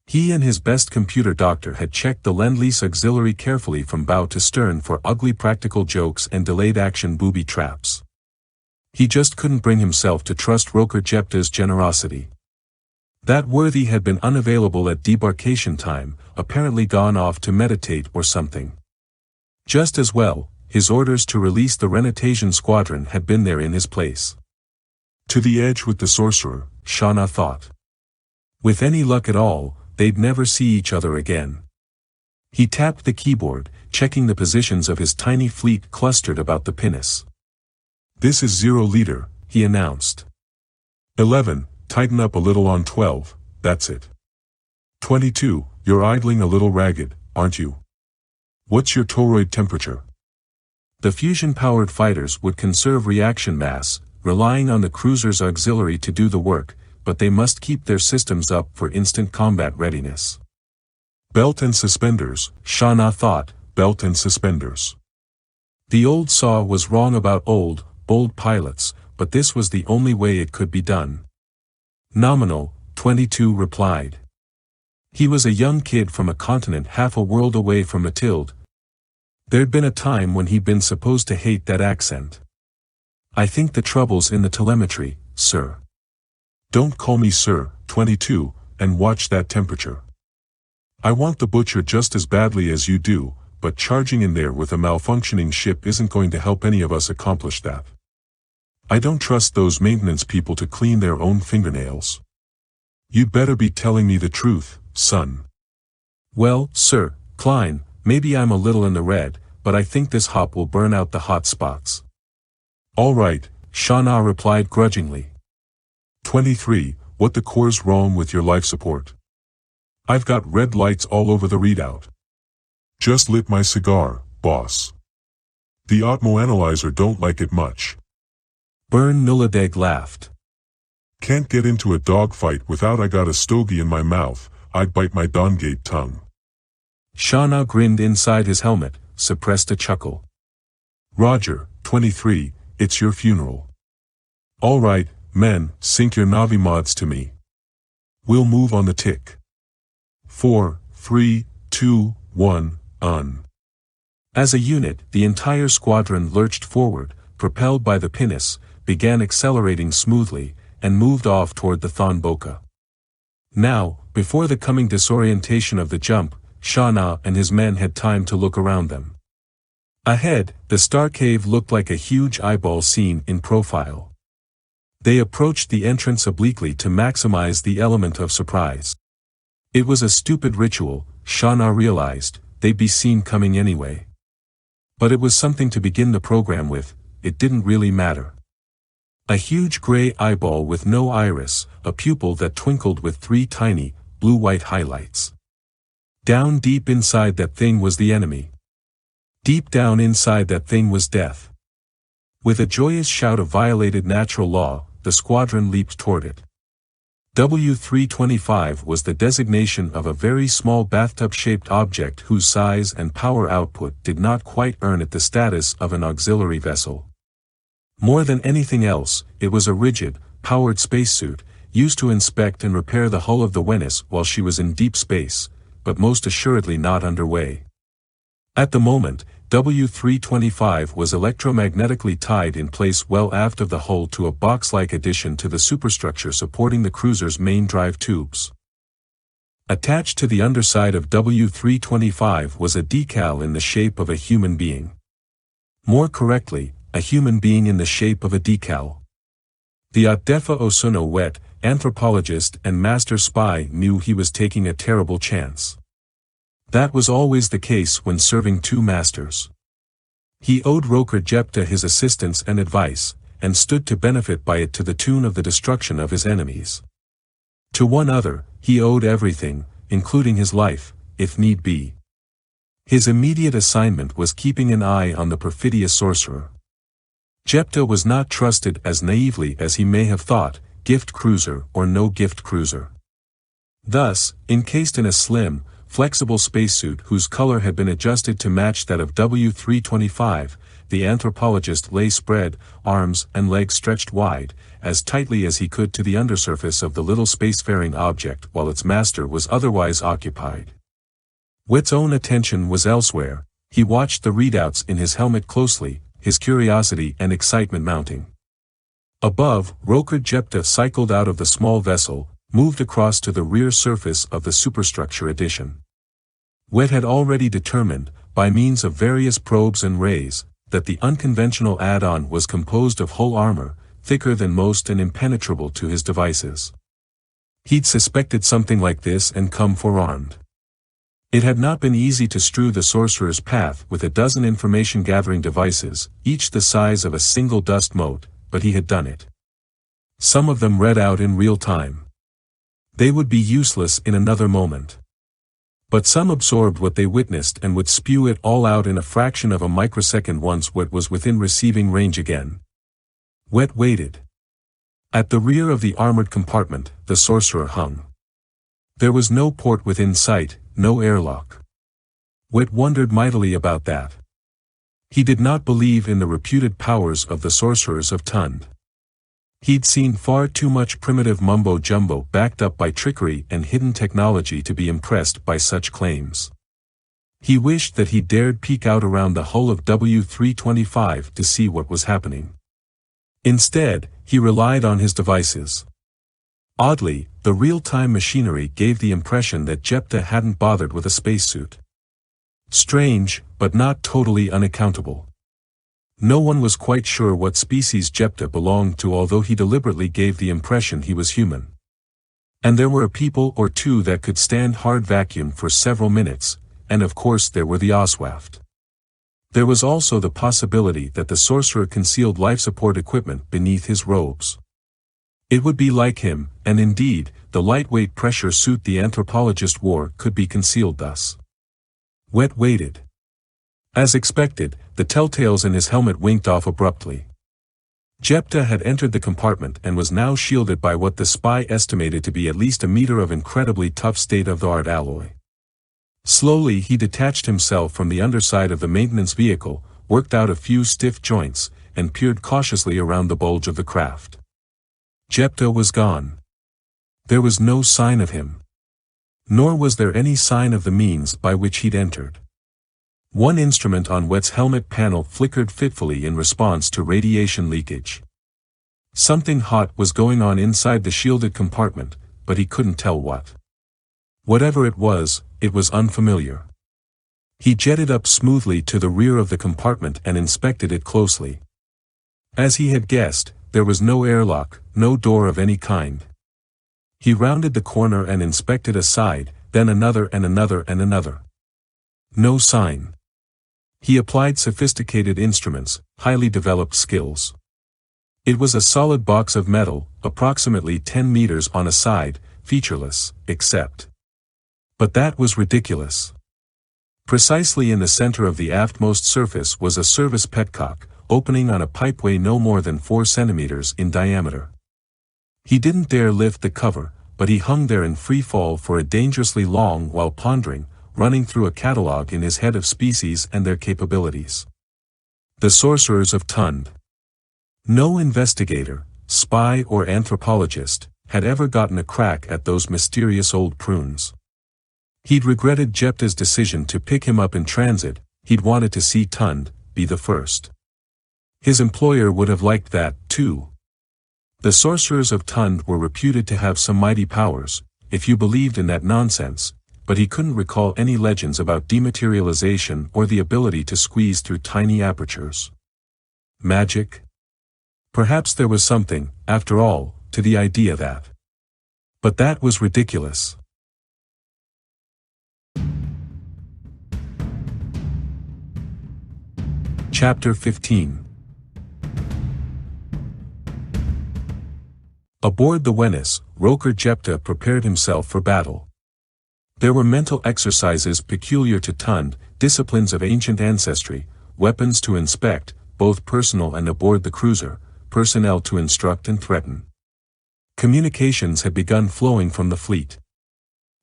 He and his best computer doctor had checked the Lend-Lease auxiliary carefully from bow to stern for ugly practical jokes and delayed action booby traps. He just couldn't bring himself to trust Roker Jepta's generosity. That worthy had been unavailable at debarkation time, apparently gone off to meditate or something. Just as well, his orders to release the Renatasian squadron had been there in his place. To the edge with the sorcerer, Shauna thought. With any luck at all, they'd never see each other again. He tapped the keyboard, checking the positions of his tiny fleet clustered about the pinnace. "This is 0 leader," he announced. 11, tighten up a little on 12, that's it. 22, you're idling a little ragged, aren't you? What's your toroid temperature? The fusion-powered fighters would conserve reaction mass, relying on the cruiser's auxiliary to do the work, but they must keep their systems up for instant combat readiness. Belt and suspenders, Shauna thought, belt and suspenders. The old saw was wrong about old, bold pilots, but this was the only way it could be done. Nominal, 22 replied. He was a young kid from a continent half a world away from Mathilde. There'd been a time when he'd been supposed to hate that accent. I think the trouble's in the telemetry, sir. Don't call me sir, 22, and watch that temperature. I want the butcher just as badly as you do, but charging in there with a malfunctioning ship isn't going to help any of us accomplish that. I don't trust those maintenance people to clean their own fingernails. You'd better be telling me the truth, son. Well, Sir Klein, maybe I'm a little in the red, but I think this hop will burn out the hot spots. All right, Shauna replied grudgingly. 23, what the core's wrong with your life support? I've got red lights all over the readout. Just lit my cigar, boss. The Atmo analyzer don't like it much. Burn Nuladeg laughed. Can't get into a dogfight without I got a stogie in my mouth, I'd bite my Dongate tongue. Shauna grinned inside his helmet, suppressed a chuckle. Roger, 23, it's your funeral. All right, men, sync your Navi mods to me. We'll move on the tick. 4, 3, 2, 1, on. As a unit, the entire squadron lurched forward, propelled by the pinnace, began accelerating smoothly, and moved off toward the ThonBoka. Now, before the coming disorientation of the jump, Shauna and his men had time to look around them. Ahead, the star cave looked like a huge eyeball seen in profile. They approached the entrance obliquely to maximize the element of surprise. It was a stupid ritual, Shauna realized, they'd be seen coming anyway. But it was something to begin the program with, it didn't really matter. A huge gray eyeball with no iris, a pupil that twinkled with 3 tiny, blue-white highlights. Down deep inside that thing was the enemy. Deep down inside that thing was death. With a joyous shout of violated natural law, the squadron leaped toward it. W325 was the designation of a very small bathtub-shaped object whose size and power output did not quite earn it the status of an auxiliary vessel. More than anything else, it was a rigid, powered spacesuit, used to inspect and repair the hull of the Venus while she was in deep space, but most assuredly not underway. At the moment, W325 was electromagnetically tied in place well aft of the hull to a box-like addition to the superstructure supporting the cruiser's main drive tubes. Attached to the underside of W325 was a decal in the shape of a human being. More correctly, a human being in the shape of a decal. The Adefa Osuno Wet, anthropologist and master spy, knew he was taking a terrible chance. That was always the case when serving 2 masters. He owed Roker Jepta his assistance and advice, and stood to benefit by it to the tune of the destruction of his enemies. To one other, he owed everything, including his life, if need be. His immediate assignment was keeping an eye on the perfidious sorcerer. Jepta was not trusted as naively as he may have thought, gift cruiser or no gift cruiser. Thus, encased in a slim, flexible spacesuit whose color had been adjusted to match that of W325, the anthropologist lay spread, arms and legs stretched wide, as tightly as he could to the undersurface of the little spacefaring object while its master was otherwise occupied. Wet's own attention was elsewhere. He watched the readouts in his helmet closely, his curiosity and excitement mounting. Above, Roker Jepta cycled out of the small vessel, moved across to the rear surface of the superstructure addition. Wet had already determined, by means of various probes and rays, that the unconventional add-on was composed of hull armor, thicker than most and impenetrable to his devices. He'd suspected something like this and come forearmed. It had not been easy to strew the sorcerer's path with a dozen information-gathering devices, each the size of a single dust mote, but he had done it. Some of them read out in real time. They would be useless in another moment. But some absorbed what they witnessed and would spew it all out in a fraction of a microsecond once Wet was within receiving range again. Wet waited. At the rear of the armored compartment, the sorcerer hung. There was no port within sight, no airlock. Wet wondered mightily about that. He did not believe in the reputed powers of the sorcerers of Thond. He'd seen far too much primitive mumbo-jumbo backed up by trickery and hidden technology to be impressed by such claims. He wished that he dared peek out around the hull of W325 to see what was happening. Instead, he relied on his devices. Oddly, the real-time machinery gave the impression that Jepta hadn't bothered with a spacesuit. Strange, but not totally unaccountable. No one was quite sure what species Jepta belonged to, although he deliberately gave the impression he was human. And there were a people or two that could stand hard vacuum for several minutes, and of course there were the Oswaft. There was also the possibility that the sorcerer concealed life support equipment beneath his robes. It would be like him, and indeed, the lightweight pressure suit the anthropologist wore could be concealed thus. Wet waited. As expected, the telltales in his helmet winked off abruptly. Jepta had entered the compartment and was now shielded by what the spy estimated to be at least a meter of incredibly tough state-of-the-art alloy. Slowly he detached himself from the underside of the maintenance vehicle, worked out a few stiff joints, and peered cautiously around the bulge of the craft. Jepta was gone. There was no sign of him. Nor was there any sign of the means by which he'd entered. One instrument on Wet's helmet panel flickered fitfully in response to radiation leakage. Something hot was going on inside the shielded compartment, but he couldn't tell what. Whatever it was unfamiliar. He jetted up smoothly to the rear of the compartment and inspected it closely. As he had guessed, there was no airlock, no door of any kind. He rounded the corner and inspected a side, then another and another and another. No sign. He applied sophisticated instruments, highly developed skills. It was a solid box of metal, approximately 10 meters on a side, featureless, except. But that was ridiculous. Precisely in the center of the aftmost surface was a service petcock, opening on a pipeway no more than 4 centimeters in diameter. He didn't dare lift the cover, but he hung there in free fall for a dangerously long while pondering, running through a catalogue in his head of species and their capabilities. The sorcerers of Thond. No investigator, spy or anthropologist, had ever gotten a crack at those mysterious old prunes. He'd regretted Jepta's decision to pick him up in transit, he'd wanted to see Thond be the first. His employer would have liked that, too. The sorcerers of Thond were reputed to have some mighty powers, if you believed in that nonsense, but he couldn't recall any legends about dematerialization or the ability to squeeze through tiny apertures. Magic? Perhaps there was something, after all, to the idea that. But that was ridiculous. Chapter 15. Aboard the Wenus, Roker Jepta prepared himself for battle. There were mental exercises peculiar to Thond, disciplines of ancient ancestry, weapons to inspect, both personal and aboard the cruiser, personnel to instruct and threaten. Communications had begun flowing from the fleet.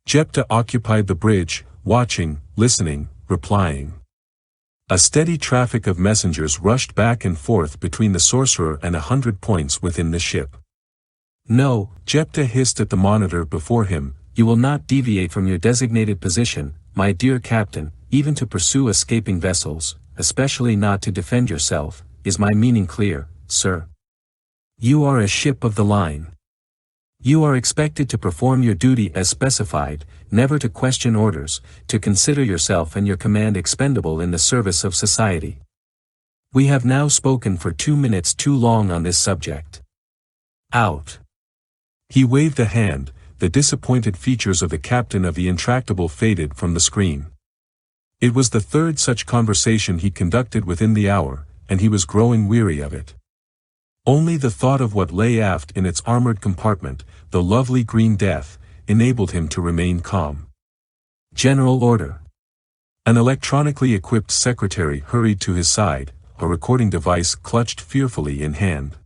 Jepta occupied the bridge, watching, listening, replying. A steady traffic of messengers rushed back and forth between the sorcerer and 100 points within the ship. No, Jepta hissed at the monitor before him. You will not deviate from your designated position, my dear captain, even to pursue escaping vessels, especially not to defend yourself. Is my meaning clear, sir? You are a ship of the line. You are expected to perform your duty as specified, never to question orders, to consider yourself and your command expendable in the service of society. We have now spoken for 2 minutes too long on this subject. Out. He waved a hand. The disappointed features of the captain of the Intractable faded from the screen. It was the third such conversation he conducted within the hour, and he was growing weary of it. Only the thought of what lay aft in its armored compartment, the lovely green death, enabled him to remain calm. General order. An electronically equipped secretary hurried to his side, a recording device clutched fearfully in hand.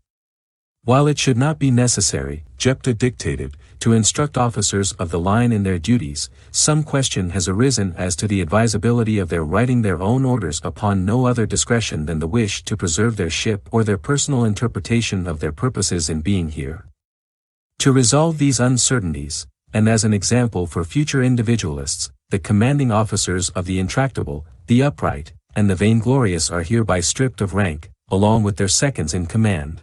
While it should not be necessary, Jepta dictated, to instruct officers of the line in their duties, some question has arisen as to the advisability of their writing their own orders upon no other discretion than the wish to preserve their ship or their personal interpretation of their purposes in being here. To resolve these uncertainties, and as an example for future individualists, the commanding officers of the Intractable, the Upright, and the Vainglorious are hereby stripped of rank, along with their seconds in command.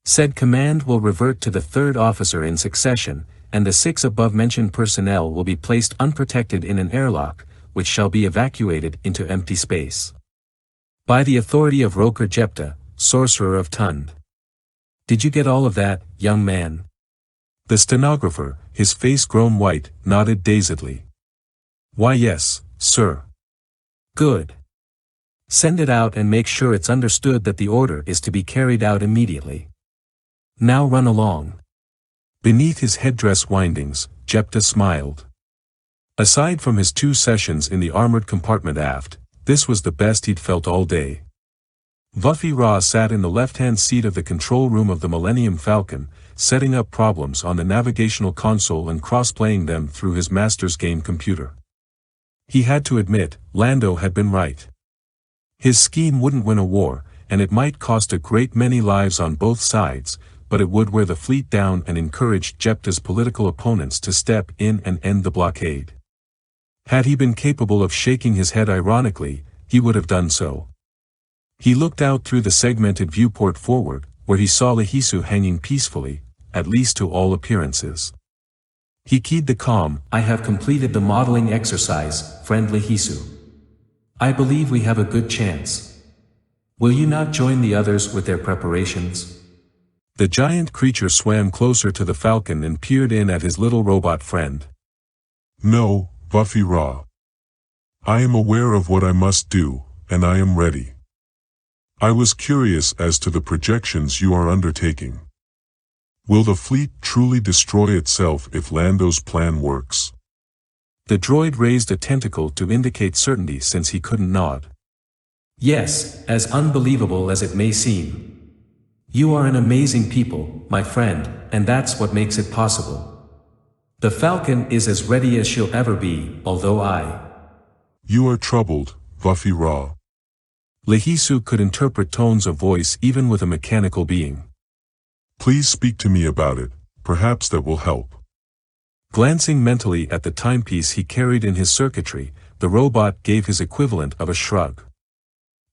Said command will revert to the third officer in succession, and the 6 above-mentioned personnel will be placed unprotected in an airlock, which shall be evacuated into empty space. By the authority of Roker Jepta, sorcerer of Tund. Did you get all of that, young man? The stenographer, his face grown white, nodded dazedly. Why yes, sir. Good. Send it out and make sure it's understood that the order is to be carried out immediately. Now run along. Beneath his headdress windings, Jepta smiled. Aside from his 2 sessions in the armored compartment aft, this was the best he'd felt all day. Vuffy Ra sat in the left-hand seat of the control room of the Millennium Falcon, setting up problems on the navigational console and cross-playing them through his master's game computer. He had to admit, Lando had been right. His scheme wouldn't win a war, and it might cost a great many lives on both sides, but it would wear the fleet down and encourage Jepta's political opponents to step in and end the blockade. Had he been capable of shaking his head ironically, he would have done so. He looked out through the segmented viewport forward, where he saw Lehisu hanging peacefully, at least to all appearances. He keyed the comm. I have completed the modeling exercise, friend Lehisu. I believe we have a good chance. Will you not join the others with their preparations? The giant creature swam closer to the Falcon and peered in at his little robot friend. No, Vuffy Ra. I am aware of what I must do, and I am ready. I was curious as to the projections you are undertaking. Will the fleet truly destroy itself if Lando's plan works? The droid raised a tentacle to indicate certainty since he couldn't nod. Yes, as unbelievable as it may seem. You are an amazing people, my friend, and that's what makes it possible. The Falcon is as ready as she'll ever be, although You are troubled, Vuffy Ra. Lehisu could interpret tones of voice even with a mechanical being. Please speak to me about it, perhaps that will help. Glancing mentally at the timepiece he carried in his circuitry, the robot gave his equivalent of a shrug.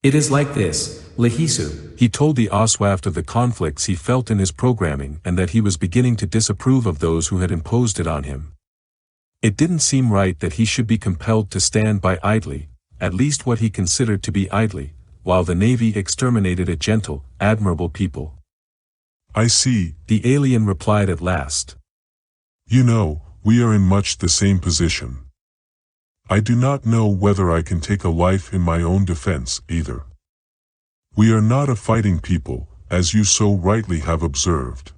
It is like this, Lehisu. He told the Oswaft of the conflicts he felt in his programming and that he was beginning to disapprove of those who had imposed it on him. It didn't seem right that he should be compelled to stand by idly, at least what he considered to be idly, while the Navy exterminated a gentle, admirable people. I see, the alien replied at last. You know, we are in much the same position. I do not know whether I can take a life in my own defense, either. We are not a fighting people, as you so rightly have observed.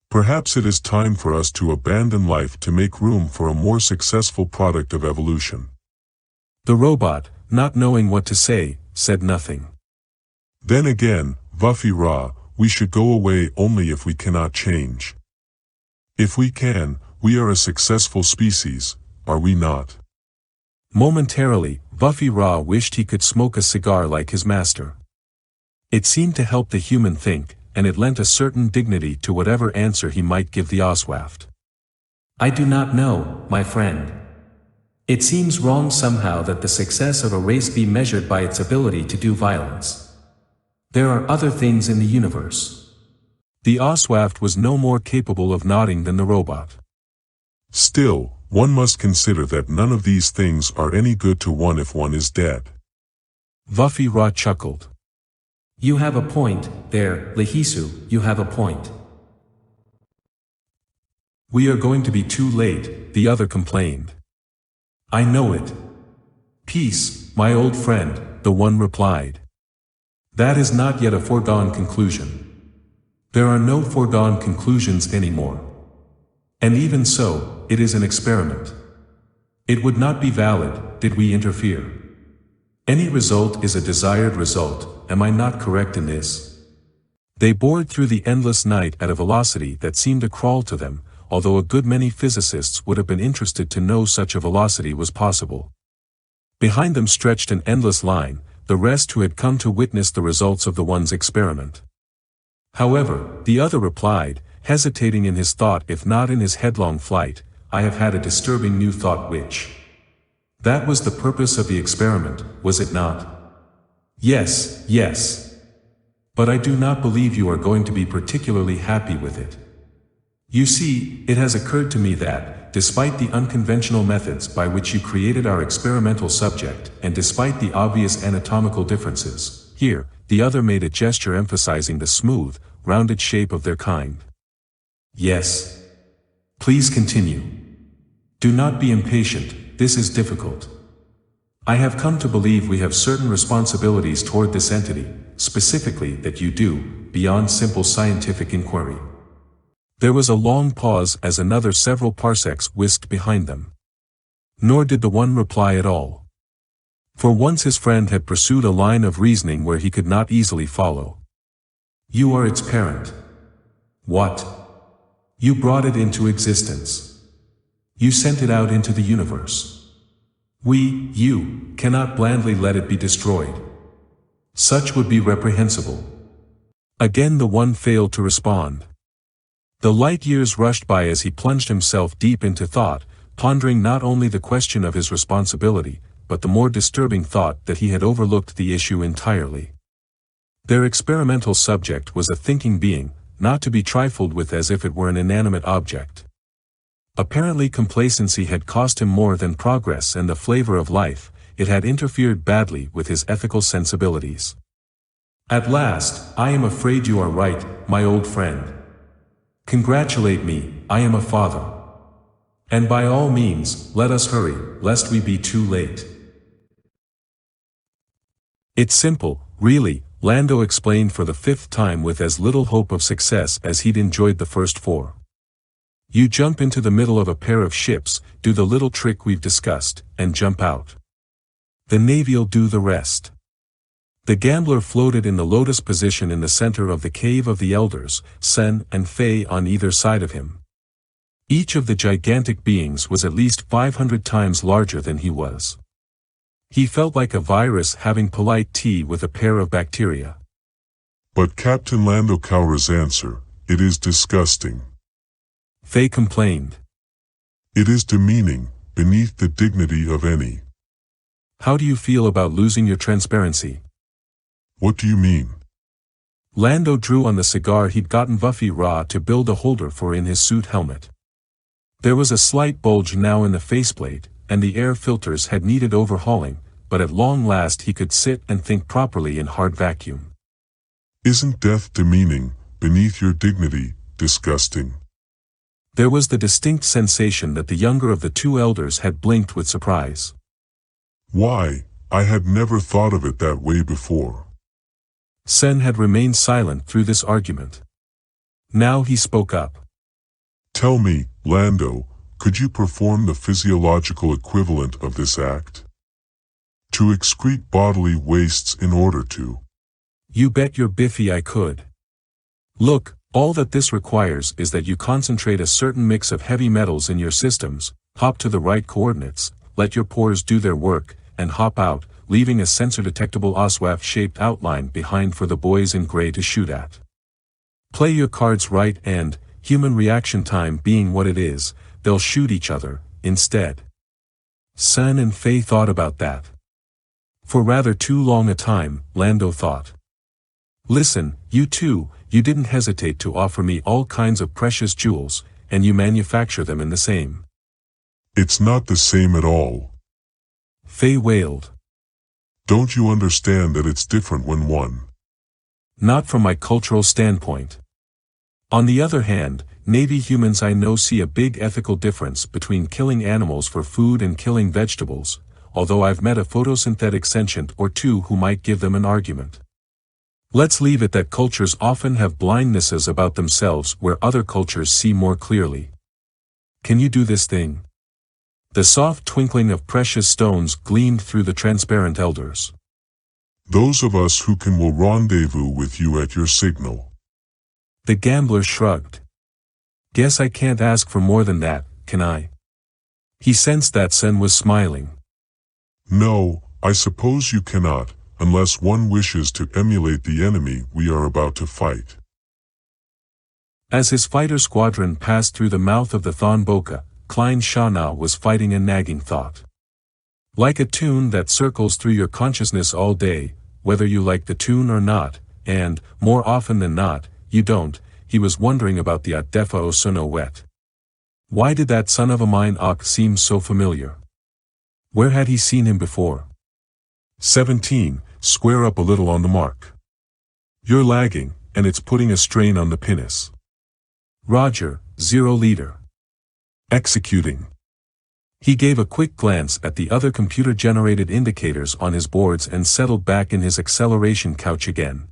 Perhaps it is time for us to abandon life to make room for a more successful product of evolution. The robot, not knowing what to say, said nothing. Then again, Vuffy Ra, we should go away only if we cannot change. If we can, we are a successful species, are we not? Momentarily, Vuffy Ra wished he could smoke a cigar like his master. It seemed to help the human think, and it lent a certain dignity to whatever answer he might give the Oswaft. I do not know, my friend. It seems wrong somehow that the success of a race be measured by its ability to do violence. There are other things in the universe. The Oswaft was no more capable of nodding than the robot. Still, one must consider that none of these things are any good to one if one is dead. Vuffy Ra chuckled. You have a point, there, Lehisu, you have a point. We are going to be too late, the other complained. I know it. Peace, my old friend, the one replied. That is not yet a foregone conclusion. There are no foregone conclusions anymore. And even so, it is an experiment. It would not be valid, did we interfere. Any result is a desired result, am I not correct in this? They bored through the endless night at a velocity that seemed to crawl to them, although a good many physicists would have been interested to know such a velocity was possible. Behind them stretched an endless line, the rest who had come to witness the results of the one's experiment. However, the other replied, hesitating in his thought if not in his headlong flight, I have had a disturbing new thought which. That was the purpose of the experiment, was it not? Yes, yes. But I do not believe you are going to be particularly happy with it. You see, it has occurred to me that, despite the unconventional methods by which you created our experimental subject, and despite the obvious anatomical differences, here, the other made a gesture emphasizing the smooth, rounded shape of their kind. Yes. Please continue. Do not be impatient, this is difficult. I have come to believe we have certain responsibilities toward this entity, specifically that you do, beyond simple scientific inquiry. There was a long pause as another several parsecs whisked behind them. Nor did the one reply at all. For once his friend had pursued a line of reasoning where he could not easily follow. You are its parent. What? You brought it into existence. You sent it out into the universe. You, cannot blandly let it be destroyed. Such would be reprehensible. Again the one failed to respond. The light years rushed by as he plunged himself deep into thought, pondering not only the question of his responsibility, but the more disturbing thought that he had overlooked the issue entirely. Their experimental subject was a thinking being, not to be trifled with as if it were an inanimate object. Apparently complacency had cost him more than progress and the flavor of life, it had interfered badly with his ethical sensibilities. At last, I am afraid you are right, my old friend. Congratulate me, I am a father. And by all means, let us hurry, lest we be too late. It's simple, really, Lando explained for the 5th time with as little hope of success as he'd enjoyed the first 4. You jump into the middle of a pair of ships, do the little trick we've discussed, and jump out. The Navy'll do the rest. The gambler floated in the lotus position in the center of the Cave of the Elders, Sen and Fei on either side of him. Each of the gigantic beings was at least 500 times larger than he was. He felt like a virus having polite tea with a pair of bacteria. But Captain Lando Calrissian's answer, it is disgusting. Fei complained. It is demeaning, beneath the dignity of any. How do you feel about losing your transparency? What do you mean? Lando drew on the cigar he'd gotten Vuffy Ra to build a holder for in his suit helmet. There was a slight bulge now in the faceplate, and the air filters had needed overhauling, but at long last he could sit and think properly in hard vacuum. Isn't death demeaning, beneath your dignity, disgusting? There was the distinct sensation that the younger of the 2 elders had blinked with surprise. Why, I had never thought of it that way before. Sen had remained silent through this argument. Now he spoke up. Tell me, Lando, could you perform the physiological equivalent of this act? To excrete bodily wastes in order to. You bet your biffy I could. Look, all that this requires is that you concentrate a certain mix of heavy metals in your systems, hop to the right coordinates, let your pores do their work, and hop out, leaving a sensor-detectable OSWAF-shaped outline behind for the boys in gray to shoot at. Play your cards right and, human reaction time being what it is, they'll shoot each other, instead. Sen and Fei thought about that. For rather too long a time, Lando thought. Listen, you two, you didn't hesitate to offer me all kinds of precious jewels, and you manufacture them in the same. It's not the same at all. Fei wailed. Don't you understand that it's different when one? Not from my cultural standpoint. On the other hand, Navy humans I know see a big ethical difference between killing animals for food and killing vegetables, although I've met a photosynthetic sentient or two who might give them an argument. Let's leave it that cultures often have blindnesses about themselves where other cultures see more clearly. Can you do this thing? The soft twinkling of precious stones gleamed through the transparent elders. Those of us who can will rendezvous with you at your signal. The gambler shrugged. Guess I can't ask for more than that, can I? He sensed that Sen was smiling. No, I suppose you cannot, unless one wishes to emulate the enemy we are about to fight. As his fighter squadron passed through the mouth of the ThonBoka, Klein Shana was fighting a nagging thought. Like a tune that circles through your consciousness all day, whether you like the tune or not, and, more often than not, you don't, he was wondering about the Atdefa Osono wet. Why did that son of a mine Ak seem so familiar? Where had he seen him before? 17. Square up a little on the mark. You're lagging, and it's putting a strain on the pinnace. Roger, 0 leader. Executing. He gave a quick glance at the other computer-generated indicators on his boards and settled back in his acceleration couch again.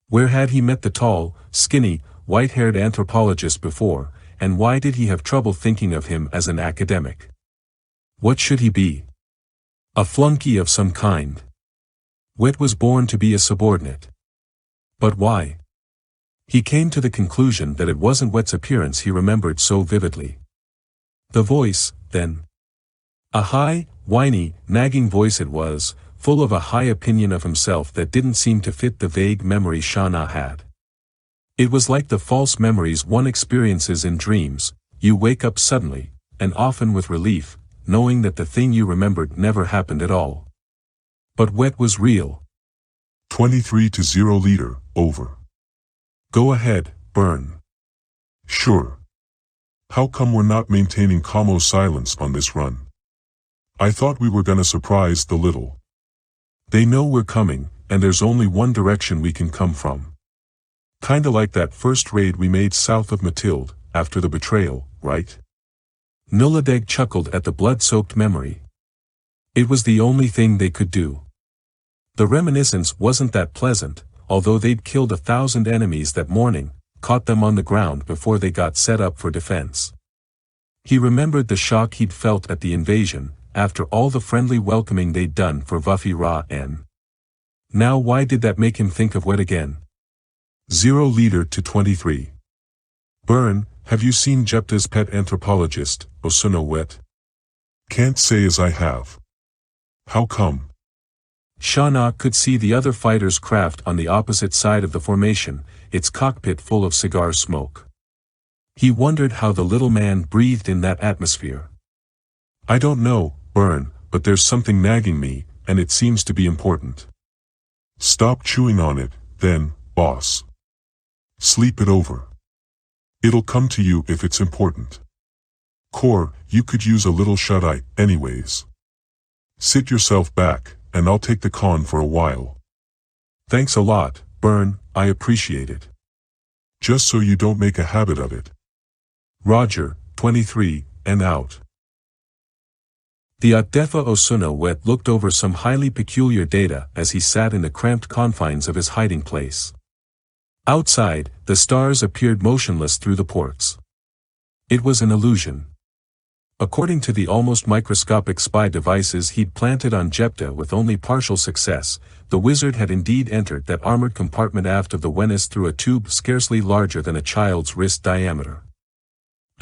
Where had he met the tall, skinny, white-haired anthropologist before, and why did he have trouble thinking of him as an academic? What should he be? A flunky of some kind. Wet was born to be a subordinate. But why? He came to the conclusion that it wasn't Wet's appearance he remembered so vividly. The voice, then. A high, whiny, nagging voice it was, full of a high opinion of himself that didn't seem to fit the vague memory Shana had. It was like the false memories one experiences in dreams. You wake up suddenly, and often with relief, knowing that the thing you remembered never happened at all. But Wet was real. 23-0 leader, over. Go ahead, burn. Sure. How come we're not maintaining Como silence on this run? I thought we were gonna surprise the little. They know we're coming, and there's only one direction we can come from. Kinda like that first raid we made south of Mathilde, after the betrayal, right? Nuladeg chuckled at the blood-soaked memory. It was the only thing they could do. The reminiscence wasn't that pleasant, although they'd killed 1,000 enemies that morning, caught them on the ground before they got set up for defense. He remembered the shock he'd felt at the invasion, after all the friendly welcoming they'd done for Vuffy Ra N. Now why did that make him think of Wet again? 0 leader to 23. Burn, have you seen Jepta's pet anthropologist, Osono Wet? Can't say as I have. How come? Shana could see the other fighter's craft on the opposite side of the formation, its cockpit full of cigar smoke. He wondered how the little man breathed in that atmosphere. I don't know, Burn, but there's something nagging me, and it seems to be important. Stop chewing on it, then, boss. Sleep it over. It'll come to you if it's important. Core, you could use a little shut-eye, anyways. Sit yourself back, and I'll take the con for a while. Thanks a lot, Burn, I appreciate it. Just so you don't make a habit of it. Roger, 23, and out. The Atdefa Osono Wet looked over some highly peculiar data as he sat in the cramped confines of his hiding place. Outside, the stars appeared motionless through the ports. It was an illusion. According to the almost microscopic spy devices he'd planted on Jepta with only partial success, the wizard had indeed entered that armored compartment aft of the Wennis through a tube scarcely larger than a child's wrist diameter.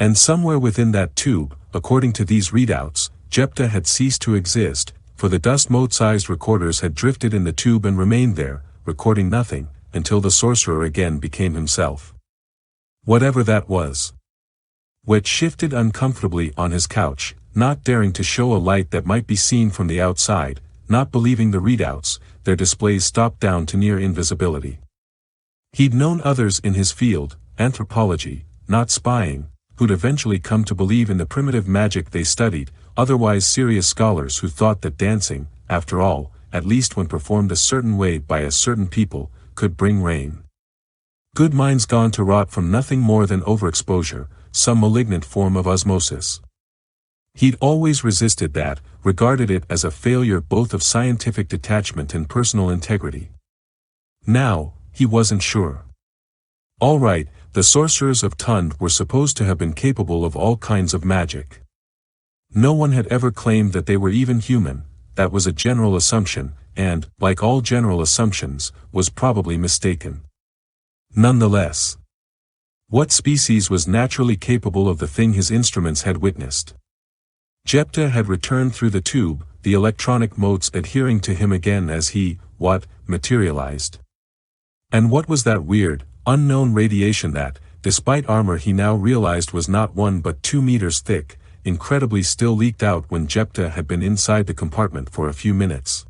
And somewhere within that tube, according to these readouts, Jepta had ceased to exist, for the dust mote-sized recorders had drifted in the tube and remained there, recording nothing, until the sorcerer again became himself. Whatever that was. Wet shifted uncomfortably on his couch, not daring to show a light that might be seen from the outside, not believing the readouts, their displays stopped down to near invisibility. He'd known others in his field, anthropology, not spying, who'd eventually come to believe in the primitive magic they studied, otherwise serious scholars who thought that dancing, after all, at least when performed a certain way by a certain people, could bring rain. Good minds gone to rot from nothing more than overexposure, some malignant form of osmosis. He'd always resisted that, regarded it as a failure both of scientific detachment and personal integrity. Now, he wasn't sure. All right, the sorcerers of Thond were supposed to have been capable of all kinds of magic. No one had ever claimed that they were even human, that was a general assumption, and, like all general assumptions, was probably mistaken. Nonetheless, what species was naturally capable of the thing his instruments had witnessed? Jepta had returned through the tube, the electronic motes adhering to him again as he, materialized. And what was that weird, unknown radiation that, despite armor he now realized was not 1 but 2 meters thick, incredibly still leaked out when Jepta had been inside the compartment for a few minutes?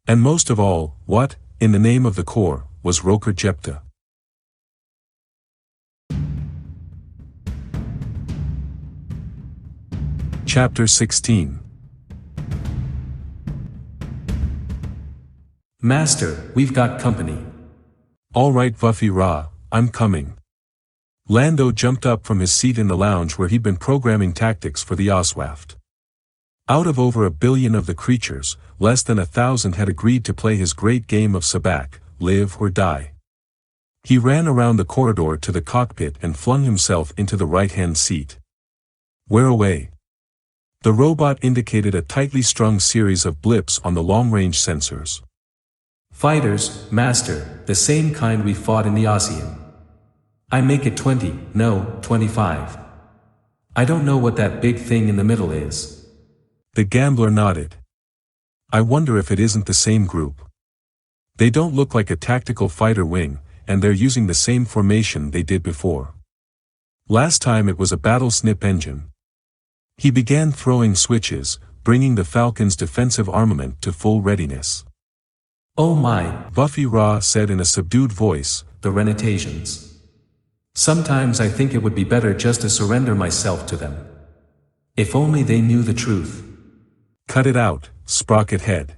And most of all, what, in the name of the Corps, was Roker Jepta? Chapter 16. Master, we've got company. All right, Vuffi-Ra, I'm coming. Lando jumped up from his seat in the lounge where he'd been programming tactics for the Oswaft. Out of over 1 billion of the creatures, less than 1,000 had agreed to play his great game of sabacc, live or die. He ran around the corridor to the cockpit and flung himself into the right-hand seat. Where away? The robot indicated a tightly strung series of blips on the long-range sensors. Fighters, Master, the same kind we fought in the Oseon. I make it 20, no, 25. I don't know what that big thing in the middle is. The gambler nodded. I wonder if it isn't the same group. They don't look like a tactical fighter wing, and they're using the same formation they did before. Last time it was a battle snip engine. He began throwing switches, bringing the Falcon's defensive armament to full readiness. Oh my, Vuffi-Ra said in a subdued voice, the Renatasians. Sometimes I think it would be better just to surrender myself to them. If only they knew the truth. Cut it out, Sprocket Head.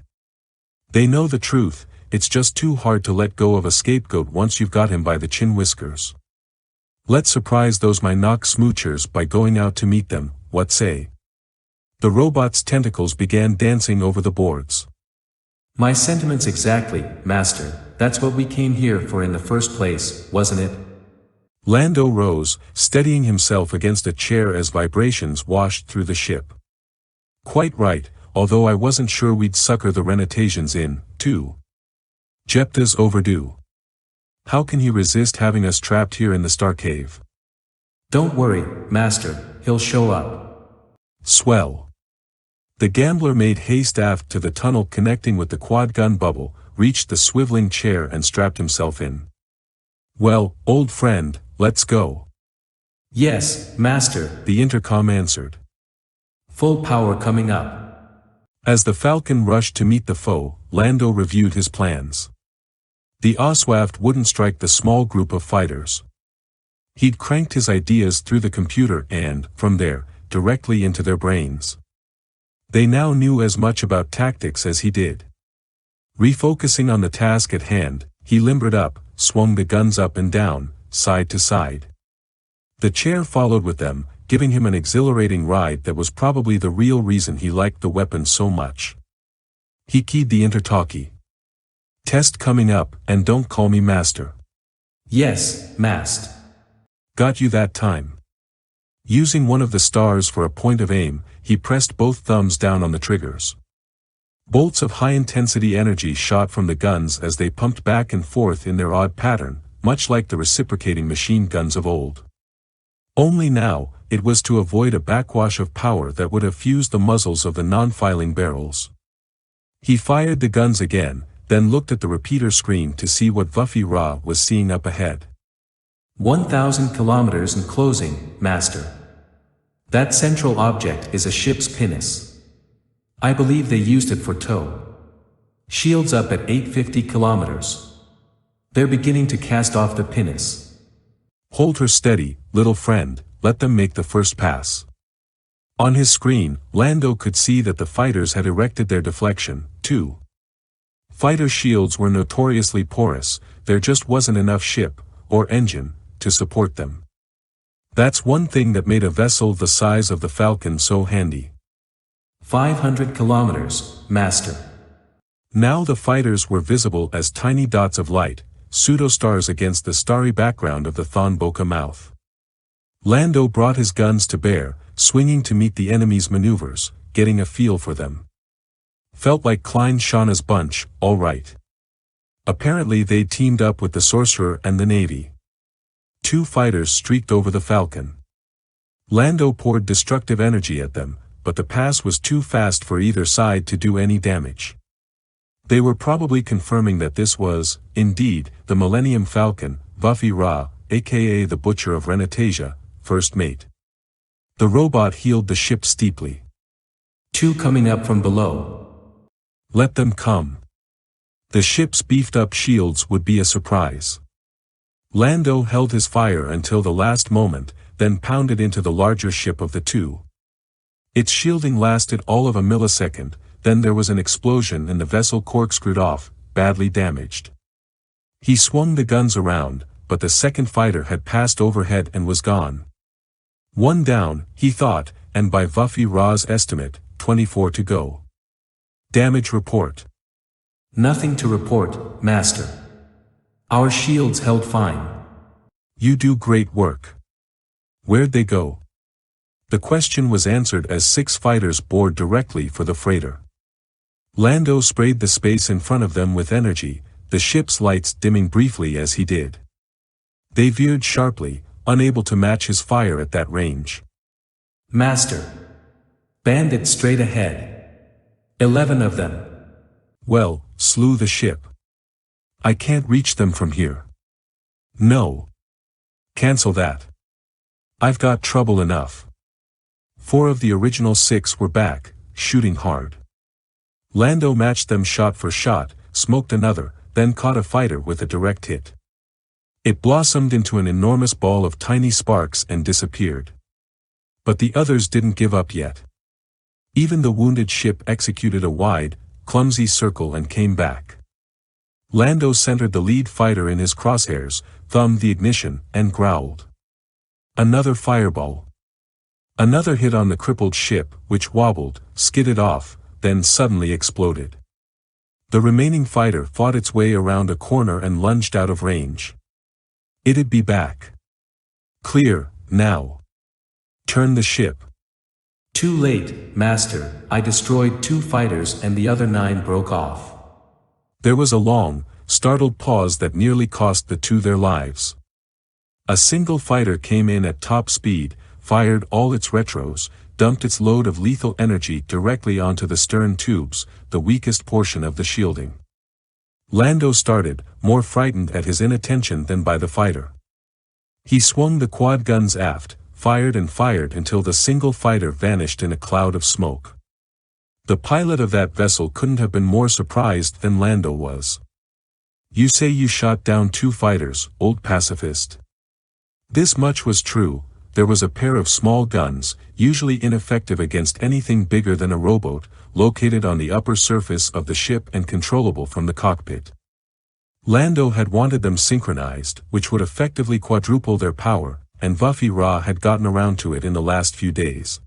They know the truth, it's just too hard to let go of a scapegoat once you've got him by the chin whiskers. Let's surprise those Mynock smoochers by going out to meet them, what say? The robot's tentacles began dancing over the boards. My sentiments exactly, Master, that's what we came here for in the first place, wasn't it? Lando rose, steadying himself against a chair as vibrations washed through the ship. Quite right, although I wasn't sure we'd sucker the Renatasians in, too. Jepta's overdue. How can he resist having us trapped here in the Starcave? Don't worry, Master, he'll show up. Swell. The gambler made haste aft to the tunnel connecting with the quad-gun bubble, reached the swiveling chair and strapped himself in. Well, old friend, let's go. Yes, Master, the intercom answered. Full power coming up. As the Falcon rushed to meet the foe, Lando reviewed his plans. The Oswaft wouldn't strike the small group of fighters. He'd cranked his ideas through the computer and, from there, directly into their brains. They now knew as much about tactics as he did. Refocusing on the task at hand, he limbered up, swung the guns up and down, side to side. The chair followed with them, giving him an exhilarating ride that was probably the real reason he liked the weapon so much. He keyed the intertalkie. Test coming up, and don't call me Master. Yes, Mast. Got you that time. Using one of the stars for a point of aim, he pressed both thumbs down on the triggers. Bolts of high-intensity energy shot from the guns as they pumped back and forth in their odd pattern, much like the reciprocating machine guns of old. Only now, it was to avoid a backwash of power that would have fused the muzzles of the non-filing barrels. He fired the guns again, then looked at the repeater screen to see what Vuffi-Ra was seeing up ahead. 1,000 kilometers in closing, Master. That central object is a ship's pinnace. I believe they used it for tow. Shields up at 850 kilometers. They're beginning to cast off the pinnace. Hold her steady, little friend, let them make the first pass. On his screen, Lando could see that the fighters had erected their deflection, too. Fighter shields were notoriously porous, there just wasn't enough ship, or engine, to support them. That's one thing that made a vessel the size of the Falcon so handy. 500 kilometers, Master. Now the fighters were visible as tiny dots of light, pseudo-stars against the starry background of the ThonBoka mouth. Lando brought his guns to bear, swinging to meet the enemy's maneuvers, getting a feel for them. Felt like Klein Shauna's bunch, all right. Apparently they'd teamed up with the Sorcerer and the Navy. 2 fighters streaked over the Falcon. Lando poured destructive energy at them, but the pass was too fast for either side to do any damage. They were probably confirming that this was, indeed, the Millennium Falcon, Vuffi-Ra, aka the Butcher of Renatasia, first mate. The robot heeled the ship steeply. 2 coming up from below. Let them come. The ship's beefed-up shields would be a surprise. Lando held his fire until the last moment, then pounded into the larger ship of the 2. Its shielding lasted all of a millisecond, then there was an explosion and the vessel corkscrewed off, badly damaged. He swung the guns around, but the second fighter had passed overhead and was gone. One down, he thought, and by Vuffy Ra's estimate, 24 to go. Damage report. Nothing to report, Master. Our shields held fine. You do great work. Where'd they go? The question was answered as 6 fighters bored directly for the freighter. Lando sprayed the space in front of them with energy, the ship's lights dimming briefly as he did. They veered sharply, unable to match his fire at that range. Master. Bandit straight ahead. 11 of them. Well, slew the ship. I can't reach them from here. No. Cancel that. I've got trouble enough. 4 of the original 6 were back, shooting hard. Lando matched them shot for shot, smoked another, then caught a fighter with a direct hit. It blossomed into an enormous ball of tiny sparks and disappeared. But the others didn't give up yet. Even the wounded ship executed a wide, clumsy circle and came back. Lando centered the lead fighter in his crosshairs, thumbed the ignition, and growled. Another fireball. Another hit on the crippled ship, which wobbled, skidded off, then suddenly exploded. The remaining fighter fought its way around a corner and lunged out of range. It'd be back. Clear, now. Turn the ship. Too late, Master. I destroyed 2 fighters and the other 9 broke off. There was a long, startled pause that nearly cost the 2 their lives. A single fighter came in at top speed, fired all its retros, dumped its load of lethal energy directly onto the stern tubes, the weakest portion of the shielding. Lando started, more frightened at his inattention than by the fighter. He swung the quad guns aft, fired and fired until the single fighter vanished in a cloud of smoke. The pilot of that vessel couldn't have been more surprised than Lando was. You say you shot down 2 fighters, old pacifist. This much was true. There was a pair of small guns, usually ineffective against anything bigger than a rowboat, located on the upper surface of the ship and controllable from the cockpit. Lando had wanted them synchronized, which would effectively quadruple their power, and Vuffy Ra had gotten around to it in the last few days.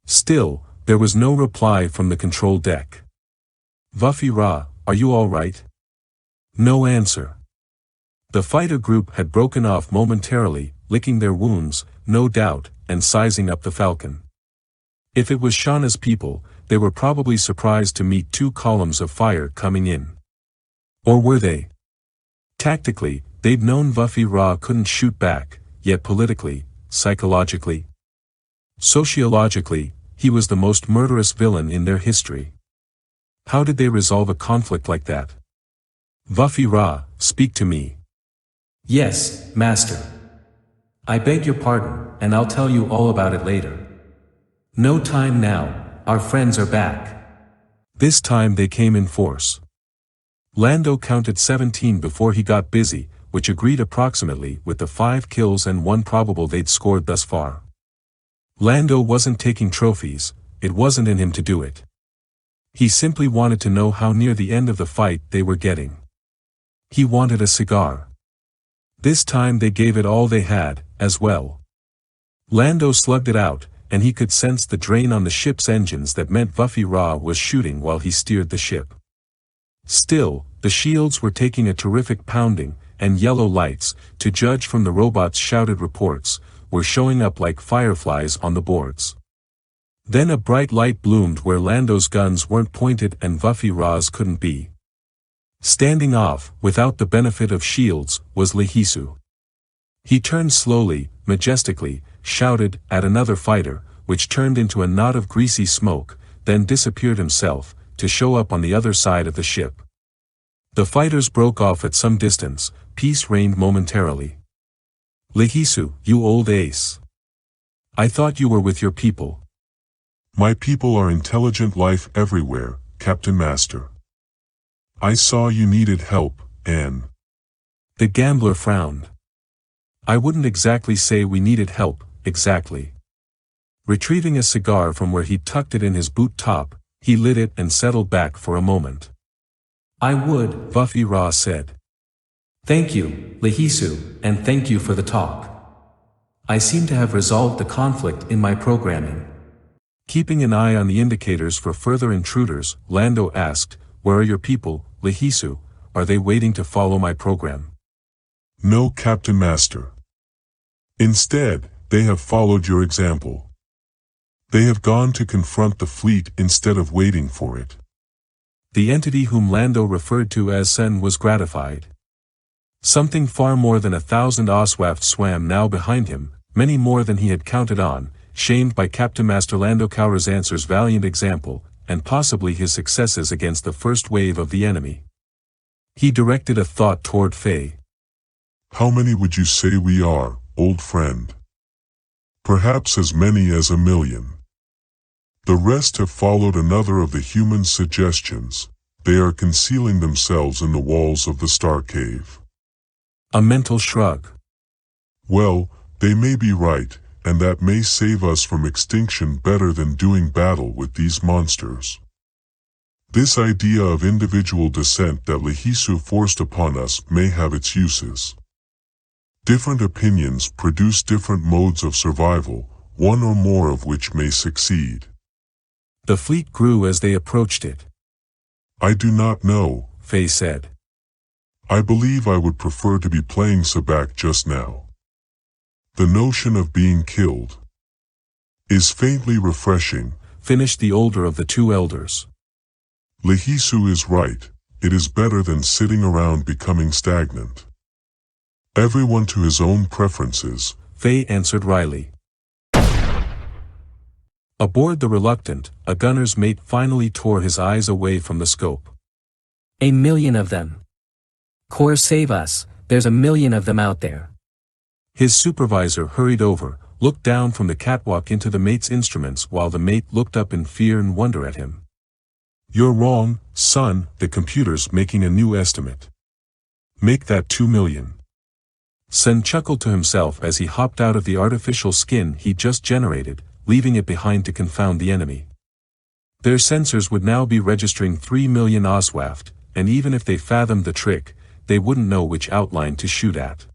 Still, there was no reply from the control deck. Vuffy Ra, are you all right? No answer. The fighter group had broken off momentarily, licking their wounds, no doubt, and sizing up the Falcon. If it was Shauna's people, they were probably surprised to meet 2 columns of fire coming in. Or were they? Tactically, they'd known Vuffy Ra couldn't shoot back, yet politically, psychologically, sociologically, he was the most murderous villain in their history. How did they resolve a conflict like that? Vuffy Ra, speak to me. Yes, Master. I beg your pardon, and I'll tell you all about it later. No time now, our friends are back. This time they came in force. Lando counted 17 before he got busy, which agreed approximately with the 5 kills and 1 probable they'd scored thus far. Lando wasn't taking trophies, it wasn't in him to do it. He simply wanted to know how near the end of the fight they were getting. He wanted a cigar. This time they gave it all they had, as well. Lando slugged it out, and he could sense the drain on the ship's engines that meant Vuffy Ra was shooting while he steered the ship. Still, the shields were taking a terrific pounding, and yellow lights, to judge from the robot's shouted reports, were showing up like fireflies on the boards. Then a bright light bloomed where Lando's guns weren't pointed and Vuffy Ra's couldn't be. Standing off, without the benefit of shields, was Lehisu. He turned slowly, majestically, shouted at another fighter, which turned into a knot of greasy smoke, then disappeared himself, to show up on the other side of the ship. The fighters broke off at some distance, peace reigned momentarily. Lehisu, you old ace. I thought you were with your people. My people are intelligent life everywhere, Captain Master. I saw you needed help, and... The gambler frowned. I wouldn't exactly say we needed help, exactly. Retrieving a cigar from where he'd tucked it in his boot top, he lit it and settled back for a moment. I would, Buffy Ra said. Thank you, Lehisu, and thank you for the talk. I seem to have resolved the conflict in my programming. Keeping an eye on the indicators for further intruders, Lando asked, Where are your people, Lehisu? Are they waiting to follow my program? No, Captain Master. Instead, they have followed your example. They have gone to confront the fleet instead of waiting for it. The entity whom Lando referred to as Sen was gratified. Something far more than 1,000 Oswaft swam now behind him, many more than he had counted on, shamed by Captain Master Lando Calrissian's valiant example, and possibly his successes against the first wave of the enemy. He directed a thought toward Faye. How many would you say we are, old friend? Perhaps as many as 1,000,000. The rest have followed another of the human suggestions. They are concealing themselves in the walls of the Starcave. A mental shrug. Well, they may be right, and that may save us from extinction better than doing battle with these monsters. This idea of individual descent that Lehisu forced upon us may have its uses. Different opinions produce different modes of survival, one or more of which may succeed. The fleet grew as they approached it. I do not know, Faye said. I believe I would prefer to be playing sabacc just now. The notion of being killed is faintly refreshing, finished the older of the two elders. Lehisu is right, it is better than sitting around becoming stagnant. Everyone to his own preferences, Faye answered wryly. Aboard the Reluctant, a gunner's mate finally tore his eyes away from the scope. 1,000,000 of them. Core, save us, there's 1,000,000 of them out there. His supervisor hurried over, looked down from the catwalk into the mate's instruments while the mate looked up in fear and wonder at him. You're wrong, son, the computer's making a new estimate. Make that 2,000,000. Sen chuckled to himself as he hopped out of the artificial skin he'd just generated, leaving it behind to confound the enemy. Their sensors would now be registering 3,000,000 Oswaft, and even if they fathomed the trick, they wouldn't know which outline to shoot at.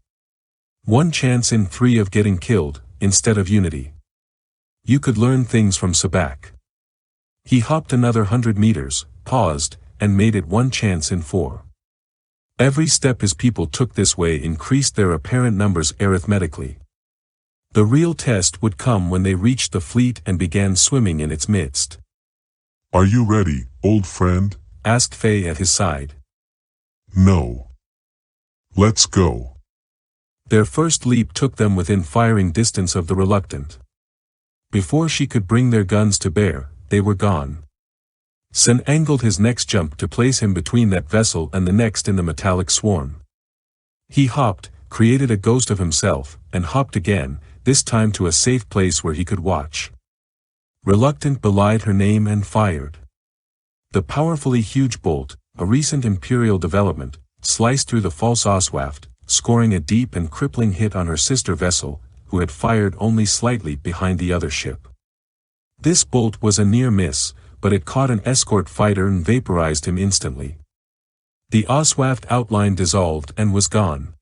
One chance in 3 of getting killed, instead of unity. You could learn things from sabacc. He hopped another 100 meters, paused, and made it 1 chance in 4. Every step his people took this way increased their apparent numbers arithmetically. The real test would come when they reached the fleet and began swimming in its midst. Are you ready, old friend? Asked Faye at his side. No. Let's go. Their first leap took them within firing distance of the Reluctant. Before she could bring their guns to bear, they were gone. Sen angled his next jump to place him between that vessel and the next in the metallic swarm. He hopped, created a ghost of himself, and hopped again, this time to a safe place where he could watch. Reluctant belied her name and fired. The powerfully huge bolt, a recent Imperial development, sliced through the false Oswaft, scoring a deep and crippling hit on her sister vessel, who had fired only slightly behind the other ship. This bolt was a near miss, but it caught an escort fighter and vaporized him instantly. The Oswaft outline dissolved and was gone.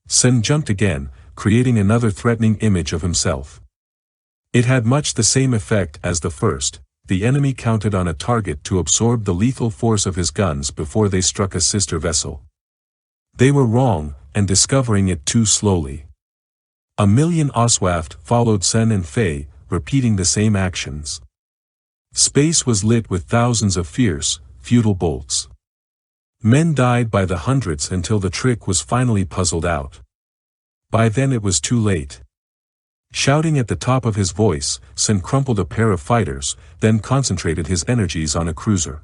Sen jumped again, creating another threatening image of himself. It had much the same effect as the first. The enemy counted on a target to absorb the lethal force of his guns before they struck a sister vessel. They were wrong, and discovering it too slowly. 1,000,000 Oswaft followed Sen and Faye, repeating the same actions. Space was lit with thousands of fierce, futile bolts. Men died by the hundreds until the trick was finally puzzled out. By then it was too late. Shouting at the top of his voice, Sen crumpled a pair of fighters, then concentrated his energies on a cruiser.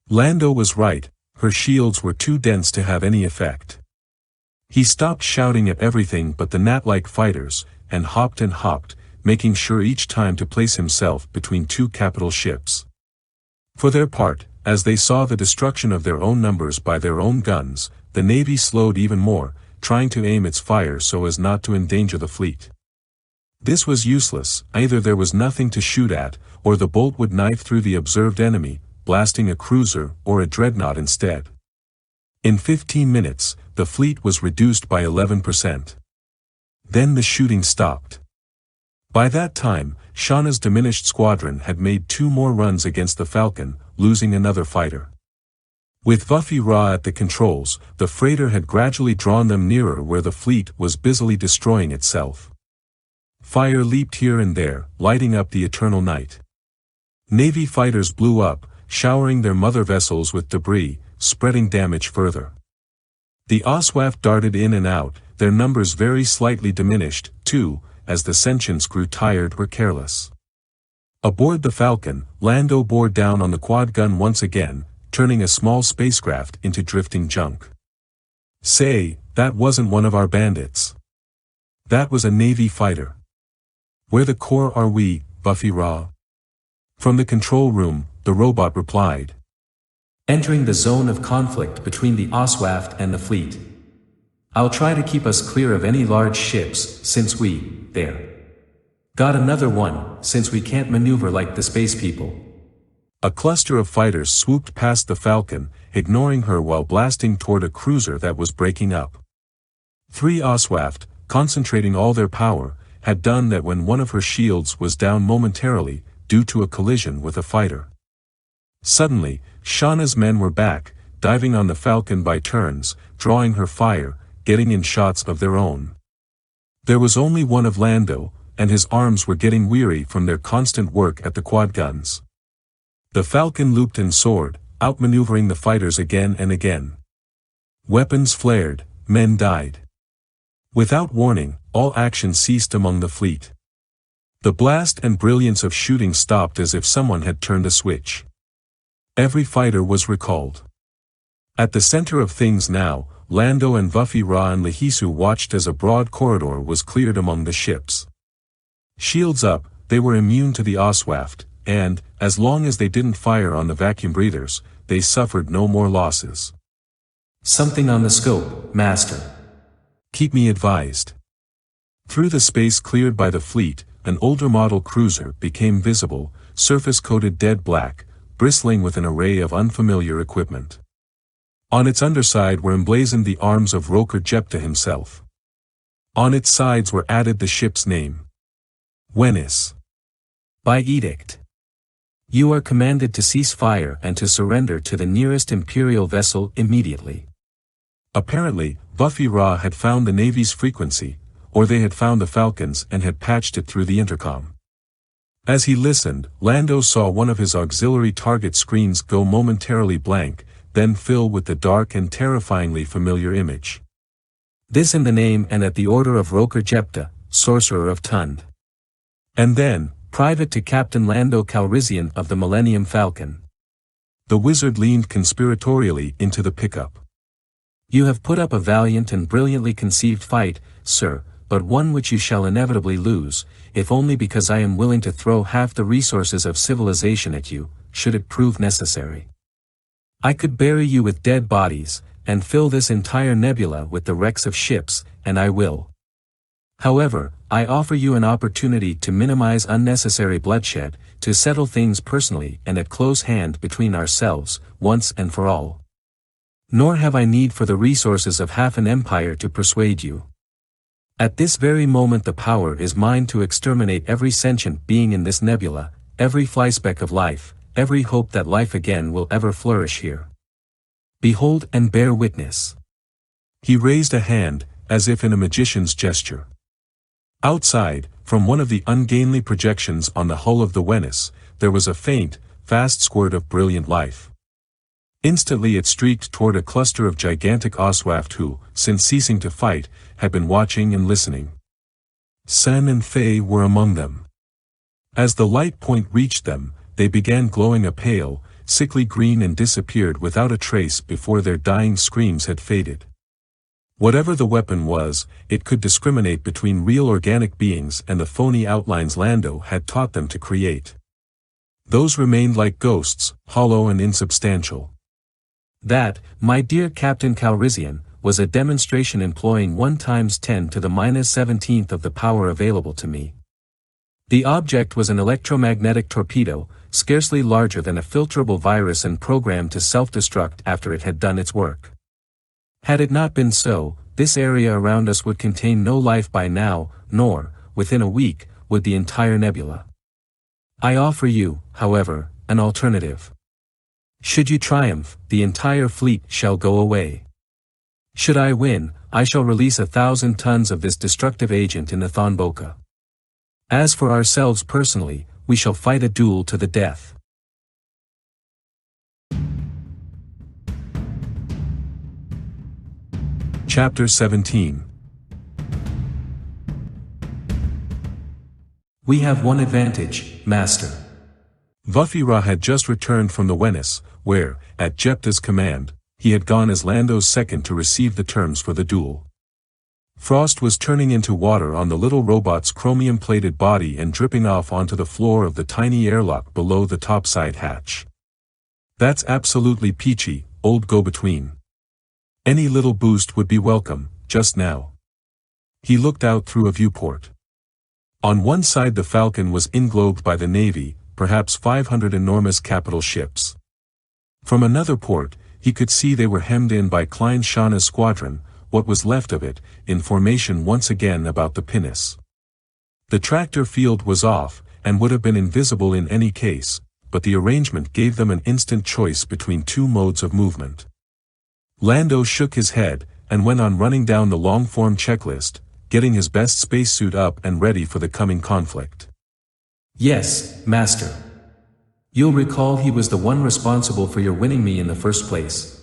Lando was right, her shields were too dense to have any effect. He stopped shouting at everything but the gnat-like fighters, and hopped, making sure each time to place himself between 2 capital ships. For their part, as they saw the destruction of their own numbers by their own guns, the Navy slowed even more, trying to aim its fire so as not to endanger the fleet. This was useless, either there was nothing to shoot at, or the bolt would knife through the observed enemy, blasting a cruiser or a dreadnought instead. In 15 minutes, the fleet was reduced by 11%. Then the shooting stopped. By that time, Shauna's diminished squadron had made 2 more runs against the Falcon, losing another fighter. With Buffy-Ra at the controls, the freighter had gradually drawn them nearer where the fleet was busily destroying itself. Fire leaped here and there, lighting up the eternal night. Navy fighters blew up, showering their mother vessels with debris, spreading damage further. The Oswaf darted in and out, their numbers very slightly diminished, too, as the sentients grew tired or careless. Aboard the Falcon, Lando bore down on the quad gun once again, turning a small spacecraft into drifting junk. Say, that wasn't one of our bandits. That was a Navy fighter. Where the Corps are we, Buffy-Ra? From the control room, the robot replied. Entering the zone of conflict between the Oswaf and the fleet. I'll try to keep us clear of any large ships, since we, there. Got another one, since we can't maneuver like the space people. A cluster of fighters swooped past the Falcon, ignoring her while blasting toward a cruiser that was breaking up. 3 Oswaf, concentrating all their power, had done that when one of her shields was down momentarily, due to a collision with a fighter. Suddenly, Shauna's men were back, diving on the Falcon by turns, drawing her fire, getting in shots of their own. There was only one of Lando, and his arms were getting weary from their constant work at the quad guns. The Falcon looped and soared, outmaneuvering the fighters again and again. Weapons flared, men died. Without warning, all action ceased among the fleet. The blast and brilliance of shooting stopped as if someone had turned a switch. Every fighter was recalled. At the center of things now, Lando and Buffy-Ra and Lahisu watched as a broad corridor was cleared among the ships. Shields up, they were immune to the Oswaf, and, as long as they didn't fire on the vacuum breathers, they suffered no more losses. Something on the scope, Master. Keep me advised. Through the space cleared by the fleet, an older model cruiser became visible, surface-coated dead black, bristling with an array of unfamiliar equipment. On its underside were emblazoned the arms of Roker Jepta himself. On its sides were added the ship's name. Wenis. By edict. You are commanded to cease fire and to surrender to the nearest Imperial vessel immediately. Apparently, Buffy-Ra had found the Navy's frequency, or they had found the Falcons and had patched it through the intercom. As he listened, Lando saw one of his auxiliary target screens go momentarily blank, then fill with the dark and terrifyingly familiar image. This in the name and at the order of Roker Jepta, Sorcerer of Thond. And then, Private to Captain Lando Calrissian of the Millennium Falcon. The wizard leaned conspiratorially into the pickup. You have put up a valiant and brilliantly conceived fight, sir, but one which you shall inevitably lose, if only because I am willing to throw half the resources of civilization at you, should it prove necessary. I could bury you with dead bodies, and fill this entire nebula with the wrecks of ships, and I will. However, I offer you an opportunity to minimize unnecessary bloodshed, to settle things personally and at close hand between ourselves, once and for all. Nor have I need for the resources of half an empire to persuade you. At this very moment the power is mine to exterminate every sentient being in this nebula, every flyspeck of life, every hope that life again will ever flourish here. Behold and bear witness. He raised a hand, as if in a magician's gesture. Outside, from one of the ungainly projections on the hull of the Wenis, there was a faint, fast squirt of brilliant life. Instantly it streaked toward a cluster of gigantic Oswaf who, since ceasing to fight, had been watching and listening. Sen and Faye were among them. As the light point reached them, they began glowing a pale, sickly green and disappeared without a trace before their dying screams had faded. Whatever the weapon was, it could discriminate between real organic beings and the phony outlines Lando had taught them to create. Those remained like ghosts, hollow and insubstantial. That, my dear Captain Calrissian, was a demonstration employing 1 × 10⁻17 of the power available to me, The object was an electromagnetic torpedo, scarcely larger than a filterable virus and programmed to self-destruct after it had done its work. Had it not been so, this area around us would contain no life by now, nor, within a week, would the entire nebula. I offer you, however, an alternative. Should you triumph, the entire fleet shall go away. Should I win, I shall release 1,000 tons of this destructive agent in the ThonBoka. As for ourselves personally, we shall fight a duel to the death. Chapter 17. We have one advantage, Master. Vufira had just returned from the Venice, where, at Jepta's command, he had gone as Lando's second to receive the terms for the duel. Frost was turning into water on the little robot's chromium-plated body and dripping off onto the floor of the tiny airlock below the topside hatch. That's absolutely peachy, old go-between. Any little boost would be welcome, just now. He looked out through a viewport. On one side the Falcon was englobed by the Navy, perhaps 500 enormous capital ships. From another port, he could see they were hemmed in by Klein Shauna's squadron, what was left of it, in formation once again about the pinnace. The tractor field was off, and would have been invisible in any case, but the arrangement gave them an instant choice between two modes of movement. Lando shook his head, and went on running down the long-form checklist, getting his best spacesuit up and ready for the coming conflict. Yes, Master. You'll recall he was the one responsible for your winning me in the first place.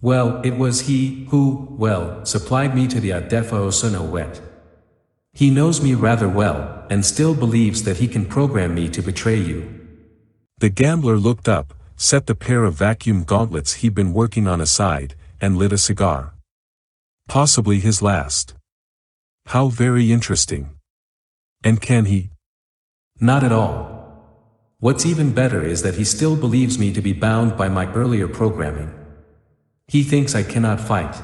Well, it was he who, supplied me to the Adefa Osuno wet. He knows me rather well, and still believes that he can program me to betray you. The gambler looked up, set the pair of vacuum gauntlets he'd been working on aside, and lit a cigar. Possibly his last. How very interesting. And can he? Not at all. What's even better is that he still believes me to be bound by my earlier programming. He thinks I cannot fight.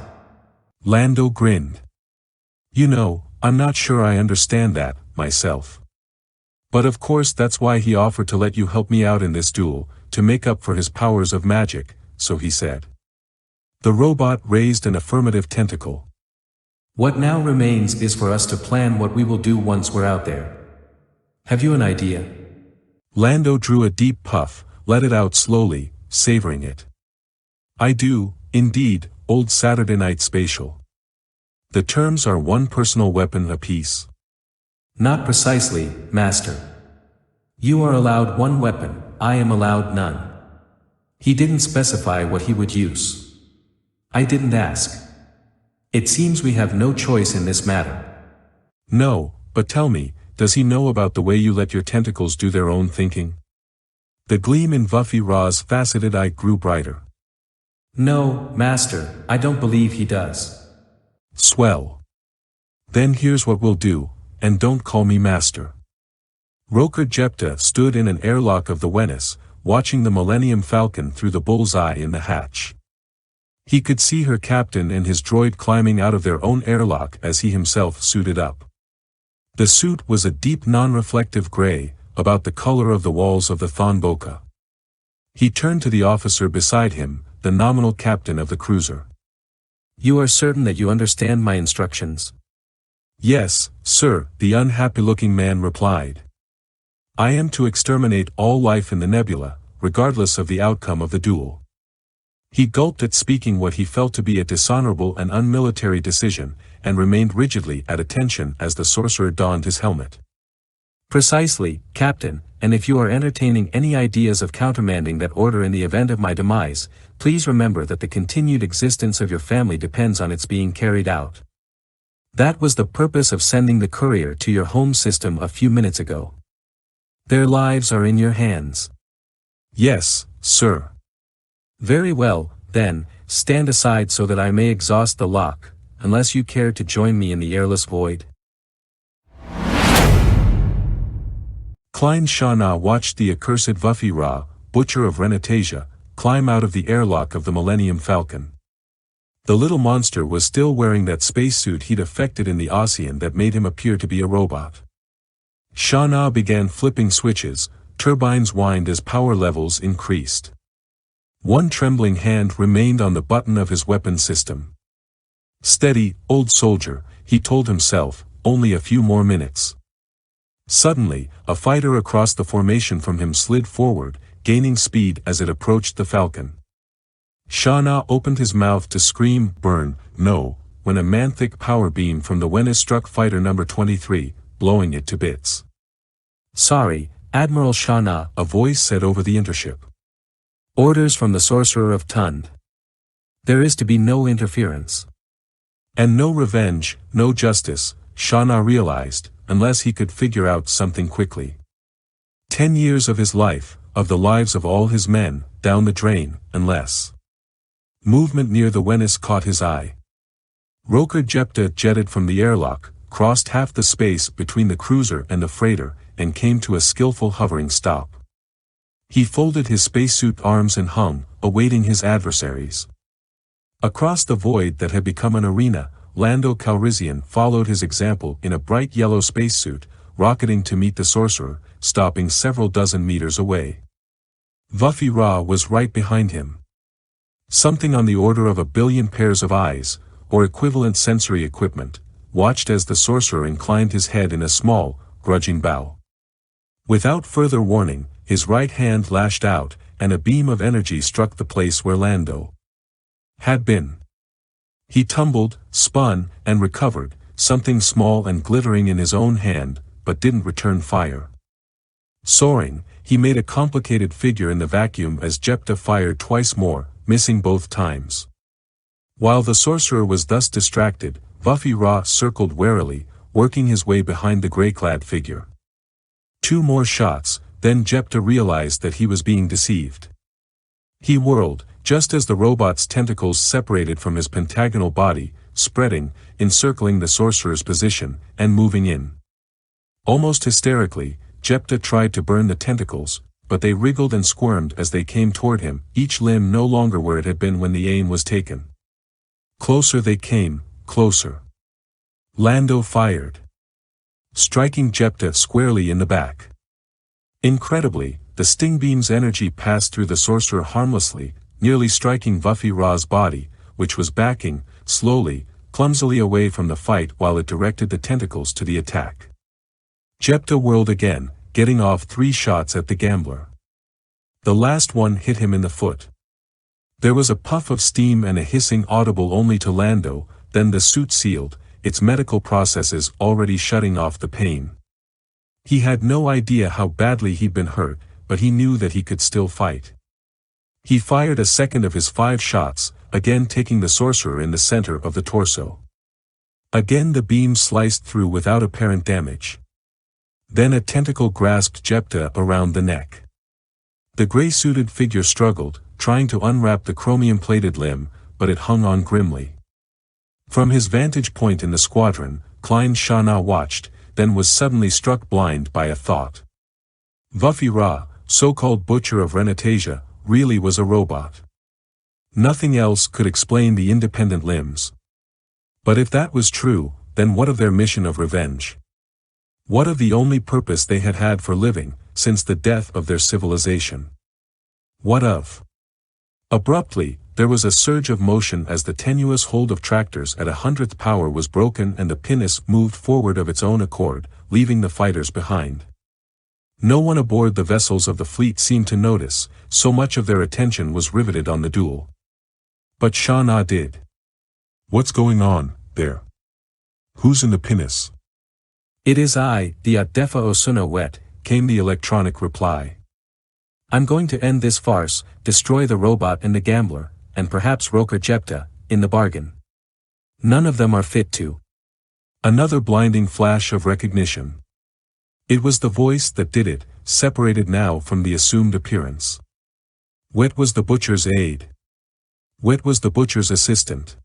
Lando grinned. You know, I'm not sure I understand that, myself. But of course that's why he offered to let you help me out in this duel, to make up for his powers of magic, so he said. The robot raised an affirmative tentacle. What now remains is for us to plan what we will do once we're out there. Have you an idea? Lando drew a deep puff, let it out slowly, savoring it. I do, indeed, old Saturday Night Spatial. The terms are one personal weapon apiece. Not precisely, Master. You are allowed one weapon, I am allowed none. He didn't specify what he would use. I didn't ask. It seems we have no choice in this matter. No, but tell me, does he know about the way you let your tentacles do their own thinking? The gleam in Vufira's faceted eye grew brighter. No, Master, I don't believe he does. Swell. Then here's what we'll do, and don't call me Master. Roker Jepta stood in an airlock of the Venice, watching the Millennium Falcon through the bullseye in the hatch. He could see her captain and his droid climbing out of their own airlock as he himself suited up. The suit was a deep non-reflective gray, about the color of the walls of the ThonBoka. He turned to the officer beside him, the nominal captain of the cruiser. You are certain that you understand my instructions? Yes, sir, the unhappy-looking man replied. I am to exterminate all life in the nebula, regardless of the outcome of the duel. He gulped at speaking what he felt to be a dishonorable and unmilitary decision, and remained rigidly at attention as the sorcerer donned his helmet. Precisely, Captain, and if you are entertaining any ideas of countermanding that order in the event of my demise, please remember that the continued existence of your family depends on its being carried out. That was the purpose of sending the courier to your home system a few minutes ago. Their lives are in your hands. Yes, sir. Very well, then, stand aside so that I may exhaust the lock, unless you care to join me in the airless void. Klein Shana watched the accursed Vufira, butcher of Renatasia, climb out of the airlock of the Millennium Falcon. The little monster was still wearing that spacesuit he'd affected in the Oseon that made him appear to be a robot. Shana began flipping switches, turbines whined as power levels increased. One trembling hand remained on the button of his weapon system. Steady, old soldier, he told himself, only a few more minutes. Suddenly, a fighter across the formation from him slid forward, gaining speed as it approached the Falcon. Shana opened his mouth to scream, "Burn, no," when a manthic power beam from the Wennis struck fighter number 23, blowing it to bits. "Sorry, Admiral Shana," a voice said over the intership. "Orders from the Sorcerer of Thond. There is to be no interference." And no revenge, no justice, Shana realized, unless he could figure out something quickly. 10 years of his life, of the lives of all his men, down the drain, unless. Movement near the Wennis caught his eye. Roker Jepta jetted from the airlock, crossed half the space between the cruiser and the freighter, and came to a skillful hovering stop. He folded his spacesuit arms and hung, awaiting his adversaries. Across the void that had become an arena, Lando Calrissian followed his example in a bright yellow spacesuit, rocketing to meet the sorcerer, stopping several dozen meters away. Vuffy Ra was right behind him. Something on the order of 1 billion pairs of eyes, or equivalent sensory equipment, watched as the sorcerer inclined his head in a small, grudging bow. Without further warning, his right hand lashed out, and a beam of energy struck the place where Lando had been. He tumbled, spun, and recovered, something small and glittering in his own hand, but didn't return fire. Soaring, he made a complicated figure in the vacuum as Jepta fired twice more, missing both times. While the sorcerer was thus distracted, Vuffy Ra circled warily, working his way behind the gray-clad figure. 2 more shots, then Jepta realized that he was being deceived. He whirled, just as the robot's tentacles separated from his pentagonal body, spreading, encircling the sorcerer's position, and moving in. Almost hysterically, Jepta tried to burn the tentacles, but they wriggled and squirmed as they came toward him, each limb no longer where it had been when the aim was taken. Closer they came, closer. Lando fired, striking Jepta squarely in the back. Incredibly, the sting beam's energy passed through the sorcerer harmlessly, nearly striking Vuffy Ra's body, which was backing, slowly, clumsily away from the fight while it directed the tentacles to the attack. Jepta whirled again, getting off 3 shots at the gambler. The last one hit him in the foot. There was a puff of steam and a hissing audible only to Lando, then the suit sealed, its medical processes already shutting off the pain. He had no idea how badly he'd been hurt, but he knew that he could still fight. He fired a second of his 5 shots, again taking the sorcerer in the center of the torso. Again the beam sliced through without apparent damage. Then a tentacle grasped Jepta around the neck. The gray-suited figure struggled, trying to unwrap the chromium-plated limb, but it hung on grimly. From his vantage point in the squadron, Klein Shana watched, then was suddenly struck blind by a thought. Vuffy Ra, so-called Butcher of Renatasia, really was a robot. Nothing else could explain the independent limbs. But if that was true, then what of their mission of revenge? What of the only purpose they had had for living, since the death of their civilization? What of? Abruptly, there was a surge of motion as the tenuous hold of tractors at 100th power was broken and the pinnace moved forward of its own accord, leaving the fighters behind. No one aboard the vessels of the fleet seemed to notice, so much of their attention was riveted on the duel. But Shana did. "What's going on, there? Who's in the pinnace?" "It is I, the Adefa Osuna Wet," came the electronic reply. "I'm going to end this farce, destroy the robot and the gambler, and perhaps Roker Jepta, in the bargain. None of them are fit to." Another blinding flash of recognition. It was the voice that did it, separated now from the assumed appearance. Wet was the butcher's aide. Wet was the butcher's assistant.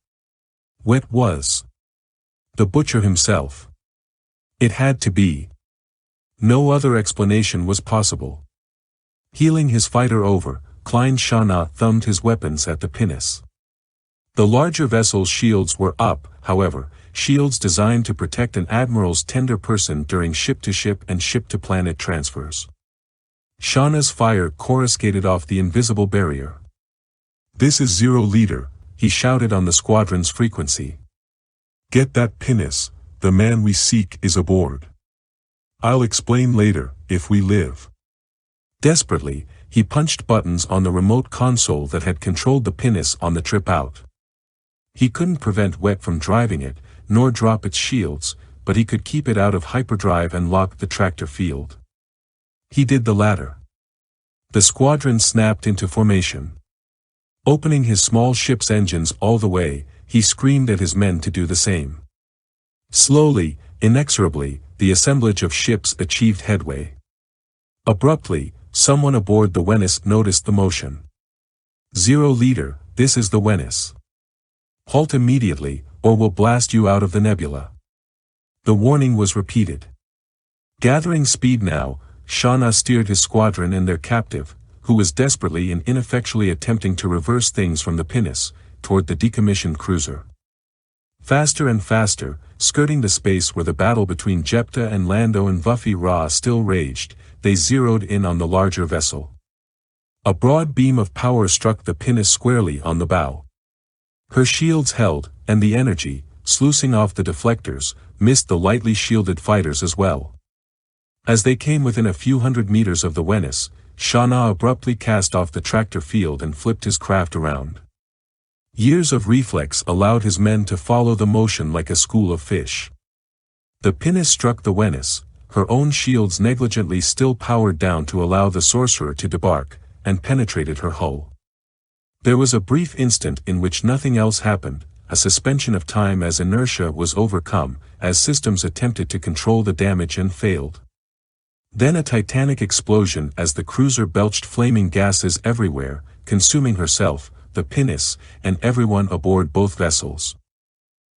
Wet was the butcher himself. It had to be. No other explanation was possible. Heeling his fighter over, Klein Shana thumbed his weapons at the pinnace. The larger vessel's shields were up, however, shields designed to protect an admiral's tender person during ship-to-ship and ship-to-planet transfers. Shauna's fire coruscated off the invisible barrier. "This is Zero Leader," he shouted on the squadron's frequency. "Get that pinnace, the man we seek is aboard. I'll explain later, if we live." Desperately, he punched buttons on the remote console that had controlled the pinnace on the trip out. He couldn't prevent Wet from driving it, nor drop its shields, but he could keep it out of hyperdrive and lock the tractor field. He did the latter. The squadron snapped into formation. Opening his small ship's engines all the way, he screamed at his men to do the same. Slowly, inexorably, the assemblage of ships achieved headway. Abruptly, someone aboard the Venice noticed the motion. "Zero Leader, this is the Venice. Halt immediately, or we'll blast you out of the nebula." The warning was repeated. Gathering speed now, Shauna steered his squadron and their captive, who was desperately and ineffectually attempting to reverse things from the pinnace, toward the decommissioned cruiser. Faster and faster, skirting the space where the battle between Jepta and Lando and Vuffy Ra still raged, they zeroed in on the larger vessel. A broad beam of power struck the pinnace squarely on the bow. Her shields held, and the energy, sluicing off the deflectors, missed the lightly shielded fighters as well. As they came within a few hundred meters of the Venice, Shauna abruptly cast off the tractor field and flipped his craft around. Years of reflex allowed his men to follow the motion like a school of fish. The pinnace struck the Venice, her own shields negligently still powered down to allow the sorcerer to debark, and penetrated her hull. There was a brief instant in which nothing else happened, a suspension of time as inertia was overcome, as systems attempted to control the damage and failed. Then a titanic explosion as the cruiser belched flaming gases everywhere, consuming herself, the pinnace, and everyone aboard both vessels.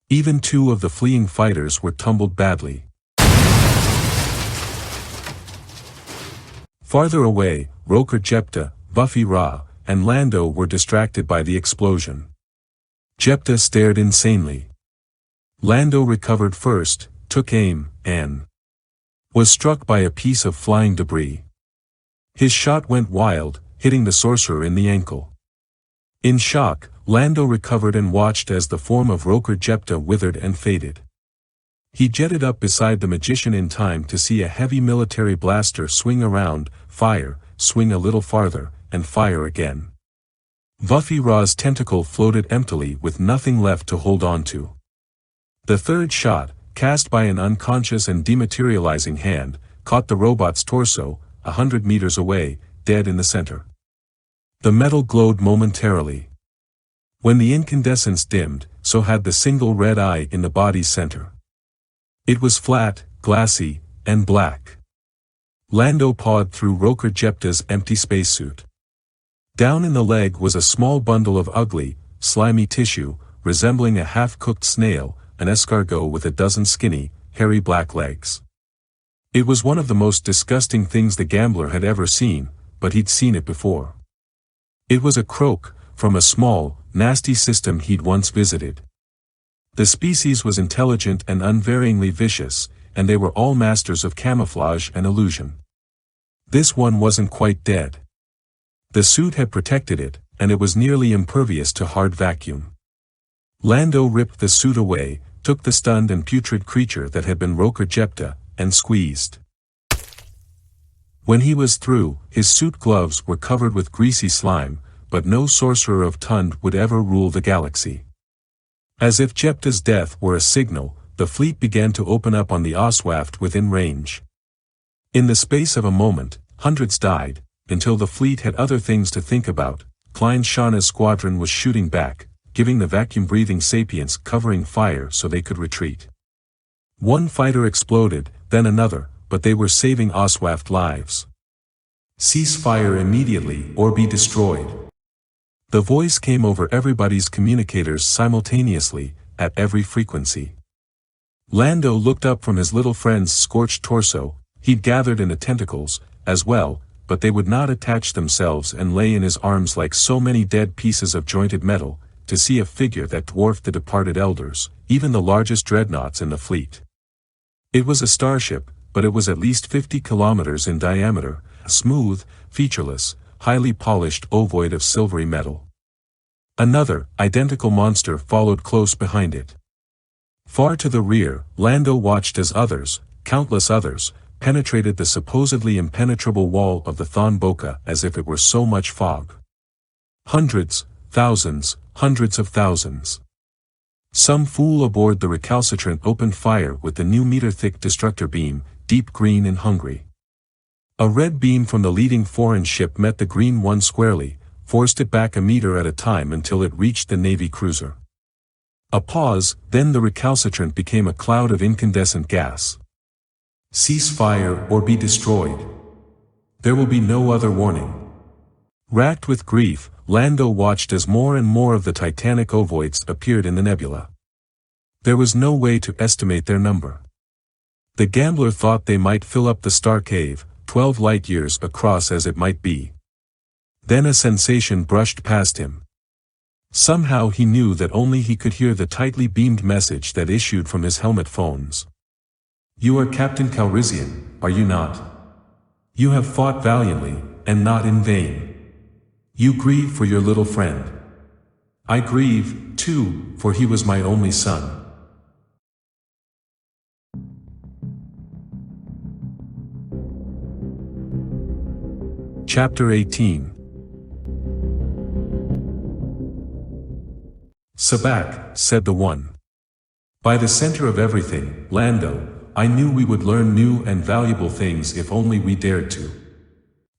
Even two of the fleeing fighters were tumbled badly. Farther away, Roker Jepta, Vuffy Ra, and Lando were distracted by the explosion. Jepta stared insanely. Lando recovered first, took aim, and was struck by a piece of flying debris. His shot went wild, hitting the sorcerer in the ankle. In shock, Lando recovered and watched as the form of Roker Jepta withered and faded. He jetted up beside the magician in time to see a heavy military blaster swing around, fire, swing a little farther, and fire again. Vuffy Ra's tentacle floated emptily with nothing left to hold on to. The third shot, cast by an unconscious and dematerializing hand, caught the robot's torso, 100 meters away, dead in the center. The metal glowed momentarily. When the incandescence dimmed, so had the single red eye in the body's center. It was flat, glassy, and black. Lando pawed through Roker Jepta's empty spacesuit. Down in the leg was a small bundle of ugly, slimy tissue, resembling a half-cooked snail, an escargot with a dozen skinny, hairy black legs. It was one of the most disgusting things the gambler had ever seen, but he'd seen it before. It was a croak, from a small, nasty system he'd once visited. The species was intelligent and unvaryingly vicious, and they were all masters of camouflage and illusion. This one wasn't quite dead. The suit had protected it, and it was nearly impervious to hard vacuum. Lando ripped the suit away, took the stunned and putrid creature that had been Roker Jepta, and squeezed. When he was through, his suit gloves were covered with greasy slime, but no sorcerer of Thond would ever rule the galaxy. As if Jepta's death were a signal, the fleet began to open up on the Oswaft within range. In the space of a moment, hundreds died, until the fleet had other things to think about. Klein Shauna's squadron was shooting back, giving the vacuum-breathing sapients covering fire so they could retreat. One fighter exploded, then another, but they were saving Oswaft lives. "Cease fire immediately or be destroyed." The voice came over everybody's communicators simultaneously, at every frequency. Lando looked up from his little friend's scorched torso. He'd gathered in the tentacles, as well, but they would not attach themselves and lay in his arms like so many dead pieces of jointed metal, to see a figure that dwarfed the departed elders, even the largest dreadnoughts in the fleet. It was a starship, but it was at least 50 kilometers in diameter, smooth, featureless, highly polished ovoid of silvery metal. Another, identical monster followed close behind it. Far to the rear, Lando watched as others, countless others, penetrated the supposedly impenetrable wall of the ThonBoka as if it were so much fog. Hundreds, thousands, hundreds of thousands. Some fool aboard the recalcitrant opened fire with the new meter-thick destructor beam, deep green and hungry. A red beam from the leading foreign ship met the green one squarely, forced it back a meter at a time until it reached the Navy cruiser. A pause, then the recalcitrant became a cloud of incandescent gas. Cease fire or be destroyed. There will be no other warning. Racked with grief, Lando watched as more and more of the titanic ovoids appeared in the nebula. There was no way to estimate their number. The gambler thought they might fill up the star cave, 12 light-years across as it might be. Then a sensation brushed past him. Somehow he knew that only he could hear the tightly beamed message that issued from his helmet phones. You are Captain Calrissian, are you not? You have fought valiantly, and not in vain. You grieve for your little friend. I grieve, too, for he was my only son. Chapter 18. Sabak, said the one. By the center of everything, Lando, I knew we would learn new and valuable things if only we dared to.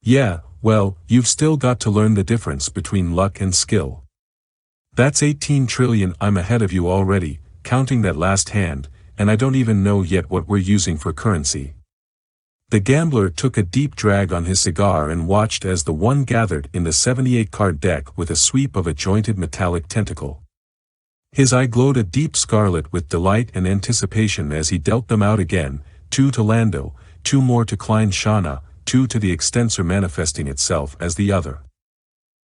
Yeah, well, you've still got to learn the difference between luck and skill. That's 18 trillion I'm ahead of you already, counting that last hand, and I don't even know yet what we're using for currency. The gambler took a deep drag on his cigar and watched as the one gathered in the 78-card deck with a sweep of a jointed metallic tentacle. His eye glowed a deep scarlet with delight and anticipation as he dealt them out again, 2 to Lando, 2 more to Klein Shana, 2 to the extensor manifesting itself as the other.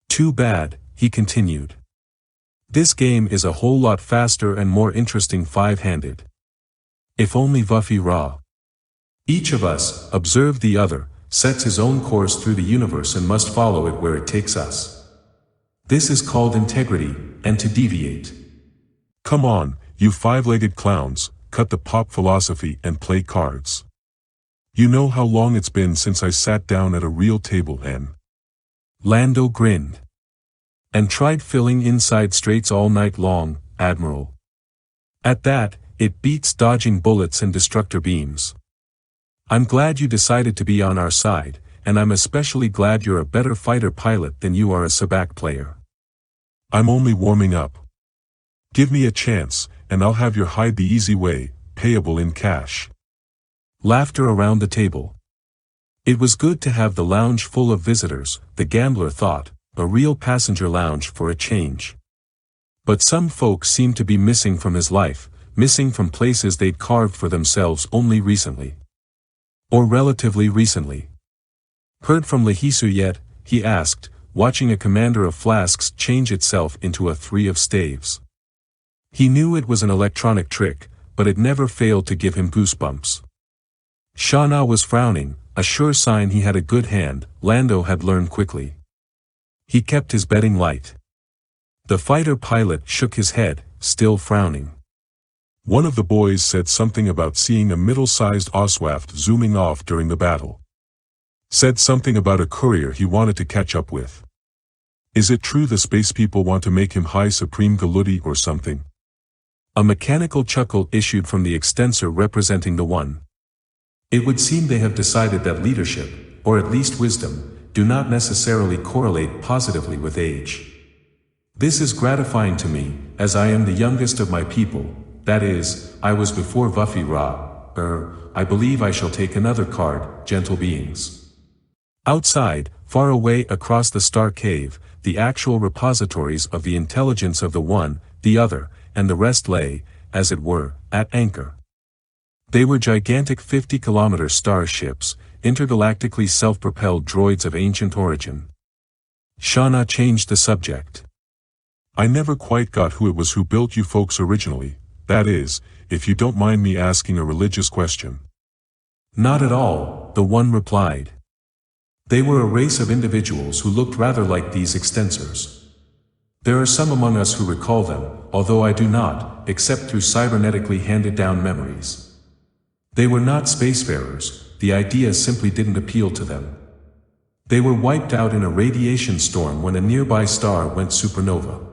Too bad, he continued. This game is a whole lot faster and more interesting five-handed. If only Vuffy Ra. Each of us, observed the other, sets his own course through the universe and must follow it where it takes us. This is called integrity, and to deviate. Come on, you five-legged clowns, cut the pop philosophy and play cards. You know how long it's been since I sat down at a real table and... Lando grinned. And tried filling inside straights all night long, Admiral. At that, it beats dodging bullets and destructor beams. I'm glad you decided to be on our side, and I'm especially glad you're a better fighter pilot than you are a sabak player. I'm only warming up. Give me a chance, and I'll have your hide the easy way, payable in cash. Laughter around the table. It was good to have the lounge full of visitors, the gambler thought, a real passenger lounge for a change. But some folks seemed to be missing from his life, missing from places they'd carved for themselves only recently. Or relatively recently. Heard from Lehisu yet? He asked, watching a commander of flasks change itself into a 3 of staves. He knew it was an electronic trick, but it never failed to give him goosebumps. Shana was frowning, a sure sign he had a good hand. Lando had learned quickly. He kept his betting light. The fighter pilot shook his head, still frowning. One of the boys said something about seeing a middle-sized Oswaft zooming off during the battle. Said something about a courier he wanted to catch up with. Is it true the space people want to make him High Supreme Galudi or something? A mechanical chuckle issued from the extensor representing the one. It would seem they have decided that leadership, or at least wisdom, do not necessarily correlate positively with age. This is gratifying to me, as I am the youngest of my people, that is, I was before Vuffy Ra. I believe I shall take another card, gentle beings. Outside, far away across the star cave, the actual repositories of the intelligence of the one, the other, and the rest lay, as it were, at anchor. They were gigantic 50-kilometer starships, intergalactically self-propelled droids of ancient origin. Shana changed the subject. I never quite got who it was who built you folks originally, That is, if you don't mind me asking a religious question. Not at all, the one replied. They were a race of individuals who looked rather like these extensors. There are some among us who recall them, although I do not, except through cybernetically handed down memories. They were not spacefarers, the idea simply didn't appeal to them. They were wiped out in a radiation storm when a nearby star went supernova.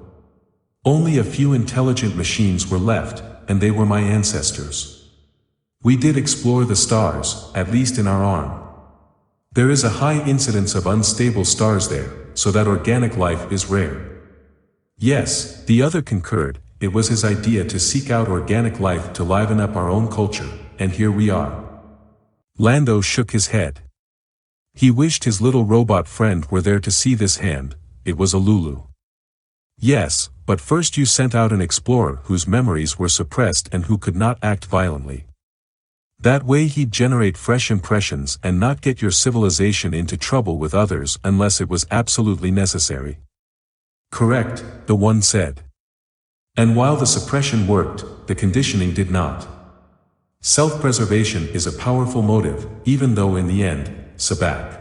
Only a few intelligent machines were left, and they were my ancestors. We did explore the stars, at least in our arm. There is a high incidence of unstable stars there, so that organic life is rare. Yes, the other concurred, it was his idea to seek out organic life to liven up our own culture, and here we are. Lando shook his head. He wished his little robot friend were there to see this hand. It was a Lulu. Yes, but first you sent out an explorer whose memories were suppressed and who could not act violently. That way he'd generate fresh impressions and not get your civilization into trouble with others unless it was absolutely necessary. Correct, the one said. And while the suppression worked, the conditioning did not. Self-preservation is a powerful motive, even though in the end, sabak.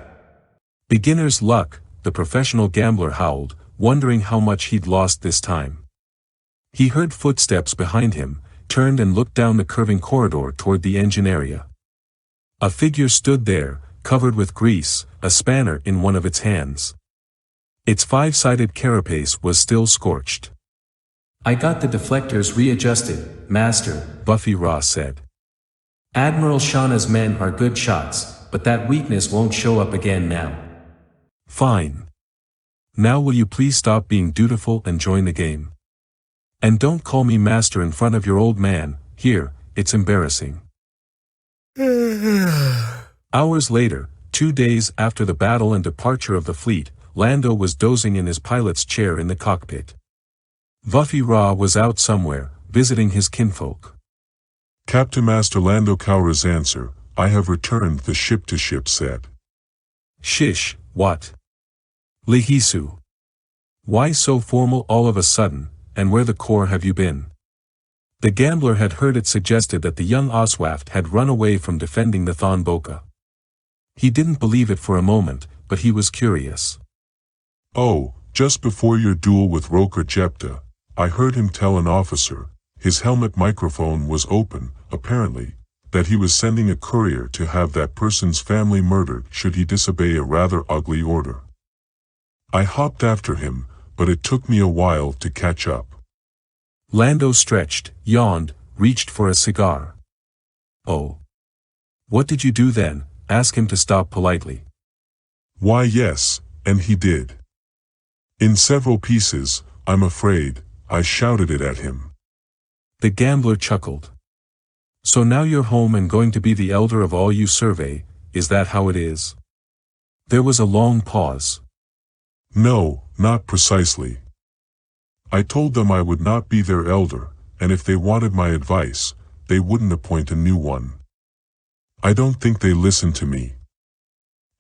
Beginner's luck, the professional gambler howled, wondering how much he'd lost this time. He heard footsteps behind him, turned and looked down the curving corridor toward the engine area. A figure stood there, covered with grease, a spanner in one of its hands. Its five-sided carapace was still scorched. I got the deflectors readjusted, Master, Buffy Ra said. Admiral Shauna's men are good shots, but that weakness won't show up again now. Fine. Now will you please stop being dutiful and join the game? And don't call me master in front of your old man, here, it's embarrassing. Hours later, 2 days after the battle and departure of the fleet, Lando was dozing in his pilot's chair in the cockpit. Buffy Ra was out somewhere, visiting his kinfolk. Captain Master Lando Calrissian answer, I have returned, the ship-to-ship said. Shish, what? Lehisu. Why so formal all of a sudden, and where the core have you been? The gambler had heard it suggested that the young Oswaft had run away from defending the ThonBoka. He didn't believe it for a moment, but he was curious. Oh, just before your duel with Roker Jepta, I heard him tell an officer, his helmet microphone was open, apparently, that he was sending a courier to have that person's family murdered should he disobey a rather ugly order. I hopped after him, but it took me a while to catch up. Lando stretched, yawned, reached for a cigar. Oh. What did you do then? Ask him to stop politely. Why yes, and he did. In several pieces, I'm afraid, I shouted it at him. The gambler chuckled. So now you're home and going to be the elder of all you survey, is that how it is? There was a long pause. No, not precisely. I told them I would not be their elder, and if they wanted my advice, they wouldn't appoint a new one. I don't think they listen to me.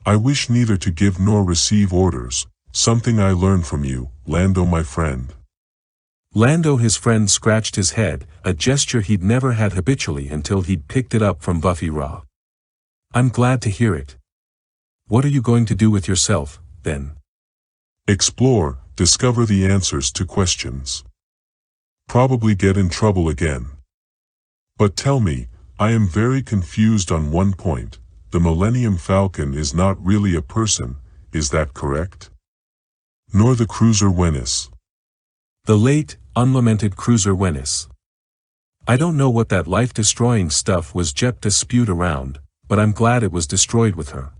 I wish neither to give nor receive orders, something I learned from you, Lando my friend. Lando his friend scratched his head, a gesture he'd never had habitually until he'd picked it up from Buffy Ra. I'm glad to hear it. What are you going to do with yourself, then? Explore, discover the answers to questions. Probably get in trouble again. But tell me, I am very confused on one point, the Millennium Falcon is not really a person, is that correct? Nor the cruiser Venice. The late, unlamented cruiser Venice. I don't know what that life-destroying stuff was Jepta spewed around, but I'm glad it was destroyed with her.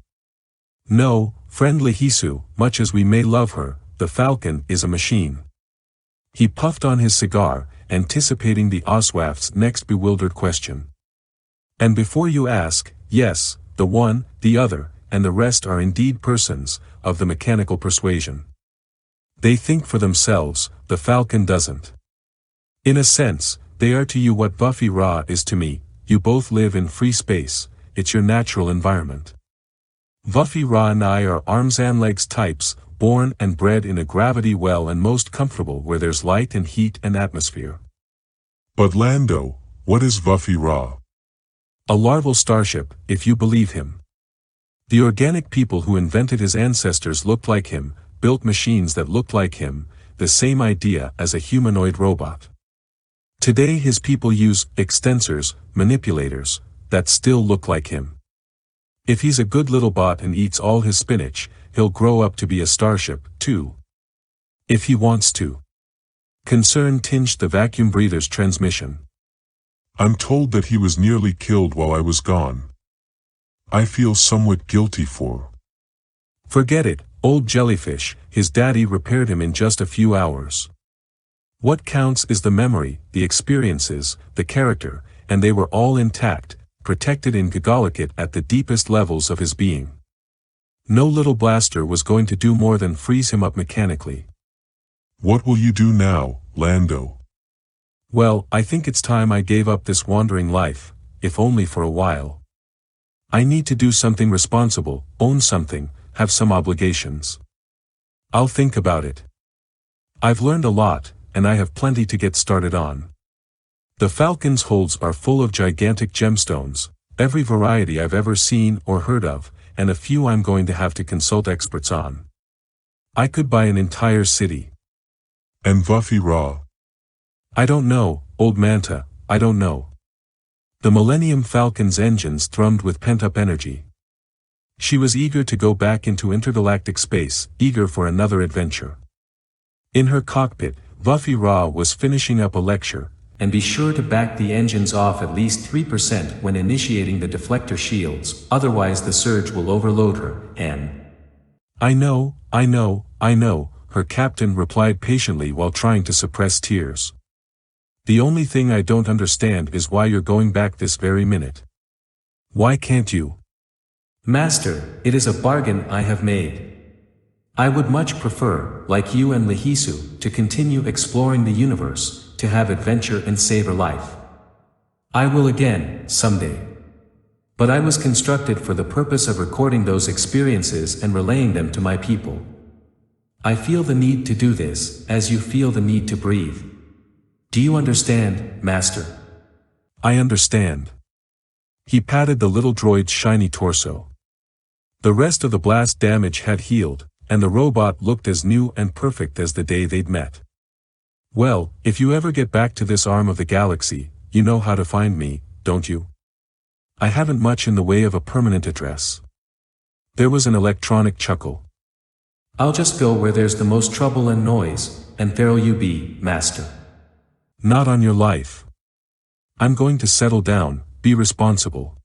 No, friend Lehisu, much as we may love her, the Falcon is a machine. He puffed on his cigar, anticipating the Oswaft's next bewildered question. And before you ask, yes, the one, the other, and the rest are indeed persons, of the mechanical persuasion. They think for themselves, the Falcon doesn't. In a sense, they are to you what Buffy Ra is to me, you both live in free space, it's your natural environment. Buffy Ra and I are arms and legs types, born and bred in a gravity well and most comfortable where there's light and heat and atmosphere. But Lando, what is Vuffy Ra? A larval starship, if you believe him. The organic people who invented his ancestors looked like him, built machines that looked like him, the same idea as a humanoid robot. Today his people use extensors, manipulators, that still look like him. If he's a good little bot and eats all his spinach, he'll grow up to be a starship, too. If he wants to. Concern tinged the vacuum breather's transmission. I'm told that he was nearly killed while I was gone. I feel somewhat guilty for. Forget it, old jellyfish, his daddy repaired him in just a few hours. What counts is the memory, the experiences, the character, and they were all intact, protected in Gagalikit at the deepest levels of his being. No little blaster was going to do more than freeze him up mechanically. What will you do now, Lando? Well, I think it's time I gave up this wandering life, if only for a while. I need to do something responsible, own something, have some obligations. I'll think about it. I've learned a lot, and I have plenty to get started on. The Falcon's holds are full of gigantic gemstones, every variety I've ever seen or heard of, and a few I'm going to have to consult experts on. I could buy an entire city. And Vuffy Ra? I don't know, old Manta, I don't know. The Millennium Falcon's engines thrummed with pent-up energy. She was eager to go back into intergalactic space, eager for another adventure. In her cockpit, Vuffy Ra was finishing up a lecture, and be sure to back the engines off at least 3% when initiating the deflector shields, otherwise the surge will overload her, and... I know, her captain replied patiently while trying to suppress tears. The only thing I don't understand is why you're going back this very minute. Why can't you? Master, it is a bargain I have made. I would much prefer, like you and Lahisu, to continue exploring the universe, to have adventure and savor life. I will again, someday. But I was constructed for the purpose of recording those experiences and relaying them to my people. I feel the need to do this, as you feel the need to breathe. Do you understand, Master? I understand. He patted the little droid's shiny torso. The rest of the blast damage had healed, and the robot looked as new and perfect as the day they'd met. Well, if you ever get back to this arm of the galaxy, you know how to find me, don't you? I haven't much in the way of a permanent address. There was an electronic chuckle. I'll just go where there's the most trouble and noise, and there'll you be, Master. Not on your life. I'm going to settle down, be responsible.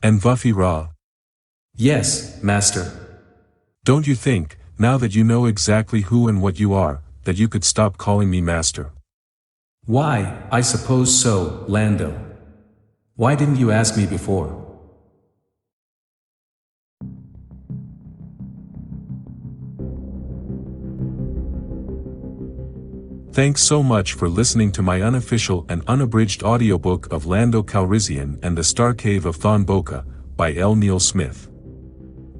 And Vuffy Ra? Yes, Master. Don't you think, now that you know exactly who and what you are, that you could stop calling me Master? Why, I suppose so, Lando. Why didn't you ask me before? Thanks so much for listening to my unofficial and unabridged audiobook of Lando Calrissian and the Starcave of ThonBoka, by L. Neil Smith.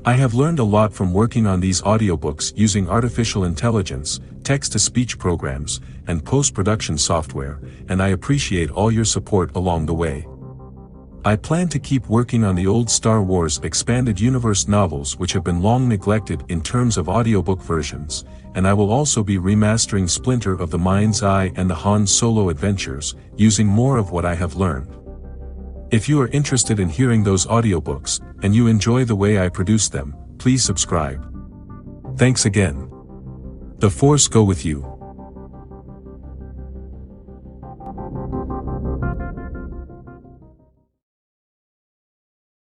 I have learned a lot from working on these audiobooks using artificial intelligence, text-to-speech programs, and post-production software, and I appreciate all your support along the way. I plan to keep working on the old Star Wars Expanded Universe novels which have been long neglected in terms of audiobook versions, and I will also be remastering Splinter of the Mind's Eye and the Han Solo Adventures, using more of what I have learned. If you are interested in hearing those audiobooks, and you enjoy the way I produce them, please subscribe. Thanks again. The Force go with you.